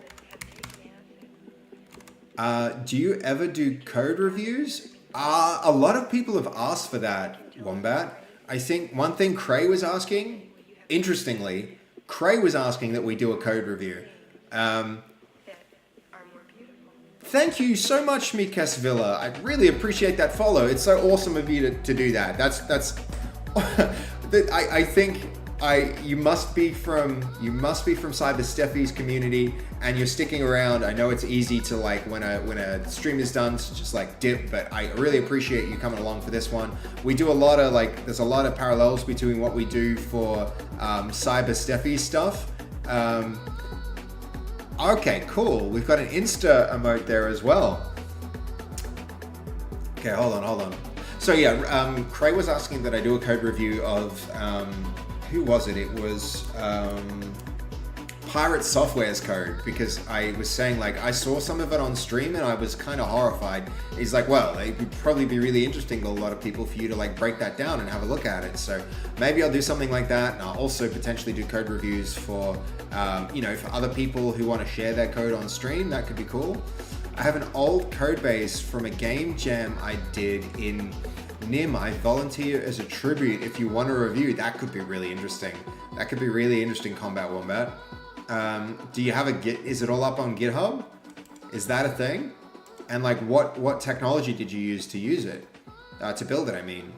Do you ever do code reviews? A lot of people have asked for that, Wombat. I think one thing Cray was asking, interestingly, that we do a code review. Thank you so much, Mikes Villa. I really appreciate that follow. It's so awesome of you to do that. That's I think you must be from Cyber Steffi's community, and you're sticking around. I know it's easy to like when a stream is done to just like dip, but I really appreciate you coming along for this one. We do a lot of there's a lot of parallels between what we do for Cyber Steffi's stuff. Okay, cool. We've got an Insta emote there as well. Okay, hold on. So yeah, Cray was asking that I do a code review of, who was it? It was Pirate Software's code, because I was saying like, I saw some of it on stream and I was kind of horrified. He's like, well, it would probably be really interesting to a lot of people for you to like break that down and have a look at it. So maybe I'll do something like that. And I'll also potentially do code reviews for, for other people who want to share their code on stream. That could be cool. I have an old code base from a game jam I did in NIM. I volunteer as a tribute. If you want a review, that could be really interesting. That could be really interesting, Combat Wombat. Do you have a Git? Is it all up on GitHub? Is that a thing? And like, what technology did you use to use it? To build it, I mean.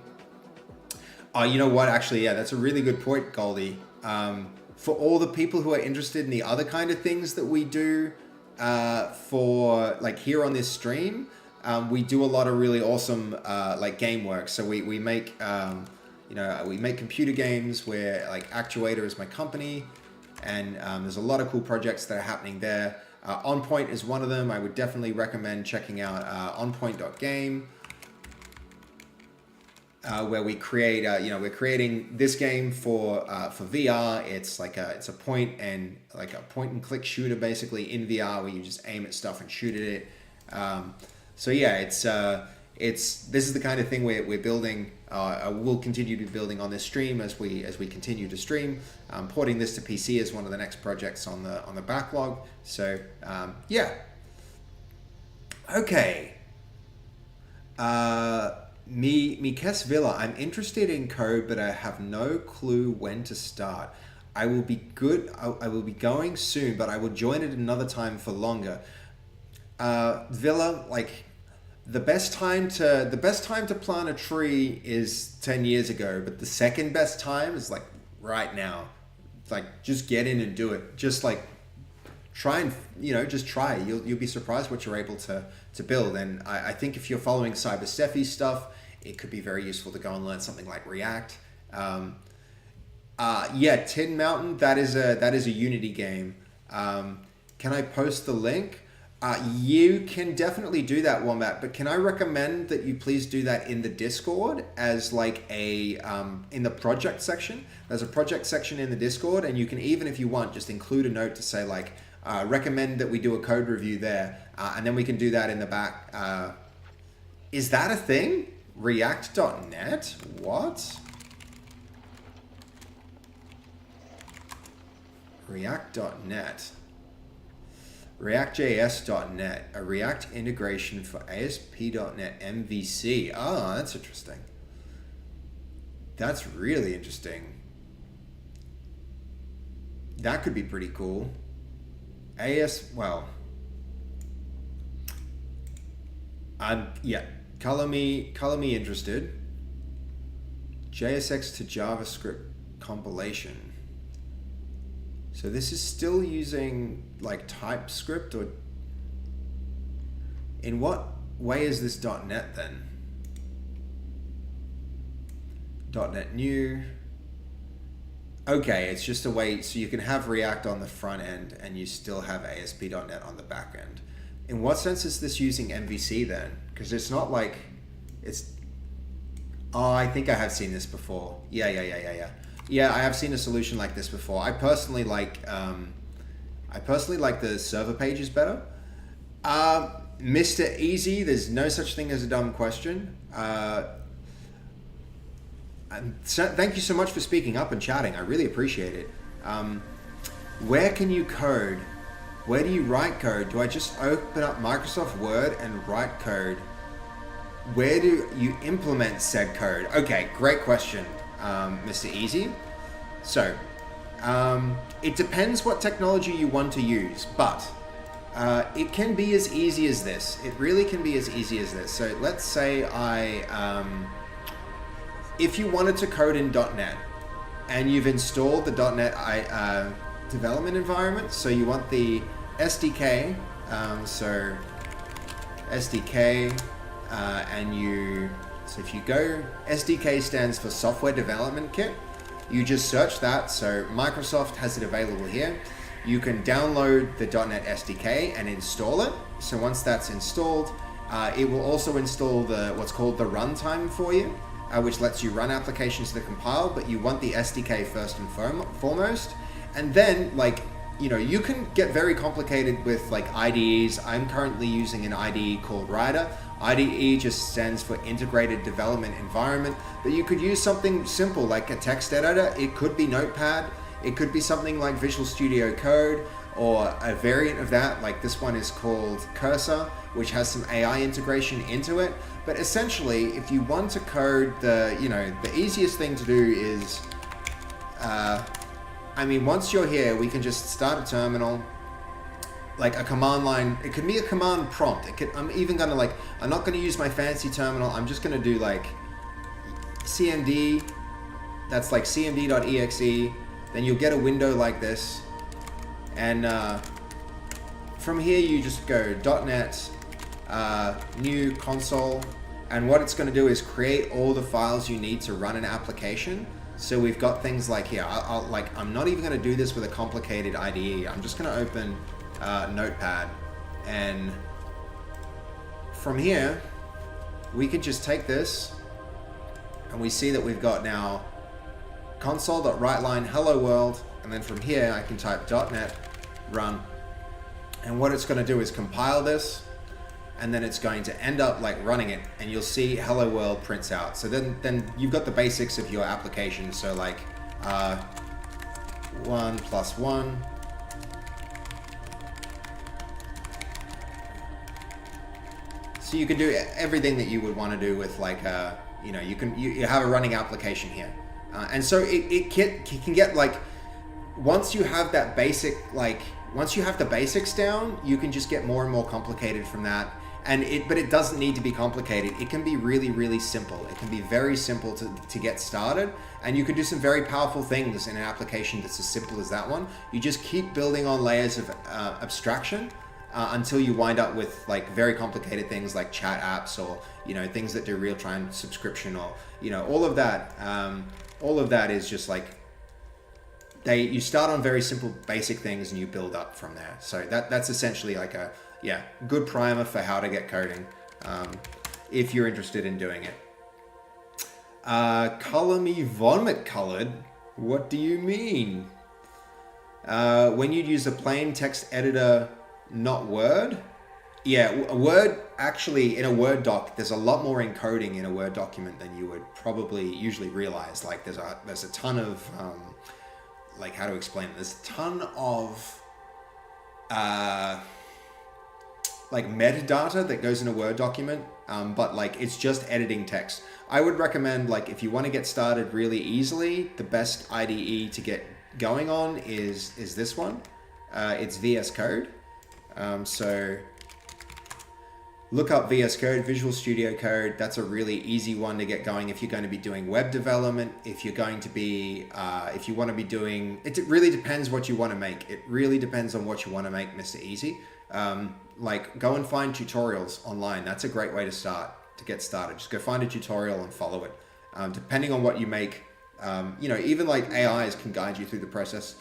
You know what? Actually, yeah, that's a really good point, Goldie. For all the people who are interested in the other kind of things that we do for like here on this stream, we do a lot of really awesome like game work. So we make we make computer games where like Actuator is my company, and there's a lot of cool projects that are happening there. OnPoint is one of them. I would definitely recommend checking out onpoint.game. Where we create, we're creating this game for VR. It's like it's a point and click shooter basically in VR, where you just aim at stuff and shoot at it. So yeah, this is the kind of thing we're building. We'll continue to be building on this stream as we continue to stream. Porting this to PC is one of the next projects on the backlog. So yeah. Okay. Mikes Villa, I'm interested in code, but I have no clue when to start. I will be going soon, but I will join it another time for longer. Villa, like the best time to plant a tree is 10 years ago, but the second best time is like right now. Like, just get in and do it. Just like try and just try. You'll be surprised what you're able to build. And I think if you're following Cyber Steffi's stuff, it could be very useful to go and learn something like React. Yeah, Tin Mountain. That is a Unity game. Can I post the link? You can definitely do that, Wombat. But can I recommend that you please do that in the Discord as like a in the project section? There's a project section in the Discord, and you can even, if you want, just include a note to say like recommend that we do a code review there, and then we can do that in the back. Is that a thing? React.net? What? React.net. React.js.net, a React integration for ASP.NET MVC. Oh, that's interesting. That's really interesting. That could be pretty cool. Yeah, color me interested. JSX to JavaScript compilation. So this is still using like TypeScript, or in what way is this .NET then? .NET New. Okay, it's just a way so you can have React on the front end and you still have ASP.NET on the back end. In what sense is this using MVC then? Because it's not like it's. Oh, I think I have seen this before. Yeah. Yeah, I have seen a solution like this before. I personally like the server pages better. Mr. Easy, there's no such thing as a dumb question. And so, thank you so much for speaking up and chatting. I really appreciate it. Where can you code? Where do you write code? Do I just open up Microsoft Word and write code? Where do you implement said code? Okay, great question. Mr. Easy. So, it depends what technology you want to use, but it can be as easy as this. It really can be as easy as this. So let's say if you wanted to code in .NET and you've installed the .NET development environment, so you want the SDK, so SDK, so if you go, SDK stands for Software Development Kit. You just search that, so Microsoft has it available here. You can download the .NET SDK and install it. So once that's installed, it will also install what's called the runtime for you, which lets you run applications that compile, but you want the SDK first and foremost. And then, you can get very complicated with IDEs. I'm currently using an IDE called Rider. IDE just stands for Integrated Development Environment, but you could use something simple like a text editor. It could be Notepad. It could be something like Visual Studio Code, or a variant of that, like this one is called Cursor, which has some AI integration into it. But essentially, if you want to code, the easiest thing to do is, once you're here, we can just start a terminal, like a command line. It could be a command prompt. I'm not gonna use my fancy terminal. I'm just gonna do CMD. That's like cmd.exe. Then you'll get a window like this, and from here you just go .NET new console, and what it's going to do is create all the files you need to run an application. So we've got things like here. I'm not even going to do this with a complicated IDE. I'm just going to open Notepad, and from here we can just take this, and we see that we've got now console.writeline hello world, and then from here I can type .NET run, and what it's going to do is compile this, and then it's going to end up running it, and you'll see hello world prints out. So then you've got the basics of your application. So 1 + 1, so you can do everything that you would want to do with you have a running application here. And so it can get once you have that basic, once you have the basics down, you can just get more and more complicated from that. But it doesn't need to be complicated. It can be really, really simple. It can be very simple to get started, and you can do some very powerful things in an application that's as simple as that one. You just keep building on layers of abstraction until you wind up with very complicated things like chat apps, or things that do real-time subscription, or all of that. all of that is just like, you start on very simple basic things and you build up from there. So that's essentially like a, good primer for how to get coding, if you're interested in doing it. Color me vomit colored. What do you mean? When you'd use a plain text editor, not Word. Yeah, Word, actually, in a Word doc, there's a lot more encoding in a Word document than you would probably usually realize. Like, there's a ton of, like, how to explain it? There's a ton of, like, metadata that goes in a Word document, but, like, it's just editing text. I would recommend, like, if you want to get started really easily, the best IDE to get going on is this one. It's VS Code. So look up VS Code, Visual Studio Code. That's a really easy one to get going if you're going to be doing web development. If you're going to be, if you want to be doing, it really depends what you want to make. It really depends on what you want to make, Mr. Easy. Like, go and find tutorials online. That's a great way to start, to get started. Just go find a tutorial and follow it. Depending on what you make, you know, even like AIs can guide you through the process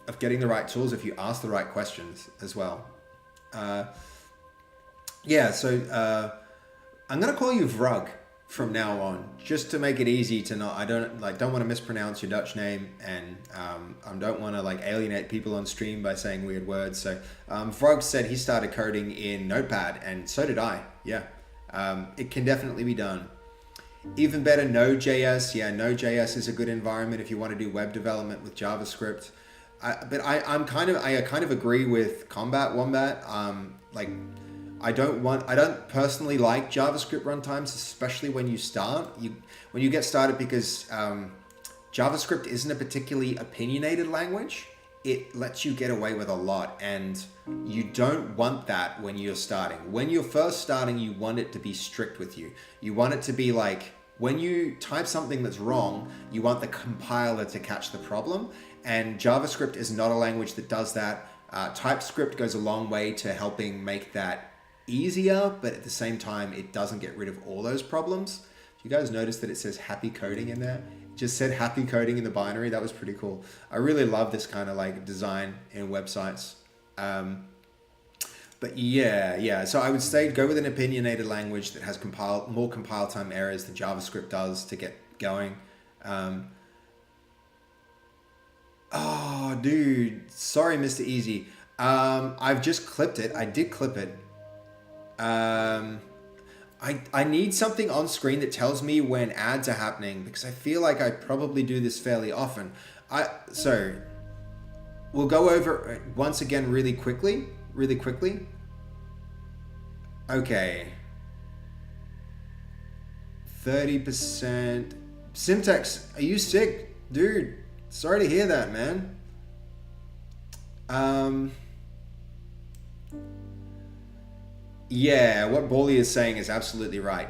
of getting the right tools if you ask the right questions as well. Yeah, so I'm gonna call you Vrug from now on, just to make it easy to not. I don't want to mispronounce your Dutch name, and I don't want to like alienate people on stream by saying weird words. So Vrug said he started coding in Notepad, and so did I. Yeah, it can definitely be done. Even better, Node.js. Yeah, Node.js is a good environment if you want to do web development with JavaScript. But I kind of agree with Combat Wombat. Like, I don't personally like JavaScript runtimes, especially when you start. When you get started, because JavaScript isn't a particularly opinionated language. It lets you get away with a lot, and you don't want that when you're starting. When you're first starting, you want it to be strict with you. You want it to be like, when you type something that's wrong, you want the compiler to catch the problem. And JavaScript is not a language that does that. TypeScript goes a long way to helping make that easier, but at the same time, it doesn't get rid of all those problems. You guys notice that it says happy coding in there? It just said happy coding in the binary. That was pretty cool. I really love this kind of like design in websites. But yeah. So I would say go with an opinionated language that has more compile time errors than JavaScript does to get going. Oh, dude. Sorry, Mr. Easy. I've just clipped it. I did clip it. I need something on screen that tells me when ads are happening, because I feel like I probably do this fairly often. So we'll go over it once again really quickly. Okay. 30%. Simtex, are you sick? Dude, sorry to hear that, man. Yeah, what Bawley is saying is absolutely right.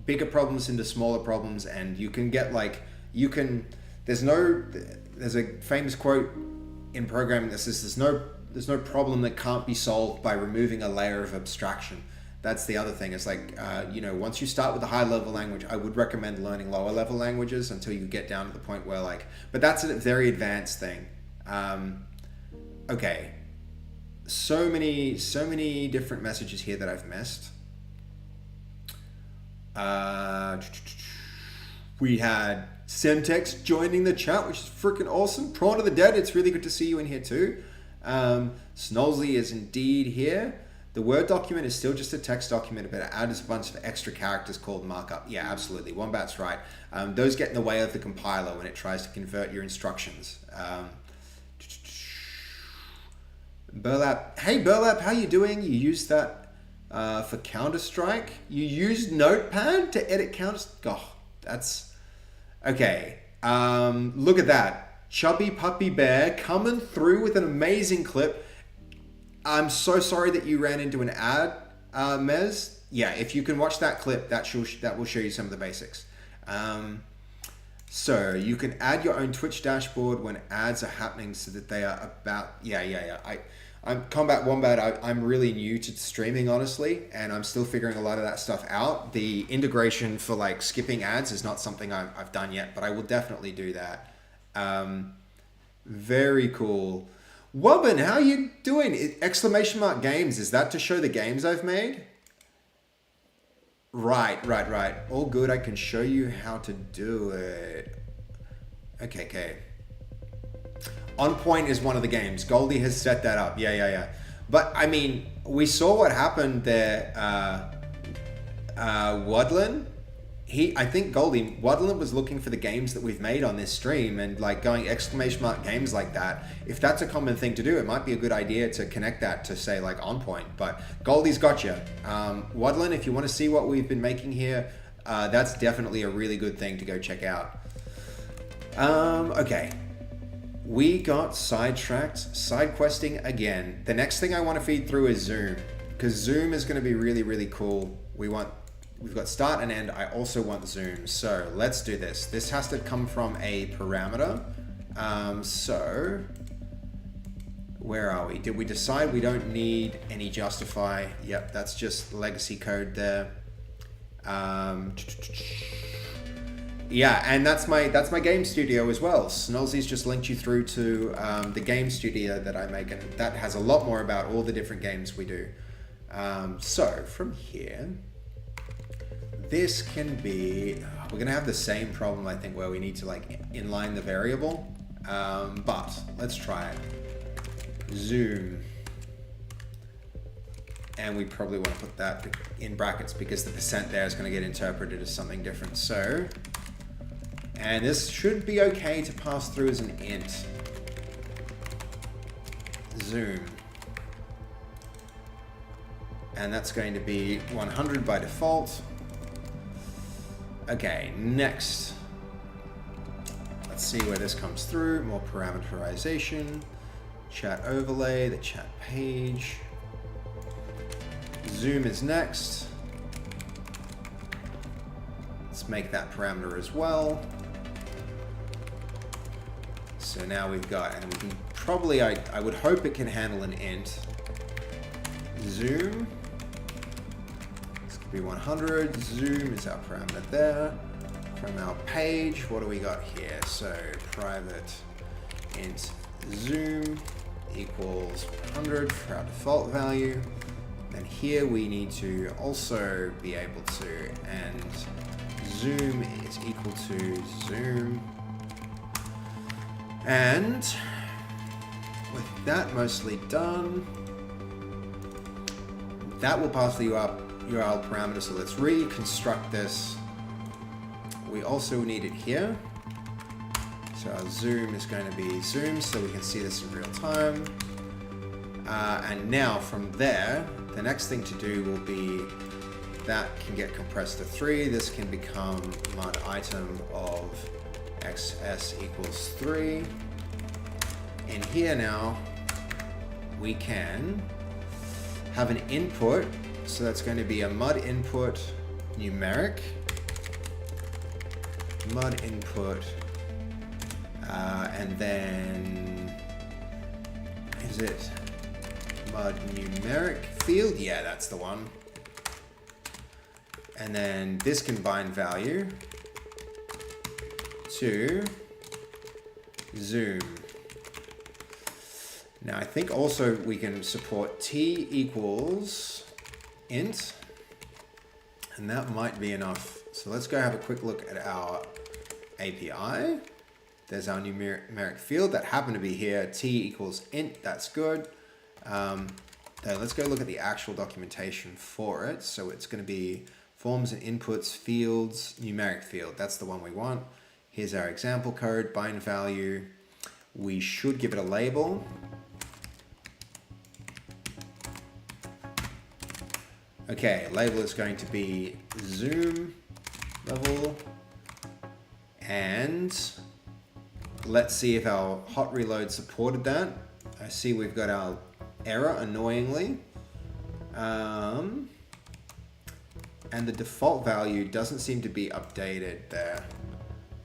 Bigger problems into smaller problems, and you can get like, there's a famous quote in programming that says there's no problem that can't be solved by removing a layer of abstraction. That's the other thing. It's like, you know, once you start with a high level language, I would recommend learning lower level languages until you get down to the point where like, but that's a very advanced thing. Okay. So many different messages here that I've missed. We had Semtex joining the chat, which is freaking awesome. Prawn of the Dead, it's really good to see you in here too. Snolzy is indeed here. The Word document is still just a text document, but it adds a bunch of extra characters called markup. Yeah, absolutely. Wombat's right. Those get in the way of the compiler when it tries to convert your instructions. Burlap. Hey, Burlap, how you doing? You used that for Counter-Strike? You used Notepad to edit Counter-Strike? Oh, that's... Okay. Look at that. Chubby Puppy Bear coming through with an amazing clip. I'm so sorry that you ran into an ad, Mez. Yeah, if you can watch that clip, that will show you some of the basics. So you can add your own Twitch dashboard when ads are happening so that they are about... Yeah. Combat Wombat, I'm really new to streaming, honestly, and I'm still figuring a lot of that stuff out. The integration for like skipping ads is not something I've done yet, but I will definitely do that. Very cool. Wobbin, how you doing? Exclamation mark games, is that to show the games I've made? Right. All good, I can show you how to do it. Okay. On Point is one of the games. Goldie has set that up. Yeah. But, I mean, we saw what happened there. Wadlin, I think Goldie, Wadlin was looking for the games that we've made on this stream and like going exclamation mark games like that. If that's a common thing to do, it might be a good idea to connect that to say like On Point. But Goldie's got you. Wadlin, if you want to see what we've been making here, that's definitely a really good thing to go check out. Okay. We got sidetracked, side questing again. The next thing I want to feed through is Zoom, because Zoom is going to be really, really cool. We've got start and end. I also want Zoom. So let's do this. This has to come from a parameter. So where are we? Did we decide we don't need any justify? Yep, that's just legacy code there. Yeah, and that's my game studio as well. Snolzy's just linked you through to the game studio that I make, and that has a lot more about all the different games we do. So from here, this can be, we're gonna have the same problem, I think, where we need to like inline the variable, but let's try it. Zoom. And we probably want to put that in brackets because the percent there is going to get interpreted as something different. So, and this should be okay to pass through as an int. Zoom. And that's going to be 100 by default. Okay, next. Let's see where this comes through. More parameterization. Chat overlay, the chat page. Zoom is next. Let's make that parameter as well. So now we've got, and we can probably, I would hope it can handle an int. Zoom. This could be 100. Zoom is our parameter there. From our page, what do we got here? So private int zoom equals 100 for our default value. And here we need to also be able to, and zoom is equal to zoom. And with that mostly done, that will pass the URL parameter. So let's reconstruct this. We also need it here. So our zoom is going to be zoom so we can see this in real time. And now from there, the next thing to do will be that can get compressed to 3. This can become mud item of xs equals 3. In here now, we can have an input. So that's going to be a mud input numeric. Mud input. And then, is it mud numeric field? Yeah, that's the one. And then this can bind value to zoom. Now I think also we can support t equals int, and that might be enough. So let's go have a quick look at our API. There's our numeric field that happened to be here. T equals int, that's good. Then let's go look at the actual documentation for it. So it's going to be forms and inputs, fields, numeric field. That's the one we want. Here's our example code, bind value. We should give it a label. Okay, label is going to be zoom level. And let's see if our hot reload supported that. I see we've got our error, annoyingly. And the default value doesn't seem to be updated there.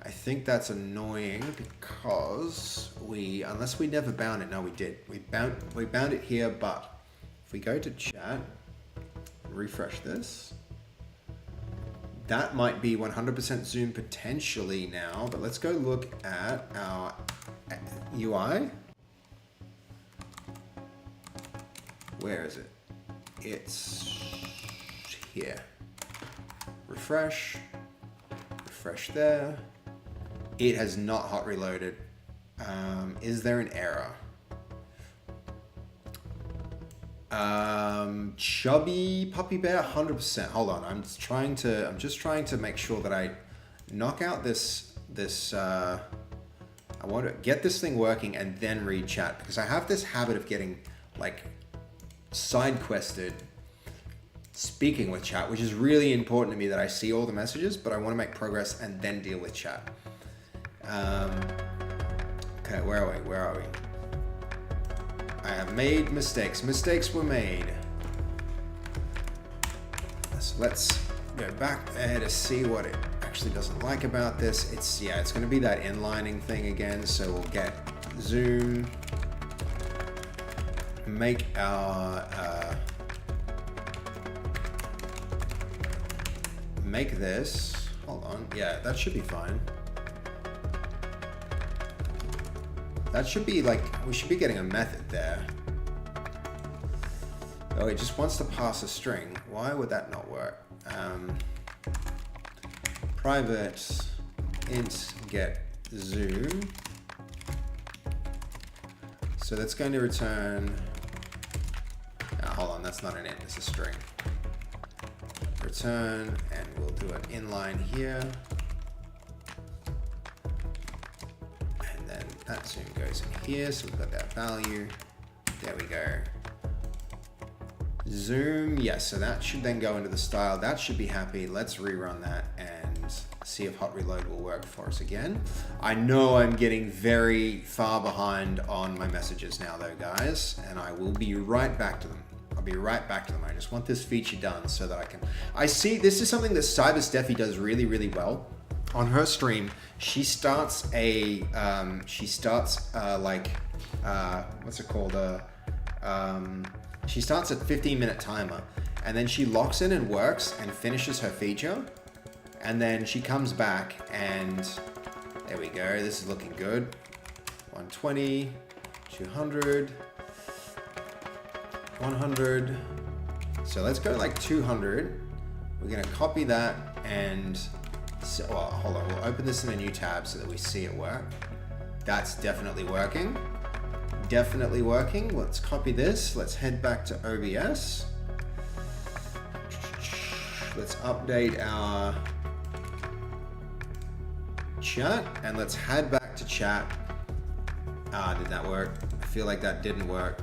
I think that's annoying because unless we never bound it, no we did. We bound it here, but if we go to chat, refresh this, that might be 100% zoom potentially now, but let's go look at our UI. Where is it? It's here. Refresh there. It has not hot reloaded. Is there an error? Chubby puppy bear, 100%. Hold on, I'm just trying to make sure that I knock out this. I want to get this thing working and then read chat, because I have this habit of getting like side quested speaking with chat, which is really important to me that I see all the messages, but I want to make progress and then deal with chat. Okay, where are we? I have made mistakes. Mistakes were made. So let's go back there to see what it actually doesn't like about this. It's going to be that inlining thing again. So we'll get zoom, make our make this. Hold on. Yeah, that should be fine. That should be like, we should be getting a method there. Oh, it just wants to pass a string. Why would that not work? Private int get zoom. So that's going to return, hold on, that's not an int, it's a string. Return, and we'll do an inline here. That zoom goes in here, so we've got that value. There we go. Zoom, yes, so that should then go into the style. That should be happy. Let's rerun that and see if hot reload will work for us again. I know I'm getting very far behind on my messages now though, guys, and I will be right back to them. I'll be right back to them. I just want this feature done so that I see this is something that Cyber Steffi does really, really well. On her stream, she starts what's it called? She starts a 15-minute timer, and then she locks in and works and finishes her feature, and then she comes back and there we go. This is looking good. 120, 200, 100. So let's go like 200. We're gonna copy that and. So, well, hold on, we'll open this in a new tab so that we see it work. That's definitely working. Definitely working. Let's copy this. Let's head back to OBS. Let's update our chat and let's head back to chat. Did that work? I feel like that didn't work.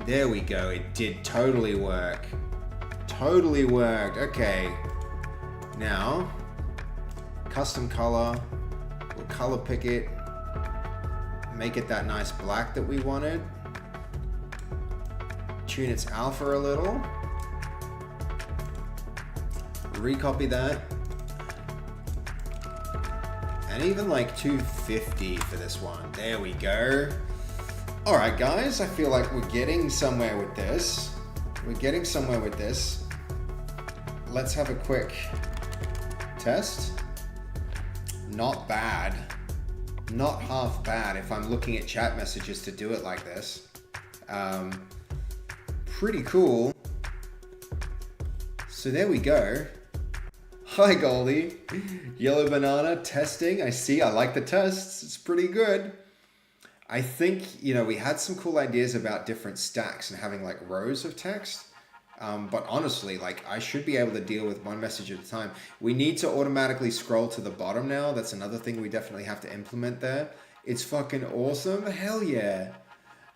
There we go. It did totally work. Totally worked. Okay. Now, custom color. We'll color pick it. Make it that nice black that we wanted. Tune its alpha a little. Recopy that. And even like 250 for this one. There we go. All right, guys. I feel like we're getting somewhere with this. We're getting somewhere with this. Let's have a quick test. Not bad. Not half bad if I'm looking at chat messages to do it like this. Pretty cool. So there we go. Hi Goldie. Yellow banana testing. I see. I like the tests. It's pretty good. I think, we had some cool ideas about different stacks and having like rows of text. But honestly, I should be able to deal with one message at a time. We need to automatically scroll to the bottom now. That's another thing we definitely have to implement there. It's fucking awesome. Hell yeah.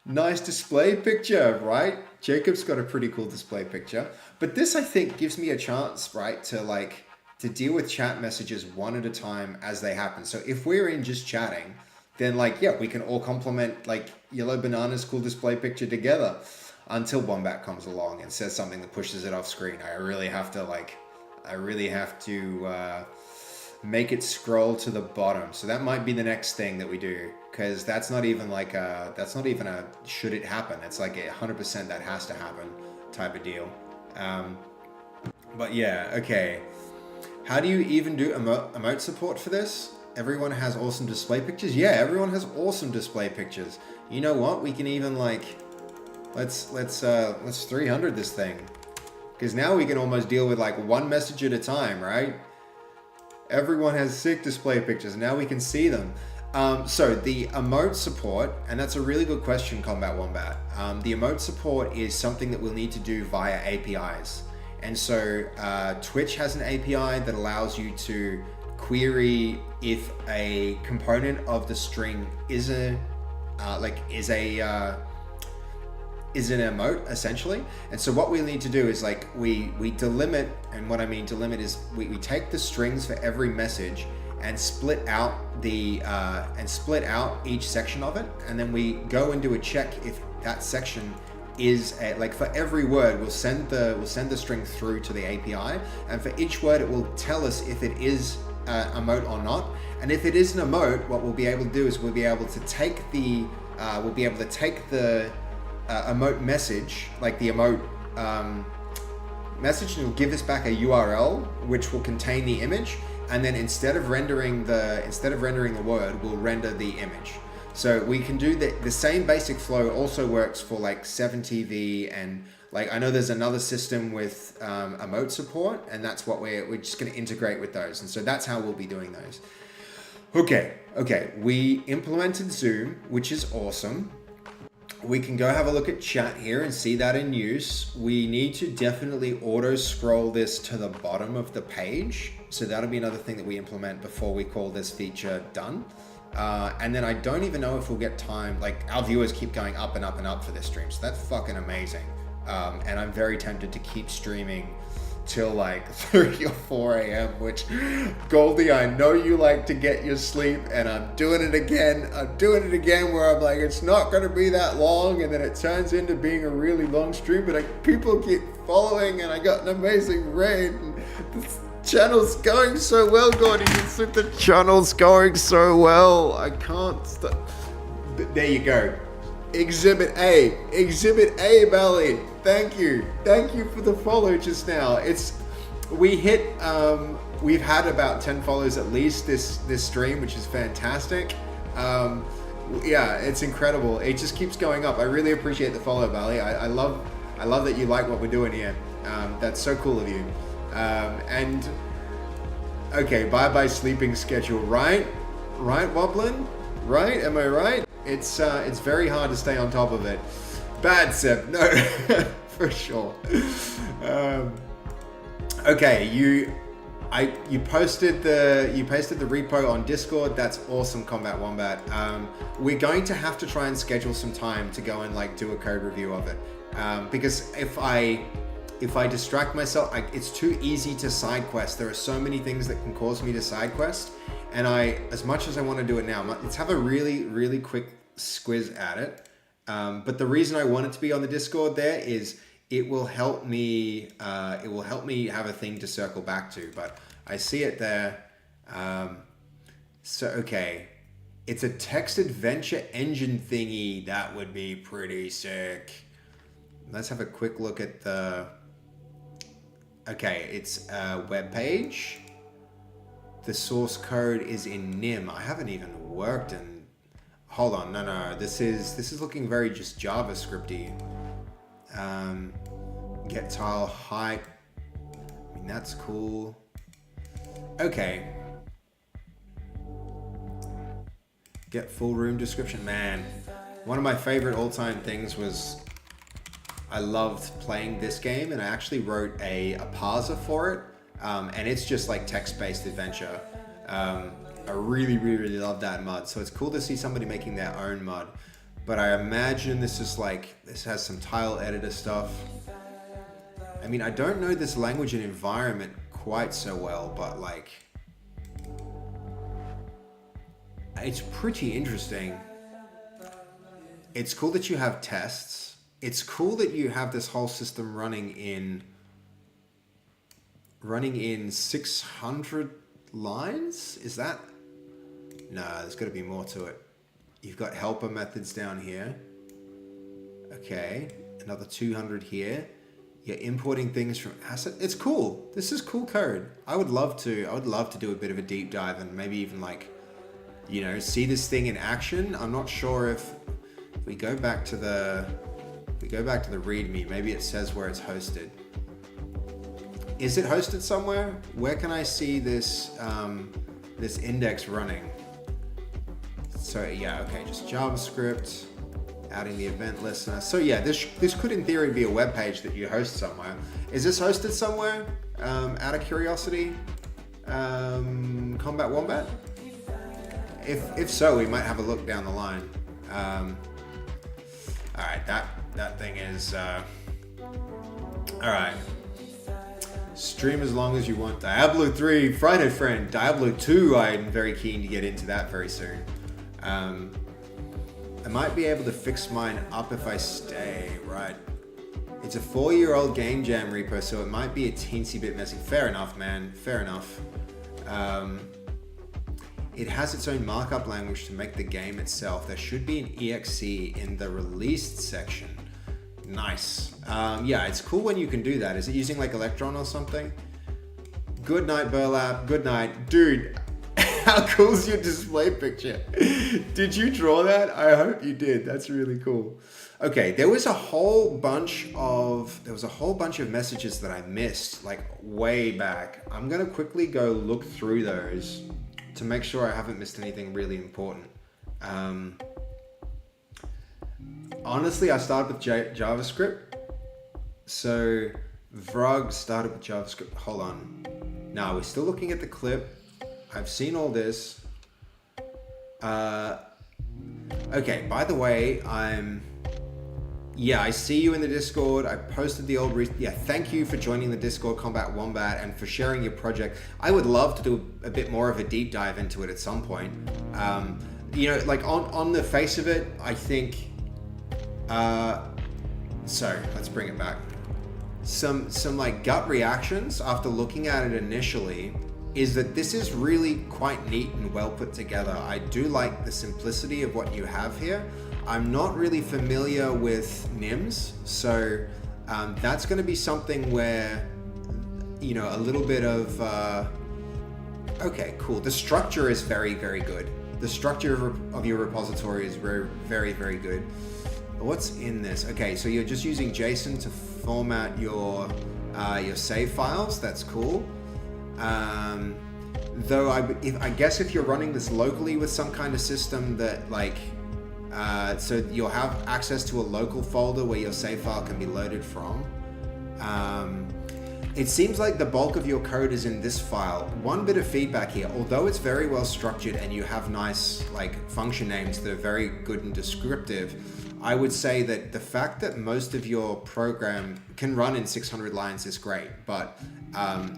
Nice display picture, right? Jacob's got a pretty cool display picture. But this, I think, gives me a chance, right, to deal with chat messages one at a time as they happen. So if we're in just chatting, then we can all complement Yellow Banana's cool display picture together. Until Wombat comes along and says something that pushes it off screen. I really have to I really have to make it scroll to the bottom. So that might be the next thing that we do, because that's not even like a should it happen. It's like 100% that has to happen type of deal. But yeah, okay. How do you even do emote support for this? Everyone has awesome display pictures? Yeah, everyone has awesome display pictures. You know what? We can even like, let's 300 this thing. Because now we can almost deal with like one message at a time, right? Everyone has sick display pictures. Now we can see them. So the emote support, and that's a really good question, Combat Wombat. The emote support is something that we'll need to do via APIs. And so Twitch has an API that allows you to query if a component of the string is an emote essentially. And so what we need to do is like we delimit, and what I mean delimit is we take the strings for every message and split out each section of it, and then we go and do a check if that section is like for every word we'll send the string through to the API, and for each word it will tell us if it is emote or not. And if it is an emote, what we'll be able to do is we'll be able to take the emote message, like the emote message, and it'll give us back a URL which will contain the image, and then instead of rendering the word, we'll render the image. So we can do the same basic flow also works for like 7TV, and like I know there's another system with emote support, and that's what we're just going to integrate with those. And so that's how we'll be doing those. Okay, we implemented Zoom, which is awesome. We can go have a look at chat here and see that in use. We need to definitely auto scroll this to the bottom of the page. So that'll be another thing that we implement before we call this feature done. And then I don't even know if we'll get time, like our viewers keep going up and up and up for this stream. So that's fucking amazing. And I'm very tempted to keep streaming till like 3 or 4 a.m., which, Goldie, I know you like to get your sleep, and I'm doing it again. Where I'm like, it's not going to be that long, and then it turns into being a really long stream, but people keep following, and I got an amazing raid, and this channel's going so well, Goldie. The channel's going so well. I can't stop. There you go. Exhibit A, Belly. Thank you for the follow just now. We've had about 10 follows at least this stream, which is fantastic. Yeah, it's incredible. It just keeps going up. I really appreciate the follow, Belly. I love that you like what we're doing here. That's so cool of you. And okay, bye sleeping schedule, right, Woblin? Right? Am I right? It's very hard to stay on top of it. Bad Seb, no, for sure. Okay, you posted the repo on Discord. That's awesome, Combat Wombat. We're going to have to try and schedule some time to go and like do a code review of it, because if I distract myself, it's too easy to side quest. There are so many things that can cause me to side quest, and as much as I want to do it now, let's have a really, really quick squiz at it. But the reason I want it to be on the Discord there is it will help me have a thing to circle back to. But I see it there. So okay, it's a text adventure engine thingy. That would be pretty sick. Let's have a quick look at the. Okay, it's a web page. The source code is in NIM. I haven't even worked in. Hold on, no. This is looking very just JavaScripty. Get tile height. I mean, that's cool. Okay. Get full room description. Man, one of my favorite all-time things was I loved playing this game, and I actually wrote a parser for it. And it's just like text-based adventure. I really, really, really love that mod. So it's cool to see somebody making their own mod. But I imagine this has some tile editor stuff. I mean, I don't know this language and environment quite so well, but like, it's pretty interesting. It's cool that you have tests. It's cool that you have this whole system running in running in 600 lines. Is that? No, there's got to be more to it. You've got helper methods down here. Okay, another 200 here. You're importing things from asset. It's cool. This is cool code. I would love to do a bit of a deep dive and maybe even like, you know, see this thing in action. I'm not sure if we go back to the README, maybe it says where it's hosted. Is it hosted somewhere? Where can I see this this index running? So yeah, okay, just JavaScript, adding the event listener. So yeah, this could in theory be a web page that you host somewhere. Is this hosted somewhere? Out of curiosity, Combat Wombat? If so, we might have a look down the line. All right, that thing is all right. Stream as long as you want. Diablo 3, Friday friend. Diablo 2, I'm very keen to get into that very soon. I might be able to fix mine up if I stay, right? It's a 4-year-old game jam repo, so it might be a teensy bit messy. Fair enough, man. Fair enough. It has its own markup language to make the game itself. There should be an exe in the released section. Nice. Yeah, it's cool when you can do that. Is it using like Electron or something? Good night, Burlap. Good night. Dude, how cool is your display picture? Did you draw that? I hope you did. That's really cool. Okay, there was a whole bunch of messages that I missed, like way back. I'm gonna quickly go look through those to make sure I haven't missed anything really important. Honestly, I started with JavaScript. So Vrug started with JavaScript. Hold on. No, we're still looking at the clip. I've seen all this. Okay, by the way, I see you in the Discord. I posted the old... thank you for joining the Discord, Combat Wombat, and for sharing your project. I would love to do a bit more of a deep dive into it at some point. You know, like on the face of it, I think... so let's bring it back. Some like gut reactions after looking at it initially is that this is really quite neat and well put together. I do like the simplicity of what you have here. I'm not really familiar with NIMS, so that's going to be something where, you know, a little bit of okay, cool. The structure is very, very good. The structure of your repository is very, very, very good. What's in this? Okay, so you're just using JSON to format your save files. That's cool. Though I guess if you're running this locally with some kind of system that like, so you'll have access to a local folder where your save file can be loaded from. It seems like the bulk of your code is in this file. One bit of feedback here, although it's very well structured and you have nice like function names that are very good and descriptive, I would say that the fact that most of your program can run in 600 lines is great, but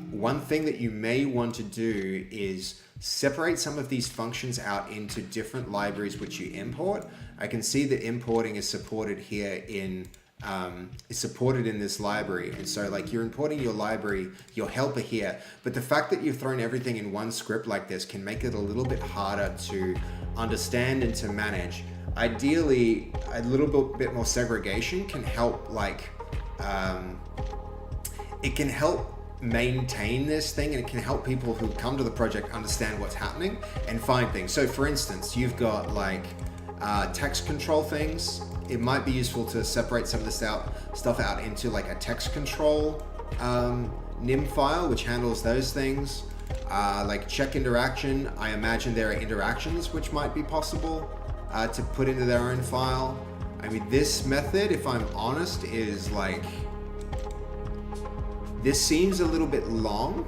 one thing that you may want to do is separate some of these functions out into different libraries which you import. I can see that importing is supported here in this library, and so like you're importing your library, your helper here, but the fact that you've thrown everything in one script like this can make it a little bit harder to understand and to manage. Ideally, a little bit more segregation can help, like, it can help maintain this thing, and it can help people who come to the project understand what's happening and find things. So for instance, you've got like text control things. It might be useful to separate some of this stuff out into like a text control NIM file, which handles those things. Like check interaction, I imagine there are interactions which might be possible to put into their own file. I mean, this method, if I'm honest, is like, this seems a little bit long.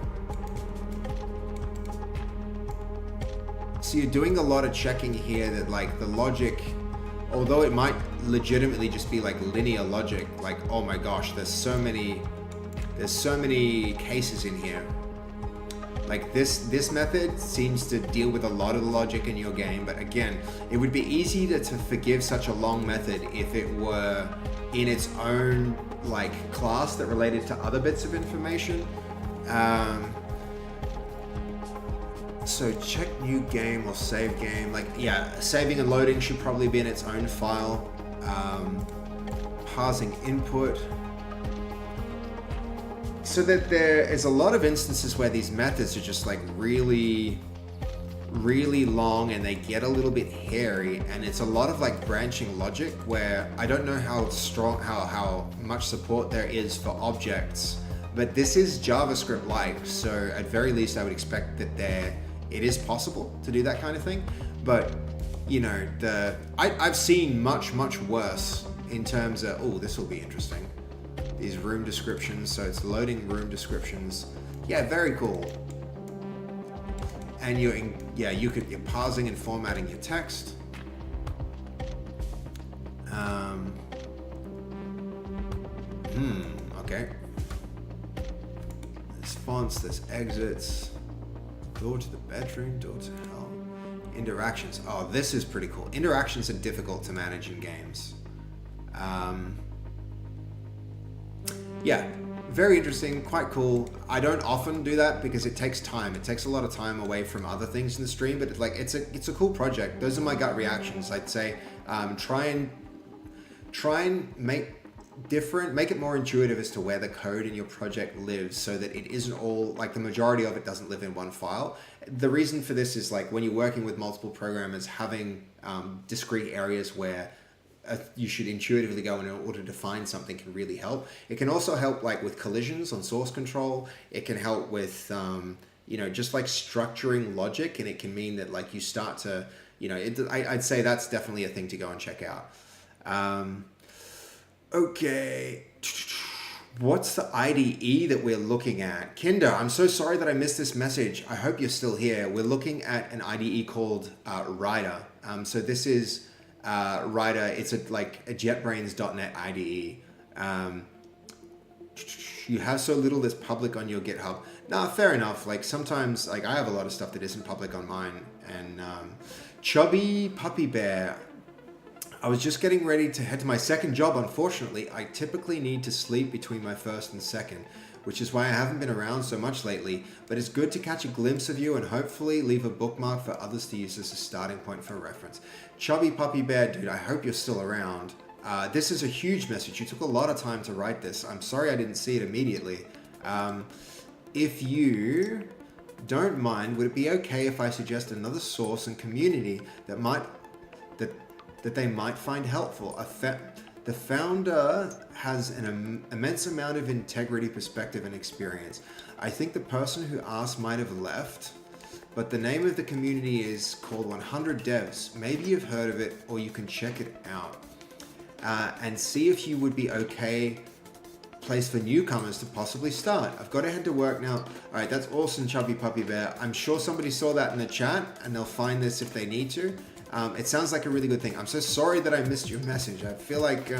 So you're doing a lot of checking here that like the logic, although it might legitimately just be like linear logic, like, oh my gosh, there's so many cases in here. Like this method seems to deal with a lot of the logic in your game, but again, it would be easy to forgive such a long method if it were in its own like class that related to other bits of information. So check new game or save game. Like, yeah, saving and loading should probably be in its own file. Parsing input. So that there is a lot of instances where these methods are just like really long and they get a little bit hairy, and it's a lot of like branching logic where I don't know how much support there is for objects, but this is JavaScript like, so at very least I would expect that it is possible to do that kind of thing. But you know, I've seen much worse in terms of, oh, this will be interesting, these room descriptions. So it's loading room descriptions. Yeah, very cool. And you're parsing and formatting your text. Okay. There's fonts, there's exits, door to the bedroom, door to hell. Interactions. Oh, this is pretty cool. Interactions are difficult to manage in games. Yeah, very interesting, quite cool. I don't often do that because it takes time. It takes a lot of time away from other things in the stream, but it's a cool project. Those are my gut reactions. I'd say try and make it more intuitive as to where the code in your project lives, so that it isn't all, like, the majority of it doesn't live in one file. The reason for this is, like, when you're working with multiple programmers, having discrete areas where you should intuitively go in order to find something can really help. It can also help, like, with collisions on source control. It can help with just like structuring logic, and it can mean that, like, you start to, I'd say that's definitely a thing to go and check out. Okay, what's the IDE that we're looking at? Kinder, I'm so sorry that I missed this message. I hope you're still here. We're looking at an IDE called Rider. So this is Rider. It's a JetBrains.net IDE. You have so little that's public on your GitHub. Nah, fair enough. Like, sometimes, like, I have a lot of stuff that isn't public on mine. And Chubby Puppy Bear. I was just getting ready to head to my second job. Unfortunately, I typically need to sleep between my first and second, which is why I haven't been around so much lately, but it's good to catch a glimpse of you and hopefully leave a bookmark for others to use as a starting point for reference. Chubby Puppy Bear, dude, I hope you're still around. This is a huge message. You took a lot of time to write this. I'm sorry I didn't see it immediately. If you don't mind, would it be okay if I suggest another source and community that they might find helpful? The founder has an immense amount of integrity, perspective, and experience. I think the person who asked might have left, but the name of the community is called 100 Devs. Maybe you've heard of it, or you can check it out and see if you would be okay place for newcomers to possibly start. I've got to head to work now. All right, that's awesome, Chubby Puppy Bear. I'm sure somebody saw that in the chat, and they'll find this if they need to. It sounds like a really good thing. I'm so sorry that I missed your message. I feel like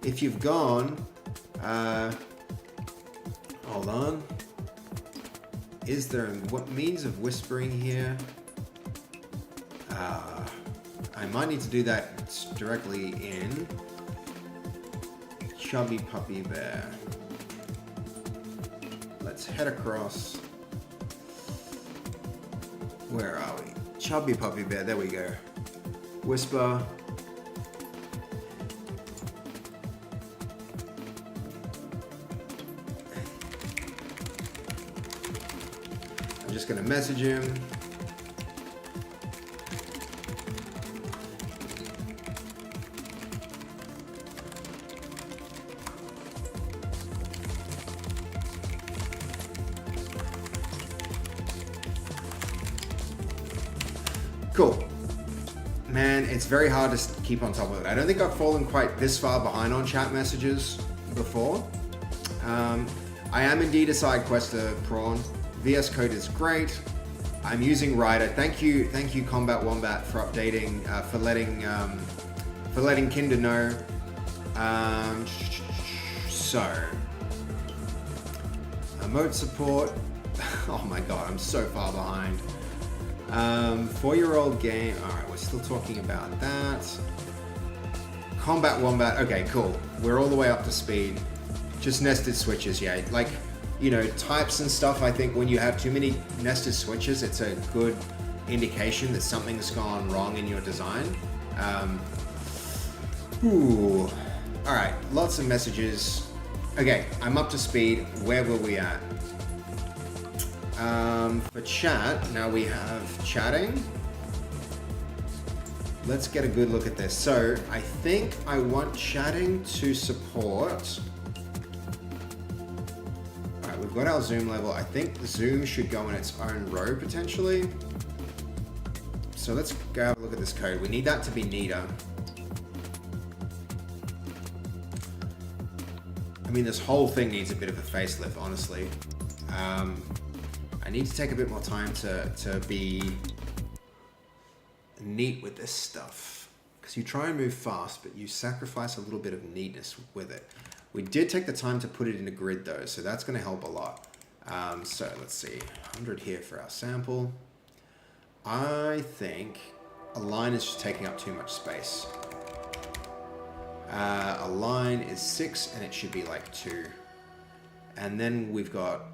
if you've gone, hold on. Is there what means of whispering here? I might need to do that directly in Chubby Puppy Bear. Let's head across. Where are we? Chubby Puppy Bear, there we go. Whisper. I'm just gonna message him. Cool. Man, it's very hard to keep on top of it. I don't think I've fallen quite this far behind on chat messages before. I am indeed a side quester, Prawn. VS Code is great. I'm using Rider. Thank you, Combat Wombat, for updating, for letting Kinder know. So, emote support. Oh my god, I'm so far behind. 4-year-old game. Alright, we're still talking about that. Combat Wombat. Okay, cool. We're all the way up to speed. Just nested switches, yeah. Like, you know, types and stuff, I think when you have too many nested switches, it's a good indication that something's gone wrong in your design. All right, lots of messages. Okay, I'm up to speed. Where were we at? For chat, now we have chatting. Let's get a good look at this. So I think I want chatting to support. All right, we've got our zoom level. I think zoom should go in its own row potentially. So let's go have a look at this code. We need that to be neater. I mean, this whole thing needs a bit of a facelift, honestly. I need to take a bit more time to be neat with this stuff. Because you try and move fast, but you sacrifice a little bit of neatness with it. We did take the time to put it in a grid though, so that's gonna help a lot. So let's see, 100 here for our sample. I think a line is just taking up too much space. A line is 6 and it should be like 2. And then we've got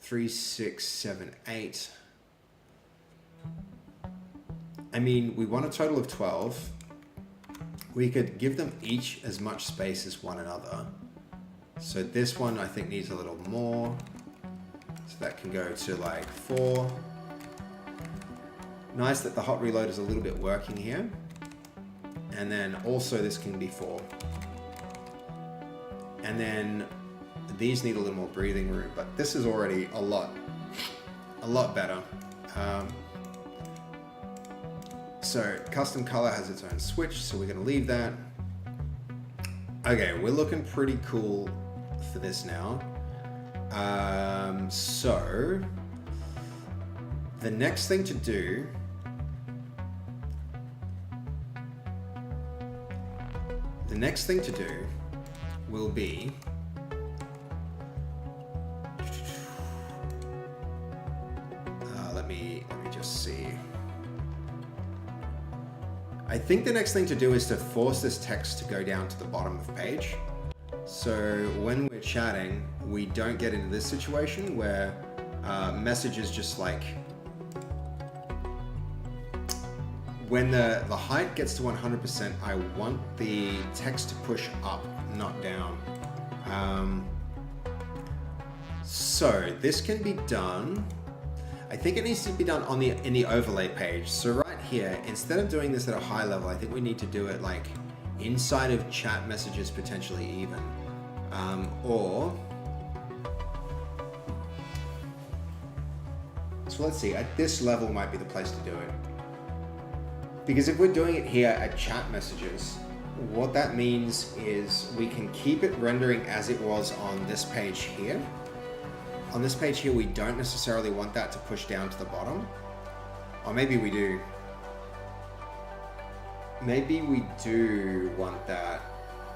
3, 6, 7, 8. I mean, we want a total of 12. We could give them each as much space as one another. So this one I think needs a little more. So that can go to like 4. Nice that the hot reload is a little bit working here. And then also this can be 4. And then these need a little more breathing room, but this is already a lot better. So custom color has its own switch, so we're gonna leave that. Okay, we're looking pretty cool for this now. So the next thing to do will be let me just see. I think the next thing to do is to force this text to go down to the bottom of the page. So when we're chatting, we don't get into this situation where messages just like, when the height gets to 100%, I want the text to push up, not down. So this can be done. I think it needs to be done on in the overlay page. So right here, instead of doing this at a high level, I think we need to do it like inside of chat messages, potentially even. So let's see, at this level might be the place to do it. Because if we're doing it here at chat messages, what that means is we can keep it rendering as it was on this page here. On this page here, we don't necessarily want that to push down to the bottom. Or maybe we do. Maybe we do want that.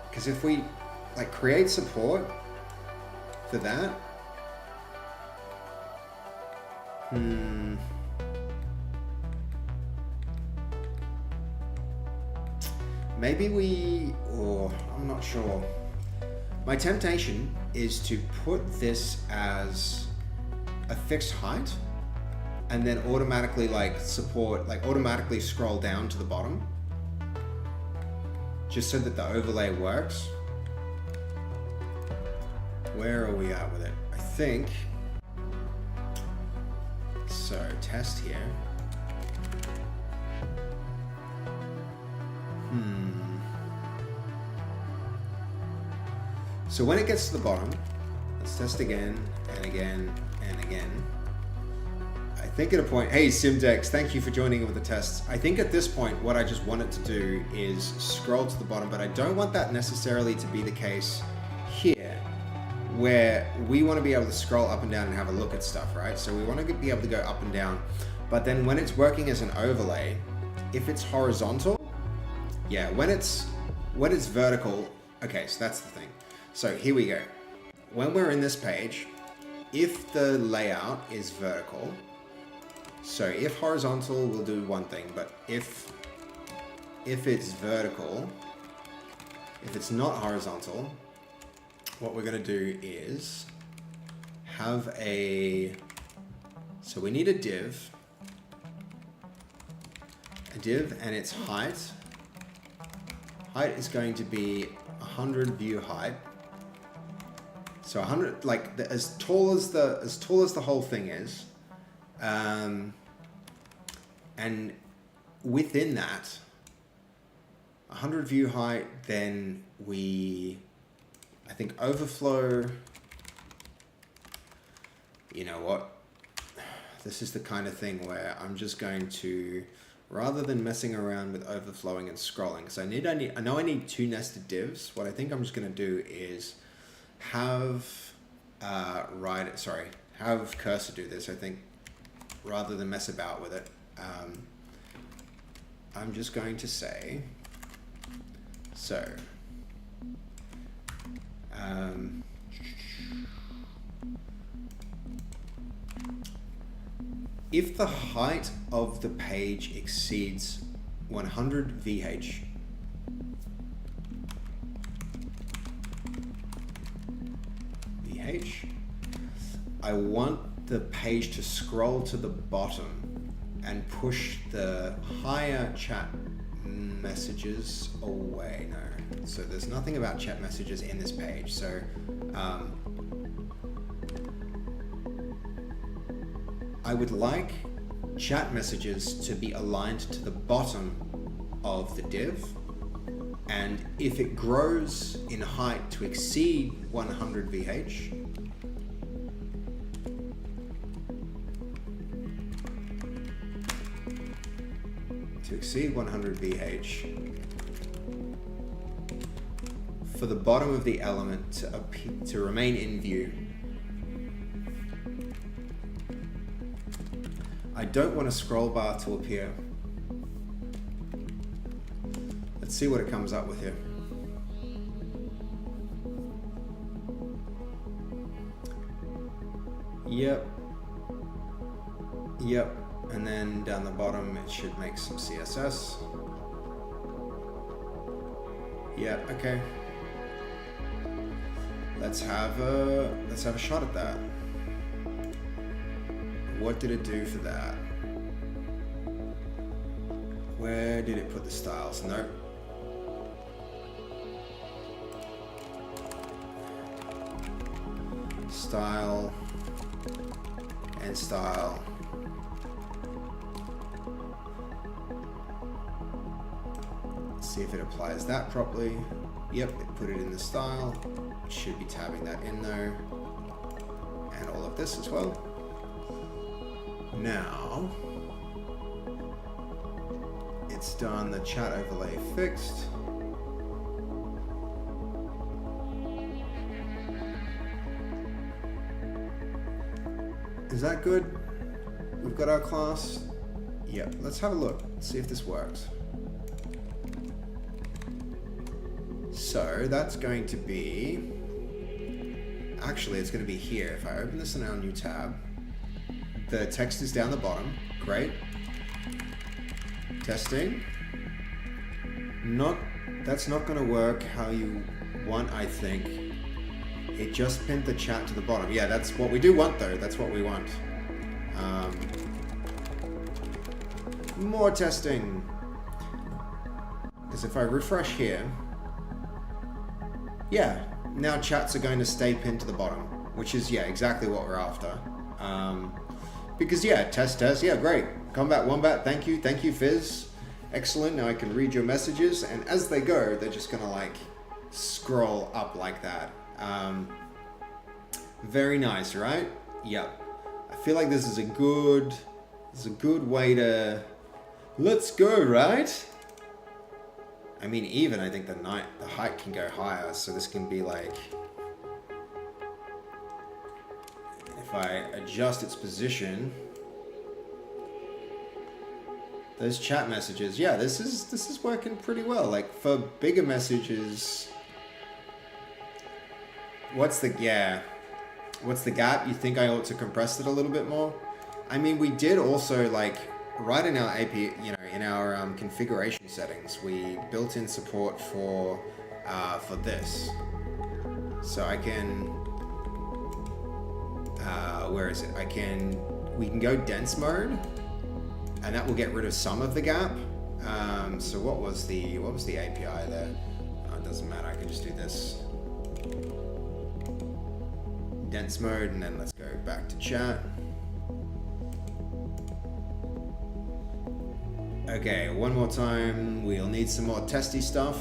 Because if we like create support for that, maybe we, I'm not sure. My temptation is to put this as a fixed height and then automatically automatically scroll down to the bottom, just so that the overlay works. Where are we at with it? I think, so test here. So when it gets to the bottom, let's test again and again and again. I think at a point, hey Simdex, thank you for joining in with the tests. I think at this point, what I just want it to do is scroll to the bottom, but I don't want that necessarily to be the case here, where we want to be able to scroll up and down and have a look at stuff, right? So we want to be able to go up and down, but then when it's working as an overlay, if it's horizontal, yeah, when it's vertical, okay, so that's the thing. So here we go. When we're in this page, if the layout is vertical, so if horizontal will do one thing, but if it's vertical, if it's not horizontal, what we're gonna do is have a, so we need a div and its height. Height is going to be 100 view height. So 100, like as tall as the whole thing is, and within that 100 view height, then I think overflow. You know what? This is the kind of thing where I'm just going to, rather than messing around with overflowing and scrolling, because I know I need 2 nested divs. What I think I'm just going to do is have have cursor do this. I think rather than mess about with it, I'm just going to say so. If the height of the page exceeds 100 VH, I want the page to scroll to the bottom and push the higher chat messages away. No, so there's nothing about chat messages in this page. So I would like chat messages to be aligned to the bottom of the div, and if it grows in height to exceed 100 VH, for the bottom of the element to remain in view. I don't want a scroll bar to appear. Let's see what it comes up with here. Yep. And then down the bottom, it should make some CSS. Yeah, okay. Let's have a shot at that. What did it do for that? Where did it put the styles? Nope. Style and style. Let's see if it applies that properly. Yep, it put it in the style. It should be tabbing that in there. And all of this as well. Now, it's done the chat overlay fixed. Is that good? We've got our class. Yeah, let's have a look. See if this works. So that's going to be, actually it's going to be here. If I open this in our new tab, the text is down the bottom. Great. Testing. That's not going to work how you want, I think. It just pinned the chat to the bottom. Yeah, that's what we do want though. That's what we want. More testing. Because if I refresh here, yeah, now chats are going to stay pinned to the bottom, which is, yeah, exactly what we're after. Because, yeah, test, yeah, great. Combat Wombat, thank you, Fizz. Excellent, now I can read your messages, and as they go, they're just gonna, like, scroll up like that. Very nice, right? Yep. I feel like this is a good way to, let's go, right? I mean, even I think the height can go higher, so this can be like, if I adjust its position, those chat messages, yeah, this is working pretty well. Like for bigger messages, what's the gap? You think I ought to compress it a little bit more? I mean, we did also, like, right in our API, in our configuration settings, we built in support for this. So I can where is it? We can go dense mode, and that will get rid of some of the gap. So what was the API there? Oh, it doesn't matter, I can just do this. Dense mode, and then let's go back to chat. Okay, one more time. We'll need some more testy stuff.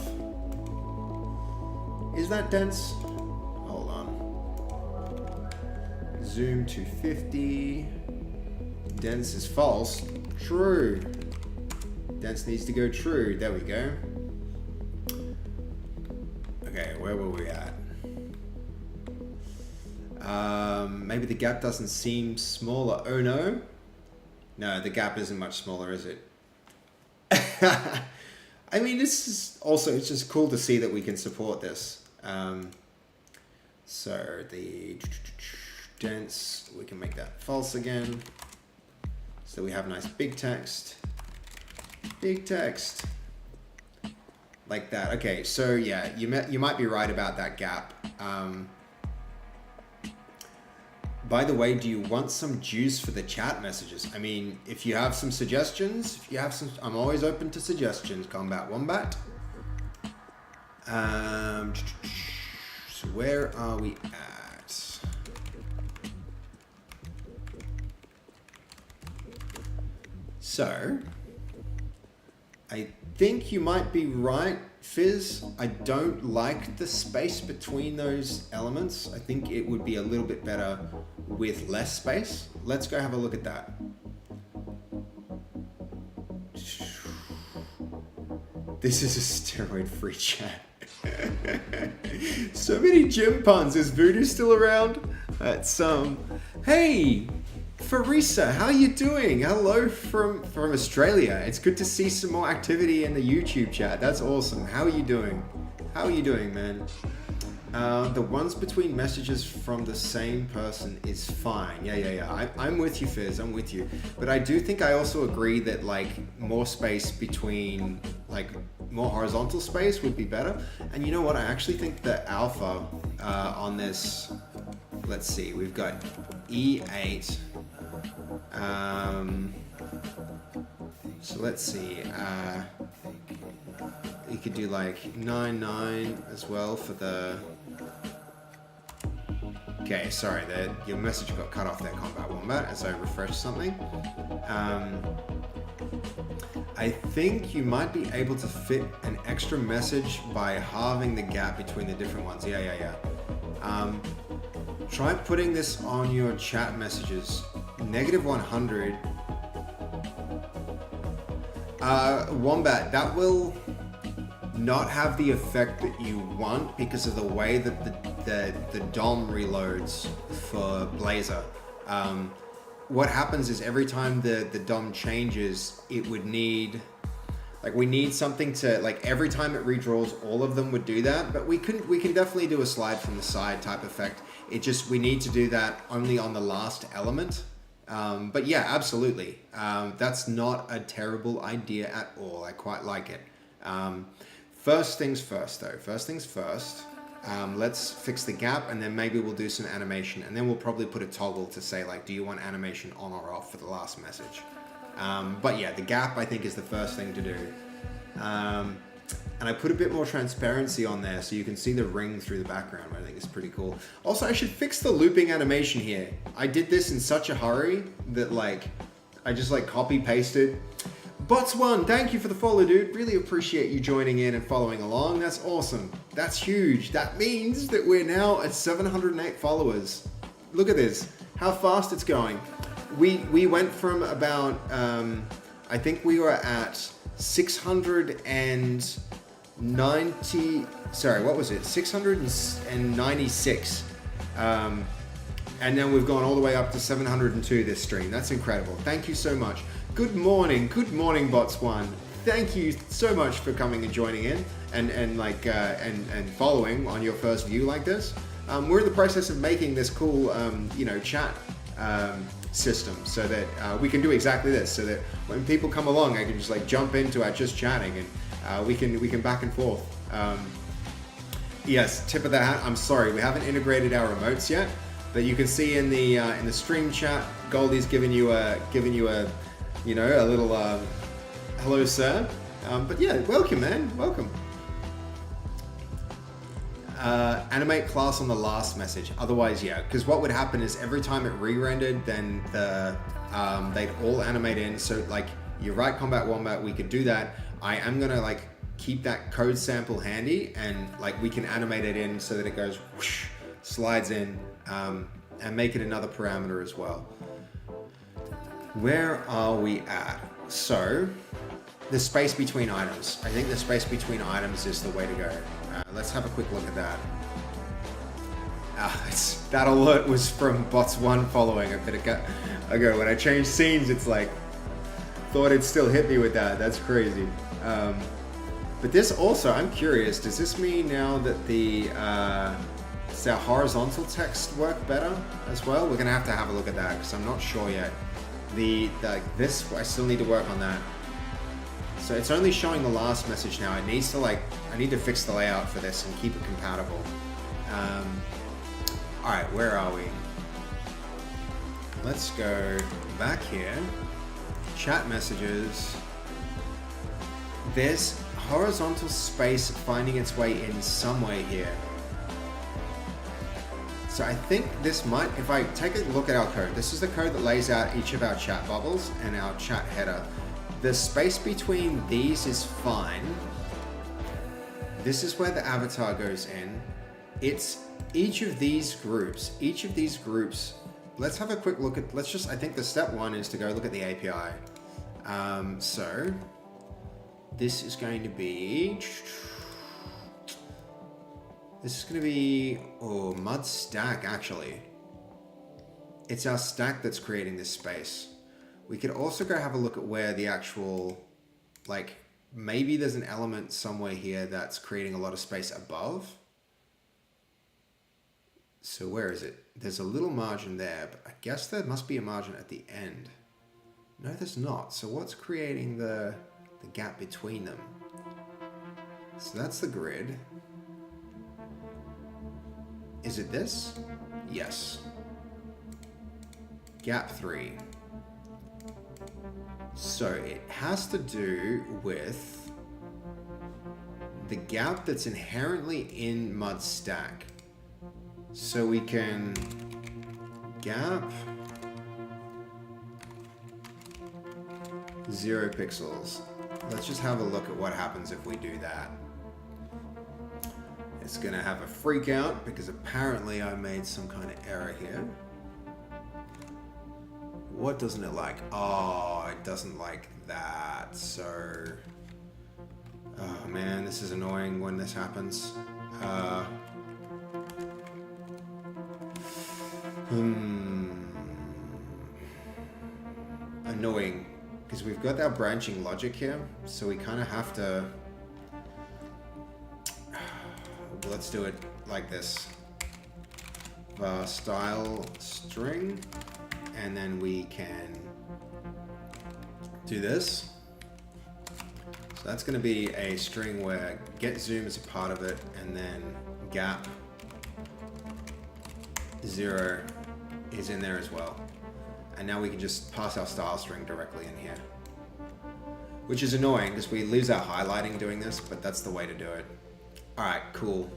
Is that dense? Hold on. Zoom to 50. Dense is false. True. Dense needs to go true. There we go. Okay, where were we at? Maybe the gap doesn't seem smaller. Oh no. No, the gap isn't much smaller, is it? I mean, this is also, it's just cool to see that we can support this. So the dense, we can make that false again. So we have nice big text. Big text. Like that. Okay, so yeah, you might be right about that gap. By the way, do you want some juice for the chat messages? I mean, if you have some suggestions, I'm always open to suggestions. Combat Wombat. So where are we at? So, I think you might be right, Fizz. I don't like the space between those elements. I think it would be a little bit better with less space. Let's go have a look at that. This is a steroid-free chat. So many gym puns. Is Voodoo still around? That's hey, Farisa, how you doing? Hello from Australia. It's good to see some more activity in the YouTube chat. That's awesome. How are you doing? How are you doing, man? The ones between messages from the same person is fine. Yeah. I'm with you, Fizz. I'm with you. But I do think I also agree that like more space between, like more horizontal space would be better. And you know what? I actually think the alpha on this, let's see, we've got E8. So let's see. You could do like 9 as well for the. Okay, sorry, your message got cut off there, Combat Wombat, as I refreshed something. I think you might be able to fit an extra message by halving the gap between the different ones. Yeah. Try putting this on your chat messages. -100. Wombat, that will not have the effect that you want because of the way that the DOM reloads for Blazor. What happens is every time the DOM changes, it would need, like we need something to, like every time it redraws, all of them would do that, but we can definitely do a slide from the side type effect. It just, we need to do that only on the last element. But yeah, absolutely. That's not a terrible idea at all. I quite like it. First things first though. First things first. Let's fix the gap and then maybe we'll do some animation and then we'll probably put a toggle to say like, do you want animation on or off for the last message? But yeah, the gap I think is the first thing to do. And I put a bit more transparency on there so you can see the ring through the background. I think it's pretty cool. Also, I should fix the looping animation here. I did this in such a hurry that like, I just like copy pasted. Bots1, thank you for the follow, dude. Really appreciate you joining in and following along. That's awesome. That's huge. That means that we're now at 708 followers. Look at this, how fast it's going. We went from about, I think we were at 696. And then we've gone all the way up to 702 this stream. That's incredible. Thank you so much. Good morning, Bots1. Thank you so much for coming and joining in and following on your first view like this. We're in the process of making this cool, chat system so that we can do exactly this. So that when people come along, I can just like jump into our just chatting and we can back and forth. Yes, tip of the hat. I'm sorry, we haven't integrated our remotes yet. But you can see in the stream chat, Goldie's giving you a you know, a little hello, sir. But yeah, welcome, man. Welcome. Animate class on the last message. Otherwise, yeah, because what would happen is every time it re-rendered, then they'd all animate in. So like, you're right, Combat Wombat, we could do that. I am gonna like keep that code sample handy, and like we can animate it in so that it goes whoosh, slides in, and make it another parameter as well. Where are we at? So the space between items. I think the space between items is the way to go. Let's have a quick look at that. That alert was from bots 1 following a bit ago. When I changed scenes, it's like, thought it'd still hit me with that. That's crazy. But this also, I'm curious, does this mean now that does our horizontal text work better as well? We're gonna have a look at that because I'm not sure yet. This, I still need to work on that. So it's only showing the last message now. It needs to I need to fix the layout for this and keep it compatible. All right, where are we? Let's go back here. Chat messages. There's horizontal space finding its way in some way here. So I think this might, if I take a look at our code, this is the code that lays out each of our chat bubbles and our chat header. The space between these is fine. This is where the avatar goes in. It's each of these groups, let's have a quick look at, I think the step 1 is to go look at the API. So this is going to be, mud stack actually. It's our stack that's creating this space. We could also go have a look at where the actual, like, maybe there's an element somewhere here that's creating a lot of space above. So where is it? There's a little margin there, but I guess there must be a margin at the end. No, there's not. So what's creating the gap between them? So that's the grid. Is it this? Yes. Gap 3. So it has to do with the gap that's inherently in mud stack. So we can gap 0 pixels. Let's just have a look at what happens if we do that. It's gonna have a freak out because apparently I made some kind of error here. What doesn't it like? Oh, it doesn't like that. So, oh man, this is annoying when this happens. Annoying, because we've got our branching logic here, so we kind of have to. Let's do it like this. Style string, and then we can do this. So that's going to be a string where get zoom is a part of it, and then gap 0 is in there as well. And now we can just pass our style string directly in here, which is annoying because we lose our highlighting doing this, but that's the way to do it. All right, cool.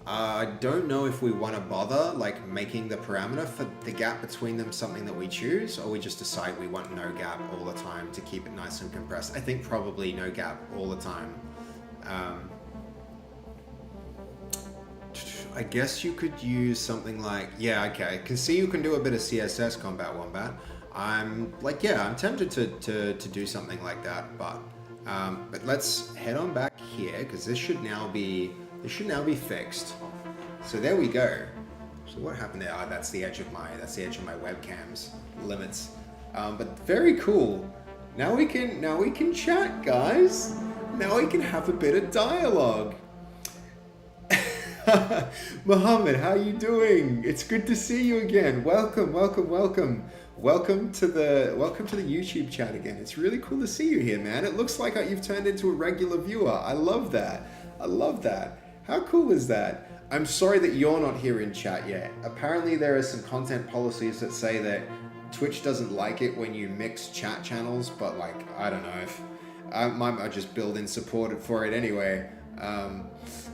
I don't know if we want to bother like making the parameter for the gap between them something that we choose, or we just decide we want no gap all the time to keep it nice and compressed. I think probably no gap all the time. I guess you could use something like, yeah, okay, I can see you can do a bit of CSS, Combat Wombat. I'm like, yeah, I'm tempted to do something like that, but let's head on back here because this should now be fixed. So there we go. So what happened there? Oh, that's the edge of my webcam's limits. But very cool. Now we can chat, guys. Now we can have a bit of dialogue. Mohammed, how you doing? It's good to see you again. Welcome to the YouTube chat again. It's really cool to see you here, man. It looks like you've turned into a regular viewer. I love that. How cool is that? I'm sorry that you're not here in chat yet. Apparently there are some content policies that say that Twitch doesn't like it when you mix chat channels, but like, I don't know if I might just build in support for it anyway.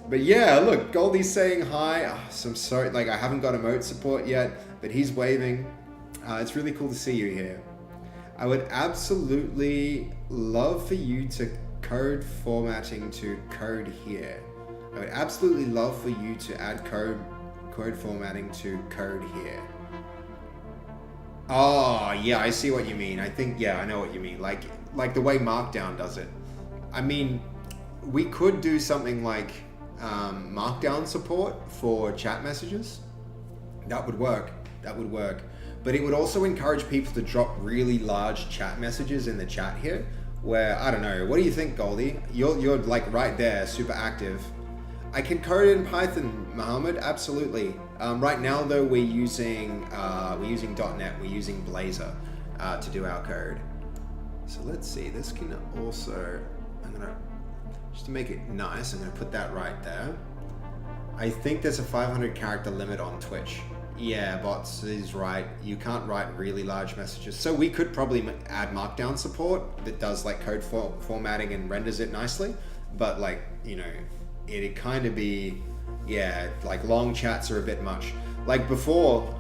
But yeah, look, Goldie's saying hi. Oh, so I'm sorry, like I haven't got emote support yet, but he's waving. It's really cool to see you here. I would absolutely love for you to code formatting to code here. I would absolutely love for you to add code formatting to code here. Oh, yeah, I see what you mean. I think, yeah, I know what you mean. Like the way Markdown does it. I mean, we could do something like Markdown support for chat messages. That would work. That would work. But it would also encourage people to drop really large chat messages in the chat here, where, I don't know, what do you think, Goldie? You're like right there, super active. I can code it in Python, Mohammed, absolutely. Right now though, we're using .NET, we're using Blazor to do our code. So let's see, this can also, just to make it nice, I'm gonna put that right there. I think there's a 500 character limit on Twitch. Yeah, Bots is right. You can't write really large messages. So we could probably add Markdown support that does like code formatting and renders it nicely. But like, you know, it'd kind of be, yeah, like long chats are a bit much. Like before,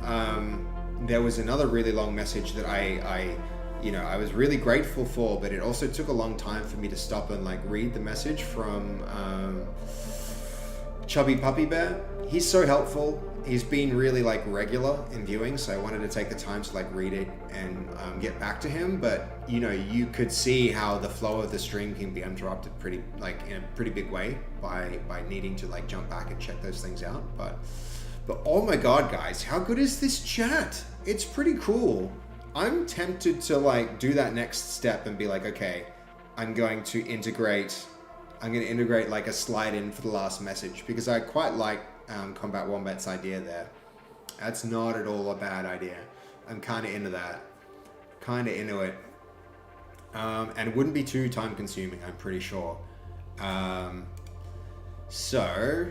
there was another really long message that I was really grateful for, but it also took a long time for me to stop and like read the message from Chubby Puppy Bear. He's so helpful. He's been really like regular in viewing, so I wanted to take the time to like read it and get back to him. But you know, you could see how the flow of the stream can be interrupted pretty in a pretty big way by needing to like jump back and check those things out. But oh my god, guys, how good is this chat? It's pretty cool. I'm tempted to like do that next step and be like, okay, I'm going to integrate like a slide in for the last message, because I quite like Combat Wombat's idea there. That's not at all a bad idea. I'm kind of into that. Kind of into it. And it wouldn't be too time consuming, I'm pretty sure. So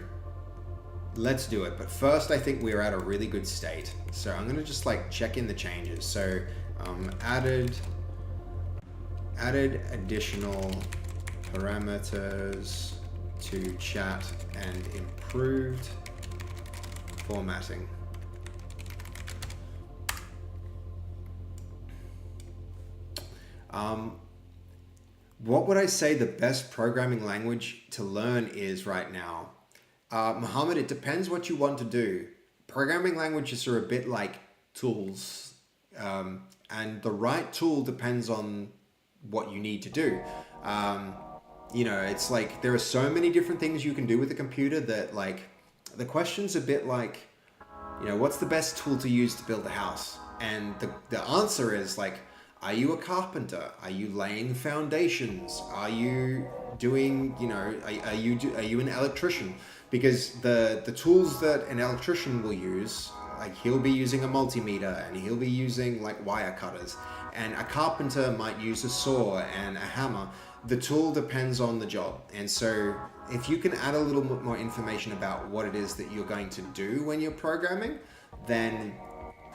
let's do it. But first, I think we're at a really good state. So I'm going to just like check in the changes. So added additional parameters to chat and improved formatting. What would I say the best programming language to learn is right now? Mohammed, it depends what you want to do. Programming languages are a bit like tools, and the right tool depends on what you need to do. You know, it's like there are so many different things you can do with a computer that like the question's a bit like, you know, what's the best tool to use to build a house? And the answer is like, are you a carpenter? Are you laying foundations? Are you doing, you know, are you an electrician? Because the tools that an electrician will use, like he'll be using a multimeter and he'll be using like wire cutters, and a carpenter might use a saw and a hammer. The tool depends on the job. And so if you can add a little bit more information about what it is that you're going to do when you're programming, then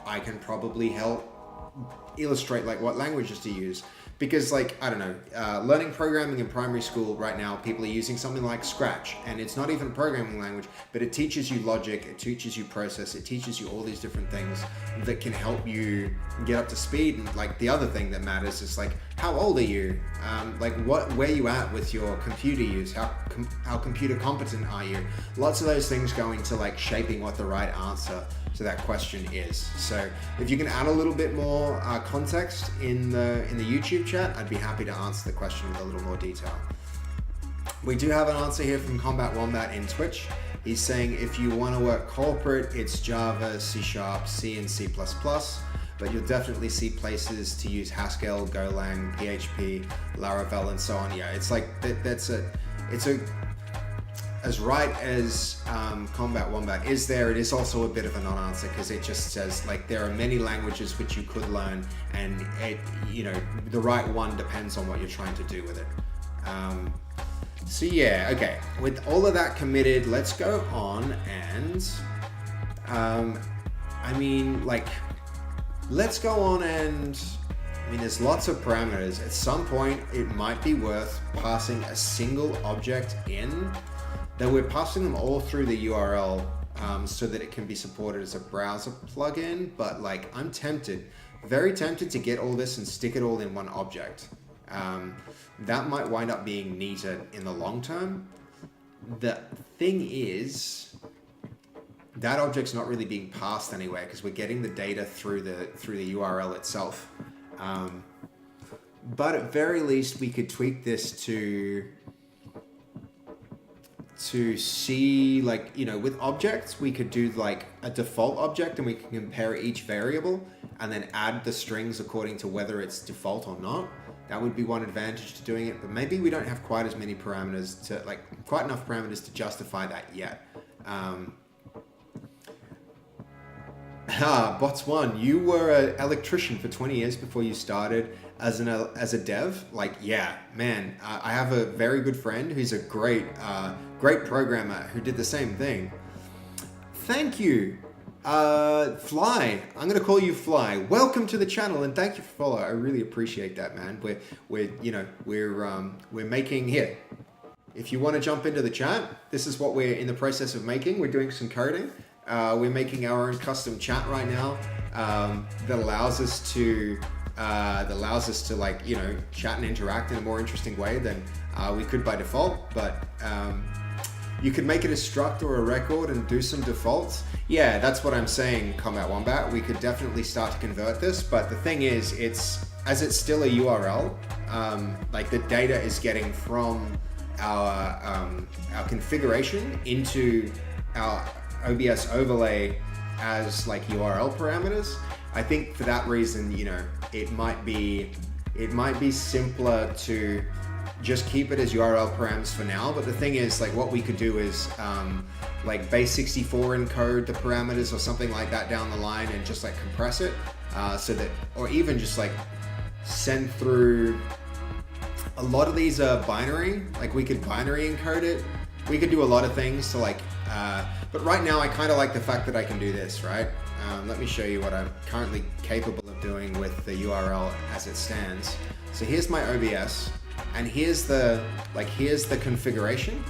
I can probably help illustrate like what languages to use. Because like, I don't know, learning programming in primary school right now, people are using something like Scratch, and it's not even a programming language, but it teaches you logic, it teaches you process, it teaches you all these different things that can help you get up to speed. And like the other thing that matters is like, how old are you? Like where you at with your computer use? How computer competent are you? Lots of those things go into like shaping what the right answer to that question is. So if you can add a little bit more context in the YouTube chat, I'd be happy to answer the question with a little more detail. We do have an answer here from Combat Wombat in Twitch. He's saying if you want to work corporate, it's Java, C#, C and C++, but you'll definitely see places to use Haskell, Golang, PHP, Laravel, and so on. Yeah, it's like it's as right as Combat Wombat is there, it is also a bit of a non-answer, because it just says like there are many languages which you could learn, and it, you know, the right one depends on what you're trying to do with it. So yeah, okay. With all of that committed, let's go on and, I mean, like, let's go on and, I mean, there's lots of parameters. At some point, it might be worth passing a single object in, though we're passing them all through the URL so that it can be supported as a browser plugin. But like, I'm tempted, very tempted to get all this and stick it all in one object. That might wind up being neater in the long term. The thing is, that object's not really being passed anywhere because we're getting the data through the URL itself. But at very least, we could tweak this to see, like, you know, with objects, we could do like a default object and we can compare each variable and then add the strings according to whether it's default or not. That would be one advantage to doing it, but maybe we don't have quite as many parameters to, like, quite enough parameters to justify that yet. Bots1, you were an electrician for 20 years before you started as a dev. Like, yeah, man, I have a very good friend who's a great programmer who did the same thing. Thank you. Fly, I'm gonna call you Fly. Welcome to the channel and thank you for following. I really appreciate that, man. We're making here. If you want to jump into the chat, this is what we're in the process of making. We're doing some coding. We're making our own custom chat right now that allows us to like, you know, chat and interact in a more interesting way than we could by default. But you could make it a struct or a record and do some defaults. Yeah, that's what I'm saying, Combat Wombat. We could definitely start to convert this, but the thing is, it's still a URL, like the data is getting from our configuration into our OBS overlay as like URL parameters. I think for that reason, you know, it might be simpler to just keep it as URL params for now. But the thing is, like, what we could do is like base64 encode the parameters or something like that down the line and just like compress it so that, or even just like send through. A lot of these are binary, like we could binary encode it. We could do a lot of things to like, but right now I kind of like the fact that I can do this, right? Let me show you what I'm currently capable of doing with the URL as it stands. So here's my OBS, and here's the configuration.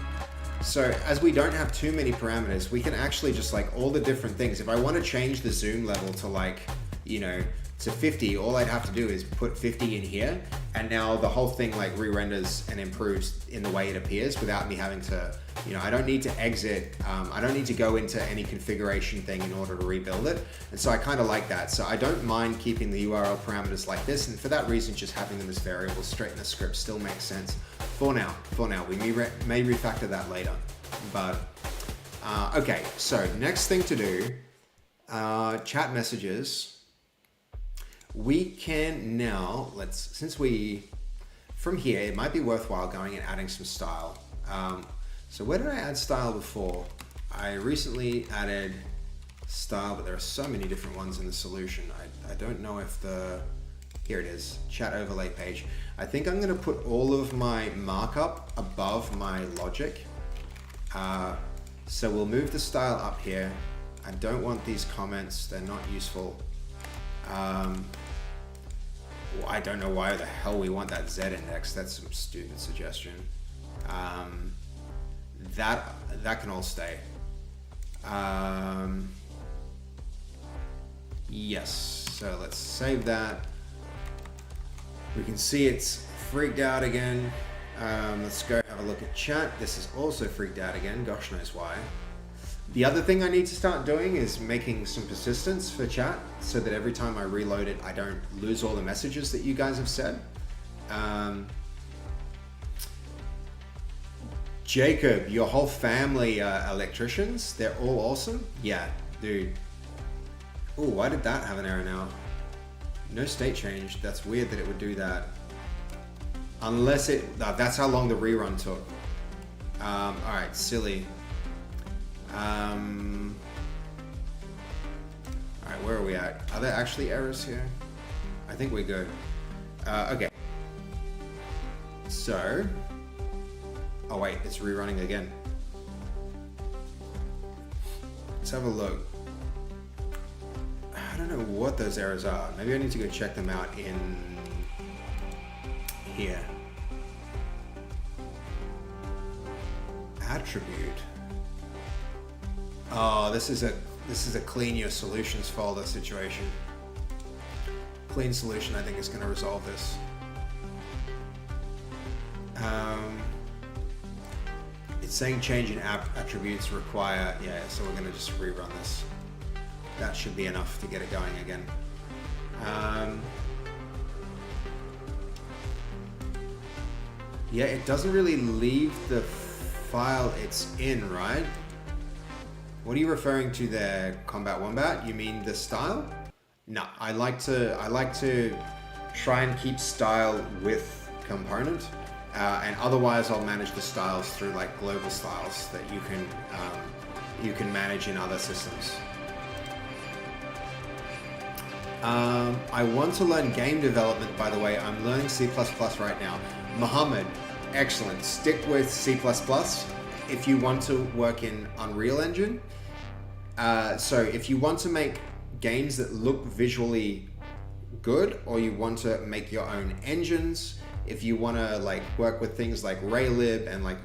So as we don't have too many parameters, we can actually just like all the different things. If I want to change the zoom level to like, you know, to 50, all I'd have to do is put 50 in here, and now the whole thing like re-renders and improves in the way it appears without me having to, you know, I don't need to exit, I don't need to go into any configuration thing in order to rebuild it. And so I kind of like that. So I don't mind keeping the URL parameters like this, and for that reason, just having them as variables straight in the script still makes sense for now. We may refactor that later, but okay. So next thing to do, chat messages. We can now, from here, it might be worthwhile going and adding some style. So where did I add style before? I recently added style, but there are so many different ones in the solution. I don't know if here it is, chat overlay page. I think I'm gonna put all of my markup above my logic. So we'll move the style up here. I don't want these comments, they're not useful. I don't know why the hell we want that Z index. That's some stupid suggestion. That can all stay. Yes, so let's save that. We can see it's freaked out again. Let's go have a look at chat. This is also freaked out again, gosh knows why. The other thing I need to start doing is making some persistence for chat so that every time I reload it, I don't lose all the messages that you guys have said. Jacob, your whole family are electricians? They're all awesome? Yeah, dude. Oh, why did that have an error now? No state change. That's weird that it would do that. Unless that's how long the rerun took. All right, silly. All right, where are we at? Are there actually errors here? I think we're good. Okay. So, Oh wait, it's rerunning again. Let's have a look. I don't know what those errors are. Maybe I need to go check them out in here. Attribute. Oh, this is a clean your solutions folder situation. Clean solution, I think, is going to resolve this. It's saying change in app attributes require, yeah, so we're going to just rerun this. That should be enough to get it going again. Yeah, it doesn't really leave the file it's in, right? What are you referring to there, Combat Wombat? You mean the style? No, I like to try and keep style with component, and otherwise I'll manage the styles through like global styles that you can manage in other systems. I want to learn game development, by the way. I'm learning C++ right now. Mohammed, excellent. Stick with C++. If you want to work in Unreal Engine, so if you want to make games that look visually good, or you want to make your own engines, if you want to like work with things like Raylib and like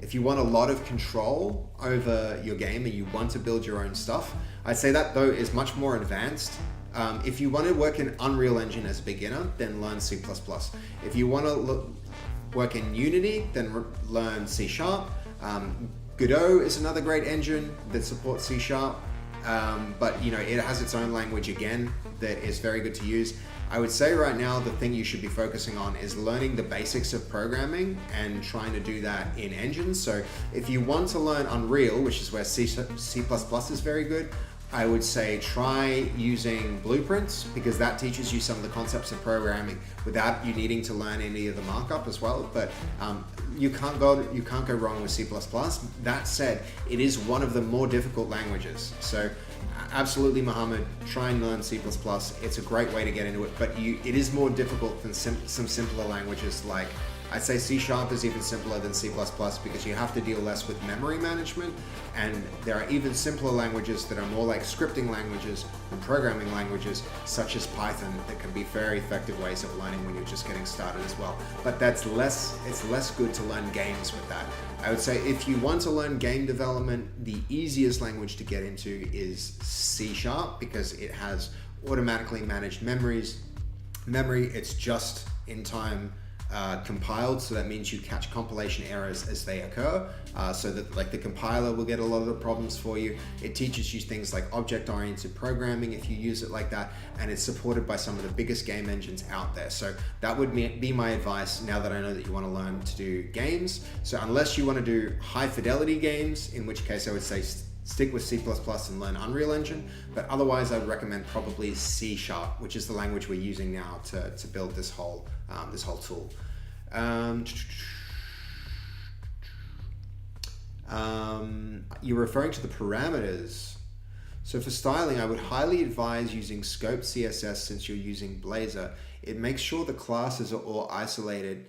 if you want a lot of control over your game and you want to build your own stuff, I'd say that though is much more advanced. If you want to work in Unreal Engine as a beginner, then learn C++. If you want to work in Unity, then learn C#. Godot is another great engine that supports C#, but you know, it has its own language again that is very good to use. I would say right now the thing you should be focusing on is learning the basics of programming and trying to do that in engines. So if you want to learn Unreal, which is where C++ is very good, I would say try using blueprints, because that teaches you some of the concepts of programming without you needing to learn any of the markup as well. But you can't go wrong with C++. That said, it is one of the more difficult languages. So absolutely, Mohammed, try and learn C++. It's a great way to get into it, but it is more difficult than some simpler languages. Like I'd say C# is even simpler than C++ because you have to deal less with memory management, and there are even simpler languages that are more like scripting languages and programming languages, such as Python, that can be very effective ways of learning when you're just getting started as well. But it's less good to learn games with that. I would say if you want to learn game development, the easiest language to get into is C#, because it has automatically managed memory. It's just in time compiled, so that means you catch compilation errors as they occur, so that like the compiler will get a lot of the problems for you. It teaches you things like object-oriented programming if you use it like that, and it's supported by some of the biggest game engines out there. So that would be my advice now that I know that you want to learn to do games. So unless you want to do high fidelity games, in which case I would say stick with C++ and learn Unreal Engine, but otherwise I would recommend probably C#, which is the language we're using now to build this whole tool. You're referring to the parameters. So for styling, I would highly advise using Scope CSS since you're using Blazor. It makes sure the classes are all isolated,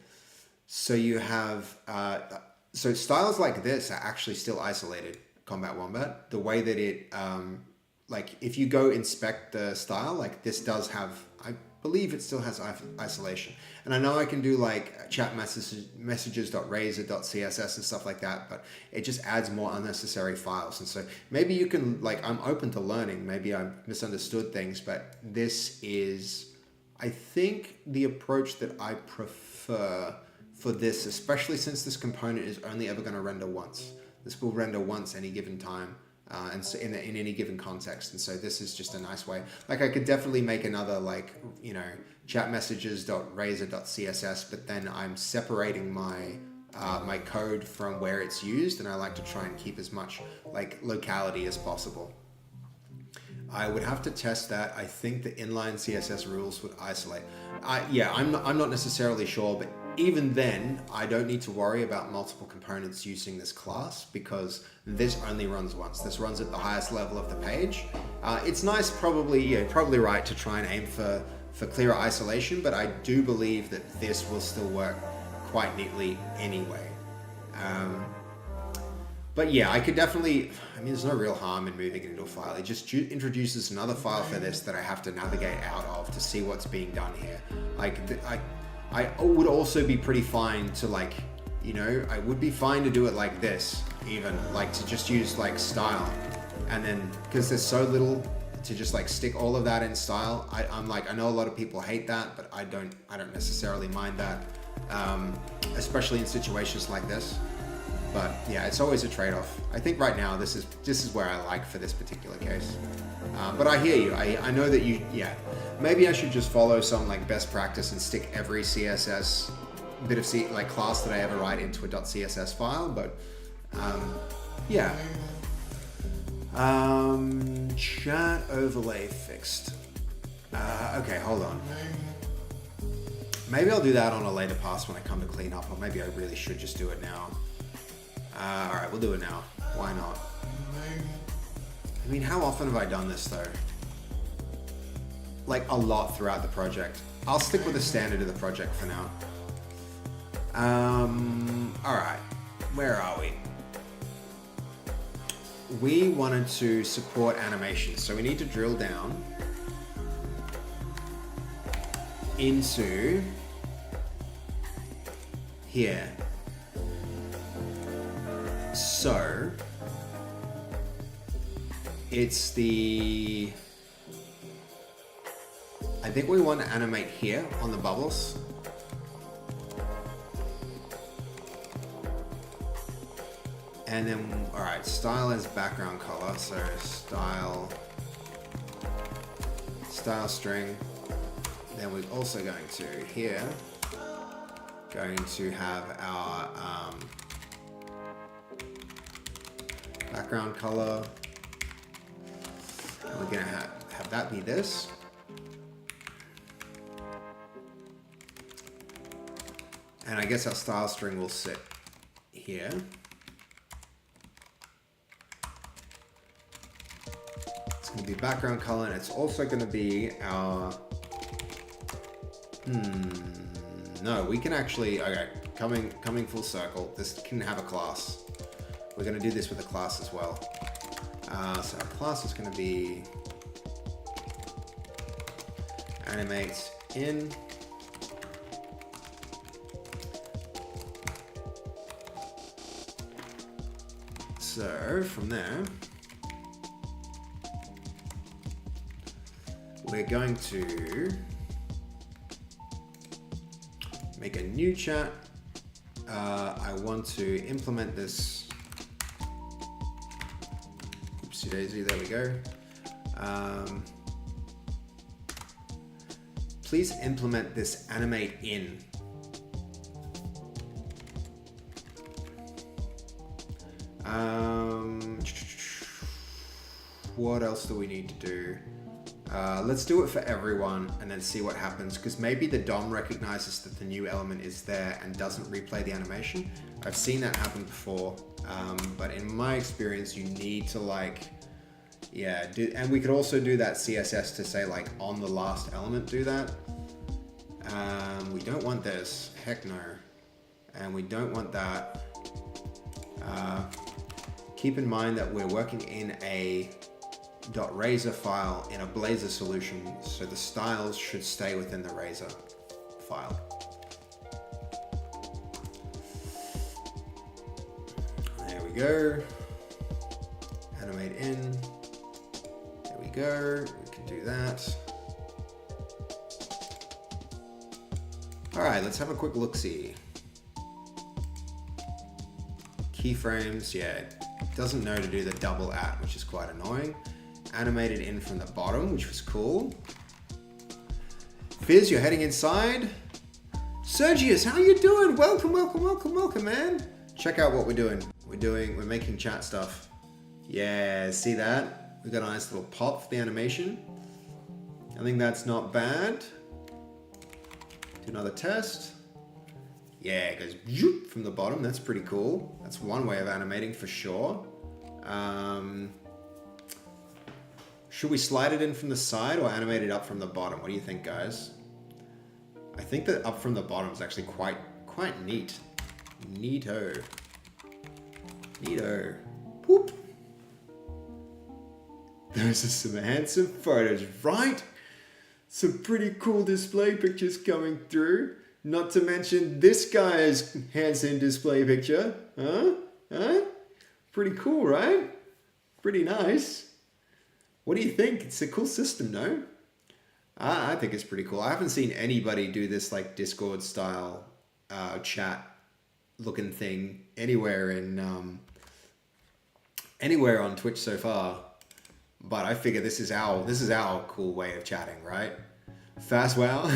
so you have so styles like this are actually still isolated. Combat Wombat, the way that it like if you go inspect the style, like this does have, I believe it still has isolation, and I know I can do like chat messages.razor.css and stuff like that, but it just adds more unnecessary files. And so maybe you can, like, I'm open to learning, maybe I misunderstood things, but this is, I think, the approach that I prefer for this, especially since this component is only ever going to render once. This will render once any given time, and so in any given context. And so this is just a nice way. Like I could definitely make another, like, you know, chat messages.razor.css, but then I'm separating my my code from where it's used, and I like to try and keep as much like locality as possible. I would have to test that. I think the inline CSS rules would isolate. I'm not necessarily sure, but even then, I don't need to worry about multiple components using this class, because this only runs once. This runs at the highest level of the page. It's nice, probably right to try and aim for clearer isolation, but I do believe that this will still work quite neatly anyway. But yeah, I could definitely, I mean, there's no real harm in moving it into a file. It just introduces another file for this that I have to navigate out of to see what's being done here. Like, I would also be pretty fine to like, you know, I would be fine to do it like this, even, like to just use like style. And then, because there's so little to just like stick all of that in style, I'm like, I know a lot of people hate that, but I don't necessarily mind that, especially in situations like this. But yeah, it's always a trade-off. I think right now this is where I like for this particular case. But I hear you. I know that you, yeah. Maybe I should just follow some like best practice and stick every CSS bit of like class that I ever write into a .css file. But yeah. Chat overlay fixed. Okay, hold on. Maybe I'll do that on a later pass when I come to clean up, or maybe I really should just do it now. Alright, we'll do it now. Why not? I mean, how often have I done this though? Like a lot throughout the project. I'll stick with the standard of the project for now. Alright, where are we? We wanted to support animations, so we need to drill down into here. So it's the, I think we want to animate here on the bubbles. And then, all right, style as background color. So style string. Then we're also going to here, going to have our background color. And we're gonna have that be this. And I guess our style string will sit here. It's gonna be background color, and it's also gonna be our, no, we can actually, okay, coming full circle, this can have a class. We're gonna do this with a class as well. So our class is gonna be animate in. So from there, we're going to make a new chat. I want to implement this. Oopsie daisy, there we go. Please implement this animate in. What else do we need to do? Let's do it for everyone and then see what happens, because maybe the DOM recognizes that the new element is there and doesn't replay the animation. I've seen that happen before, but in my experience, you need to like, yeah, and we could also do that CSS to say like on the last element, do that. We don't want this, heck no. And we don't want that. Keep in mind that we're working in a .razor file in a Blazor solution, so the styles should stay within the Razor file. There we go. Animate in. There we go. We can do that. All right, let's have a quick look-see. Keyframes, yeah, it doesn't know to do the double at, which is quite annoying. Animated in from the bottom, which was cool. Fizz, you're heading inside. Sergius, how you doing? Welcome, welcome, welcome, welcome, man. Check out what we're doing. We're making chat stuff. Yeah, see that? We got a nice little pop for the animation. I think that's not bad. Do another test. Yeah, it goes zoop from the bottom. That's pretty cool. That's one way of animating for sure. Should we slide it in from the side or animate it up from the bottom? What do you think, guys? I think that up from the bottom is actually quite quite neat. Neato. Neato. Whoop. Those are some handsome photos, right? Some pretty cool display pictures coming through. Not to mention this guy's handsome display picture. Huh? Pretty cool, right? Pretty nice. What do you think? It's a cool system, no? I think it's pretty cool. I haven't seen anybody do this like Discord style chat looking thing anywhere on Twitch so far. But I figure this is our cool way of chatting, right? Fast wow.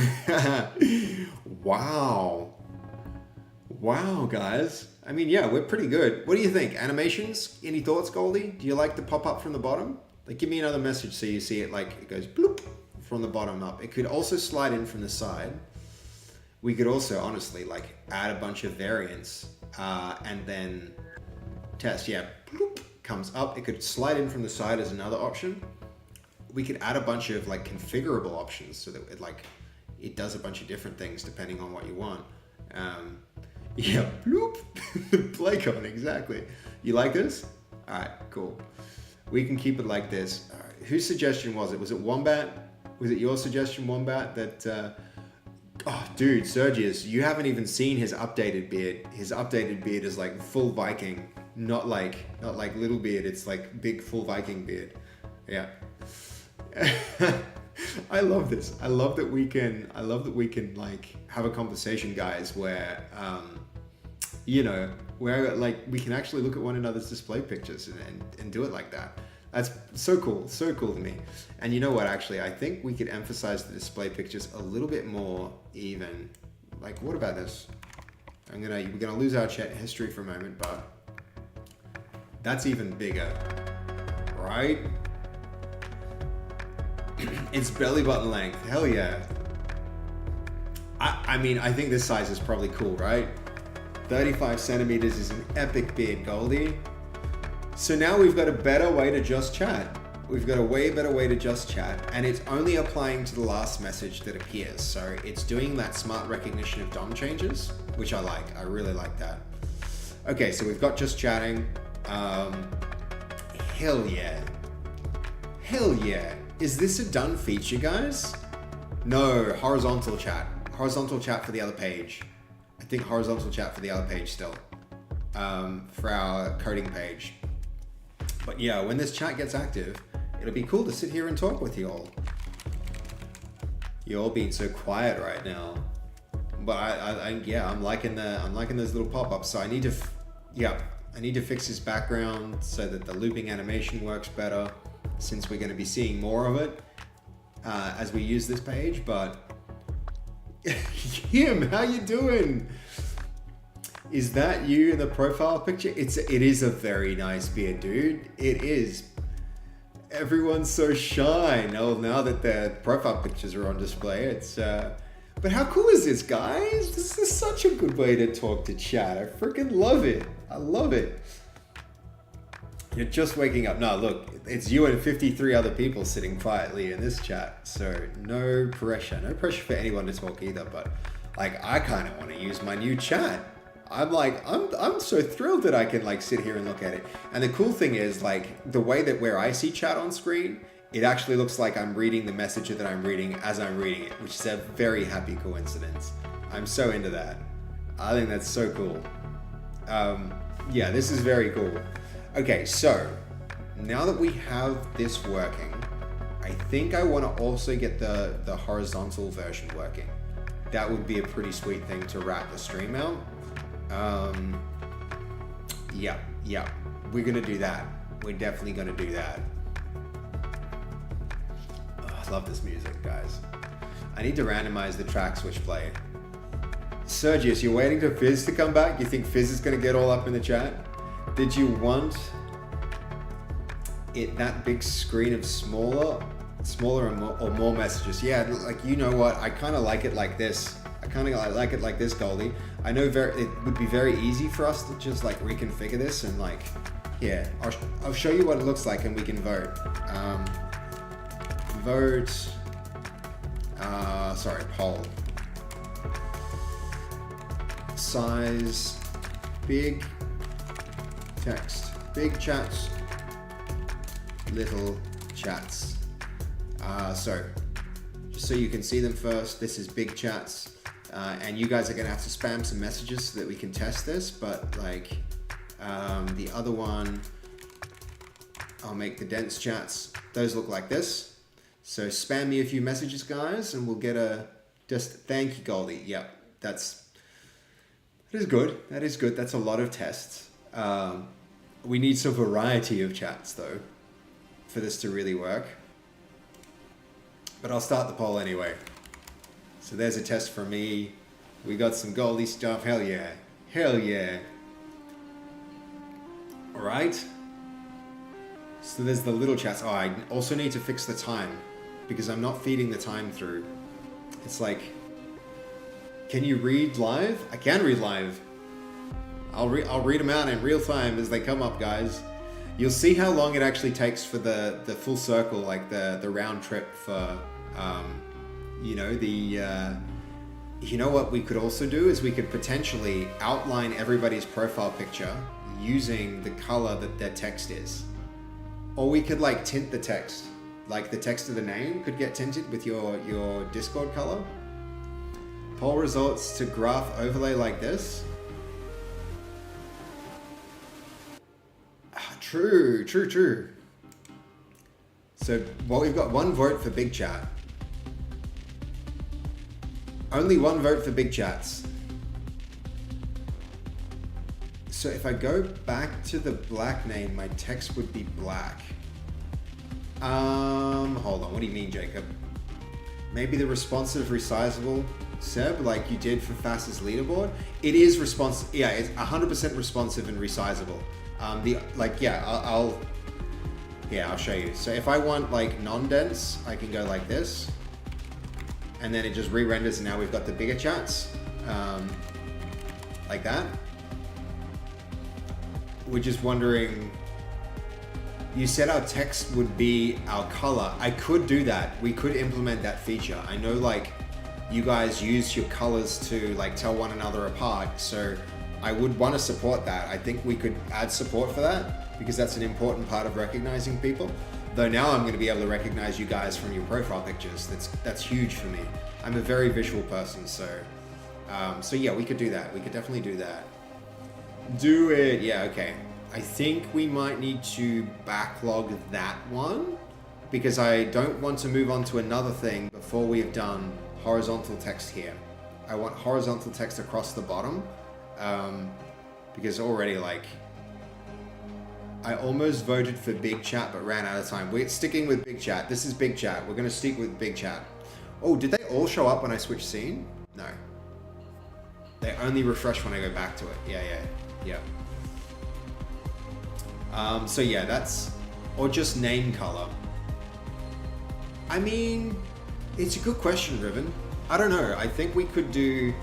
Wow, guys. I mean, yeah, we're pretty good. What do you think? Animations? Any thoughts, Goldie? Do you like the pop up from the bottom? Like, give me another message so you see it like it goes bloop from the bottom up. It could also slide in from the side. We could also, honestly, like add a bunch of variants and then test. Yeah, bloop, comes up. It could slide in from the side as another option. We could add a bunch of like configurable options so that it does a bunch of different things depending on what you want. Yeah, bloop, play cone, exactly. You like this? All right, cool. We can keep it like this. All right. Whose suggestion was it? Was it Wombat? Was it your suggestion, Wombat? That, oh, dude, Sergius, you haven't even seen his updated beard. His updated beard is like full Viking, not like little beard. It's like big full Viking beard. Yeah. I love this. I love that we can like have a conversation, guys, where where like we can actually look at one another's display pictures and do it like that. That's so cool to me. And you know what, actually, I think we could emphasize the display pictures a little bit more even. Like, what about this? We're gonna lose our chat history for a moment, but that's even bigger, right? It's belly button length. Hell yeah. I mean, I think this size is probably cool, right? 35 centimeters is an epic beard, Goldie. So now we've got a better way to just chat. We've got a way better way to just chat, and it's only applying to the last message that appears. So it's doing that smart recognition of DOM changes, which I like. I really like that. Okay, so we've got just chatting. Hell yeah. Hell yeah. Is this a done feature, guys? No, horizontal chat. Horizontal chat for the other page. I think horizontal chat for the other page still. For our coding page. But yeah, when this chat gets active, it'll be cool to sit here and talk with you all. You're all being so quiet right now. But I'm liking those little pop-ups. So I need to fix his background so that the looping animation works better, since we're going to be seeing more of it as we use this page. But Him, how you doing? Is that you in the profile picture? It is a very nice beard, dude. It is. Everyone's so shy. Now that their profile pictures are on display, it's but how cool is this, guys? This is such a good way to talk to chat. I freaking love it. I love it. You're just waking up. No, look, it's you and 53 other people sitting quietly in this chat. So no pressure. No pressure for anyone to talk either. But like, I kind of want to use my new chat. I'm so thrilled that I can like sit here and look at it. And the cool thing is like the way that where I see chat on screen, it actually looks like I'm reading the message that I'm reading as I'm reading it, which is a very happy coincidence. I'm so into that. I think that's so cool. Yeah, this is very cool. Okay, so now that we have this working, I think I want to also get the horizontal version working. That would be a pretty sweet thing to wrap the stream out. Yeah, we're gonna do that. We're definitely gonna do that. Oh, I love this music, guys. I need to randomize the tracks which play. Sergius, you're waiting for Fizz to come back? You think Fizz is gonna get all up in the chat? Did you want it that big screen of smaller or more messages? Yeah, like, you know what? I kind of like it like this. I like it like this, Goldie. I know it would be very easy for us to just like reconfigure this and like, yeah, I'll show you what it looks like and we can vote. Poll. size, big text, big chats, little chats. So just so you can see them first, this is big chats. And you guys are gonna have to spam some messages so that we can test this, but like the other one, I'll make the dense chats. Those look like this. So spam me a few messages, guys, and we'll get a, just thank you, Goldie. Yep, that is good. That is good. That's a lot of tests. We need some variety of chats though, for this to really work. But I'll start the poll anyway. So there's a test for me. We got some Goldie stuff. Hell yeah. Hell yeah. All right. So there's the little chats. Oh, I also need to fix the time because I'm not feeding the time through. It's like, can you read live? I can read live. I'll read them out in real time as they come up, guys. You'll see how long it actually takes for the full circle, like the round trip for, you know, you know what we could also do is we could potentially outline everybody's profile picture using the color that their text is. Or we could like tint the text. Like the text of the name could get tinted with your Discord color. Poll results to graph overlay like this. True. So, well, we've got one vote for big chat. Only one vote for big chats. So if I go back to the black name, my text would be black. Hold on, what do you mean, Jacob? Maybe the responsive resizable, Seb, like you did for Fastest Leaderboard? It is responsive, yeah, it's 100% responsive and resizable. I'll show you. So if I want like non-dense, I can go like this. And then it just re-renders and now we've got the bigger chats. Like that. We're just wondering, you said our text would be our color. I could do that. We could implement that feature. I know like you guys use your colors to like tell one another apart. So I would want to support that. I think we could add support for that because that's an important part of recognizing people. Though now I'm going to be able to recognize you guys from your profile pictures. That's huge for me. I'm a very visual person, so yeah, we could do that. We could definitely do that. Do it. Yeah, okay. I think we might need to backlog that one because I don't want to move on to another thing before we have done horizontal text here. I want horizontal text across the bottom because already like I almost voted for big chat but ran out of time. We're sticking with big chat. This is big chat. We're going to stick with big chat. Oh, did they all show up when I switched scene? No. They only refresh when I go back to it. Yeah. So yeah, that's, or just name color. I mean, it's a good question, Riven. I don't know. I think we could do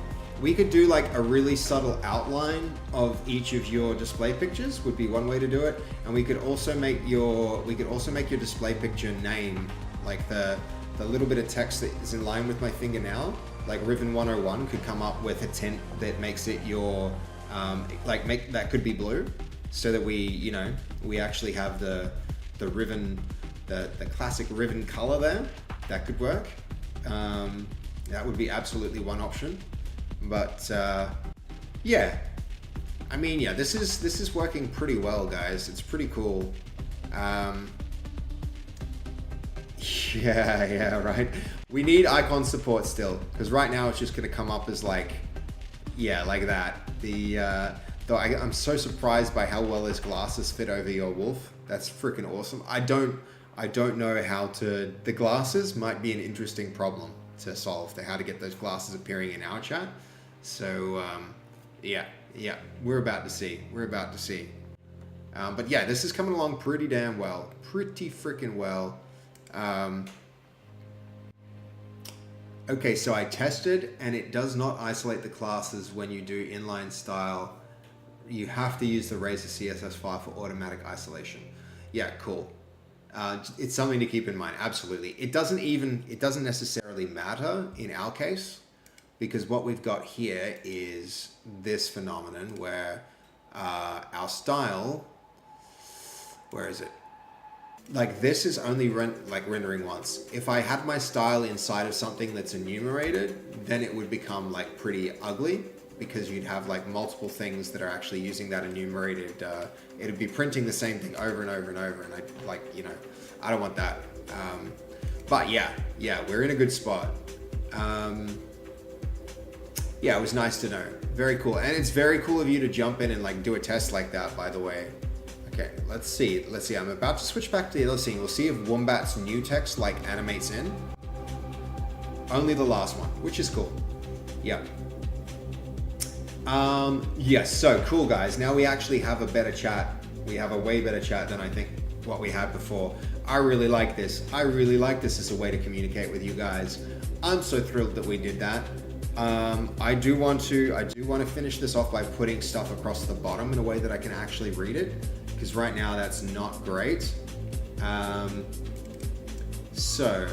like a really subtle outline of each of your display pictures would be one way to do it. And we could also make your display picture name, like the little bit of text that is in line with my finger now, like Riven 101 could come up with a tint that makes it your, that could be blue, so that we actually have the Riven, the classic Riven color there. That could work. That would be absolutely one option. But yeah, I mean, yeah, this is working pretty well, guys. It's pretty cool. Yeah, right. We need icon support still, because right now it's just going to come up as like, yeah, like that. Though I'm so surprised by how well his glasses fit over your wolf. That's freaking awesome. I don't know how to. The glasses might be an interesting problem to solve. How to get those glasses appearing in our chat. So yeah, we're about to see. But yeah, this is coming along pretty damn well. Pretty freaking well. Okay, so I tested and it does not isolate the classes when you do inline style. You have to use the Razer CSS file for automatic isolation. Yeah, cool. It's something to keep in mind, absolutely. It doesn't necessarily matter in our case, because what we've got here is this phenomenon where our style, where is it? Like this is only rendering once. If I had my style inside of something that's enumerated, then it would become like pretty ugly, because you'd have like multiple things that are actually using that enumerated. It'd be printing the same thing over and over and over, and I like, you know, I don't want that. But yeah, we're in a good spot. Yeah, it was nice to know. Very cool, and it's very cool of you to jump in and like do a test like that, by the way. Okay, let's see. I'm about to switch back to the other scene. We'll see if Wombat's new text like animates in. Only the last one, which is cool. Yep. Yes, so cool, guys. Now we actually have a better chat. We have a way better chat than I think what we had before. I really like this. I really like this as a way to communicate with you guys. I'm so thrilled that we did that. I do want to finish this off by putting stuff across the bottom in a way that I can actually read it, because right now that's not great. So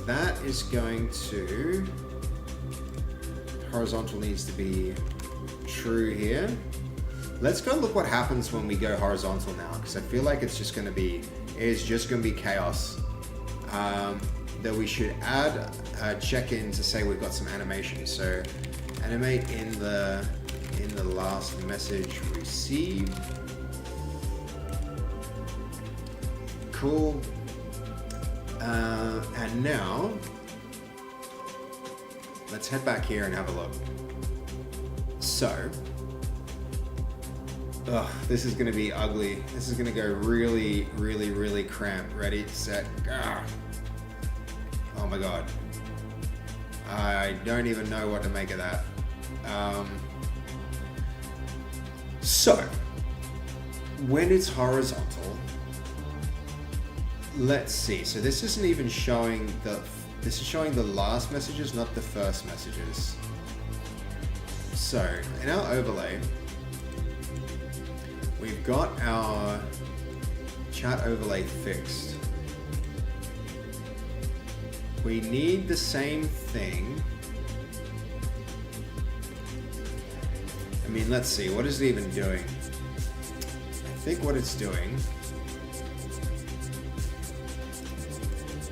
that is going to, horizontal needs to be true here. Let's go look what happens when we go horizontal now, because I feel like it's just going to be chaos. That we should add a check-in to say we've got some animation. So animate in the last message received. Cool. And now let's head back here and have a look. So, this is gonna be ugly. This is gonna go really, really, really cramped. Ready, set, go. Oh my God. I don't even know what to make of that. So, when it's horizontal, let's see. So this isn't even showing this is showing the last messages, not the first messages. So, in our overlay, we've got our chat overlay fixed. We need the same thing. I mean, let's see, what is it even doing? I think what it's doing,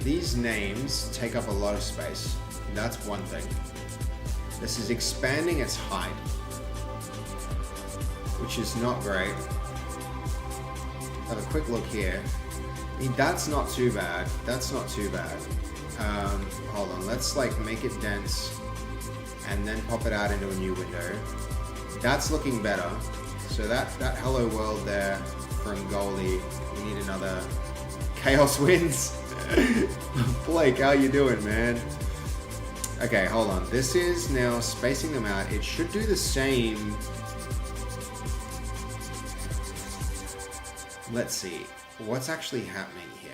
these names take up a lot of space. That's one thing. This is expanding its height, which is not great. Have a quick look here. I mean, that's not too bad. That's not too bad. Hold on, let's like make it dense and then pop it out into a new window. That's looking better. So that hello world there from Goldie, we need another Chaos Wins. Blake, how you doing, man? Okay, hold on. This is now spacing them out. It should do the same. Let's see. What's actually happening here?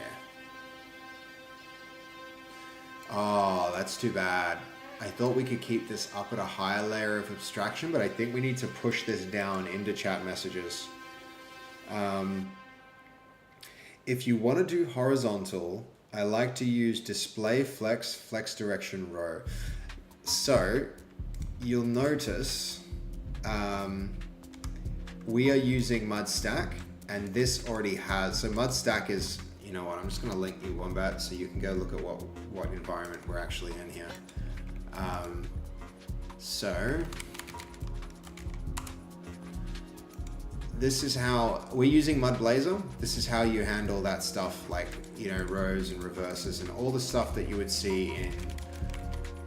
Oh, that's too bad. I thought we could keep this up at a higher layer of abstraction, but I think we need to push this down into chat messages. If you want to do horizontal, I like to use display flex direction row. So you'll notice we are using Mudstack, and this already has, so Mudstack is, you know what, I'm just gonna link you Wombat so you can go look at what environment we're actually in here. So this is how we're using C Blazor. This is how you handle that stuff, like, you know, rows and reverses and all the stuff that you would see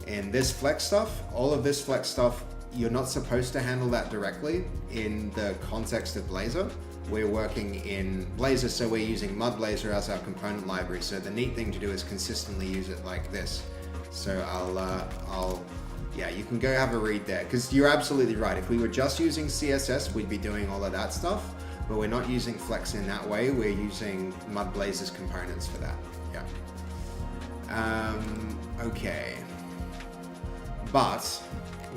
in this flex stuff. All of this flex stuff, you're not supposed to handle that directly in the context of Blazor. We're working in Blazor, so we're using C Blazor as our component library. So the neat thing to do is consistently use it like this. So yeah, you can go have a read there, because you're absolutely right. If we were just using CSS, we'd be doing all of that stuff, but we're not using Flex in that way. We're using C Blazor's components for that. Yeah. Okay. But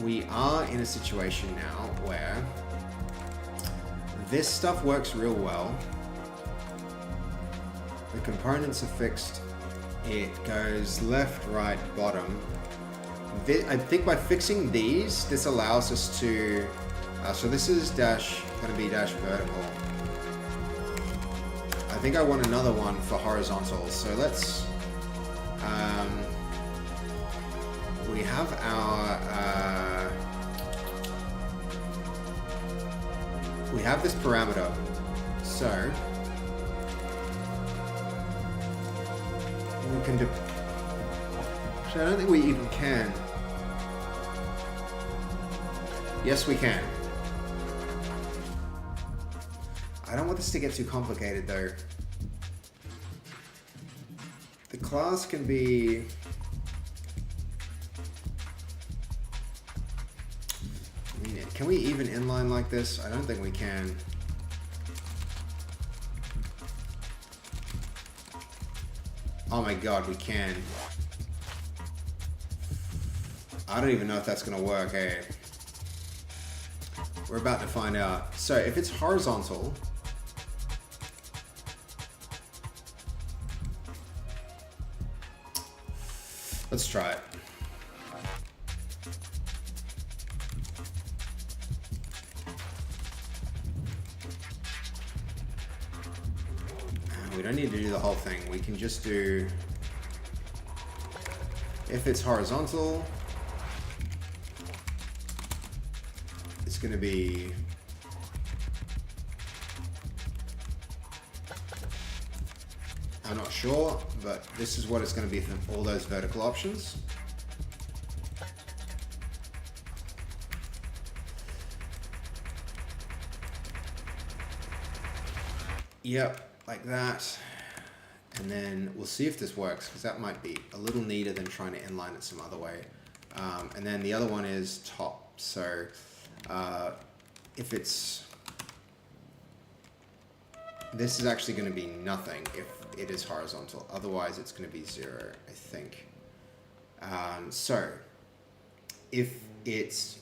we are in a situation now where this stuff works real well. The components are fixed. It goes left, right, bottom. I think by fixing these, this allows us to, so this is going to be dash vertical. I think I want another one for horizontal. So let's, we have our, we have this parameter. So we can do, actually I don't think we even can. Yes, we can. I don't want this to get too complicated though. The class can be, I mean, can we even inline like this? I don't think we can. Oh my god, we can. I don't even know if that's gonna work, eh? We're about to find out. So if it's horizontal, let's try it. We don't need to do the whole thing. We can just do, if it's horizontal, it's going to be I'm not sure, but this is what it's going to be for all those vertical options. Yep, like that. And then we'll see if this works, because that might be a little neater than trying to inline it some other way. And then the other one is top. So if it's, this is actually going to be nothing if it is horizontal. Otherwise, it's going to be 0, I think. So if it's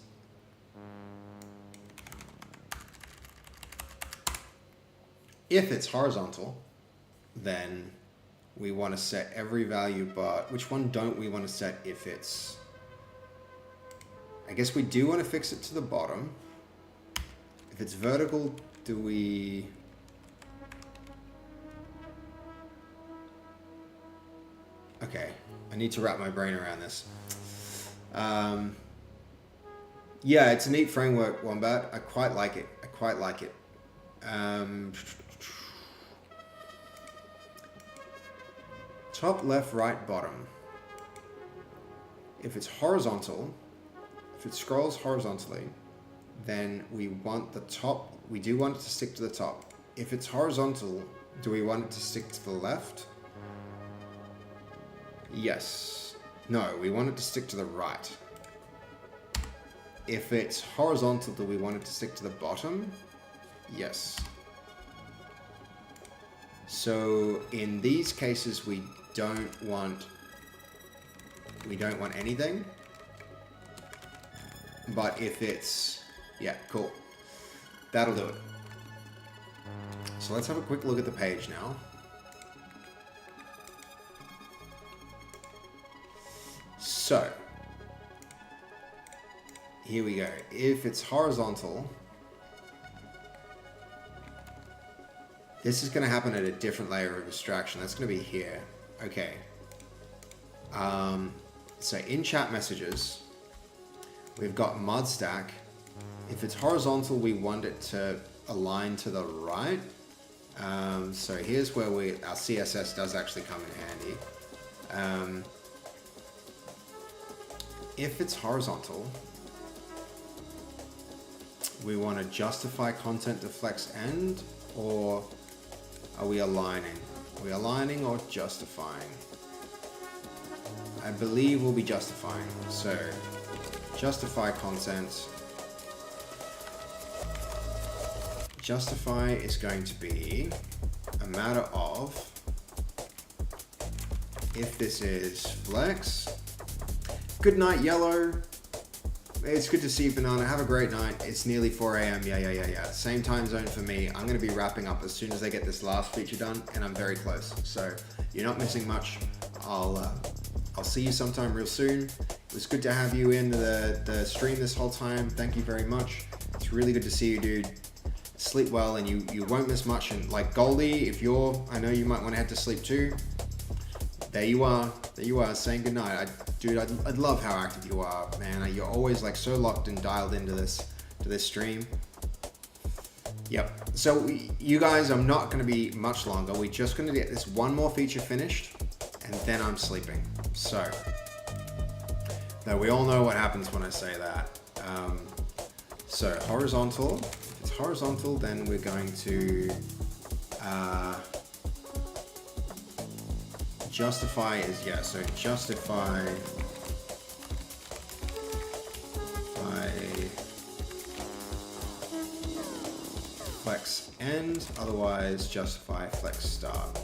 horizontal, then we want to set every value, but which one don't we want to set if it's, I guess we do want to fix it to the bottom. If it's vertical, do we, okay, I need to wrap my brain around this. Yeah, it's a neat framework, Wombat. I quite like it. I quite like it. Top, left, right, bottom. If it's horizontal, if it scrolls horizontally, then we want the top, we do want it to stick to the top. If it's horizontal, do we want it to stick to the left? Yes. No, we want it to stick to the right. If it's horizontal, do we want it to stick to the bottom? Yes. So in these cases, we don't want anything. But if it's, yeah, cool. That'll do it. So let's have a quick look at the page now. So here we go. If it's horizontal, this is going to happen at a different layer of abstraction. That's going to be here. Okay. So in chat messages, we've got mod stack. If it's horizontal, we want it to align to the right. So here's where our CSS does actually come in handy. If it's horizontal, we want to justify content to flex end, or are we aligning? Are we aligning or justifying? I believe we'll be justifying. So justify content. Justify is going to be a matter of if this is flex. Good night, Yellow. It's good to see you, Banana. Have a great night. It's nearly 4 a.m. Yeah. Same time zone for me. I'm going to be wrapping up as soon as I get this last feature done, and I'm very close. So you're not missing much. I'll I'll see you sometime real soon. It was good to have you in the stream this whole time. Thank you very much. It's really good to see you, dude. Sleep well, and you won't miss much. And like Goldie, I know you might want to head to sleep too. There you are, saying goodnight. Dude, I love how active you are, man. You're always like so locked and dialed into this stream. Yep. So you guys, I'm not going to be much longer. We're just going to get this one more feature finished, and then I'm sleeping. So, now we all know what happens when I say that. So horizontal. If it's horizontal, then we're going to justify is so justify by flex end, otherwise justify flex start.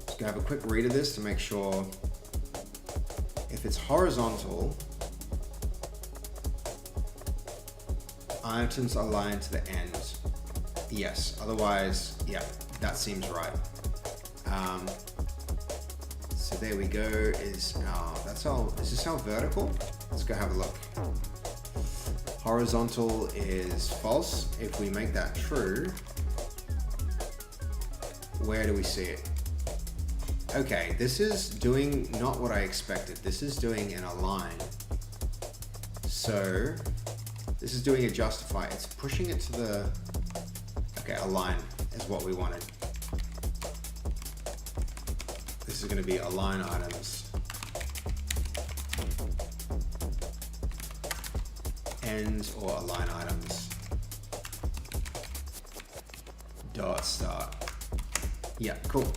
Just gonna have a quick read of this to make sure. If it's horizontal, items align to the end. Yes, otherwise, yeah, that seems right. So there we go. Is this our vertical? Let's go have a look. Horizontal is false. If we make that true, where do we see it? Okay, this is doing not what I expected. This is doing an align. So this is doing a justify. It's pushing it to the, okay, align is what we wanted. This is going to be align items. End or align items. Dot start. Yeah, cool.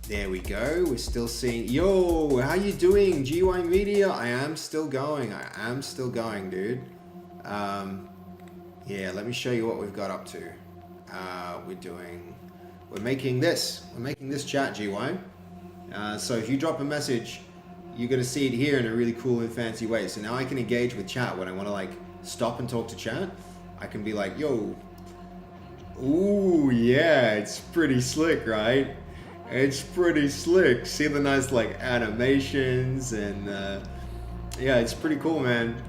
There we go. We're still seeing. Yo, how you doing, GY Media? I am still going, dude. Yeah, let me show you what we've got up to. We're making this chat, GY. So if you drop a message, you're gonna see it here in a really cool and fancy way. So now I can engage with chat when I want to like stop and talk to chat. I can be like, yo, ooh, yeah, it's pretty slick, right? It's pretty slick. See the nice like animations and yeah, it's pretty cool, man.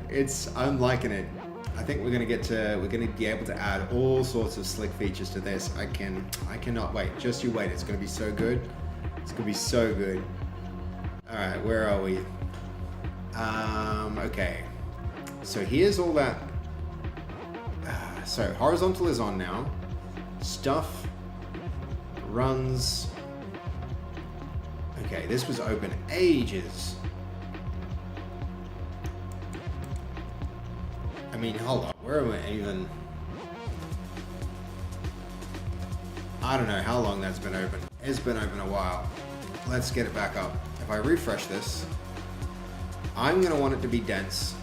I'm liking it. I think we're gonna be able to add all sorts of slick features to this. I cannot wait. Just you wait. It's gonna be so good. It's gonna be so good. All right, where are we? Okay. So here's all that. So horizontal is on now. Stuff runs. Okay, this was open ages. I mean, hold on, where am I even? I don't know how long that's been open. It's been open a while. Let's get it back up. If I refresh this, I'm gonna want it to be dense.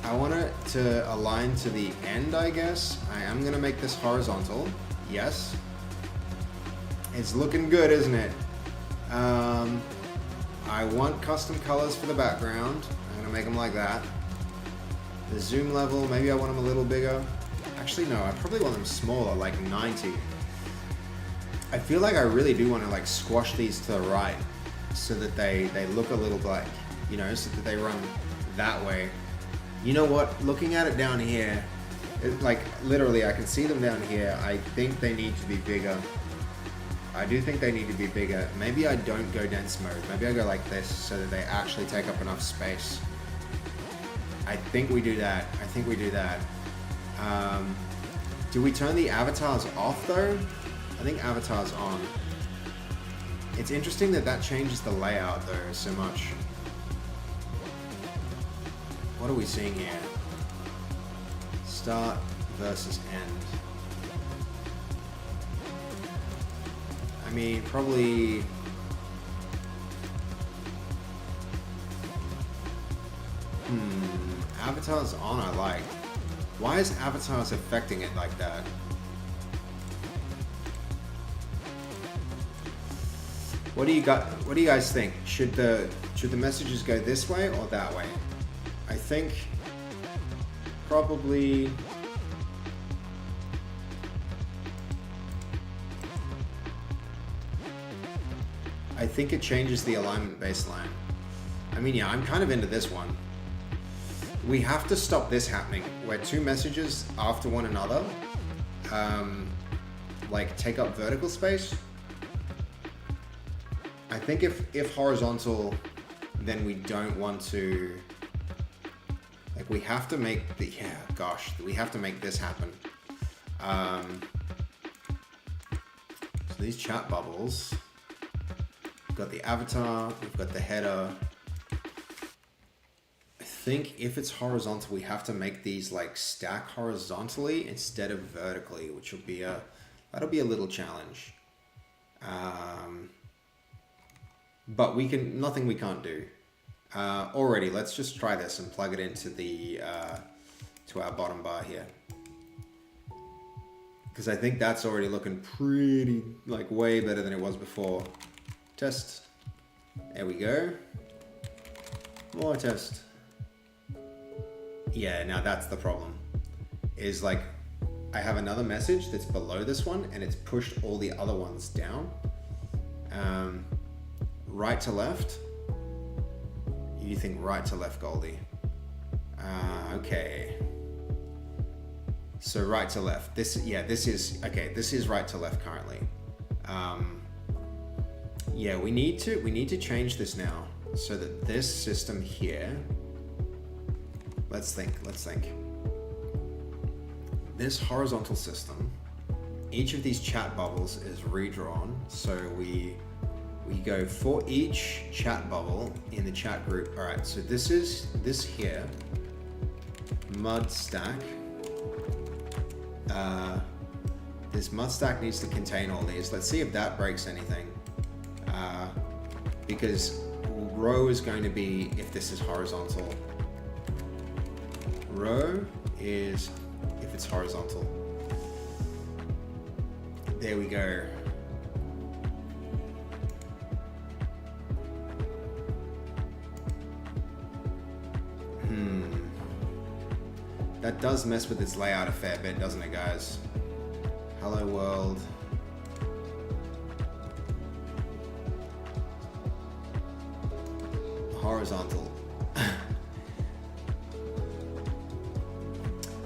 I want it to align to the end, I guess. I am gonna make this horizontal. Yes. It's looking good, isn't it? I want custom colors for the background. I'm gonna make them like that. The zoom level, maybe I want them a little bigger. Actually, no, I probably want them smaller, like 90. I feel like I really do want to like squash these to the right so that they look a little like, you know, so that they run that way. You know what? Looking at it down here, like literally I can see them down here. I think they need to be bigger. I do think they need to be bigger. Maybe I don't go dense mode. Maybe I go like this so that they actually take up enough space. I think we do that. Do we turn the avatars off though? I think avatars on. It's interesting that changes the layout though so much. What are we seeing here? Start versus end. I mean, probably. Avatars on I like. Why is avatars affecting it like that? What do you guys think? Should the messages go this way or that way? I think probably I think it changes the alignment baseline. I mean, yeah, I'm kind of into this one. We have to stop this happening, where two messages after one another, like take up vertical space. I think if horizontal, then we don't want to, like we have to make the, yeah, gosh, we have to make this happen. So these chat bubbles, we've got the avatar, we've got the header. I think if it's horizontal, we have to make these like stack horizontally instead of vertically, which will be that'll be a little challenge. But we can, nothing we can't do. Already, let's just try this and plug it into the to our bottom bar here. Because I think that's already looking pretty, like way better than it was before. Test. There we go. More test. Yeah, now that's the problem. Is like, I have another message that's below this one and it's pushed all the other ones down. Right to left. You think right to left, Goldie? Okay. So right to left. This is okay. This is right to left currently. Yeah, we need to change this now so that this system here. Let's think. This horizontal system. Each of these chat bubbles is redrawn, so we go for each chat bubble in the chat group. All right, so this here, mud stack. This mud stack needs to contain all these. Let's see if that breaks anything. Because row is going to be, if this is horizontal. Row is if it's horizontal. There we go. That does mess with its layout a fair bit, doesn't it, guys? Hello world. Horizontal.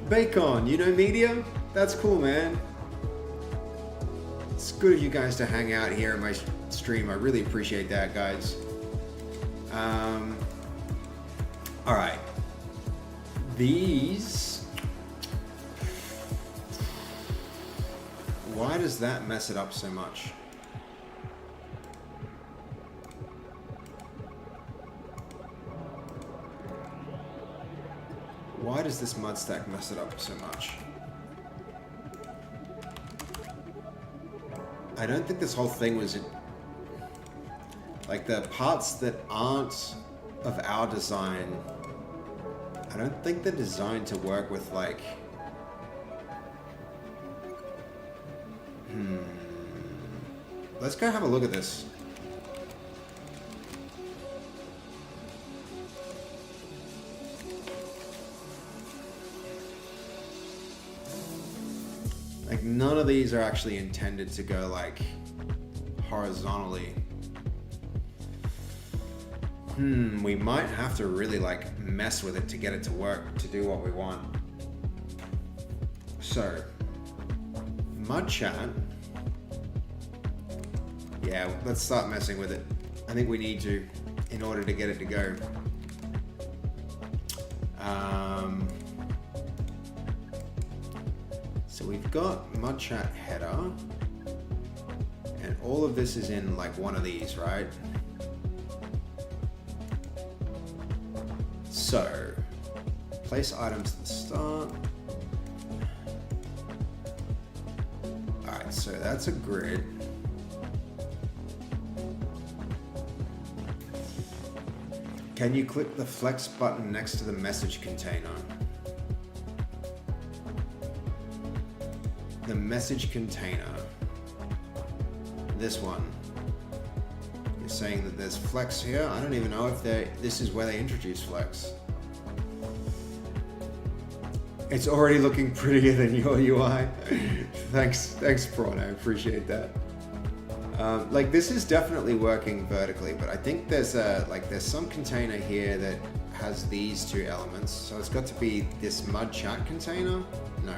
Bacon, you know media? That's cool, man. It's good of you guys to hang out here in my stream. I really appreciate that, guys. All right. These, why does that mess it up so much? Why does this mud stack mess it up so much? I don't think this whole thing was like the parts that aren't of our design. I don't think they're designed to work with like, Let's go have a look at this. Like none of these are actually intended to go like horizontally. We might have to really like mess with it to get it to work, to do what we want. So, mud chat. Yeah, let's start messing with it. I think we need to, in order to get it to go. So we've got mud chat header, and all of this is in like one of these, right? So, place items at the start. Alright, so that's a grid. Can you click the flex button next to the message container? The message container. This one. Saying that there's flex here. I don't even know if this is where they introduce flex. It's already looking prettier than your UI. Thanks Prawn, I appreciate that. Like this is definitely working vertically, but I think there's some container here that has these two elements. So it's got to be this mud chat container. No.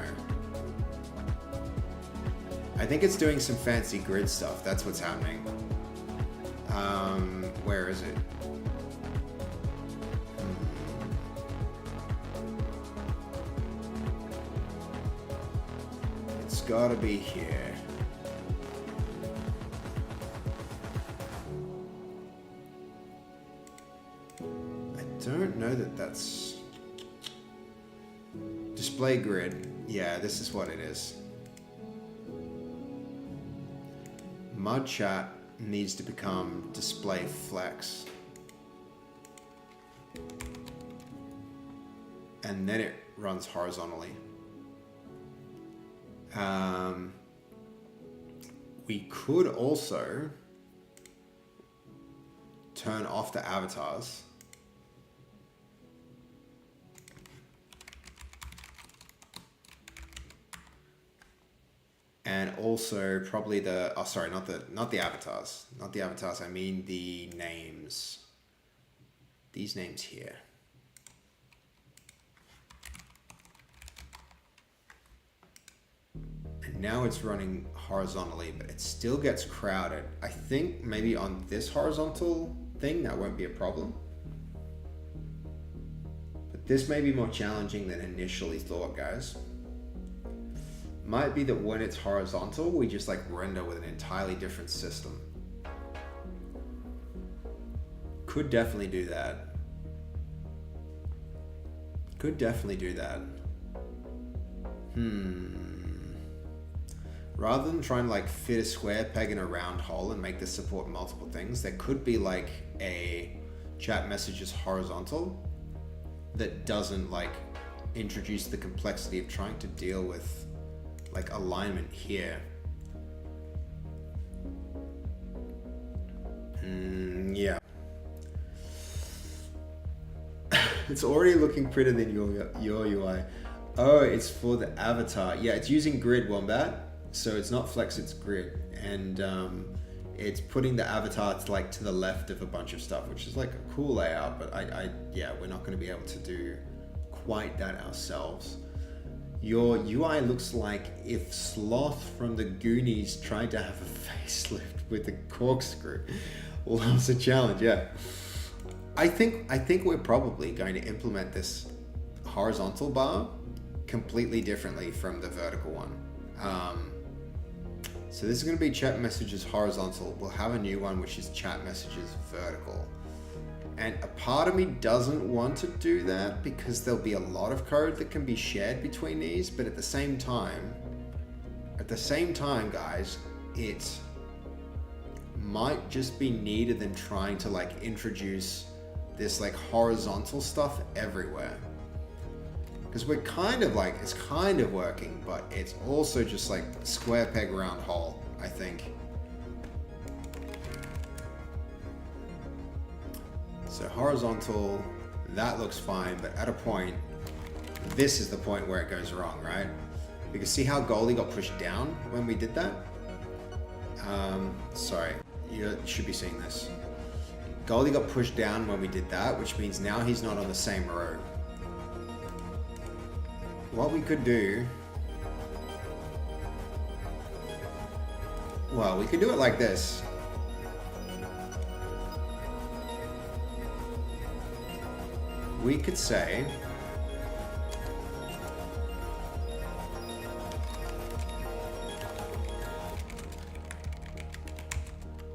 I think it's doing some fancy grid stuff. That's what's happening. Where is it? It's gotta be here. I don't know that that's... Display grid. Yeah, this is what it is. Mud chat needs to become display flex. And then it runs horizontally. We could also turn off the avatars. And also probably the, oh sorry, not the avatars. Not the avatars, I mean the names. These names here. And now it's running horizontally, but it still gets crowded. I think maybe on this horizontal thing, that won't be a problem. But this may be more challenging than initially thought, guys. Might be that when it's horizontal, we just like render with an entirely different system. Could definitely do that. Could definitely do that. Rather than trying to like fit a square peg in a round hole and make this support multiple things, there could be like a chat messages horizontal that doesn't like introduce the complexity of trying to deal with like alignment here. Yeah. It's already looking prettier than your UI. Oh, it's for the avatar. Yeah, it's using grid, Wombat. So it's not flex, it's grid. And it's putting the avatar to the left of a bunch of stuff, which is like a cool layout, but yeah, we're not going to be able to do quite that ourselves. Your UI looks like if Sloth from the Goonies tried to have a facelift with a corkscrew. Loves a challenge, yeah. I think we're probably going to implement this horizontal bar completely differently from the vertical one. So this is going to be chat messages horizontal. We'll have a new one which is chat messages vertical. And a part of me doesn't want to do that because there'll be a lot of code that can be shared between these, but at the same time, guys, it might just be needed than trying to like introduce this like horizontal stuff everywhere. Because we're kind of like, it's kind of working, but it's also just like square peg round hole, I think. So horizontal, that looks fine, but at a point, this is the point where it goes wrong, right? Because see how Goldie got pushed down when we did that? Sorry, you should be seeing this. Goldie got pushed down when we did that, which means now he's not on the same row. What we could do, well, we could do it like this. We could say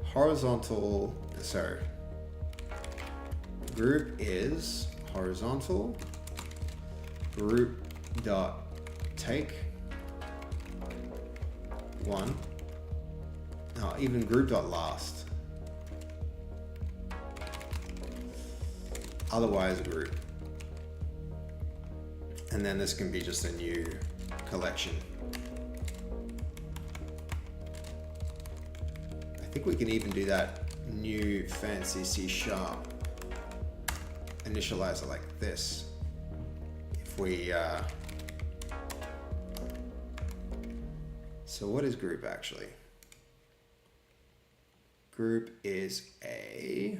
horizontal, so group is horizontal, group dot take one, no, even group dot last, otherwise group, and then this can be just a new collection. I think we can even do that new fancy C# initializer like this. If we so what is group actually? group is a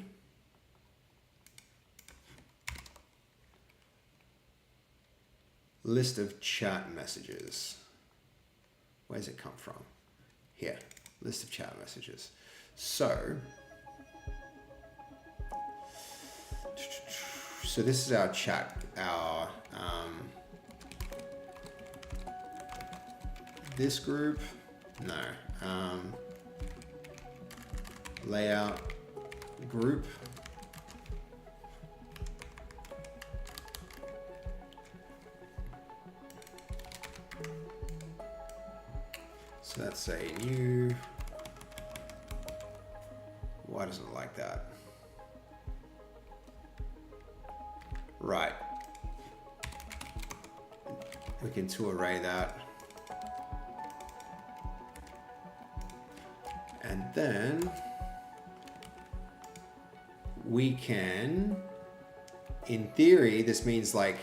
list of chat messages. Where's it come from? Here, list of chat messages. So this is our chat, our this group, no, layout group. So that's a new, why doesn't it like that? Right. We can to array that. And then we can, in theory, this means like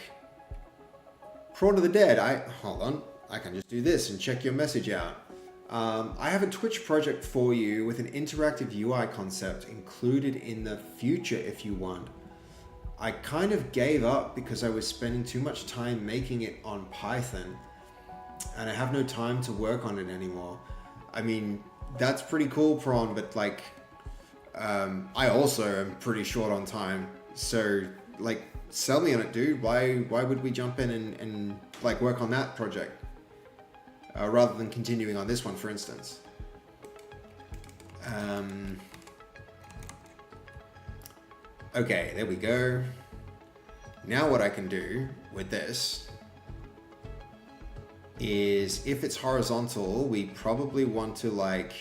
Prawn of the Dead. Hold on, I can just do this and check your message out. I have a Twitch project for you with an interactive UI concept included in the future if you want. I kind of gave up because I was spending too much time making it on Python and I have no time to work on it anymore. I mean, that's pretty cool, Prawn, but like, I also am pretty short on time. So like, sell me on it, dude. Why would we jump in and like work on that project rather than continuing on this one, for instance? Okay, there we go. Now what I can do with this is, if it's horizontal, we probably want to like ...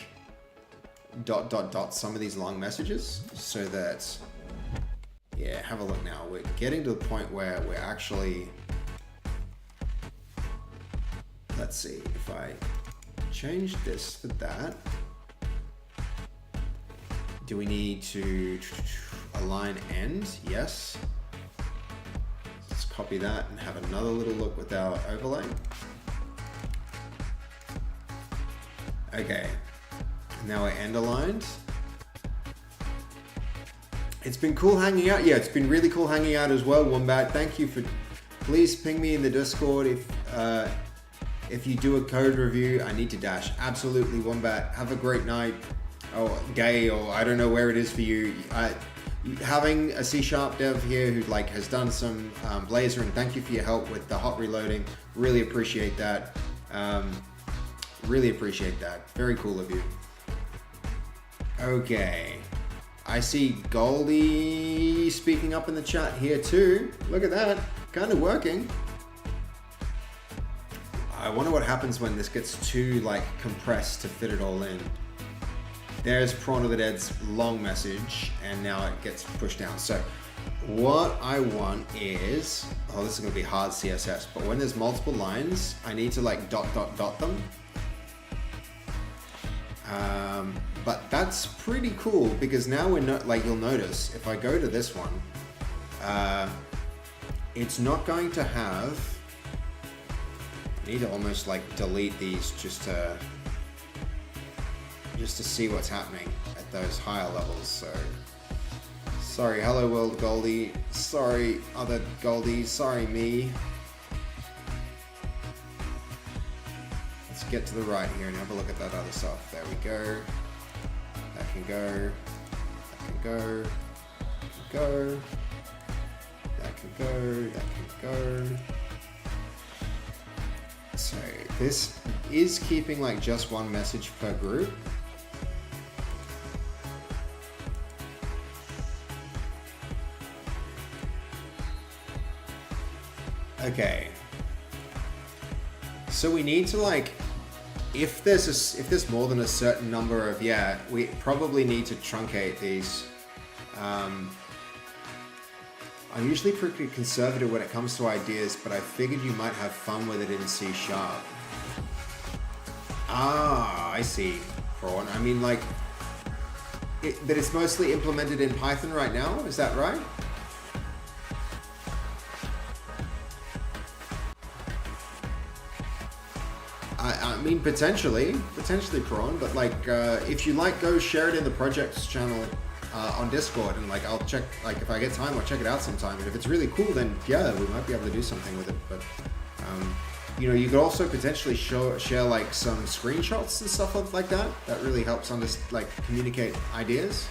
some of these long messages so that, yeah, have a look now. We're getting to the point where we're actually, let's see, if I change this to that, do we need to align end? Yes. Let's copy that and have another little look with our overlay. Okay, now we're end aligned. It's been cool hanging out. Yeah, it's been really cool hanging out as well, Wombat. Thank you for, please ping me in the Discord if you do a code review. I need to dash. Absolutely, Wombat. Have a great night. Oh, gay, or I don't know where it is for you. Having a C# dev here who like has done some Blazor, and thank you for your help with the hot reloading. Really appreciate that. Really appreciate that. Very cool of you. Okay. I see Goldie speaking up in the chat here too. Look at that. Kind of working. I wonder what happens when this gets too like compressed to fit it all in. There's Prawn of the Dead's long message, and now it gets pushed down. So what I want is, oh, this is gonna be hard CSS, but when there's multiple lines, I need to like ... them. But that's pretty cool because now we're not, like, you'll notice if I go to this one, it's not going to have, I need to almost like delete these just to see what's happening at those higher levels. So sorry, hello world Goldie, sorry other Goldies, sorry me. Let's get to the right here and have a look at that other stuff. There we go. That can go. That can go. That can go. That can go. That can go. So this is keeping like just one message per group. Okay. So we need to like, if there's more than a certain number of, yeah, we probably need to truncate these. I'm usually pretty conservative when it comes to ideas, but I figured you might have fun with it in C#. Ah, I see. Prawn. I mean, like, but it's mostly implemented in Python right now. Is that right? I mean, potentially Prawn, but like, if you like, go share it in the projects channel on Discord, and like, I'll check, like, if I get time, I'll check it out sometime, and if it's really cool, then yeah, we might be able to do something with it, but, you know, you could also potentially share like some screenshots and stuff like that. That really helps like communicate ideas.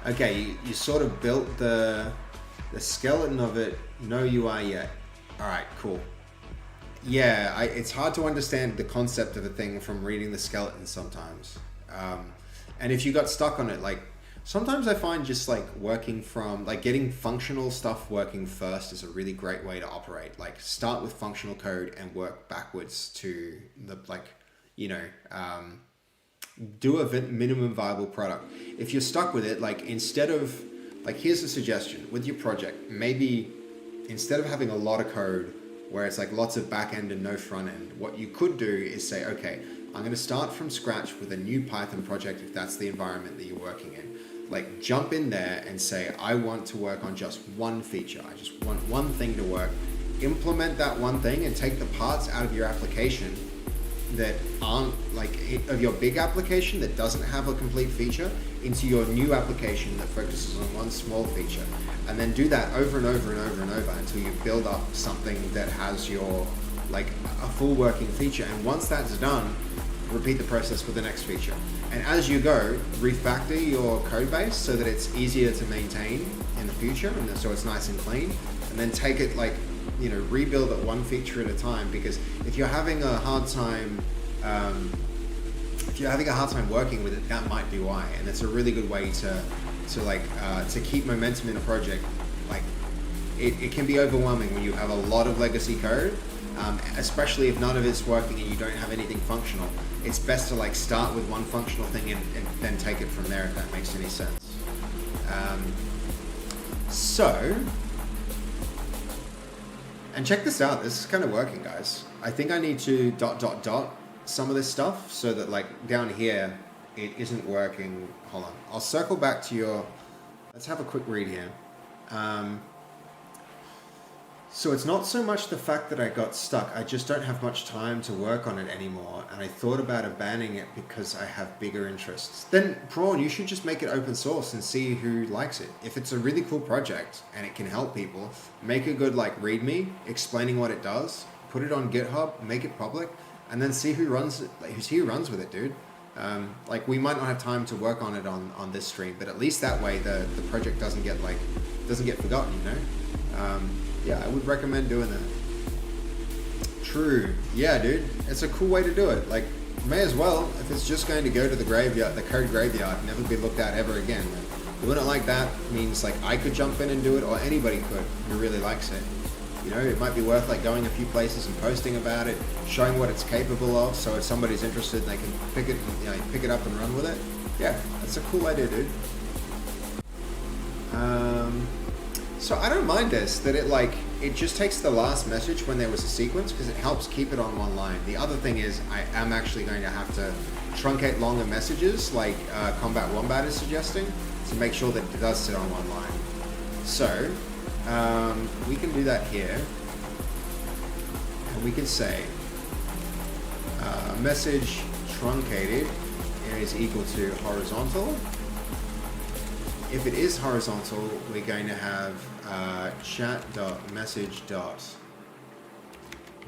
Okay, you sort of built the skeleton of it. No UI yet. All right, cool. Yeah, it's hard to understand the concept of a thing from reading the skeleton sometimes. And if you got stuck on it, like, sometimes I find just like working from, like, getting functional stuff working first is a really great way to operate. Like, start with functional code and work backwards to the, like, you know, do a minimum viable product. If you're stuck with it, like, instead of, like, here's a suggestion with your project, maybe instead of having a lot of code where it's like lots of back end and no front end, what you could do is say, okay, I'm going to start from scratch with a new Python project if that's the environment that you're working in. Like, jump in there and say, I want to work on just one feature. I just want one thing to work. Implement that one thing and take the parts out of your application that aren't, like, of your big application that doesn't have a complete feature into your new application that focuses on one small feature. And then do that over and over and over and over until you build up something that has your, like, a full working feature. And once that's done, repeat the process with the next feature. And as you go, refactor your code base so that it's easier to maintain in the future, and so it's nice and clean. And then take it, like, you know, rebuild it one feature at a time. Because if you're having a hard time, working with it, that might be why. And it's a really good way to keep momentum in a project. Like, it can be overwhelming when you have a lot of legacy code, especially if none of it's working and you don't have anything functional. It's best to, like, start with one functional thing and then take it from there, if that makes any sense. And check this out, this is kind of working, guys. I think I need to ... some of this stuff so that, like, down here it isn't working. Hold on, I'll circle back to your, let's have a quick read here. So it's not so much the fact that I got stuck, I just don't have much time to work on it anymore, and I thought about abandoning it because I have bigger interests. Then, Prawn, you should just make it open source and see who likes it. If it's a really cool project and it can help people, make a good, like, README explaining what it does, put it on GitHub, make it public, and then see who runs it, like, who runs with it, dude. Like, we might not have time to work on it on this stream, but at least that way the project doesn't get forgotten, you know? Yeah, I would recommend doing that. True. Yeah, dude. It's a cool way to do it. Like, may as well, if it's just going to go to the graveyard, the code graveyard, never be looked at ever again. Like, doing it like that means, like, I could jump in and do it, or anybody could who really likes it. You know, it might be worth, like, going a few places and posting about it, showing what it's capable of, so if somebody's interested, they can pick it up and run with it. Yeah, that's a cool idea, dude. So I don't mind this, that it just takes the last message when there was a sequence, because it helps keep it on one line. The other thing is I am actually going to have to truncate longer messages, like Combat Wombat is suggesting, to make sure that it does sit on one line. So we can do that here, and we can say message truncated is equal to horizontal. If it is horizontal, we're going to have chat.message. I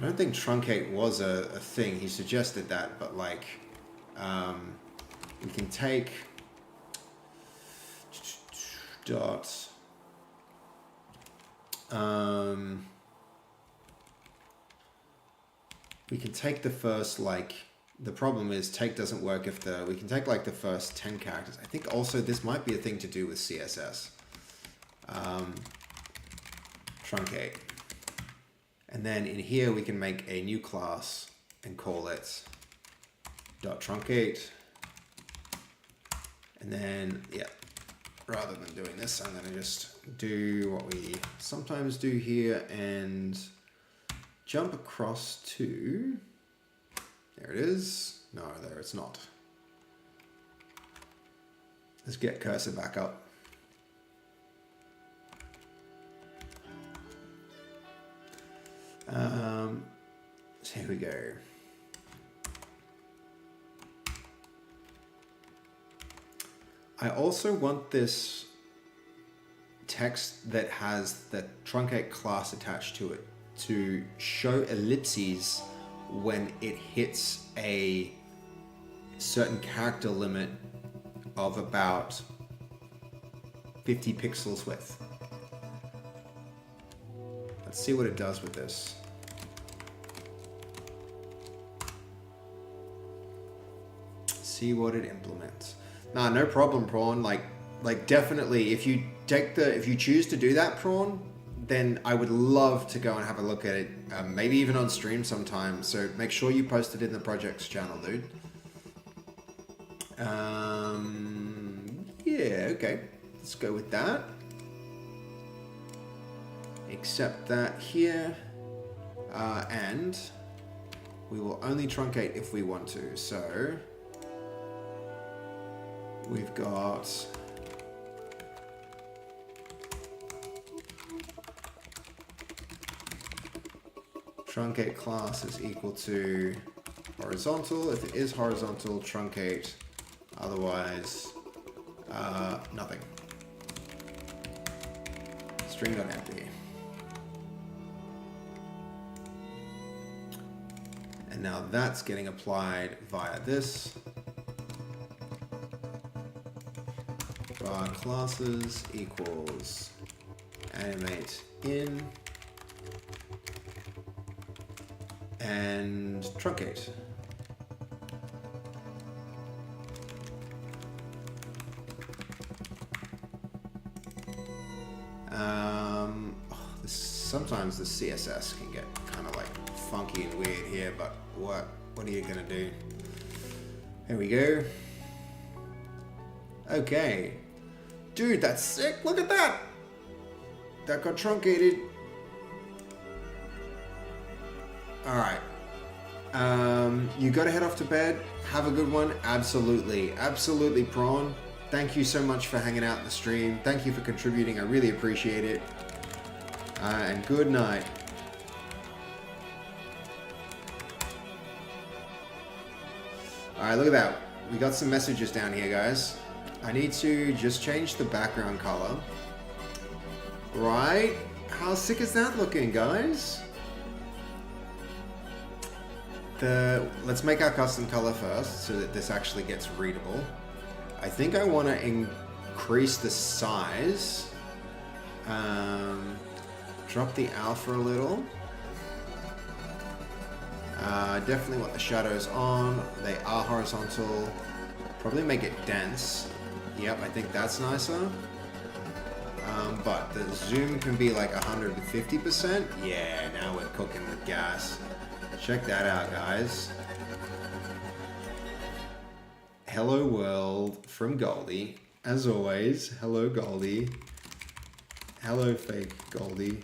don't think truncate was a thing. He suggested that, but, like, we can take dot. We can take the first, like, the problem is take doesn't work if we can take, like, the first 10 characters. I think also this might be a thing to do with CSS. Truncate. And then in here we can make a new class and call it .truncate. And then, yeah, rather than doing this, I'm gonna just do what we sometimes do here and jump across to, there it is. No, there it's not. Let's get cursor back up. So here we go. I also want this text that has the truncate class attached to it to show ellipses when it hits a certain character limit of about 50 pixels width. Let's see what it does with this. See what it implements. Nah, no problem, Prawn. Like definitely, if you choose to do that, Prawn, then I would love to go and have a look at it. Maybe even on stream sometime. So make sure you post it in the projects channel, dude. Yeah, okay. Let's go with that. Accept that here. And we will only truncate if we want to. So we've got truncate class is equal to horizontal. If it is horizontal, truncate. Otherwise, nothing. String.empty. And now that's getting applied via this. Var classes equals animate in and truncate. Sometimes the CSS can get kind of like funky and weird here, but what are you gonna do? There we go. Okay. Dude, that's sick. Look at that. That got truncated. All right. You gotta head off to bed. Have a good one. Absolutely. Absolutely, Prawn. Thank you so much for hanging out in the stream. Thank you for contributing. I really appreciate it. And good night. All right, look at that. We got some messages down here, guys. I need to just change the background color. Right? How sick is that looking, guys? Let's make our custom color first so that this actually gets readable. I think I want to increase the size. Drop the alpha a little. Definitely want the shadows on. They are horizontal. Probably make it dense. Yep, I think that's nicer. But the zoom can be like 150%. Yeah, now we're cooking with gas. Check that out, guys. Hello world from Goldie. As always, hello Goldie. Hello fake Goldie.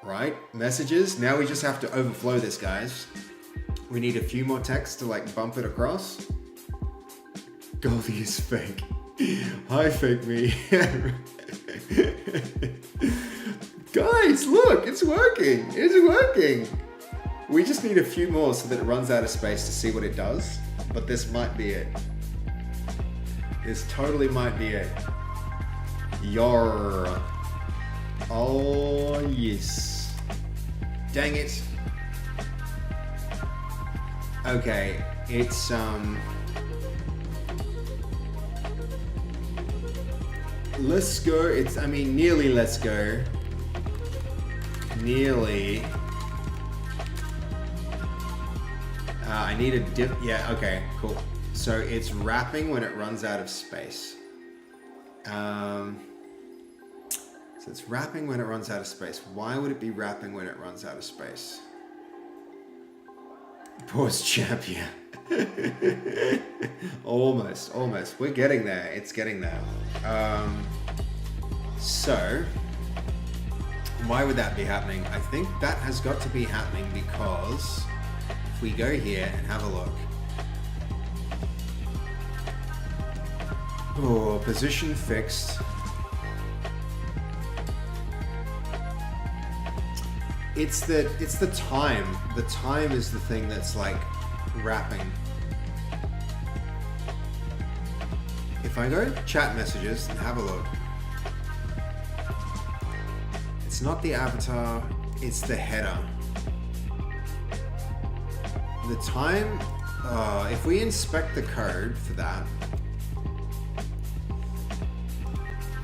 Right, messages. Now we just have to overflow this, guys. We need a few more text to like bump it across. Goldie is fake. Hi, fake me. Guys, look, it's working. It's working. We just need a few more so that it runs out of space to see what it does. But this might be it. This totally might be it. Yarr. Oh, yes. Dang it. Okay, it's, let's go. It's, I mean, nearly let's go. Nearly. I need a dip. Yeah, okay, cool. So it's wrapping when it runs out of space. So it's wrapping when it runs out of space. Why would it be wrapping when it runs out of space? Pause champion. Almost. We're getting there. It's getting there. So, why would that be happening? I think that has got to be happening because if we go here and have a look. Oh, position fixed. It's the time. The time is the thing that's like wrapping. If I go to chat messages and have a look, it's not the avatar, it's the header. The time, if we inspect the code for that,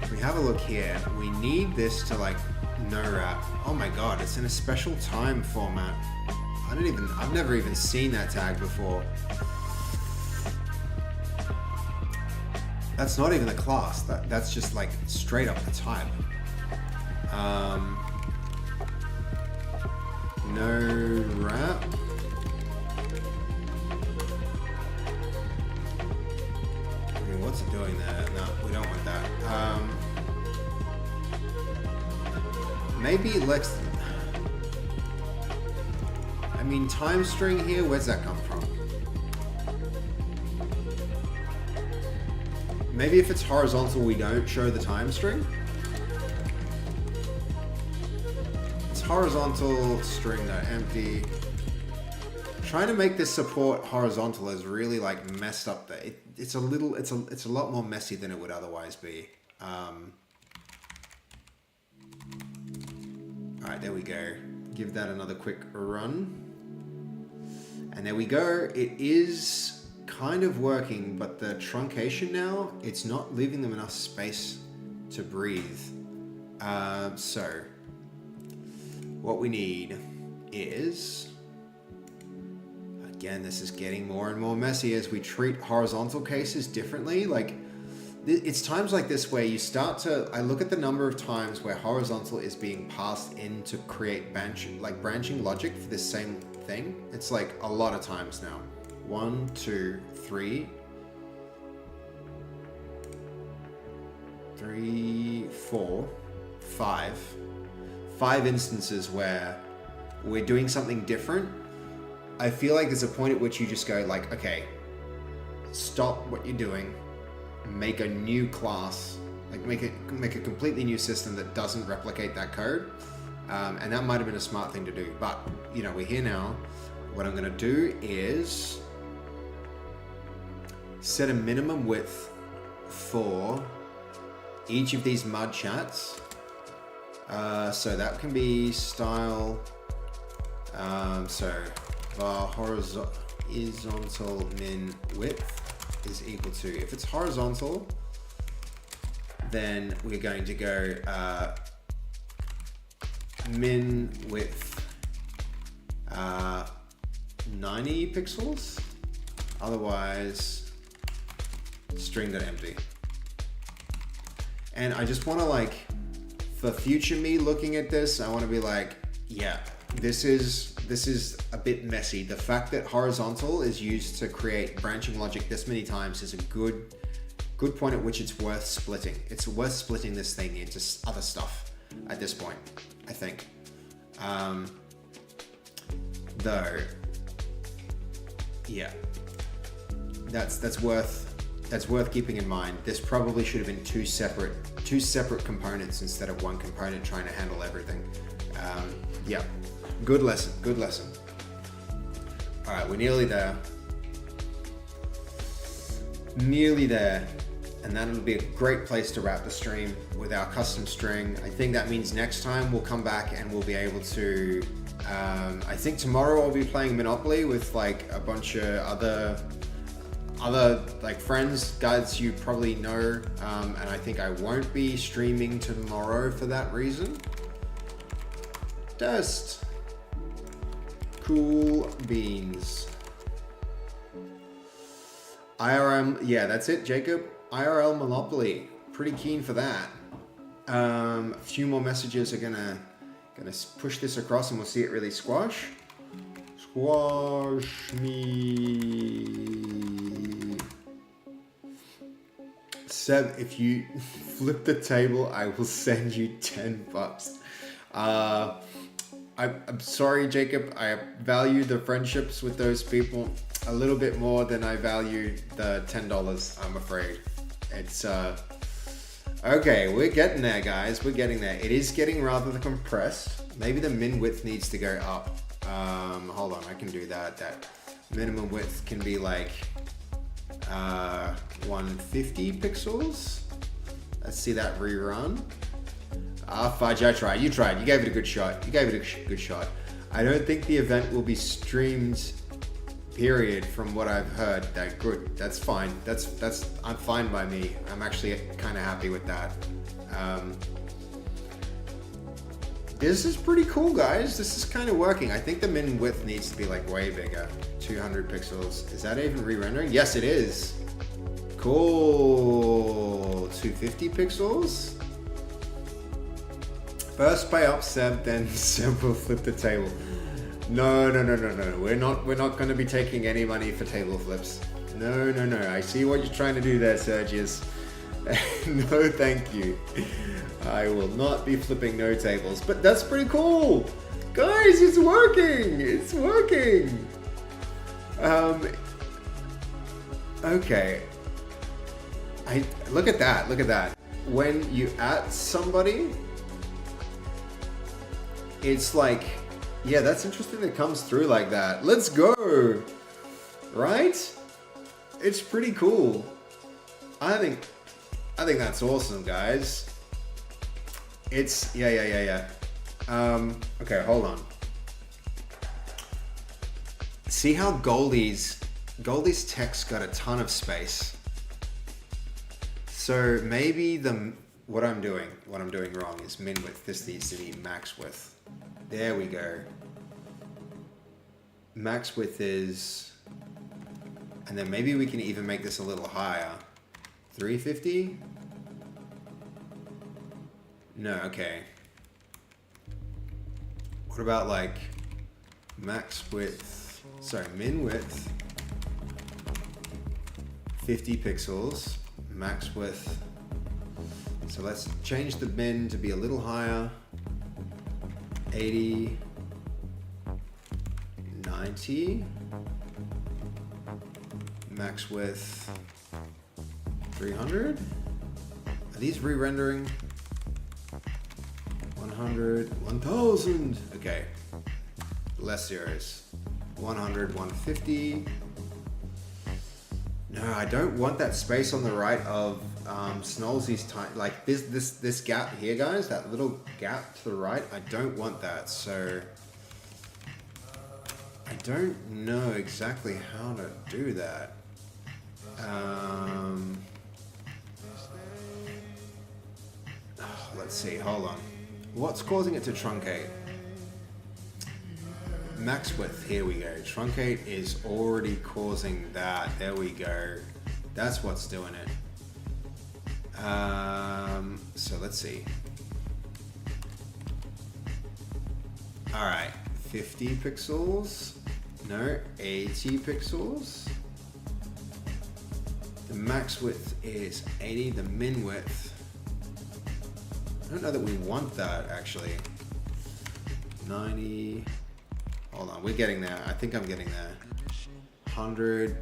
if we have a look here, we need this to like no wrap. Oh my god, it's in a special time format. I've never even seen that tag before. That's not even a class. That's just like straight up the type. No wrap. I mean, what's it doing there? No, we don't want that. Maybe let's. I mean, time string here. Where's that come from? Maybe if it's horizontal, we don't show the time string. It's horizontal string though, empty. Trying to make this support horizontal is really like messed up there. It's a lot more messy than it would otherwise be. All right, there we go. Give that another quick run. And there we go. It is kind of working, but the truncation now, it's not leaving them enough space to breathe. So what we need is, again, this is getting more and more messy as we treat horizontal cases differently. Like, it's times like this where you start to, I look at the number of times where horizontal is being passed in to create branching logic for this same thing. It's like a lot of times now. 1, 2, 3, 4, 5. 5 instances where we're doing something different. I feel like there's a point at which you just go like, okay, stop what you're doing, make a new class, like make a completely new system that doesn't replicate that code. And that might have been a smart thing to do, but you know, we're here now. What I'm gonna do is set a minimum width for each of these mud chats. So that can be style. So var horizontal min width is equal to, if it's horizontal, then we're going to go min width 90 pixels. Otherwise, string.empty. And I just want to like, for future me looking at this, I want to be like, yeah, this is a bit messy. The fact that horizontal is used to create branching logic this many times is a good point at which it's worth splitting. It's worth splitting this thing into other stuff at this point, I think. Though, yeah, that's worth keeping in mind. This probably should have been two separate components instead of one component trying to handle everything. Yeah, good lesson. All right, we're nearly there. And that'll be a great place to wrap the stream with our custom string. I think that means next time we'll come back and we'll be able to, I think tomorrow I'll be playing Monopoly with like a bunch of other like friends, guys you probably know, and I think I won't be streaming tomorrow for that reason. Just cool beans. IRM, yeah, that's it, Jacob. IRL Monopoly, pretty keen for that. A few more messages are gonna push this across, and we'll see it really squash me. Seb, if you flip the table, I will send you $10. I'm sorry, Jacob. I value the friendships with those people a little bit more than I value the $10, I'm afraid. It's, okay, we're getting there, guys. We're getting there. It is getting rather compressed, Maybe the min width needs to go up. Hold on, I can do that. That minimum width can be like 150 pixels. Let's see that rerun. Fudge, I tried. You tried. You gave it a good shot. You gave it a good shot. I don't think the event will be streamed, period, from what I've heard. That good. That's fine. I'm fine by me. I'm actually kind of happy with that. This is pretty cool, guys. This is kind of working. I think the min width needs to be like way bigger. 200 pixels. Is that even re-rendering? Yes, it is. Cool. 250 pixels. First pay up Seb, then Seb will flip the table. No. We're not going to be taking any money for table flips. No. I see what you're trying to do there, Sergius. No, thank you. I will not be flipping no tables, but that's pretty cool. Guys, it's working. It's working. Okay. Look at that. Look at that. When you add somebody, it's like, yeah, that's interesting that it comes through like that. Let's go. Right? It's pretty cool. I think that's awesome, guys. It's, yeah. Okay, hold on. See how Goldie's text got a ton of space. So maybe what I'm doing wrong is min width. This needs to be max width. There we go. Max width is, and then maybe we can even make this a little higher. 350? No, okay. What about like max width, sorry, min width, 50 pixels, max width. So let's change the min to be a little higher. 80, 90, max width 300. Are these re-rendering? 100, 1000. Okay, less zeros. 100, 150. No, I don't want that space on the right of Snolzy's time. Like this gap here, guys, that little gap to the right, I don't want that. So I don't know exactly how to do that. Let's see, hold on. What's causing it to truncate? Max width, here we go. Truncate is already causing that. There we go. That's what's doing it. So let's see. All right, 50 pixels. No, 80 pixels. The max width is 80. The min width, I don't know that we want that actually. 90. Hold on, we're getting there. I think I'm getting there. 100,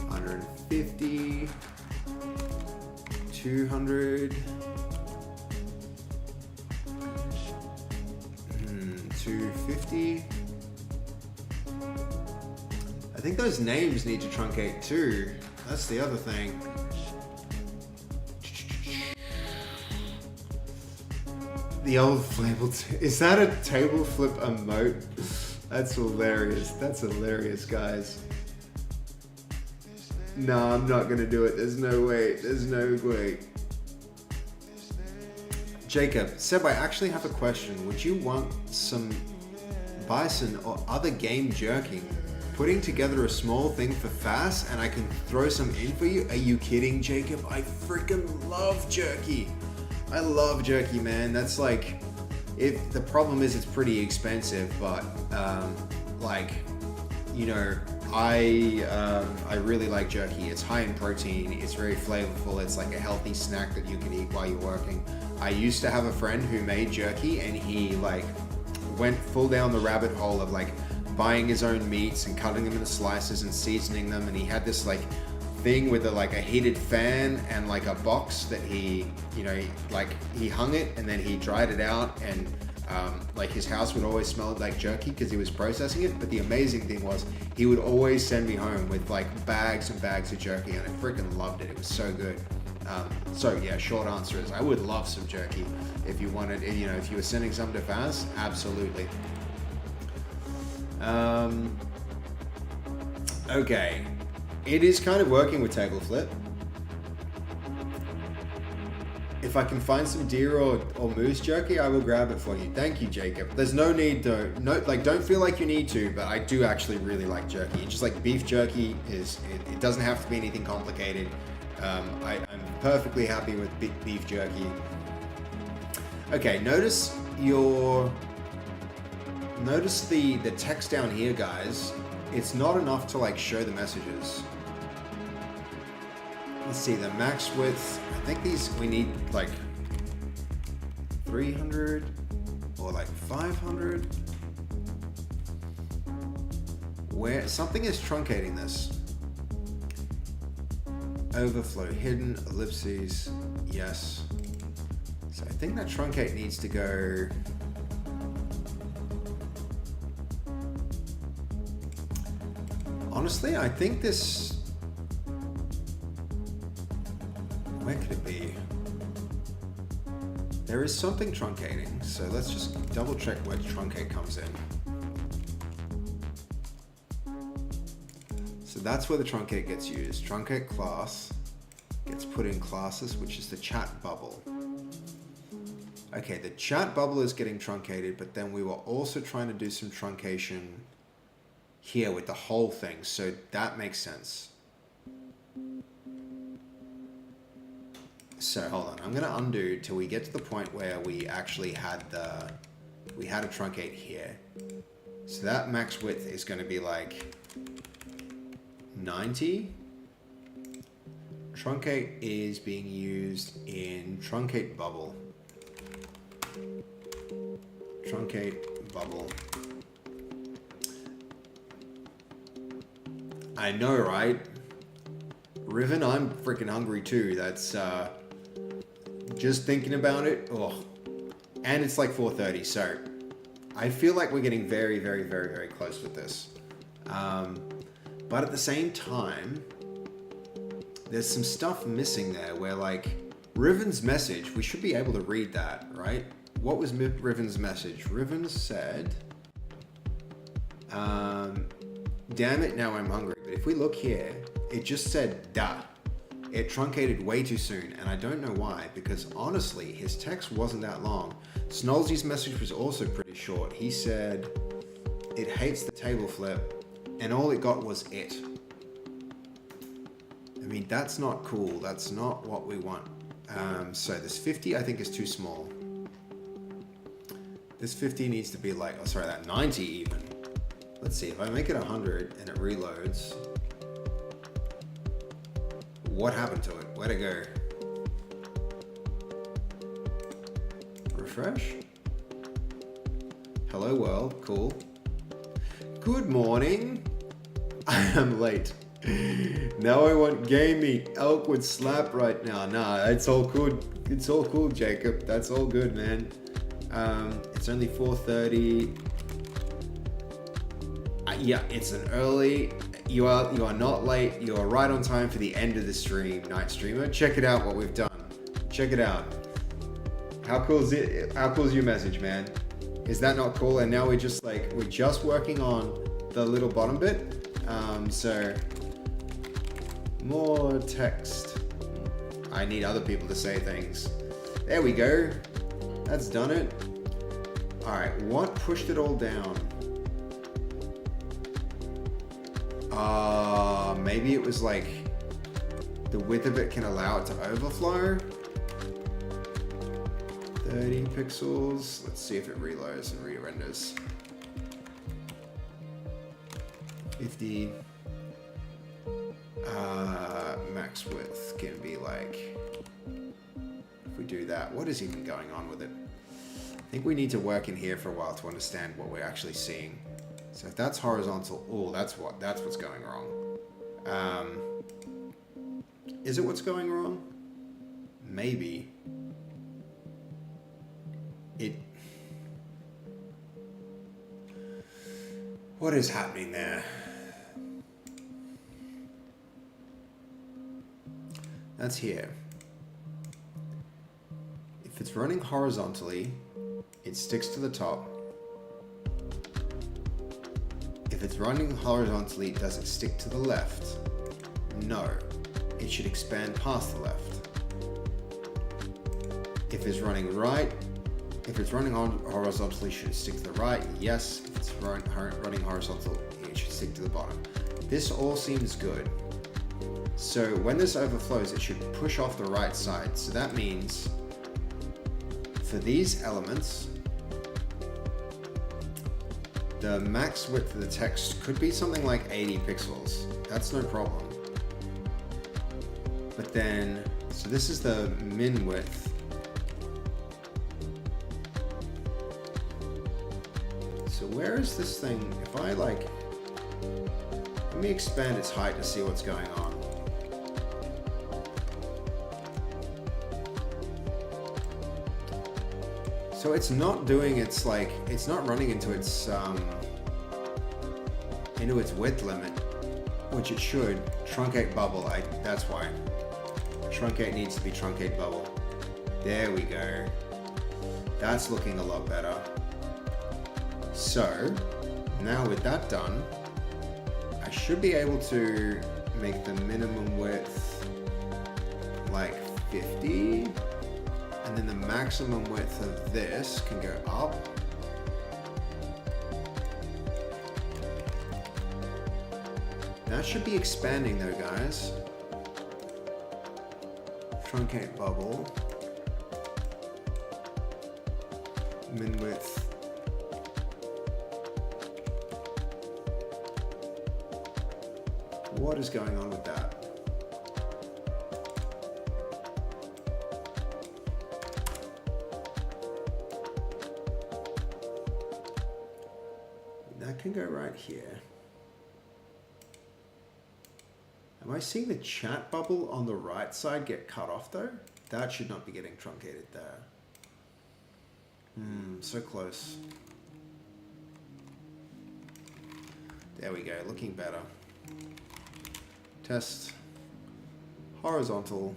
150, 200, 250. I think those names need to truncate too. That's the other thing. The old flable, is that a table flip emote? That's hilarious. That's hilarious, guys. No, I'm not gonna do it. There's no way. There's no way. Jacob, Seb, I actually have a question. Would you want some bison or other game jerking? Putting together a small thing for fast and I can throw some in for you? Are you kidding, Jacob? I freaking love jerky. I love jerky, man. That's like, the problem is it's pretty expensive, but like, you know, I really like jerky. It's high in protein. It's very flavorful. It's like a healthy snack that you can eat while you're working. I used to have a friend who made jerky, and he like went full down the rabbit hole of like buying his own meats and cutting them into slices and seasoning them. And he had this like thing with a heated fan and like a box that he, you know, he hung it and then he dried it out and Like his house would always smell like jerky because he was processing it. But the amazing thing was he would always send me home with like bags and bags of jerky, and I freaking loved it. It was so good. So yeah, short answer is I would love some jerky if you wanted, you know, if you were sending some to Faz, absolutely. Okay, it is kind of working with table flip. If I can find some deer or moose jerky, I will grab it for you. Thank you, Jacob. There's no need to, don't feel like you need to, but I do actually really like jerky. Just like beef jerky it doesn't have to be anything complicated. I'm perfectly happy with beef jerky. Okay, notice the text down here, guys. It's not enough to like show the messages. Let's see, the max width, I think we need like 300 or like 500. Where something is truncating this. Overflow hidden, ellipses, yes. So I think that truncate needs to go. Honestly, I think this. Where could it be? There is something truncating, so let's just double check where truncate comes in. So that's where the truncate gets used. Truncate class gets put in classes, which is the chat bubble. Okay, the chat bubble is getting truncated, but then we were also trying to do some truncation here with the whole thing, so that makes sense. So hold on, I'm gonna undo till we get to the point where we actually had a truncate here. So that max width is gonna be like 90. Truncate is being used in truncate bubble. Truncate bubble. I know, right? Riven, I'm freaking hungry too. That's just thinking about it. Oh, and it's like 4:30, so I feel like we're getting very, very, very, very close with this. But at the same time, there's some stuff missing there where like Riven's message, we should be able to read that, right? What was Riven's message? Riven said, damn it, now I'm hungry. But if we look here, it just said da. It truncated way too soon, and I don't know why, because honestly, his text wasn't that long. Snolzy's message was also pretty short. He said, it hates the table flip, and all it got was it. I mean, that's not cool. That's not what we want. So this 50, I think, is too small. This 50 needs to be like, oh, sorry, that 90 even. Let's see, if I make it 100 and it reloads, what happened to it? Where'd it go? Refresh. Hello world, cool. Good morning. I am late. Now I want game meat. Elk would slap right now. Nah, it's all good. It's all cool, Jacob. That's all good, man. It's only 4:30. Yeah, it's an early. You are not late. You are right on time for the end of the stream, night streamer. Check it out what we've done. Check it out. How cool is it? How cool is your message, man? Is that not cool? And now we're just working on the little bottom bit. So more text. I need other people to say things. There we go. That's done it. All right, what pushed it all down? Maybe it was like the width of it can allow it to overflow. 30 pixels. Let's see if it reloads and re-renders. 50. Max width can be like, if we do that, what is even going on with it? I think we need to work in here for a while to understand what we're actually seeing. So if that's horizontal, oh, that's what's going wrong. Is it what's going wrong? Maybe. What is happening there? That's here. If it's running horizontally, it sticks to the top. If it's running horizontally, does it stick to the left? No. It should expand past the left. If it's running right, if it's running horizontally, should it stick to the right? Yes. If it's running horizontal, it should stick to the bottom. This all seems good. So when this overflows, it should push off the right side. So that means for these elements, the max width of the text could be something like 80 pixels. That's no problem. But then, so this is the min width. So where is this thing? If I like, let me expand its height to see what's going on. So it's not doing its like, it's not running into its width limit, which it should. Truncate bubble, that's why. Truncate needs to be truncate bubble. There we go. That's looking a lot better. So now with that done, I should be able to make the minimum width like 50. And then the maximum width of this can go up. That should be expanding though, guys. Truncate bubble. Min width. What is going on with that? Can go right here. Am I seeing the chat bubble on the right side get cut off though? That should not be getting truncated there. So close. There we go, looking better. Test. Horizontal.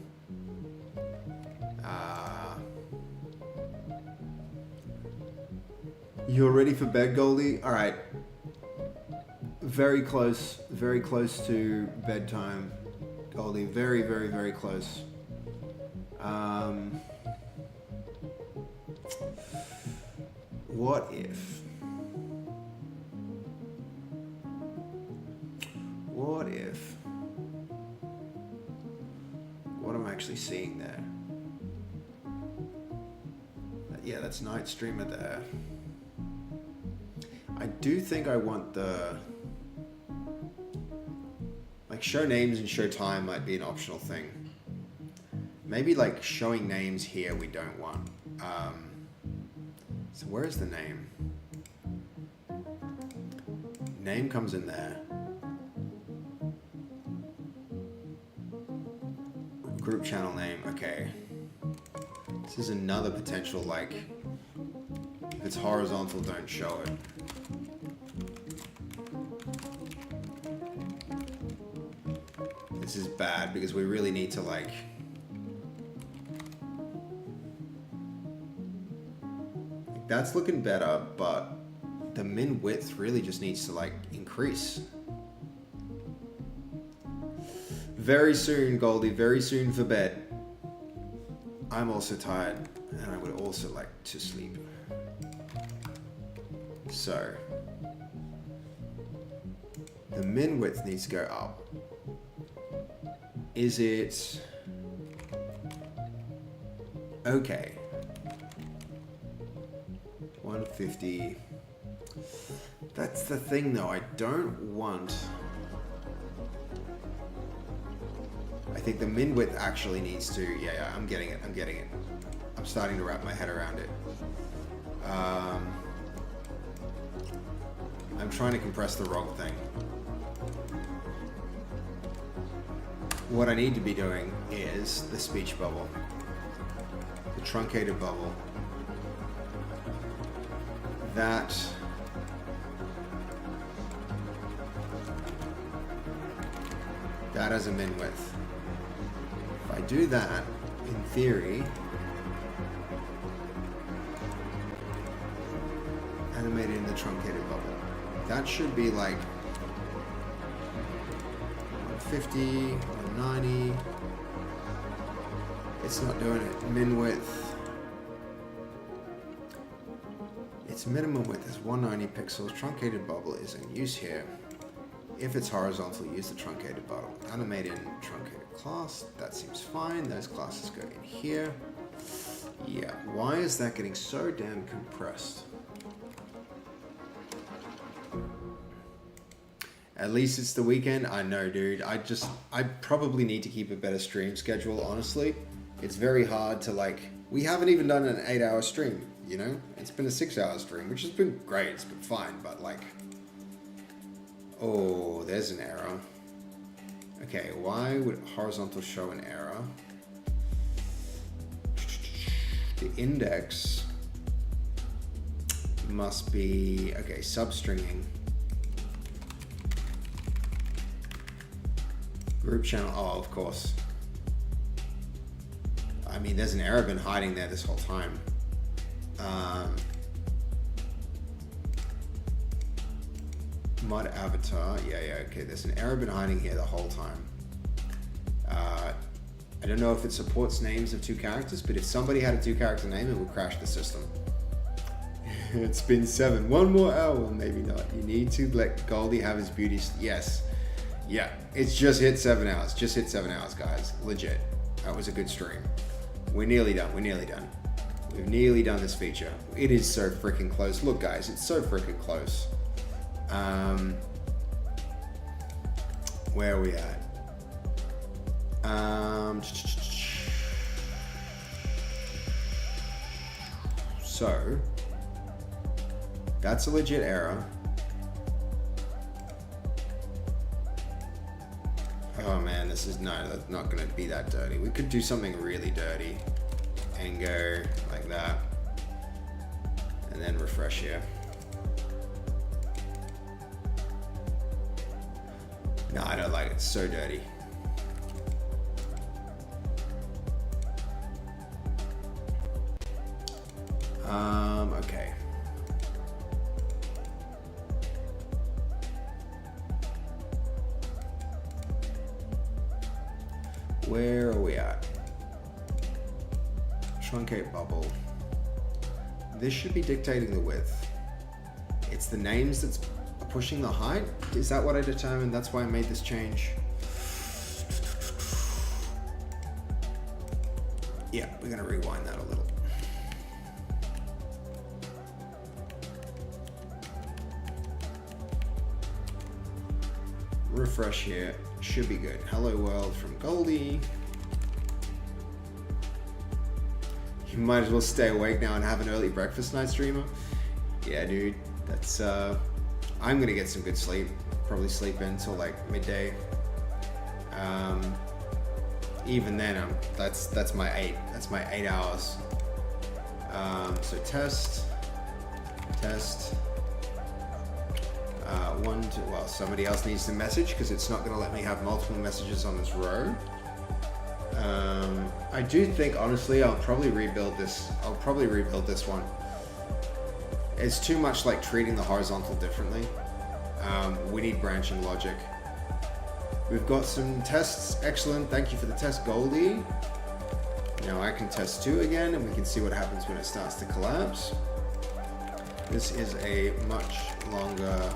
You're ready for bed, Goldie? All right. Very close to bedtime, Goldie. Very, very, very close. What if? What am I actually seeing there? Yeah, that's Night Streamer there. I do think I want the... like show names and show time might be an optional thing. Maybe like showing names here we don't want. So where is the name? Name comes in there. Group channel name, okay. This is another potential, like, if it's horizontal, don't show it. This is bad because we really need to like that's looking better, but the min width really just needs to like increase. Very soon, Goldie, very soon for bed. I'm also tired and I would also like to sleep. So the min width needs to go up. Is it okay? 150. That's the thing though, I don't want... I think the min width actually needs to... Yeah, I'm getting it. I'm starting to wrap my head around it. I'm trying to compress the wrong thing. What I need to be doing is the speech bubble, the truncated bubble. That That has a min width. If I do that, in theory, animated in the truncated bubble. That should be like 150, 190. It's not doing it. Min width. Its minimum width is 190 pixels. Truncated bubble is in use here. If it's horizontal, use the truncated bubble. Animate in truncated class. That seems fine. Those classes go in here. Yeah. Why is that getting so damn compressed? At least it's the weekend. I know, dude. I probably need to keep a better stream schedule, honestly. It's very hard to like, we haven't even done an 8-hour stream, you know? It's been a 6-hour stream, which has been great. It's been fine, but like, oh, there's an error. Okay, why would horizontal show an error? The index must be, okay, substringing. Group channel, oh, of course. I mean, there's an error been hiding there this whole time. Mod avatar, yeah, okay. There's an error been hiding here the whole time. I don't know if it supports names of 2 characters, but if somebody had a 2-character name, it would crash the system. It's been 7. 1 more hour, maybe not. You need to let Goldie have his beauty. Yes. Yeah, it's just hit 7 hours. Just hit 7 hours, guys. Legit. That was a good stream. We're nearly done. We're nearly done. We've nearly done this feature. It is so freaking close. Look, guys, it's so freaking close. Where are we at? So, that's a legit error. Oh man, this is that's not gonna be that dirty. We could do something really dirty and go like that and then refresh here. No, I don't like it. It's so dirty. Okay. Where are we at? Truncate bubble. This should be dictating the width. It's the names that's pushing the height. Is that what I determined? That's why I made this change. Yeah, we're gonna rewind that a little. Refresh here. Should be good. Hello world from Goldie. You might as well stay awake now and have an early breakfast, night streamer. Yeah, dude. That's I'm gonna get some good sleep. Probably sleep in until like midday. Even then, that's my 8 hours. So test. Well, somebody else needs to message because it's not going to let me have multiple messages on this row. I do think, honestly, I'll probably rebuild this. One. It's too much like treating the horizontal differently. We need branching logic. We've got some tests. Excellent. Thank you for the test, Goldie. Now I can test 2 again, and we can see what happens when it starts to collapse. This is a much longer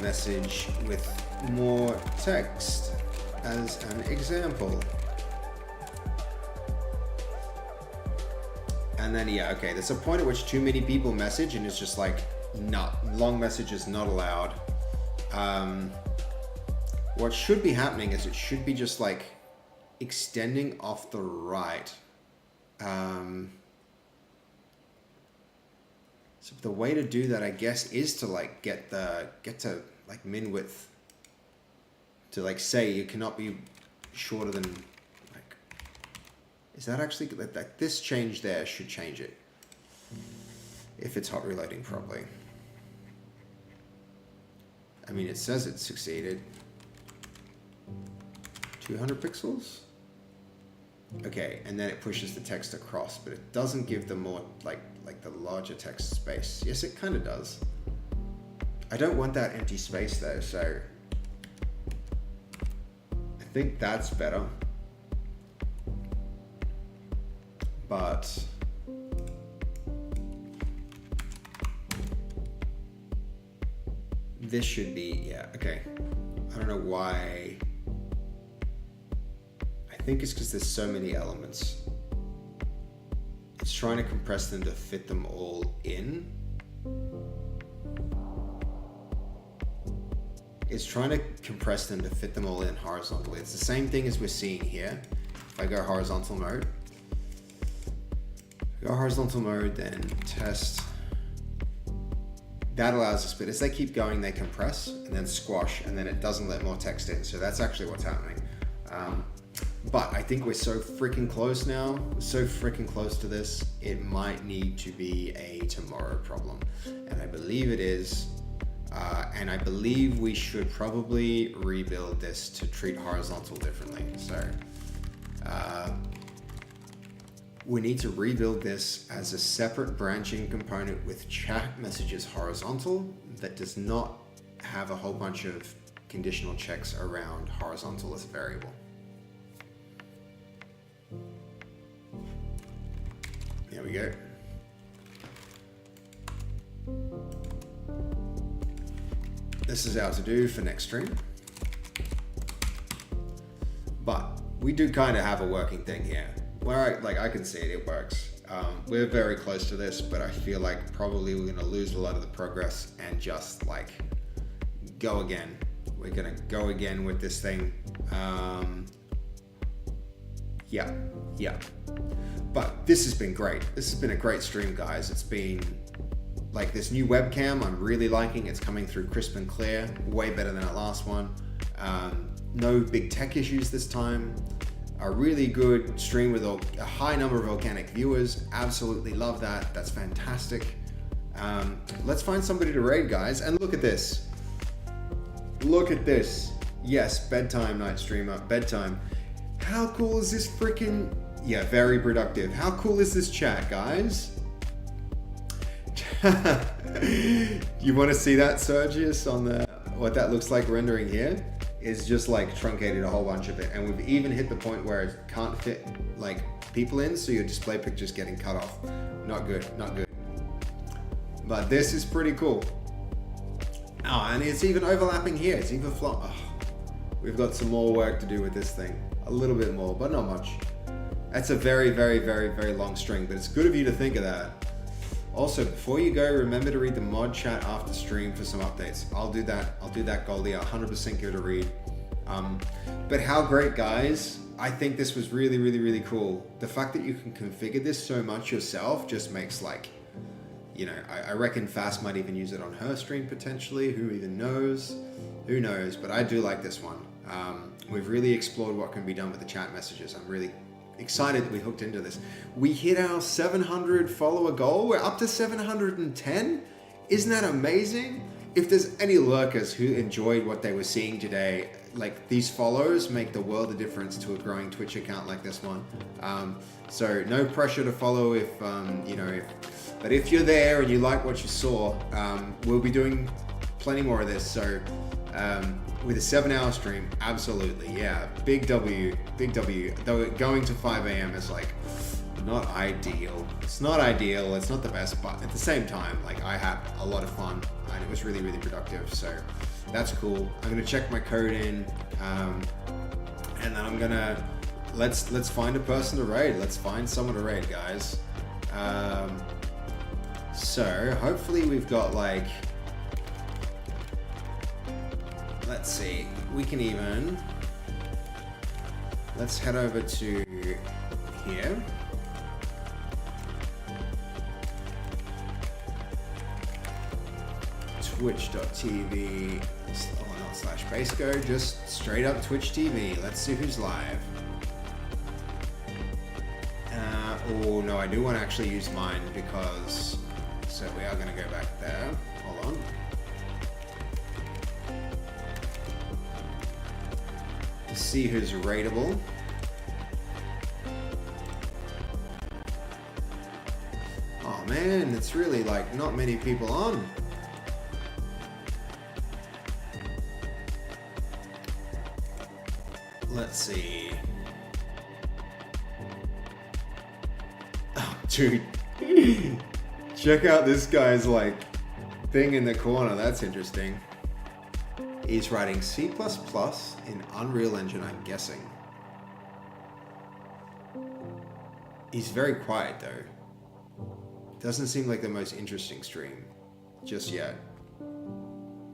message with more text as an example. And then, yeah, okay, there's a point at which too many people message and it's just like, long messages not allowed. What should be happening is it should be just like extending off the right. So the way to do that, I guess, is to like get to like min width. To like say you cannot be shorter than like. Is that actually like this change there should change it if it's hot reloading properly. I mean, it says it succeeded. 200 pixels. Okay, and then it pushes the text across, but it doesn't give the more, like the larger text space. Yes, it kind of does. I don't want that empty space though, so I think that's better. But this should be, yeah, okay. I don't know why. I think it's because there's so many elements. It's trying to compress them to fit them all in. It's trying to compress them to fit them all in horizontally. It's the same thing as we're seeing here. If I go horizontal mode, then test. That allows us, but as they keep going, they compress and then squash, and then it doesn't let more text in. So that's actually what's happening. But I think we're so freaking close now. We're so freaking close to this. It might need to be a tomorrow problem. And I believe it is. And I believe we should probably rebuild this to treat horizontal differently. So we need to rebuild this as a separate branching component with chat messages horizontal that does not have a whole bunch of conditional checks around horizontal as a variable. There we go. This is our to-do for next stream. But we do kind of have a working thing here. Where I can see it works. We're very close to this, but I feel like probably we're gonna lose a lot of the progress and just like go again. We're gonna go again with this thing. Yeah. But this has been great. This has been a great stream, guys. It's been like this new webcam I'm really liking. It's coming through crisp and clear, way better than our last one. No big tech issues this time. A really good stream with a high number of organic viewers. Absolutely love that. That's fantastic. Let's find somebody to raid, guys. And look at this. Look at this. Yes, bedtime night streamer, bedtime. How cool is this freaking... Yeah, very productive. How cool is this chat, guys? You want to see that, Sergius, on the what that looks like rendering here? Is just like truncated a whole bunch of it, and we've even hit the point where it can't fit like people in, so your display picture's getting cut off. Not good, not good. But this is pretty cool. Oh, and it's even overlapping here. It's even flop. Oh, we've got some more work to do with this thing. A little bit more, but not much. That's a very, very, very, very long string, but it's good of you to think of that. Also, before you go, remember to read the mod chat after stream for some updates. I'll do that, Goldie. I'll 100% give it a read. But how great, guys. I think this was really, really, really cool. The fact that you can configure this so much yourself just makes like, you know, I reckon Fast might even use it on her stream potentially. Who even knows? Who knows? But I do like this one. We've really explored what can be done with the chat messages. I'm really excited that we hooked into this. We hit our 700 follower goal. We're up to 710. Isn't that amazing? If there's any lurkers who enjoyed what they were seeing today, like these follows make the world of difference to a growing Twitch account like this one. So no pressure to follow if, you know, but if you're there and you like what you saw, we'll be doing plenty more of this. So with a 7-hour stream, absolutely, yeah, big W. Though going to 5 a.m. is like not ideal. It's not ideal. It's not the best, but at the same time, like I had a lot of fun and it was really, really productive. So that's cool. I'm gonna check my code in, and then I'm gonna let's find a person to raid. Let's find someone to raid, guys. So hopefully we've got like. Let's see, we can even, let's head over to here. Twitch.tv /basego, just straight up Twitch TV. Let's see who's live. Oh no, I do want to actually use mine because, so we are going to go back there. Hold on. see who's rateable. Oh man, it's really like not many people on. Let's see. Oh, dude. Check out this guy's like thing in the corner. That's interesting. He's writing C++ in Unreal Engine, I'm guessing. He's very quiet though. Doesn't seem like the most interesting stream just yet.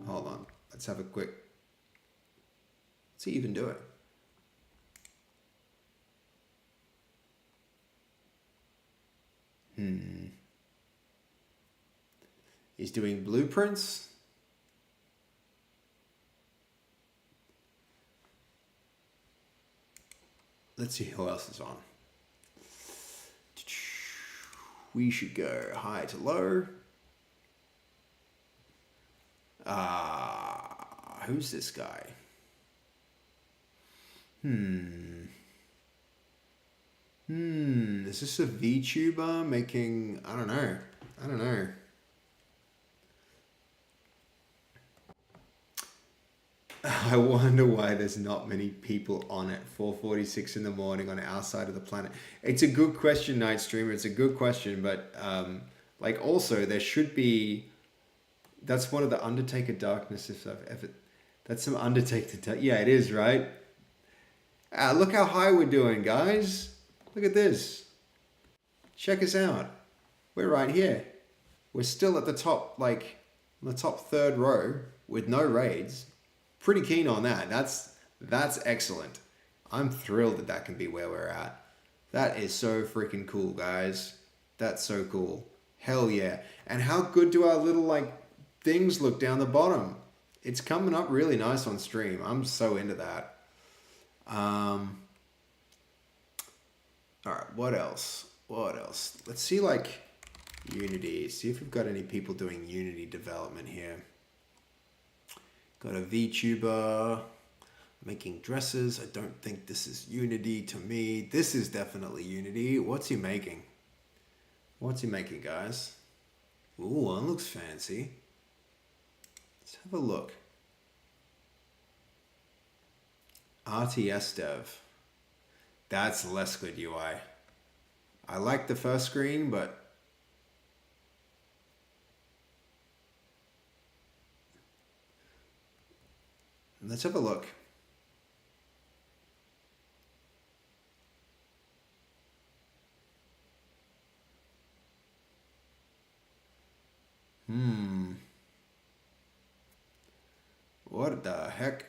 Hold on. Let's have a quick... What's he even doing? He's doing blueprints. Let's see who else is on. We should go high to low. Who's this guy? Is this a VTuber making... I don't know. I wonder why there's not many people on at 4:46 in the morning on our side of the planet. It's a good question, Night Streamer. It's a good question, but like also there should be... That's one of the Undertaker Darkness if I've ever... That's some Undertaker... Yeah, it is, right? Look how high we're doing, guys. Look at this. Check us out. We're right here. We're still at the top, like, the top third row with no raids. Pretty keen on that. That's excellent. I'm thrilled that can be where we're at. That is so freaking cool, guys. That's so cool. Hell yeah. And how good do our little, like, things look down the bottom? It's coming up really nice on stream. I'm so into that. Alright, what else? Let's see, like, Unity. See if we've got any people doing Unity development here. Got a VTuber making dresses. I don't think this is Unity to me. This is definitely Unity. What's he making? Guys? Ooh, that looks fancy. Let's have a look. RTS dev. That's less good UI. I like the first screen, but let's have a look. What the heck?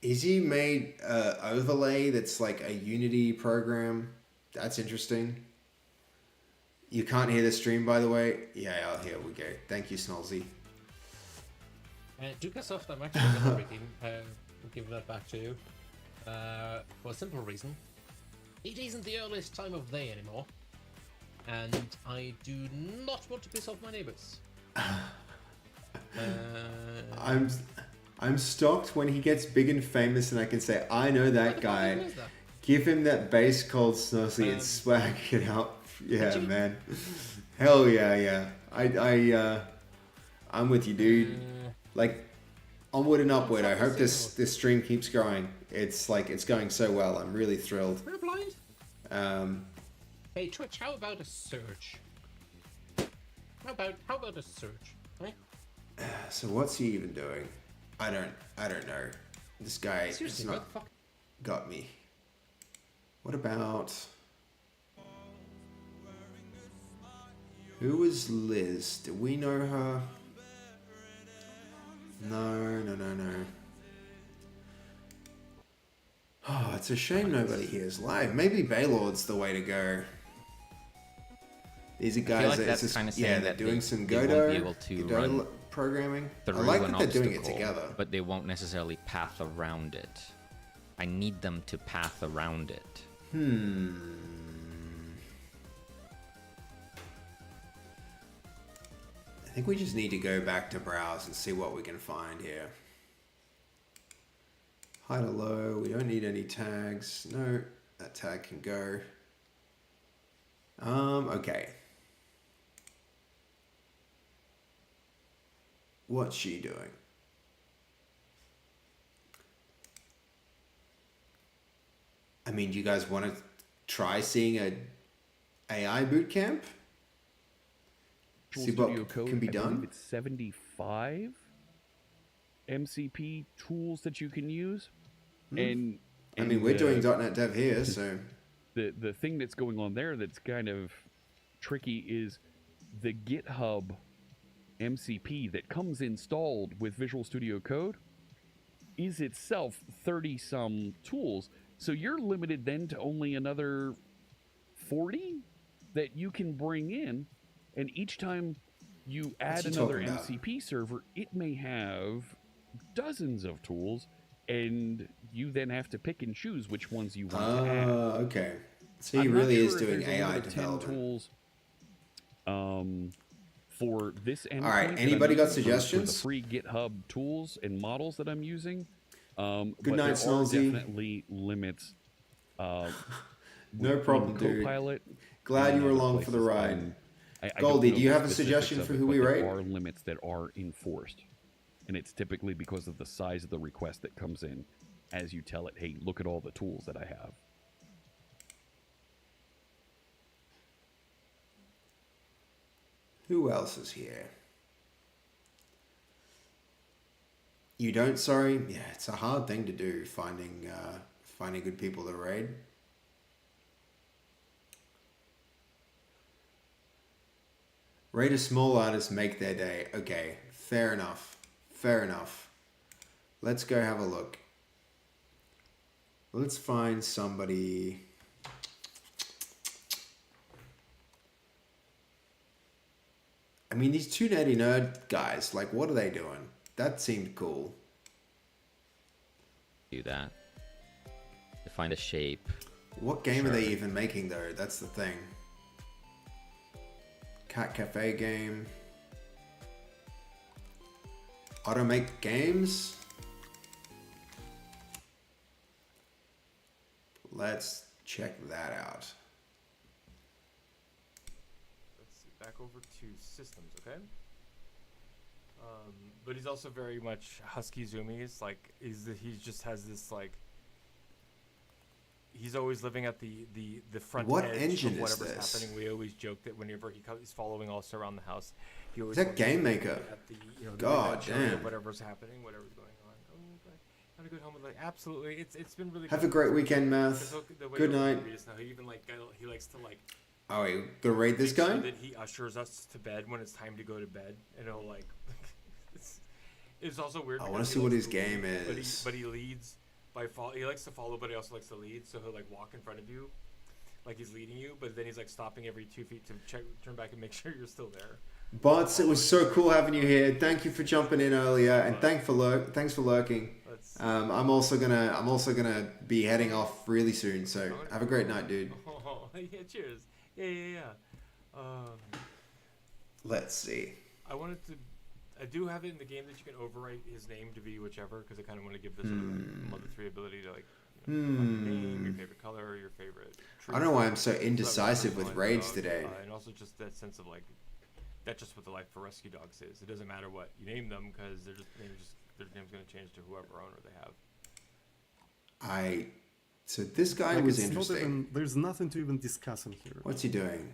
Is he made an overlay that's like a Unity program? That's interesting. You can't hear the stream, by the way. Yeah, here we go. Thank you, Snolzy. Dukasoft, I'm actually going to give that back to you. For a simple reason. It isn't the earliest time of day anymore. And I do not want to piss off my neighbors. I'm stoked when he gets big and famous and I can say, I know that guy. Give him that bass called Snowsy and swag it out. Yeah, man. Hell yeah. I'm with you, dude. Like, onward and upward. I hope this stream keeps growing. It's like, it's going so well. I'm really thrilled. We're blind. Hey, Twitch, how about a search? How about a search? Right? So what's he even doing? I don't know. This guy has not got me. What about... Who is Liz? Do we know her? No. Oh, it's a shame nobody here is live. Maybe Baylord's the way to go. These are guys they're doing some Godot programming. I like that they're doing it together. But they won't necessarily path around it. I need them to path around it. think we just need to go back to browse and see what we can find here. High to low, we don't need any tags. No, that tag can go. Okay. What's she doing? I mean, do you guys want to try seeing a AI bootcamp? See what can be done? It's 75 MCP tools that you can use. And I mean, we're doing .NET Dev here, so... The thing that's going on there that's kind of tricky is the GitHub MCP that comes installed with Visual Studio Code is itself 30-some tools. So you're limited then to only another 40 that you can bring in. And each time you add another MCP server, it may have dozens of tools, and you then have to pick and choose which ones you want to add. Okay. So he really is doing AI development. Tools, for this endpoint. All right. Anybody got suggestions? For the free GitHub tools and models that I'm using. Good night, Snolzy. Definitely limits. No problem, dude. Copilot, glad you were along for the ride. Goldie, do you have a suggestion for who we rate? There are limits that are enforced, and it's typically because of the size of the request that comes in as you tell it, hey, look at all the tools that I have. Who else is here? You don't, sorry? Yeah, it's a hard thing to do, finding good people to raid. Raid a small artist, make their day. Okay, fair enough. Fair enough. Let's go have a look. Let's find somebody. I mean, these two nerdy nerd guys, like, what are they doing? That seemed cool. Do that. To find a shape. What game are they even making, though? That's the thing. Cat Cafe game. Automake games. Let's check that out. Let's see, back over to systems, okay? But he's also very much husky zoomies. Like he just has this like. He's always living at the front edge of whatever's happening. We always joke that whenever he's following us around the house, he always. Is that Game Maker? At the, God damn. Whatever's happening, whatever's going on. Oh, gotta go home with like absolutely. It's been really. Have a great weekend, Math. Good night. He even like he likes to like. Oh, you gonna raid this guy? That he ushers us to bed when it's time to go to bed, and he'll like. It's also weird. I want to see what his game is. But he leads by he likes to follow, but he also likes to lead. So he'll like walk in front of you, like he's leading you. But then he's like stopping every 2 feet to turn back and make sure you're still there. Bots, it was so cool having you here. Thank you for jumping in earlier, and thanks for lurking. I'm also gonna be heading off really soon. So have a great night, dude. Oh, yeah, cheers. Yeah. Let's see. I do have it in the game that you can overwrite his name to be whichever, because I kind of want to give this Mother 3 ability to like find your name, your favorite color, your favorite tree. I don't know why I'm so indecisive with raids today. And also just that sense of like, that's just what the life for rescue dogs is. It doesn't matter what you name them, because their name's going to change to whoever owner they have. So this guy was interesting. There's nothing to even discuss in here. What's he doing?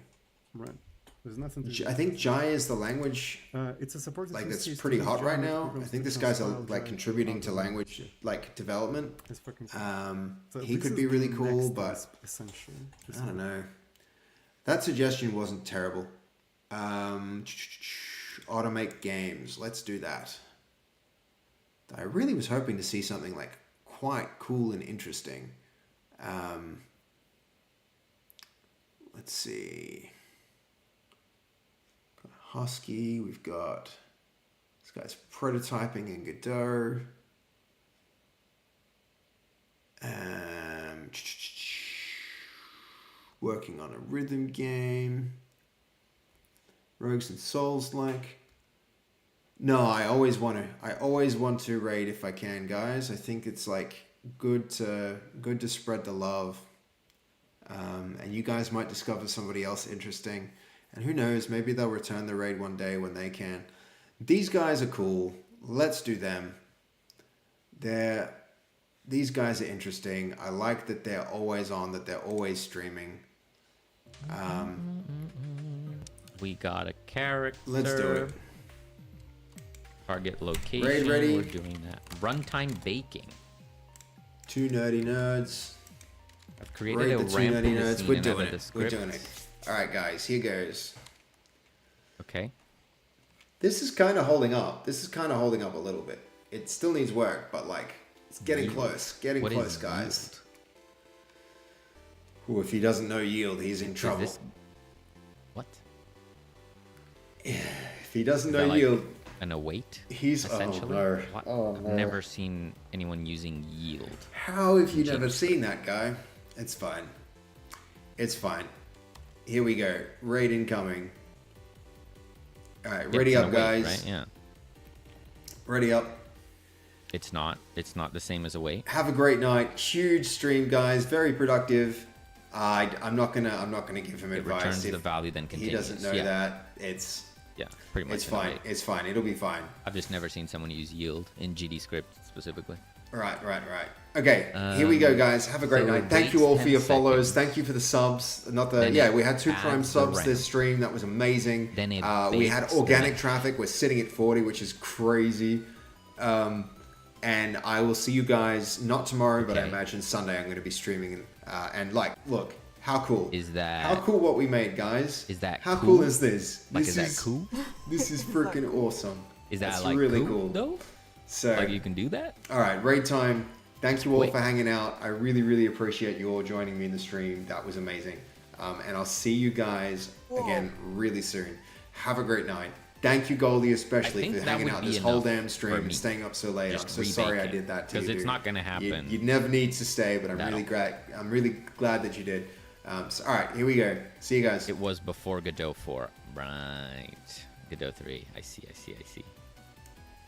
Right. There's nothing to I think Jai is the language. It's a supported like that's pretty hot right now. I think this guy's like contributing to language like development. He could be really cool, but I don't know. That suggestion wasn't terrible. Automate games. Let's do that. I really was hoping to see something like quite cool and interesting. Let's see. Got Husky. We've got this guy's prototyping in Godot. Working on a rhythm game. Rogues and Souls like. No, I always want to raid if I can, guys. I think it's like good to spread the love. And you guys might discover somebody else interesting. And who knows, maybe they'll return the raid one day when they can. These guys are cool. Let's do them. These guys are interesting. I like that they're always on, that they're always streaming. We got a character. Let's do it. Target location. Raid ready. We're doing that. Runtime baking. 2 nerdy nerds. I've created Raid a the 2 ramp nerdy in the nerds. scene We're and doing added it. the We're script. doing it. All right, guys. Here goes. Okay. This is kind of holding up. This is kind of holding up a little bit. It still needs work, but like it's getting Yield. close. Getting What close, is guys. Ooh, if he doesn't know yield, he's in trouble. What? If he doesn't Is know that like yield, an await. he's essentially. no. What? Oh, I've no. never seen anyone using yield. How have you never seen that guy? It's fine. It's fine. Here we go. Raid incoming. All right, ready It's an up, await, guys. Right? Yeah. Ready up. It's not the same as await. Have a great night. Huge stream, guys. Very productive. I'm not gonna give him It advice. returns if the value, then he continues. doesn't know Yeah. that. It's pretty much. It's an fine. await. It's fine. It'll be fine. I've just never seen someone use yield in GD script specifically. Right. Okay, here we go, guys. Have a great so night. Thank wait you all for 10 your follows. seconds. Thank you for the subs. Not the Then yeah. it We had 2 Prime adds the subs ramp. this stream. That was amazing. Then it we had bakes the organic ramp. traffic. We're sitting at 40, which is crazy. And I will see you guys not tomorrow, but I Okay. imagine Sunday. I'm going to be streaming. And like, look, how cool Is that how cool what we made, guys? Is that how cool? cool is this? Like, this is that cool? This is freaking awesome. Is that That's like really cool, cool? though? So Like you can do that? all right, raid time. Thank you all Wait. for hanging out. I really, really appreciate you all joining me in the stream. That was amazing. And I'll see you guys again really soon. Have a great night. Thank you, Goldie, especially think for that hanging would out be this whole enough damn for stream and me. staying up so late. Just I'm so sorry rebake I it, did that to you. 'cause it's dude. not gonna happen. You never need to stay, but I'm That'll- really glad that you did. So, all right, here we go. See you guys. It was before Godot 4. Right. Godot 3. I see.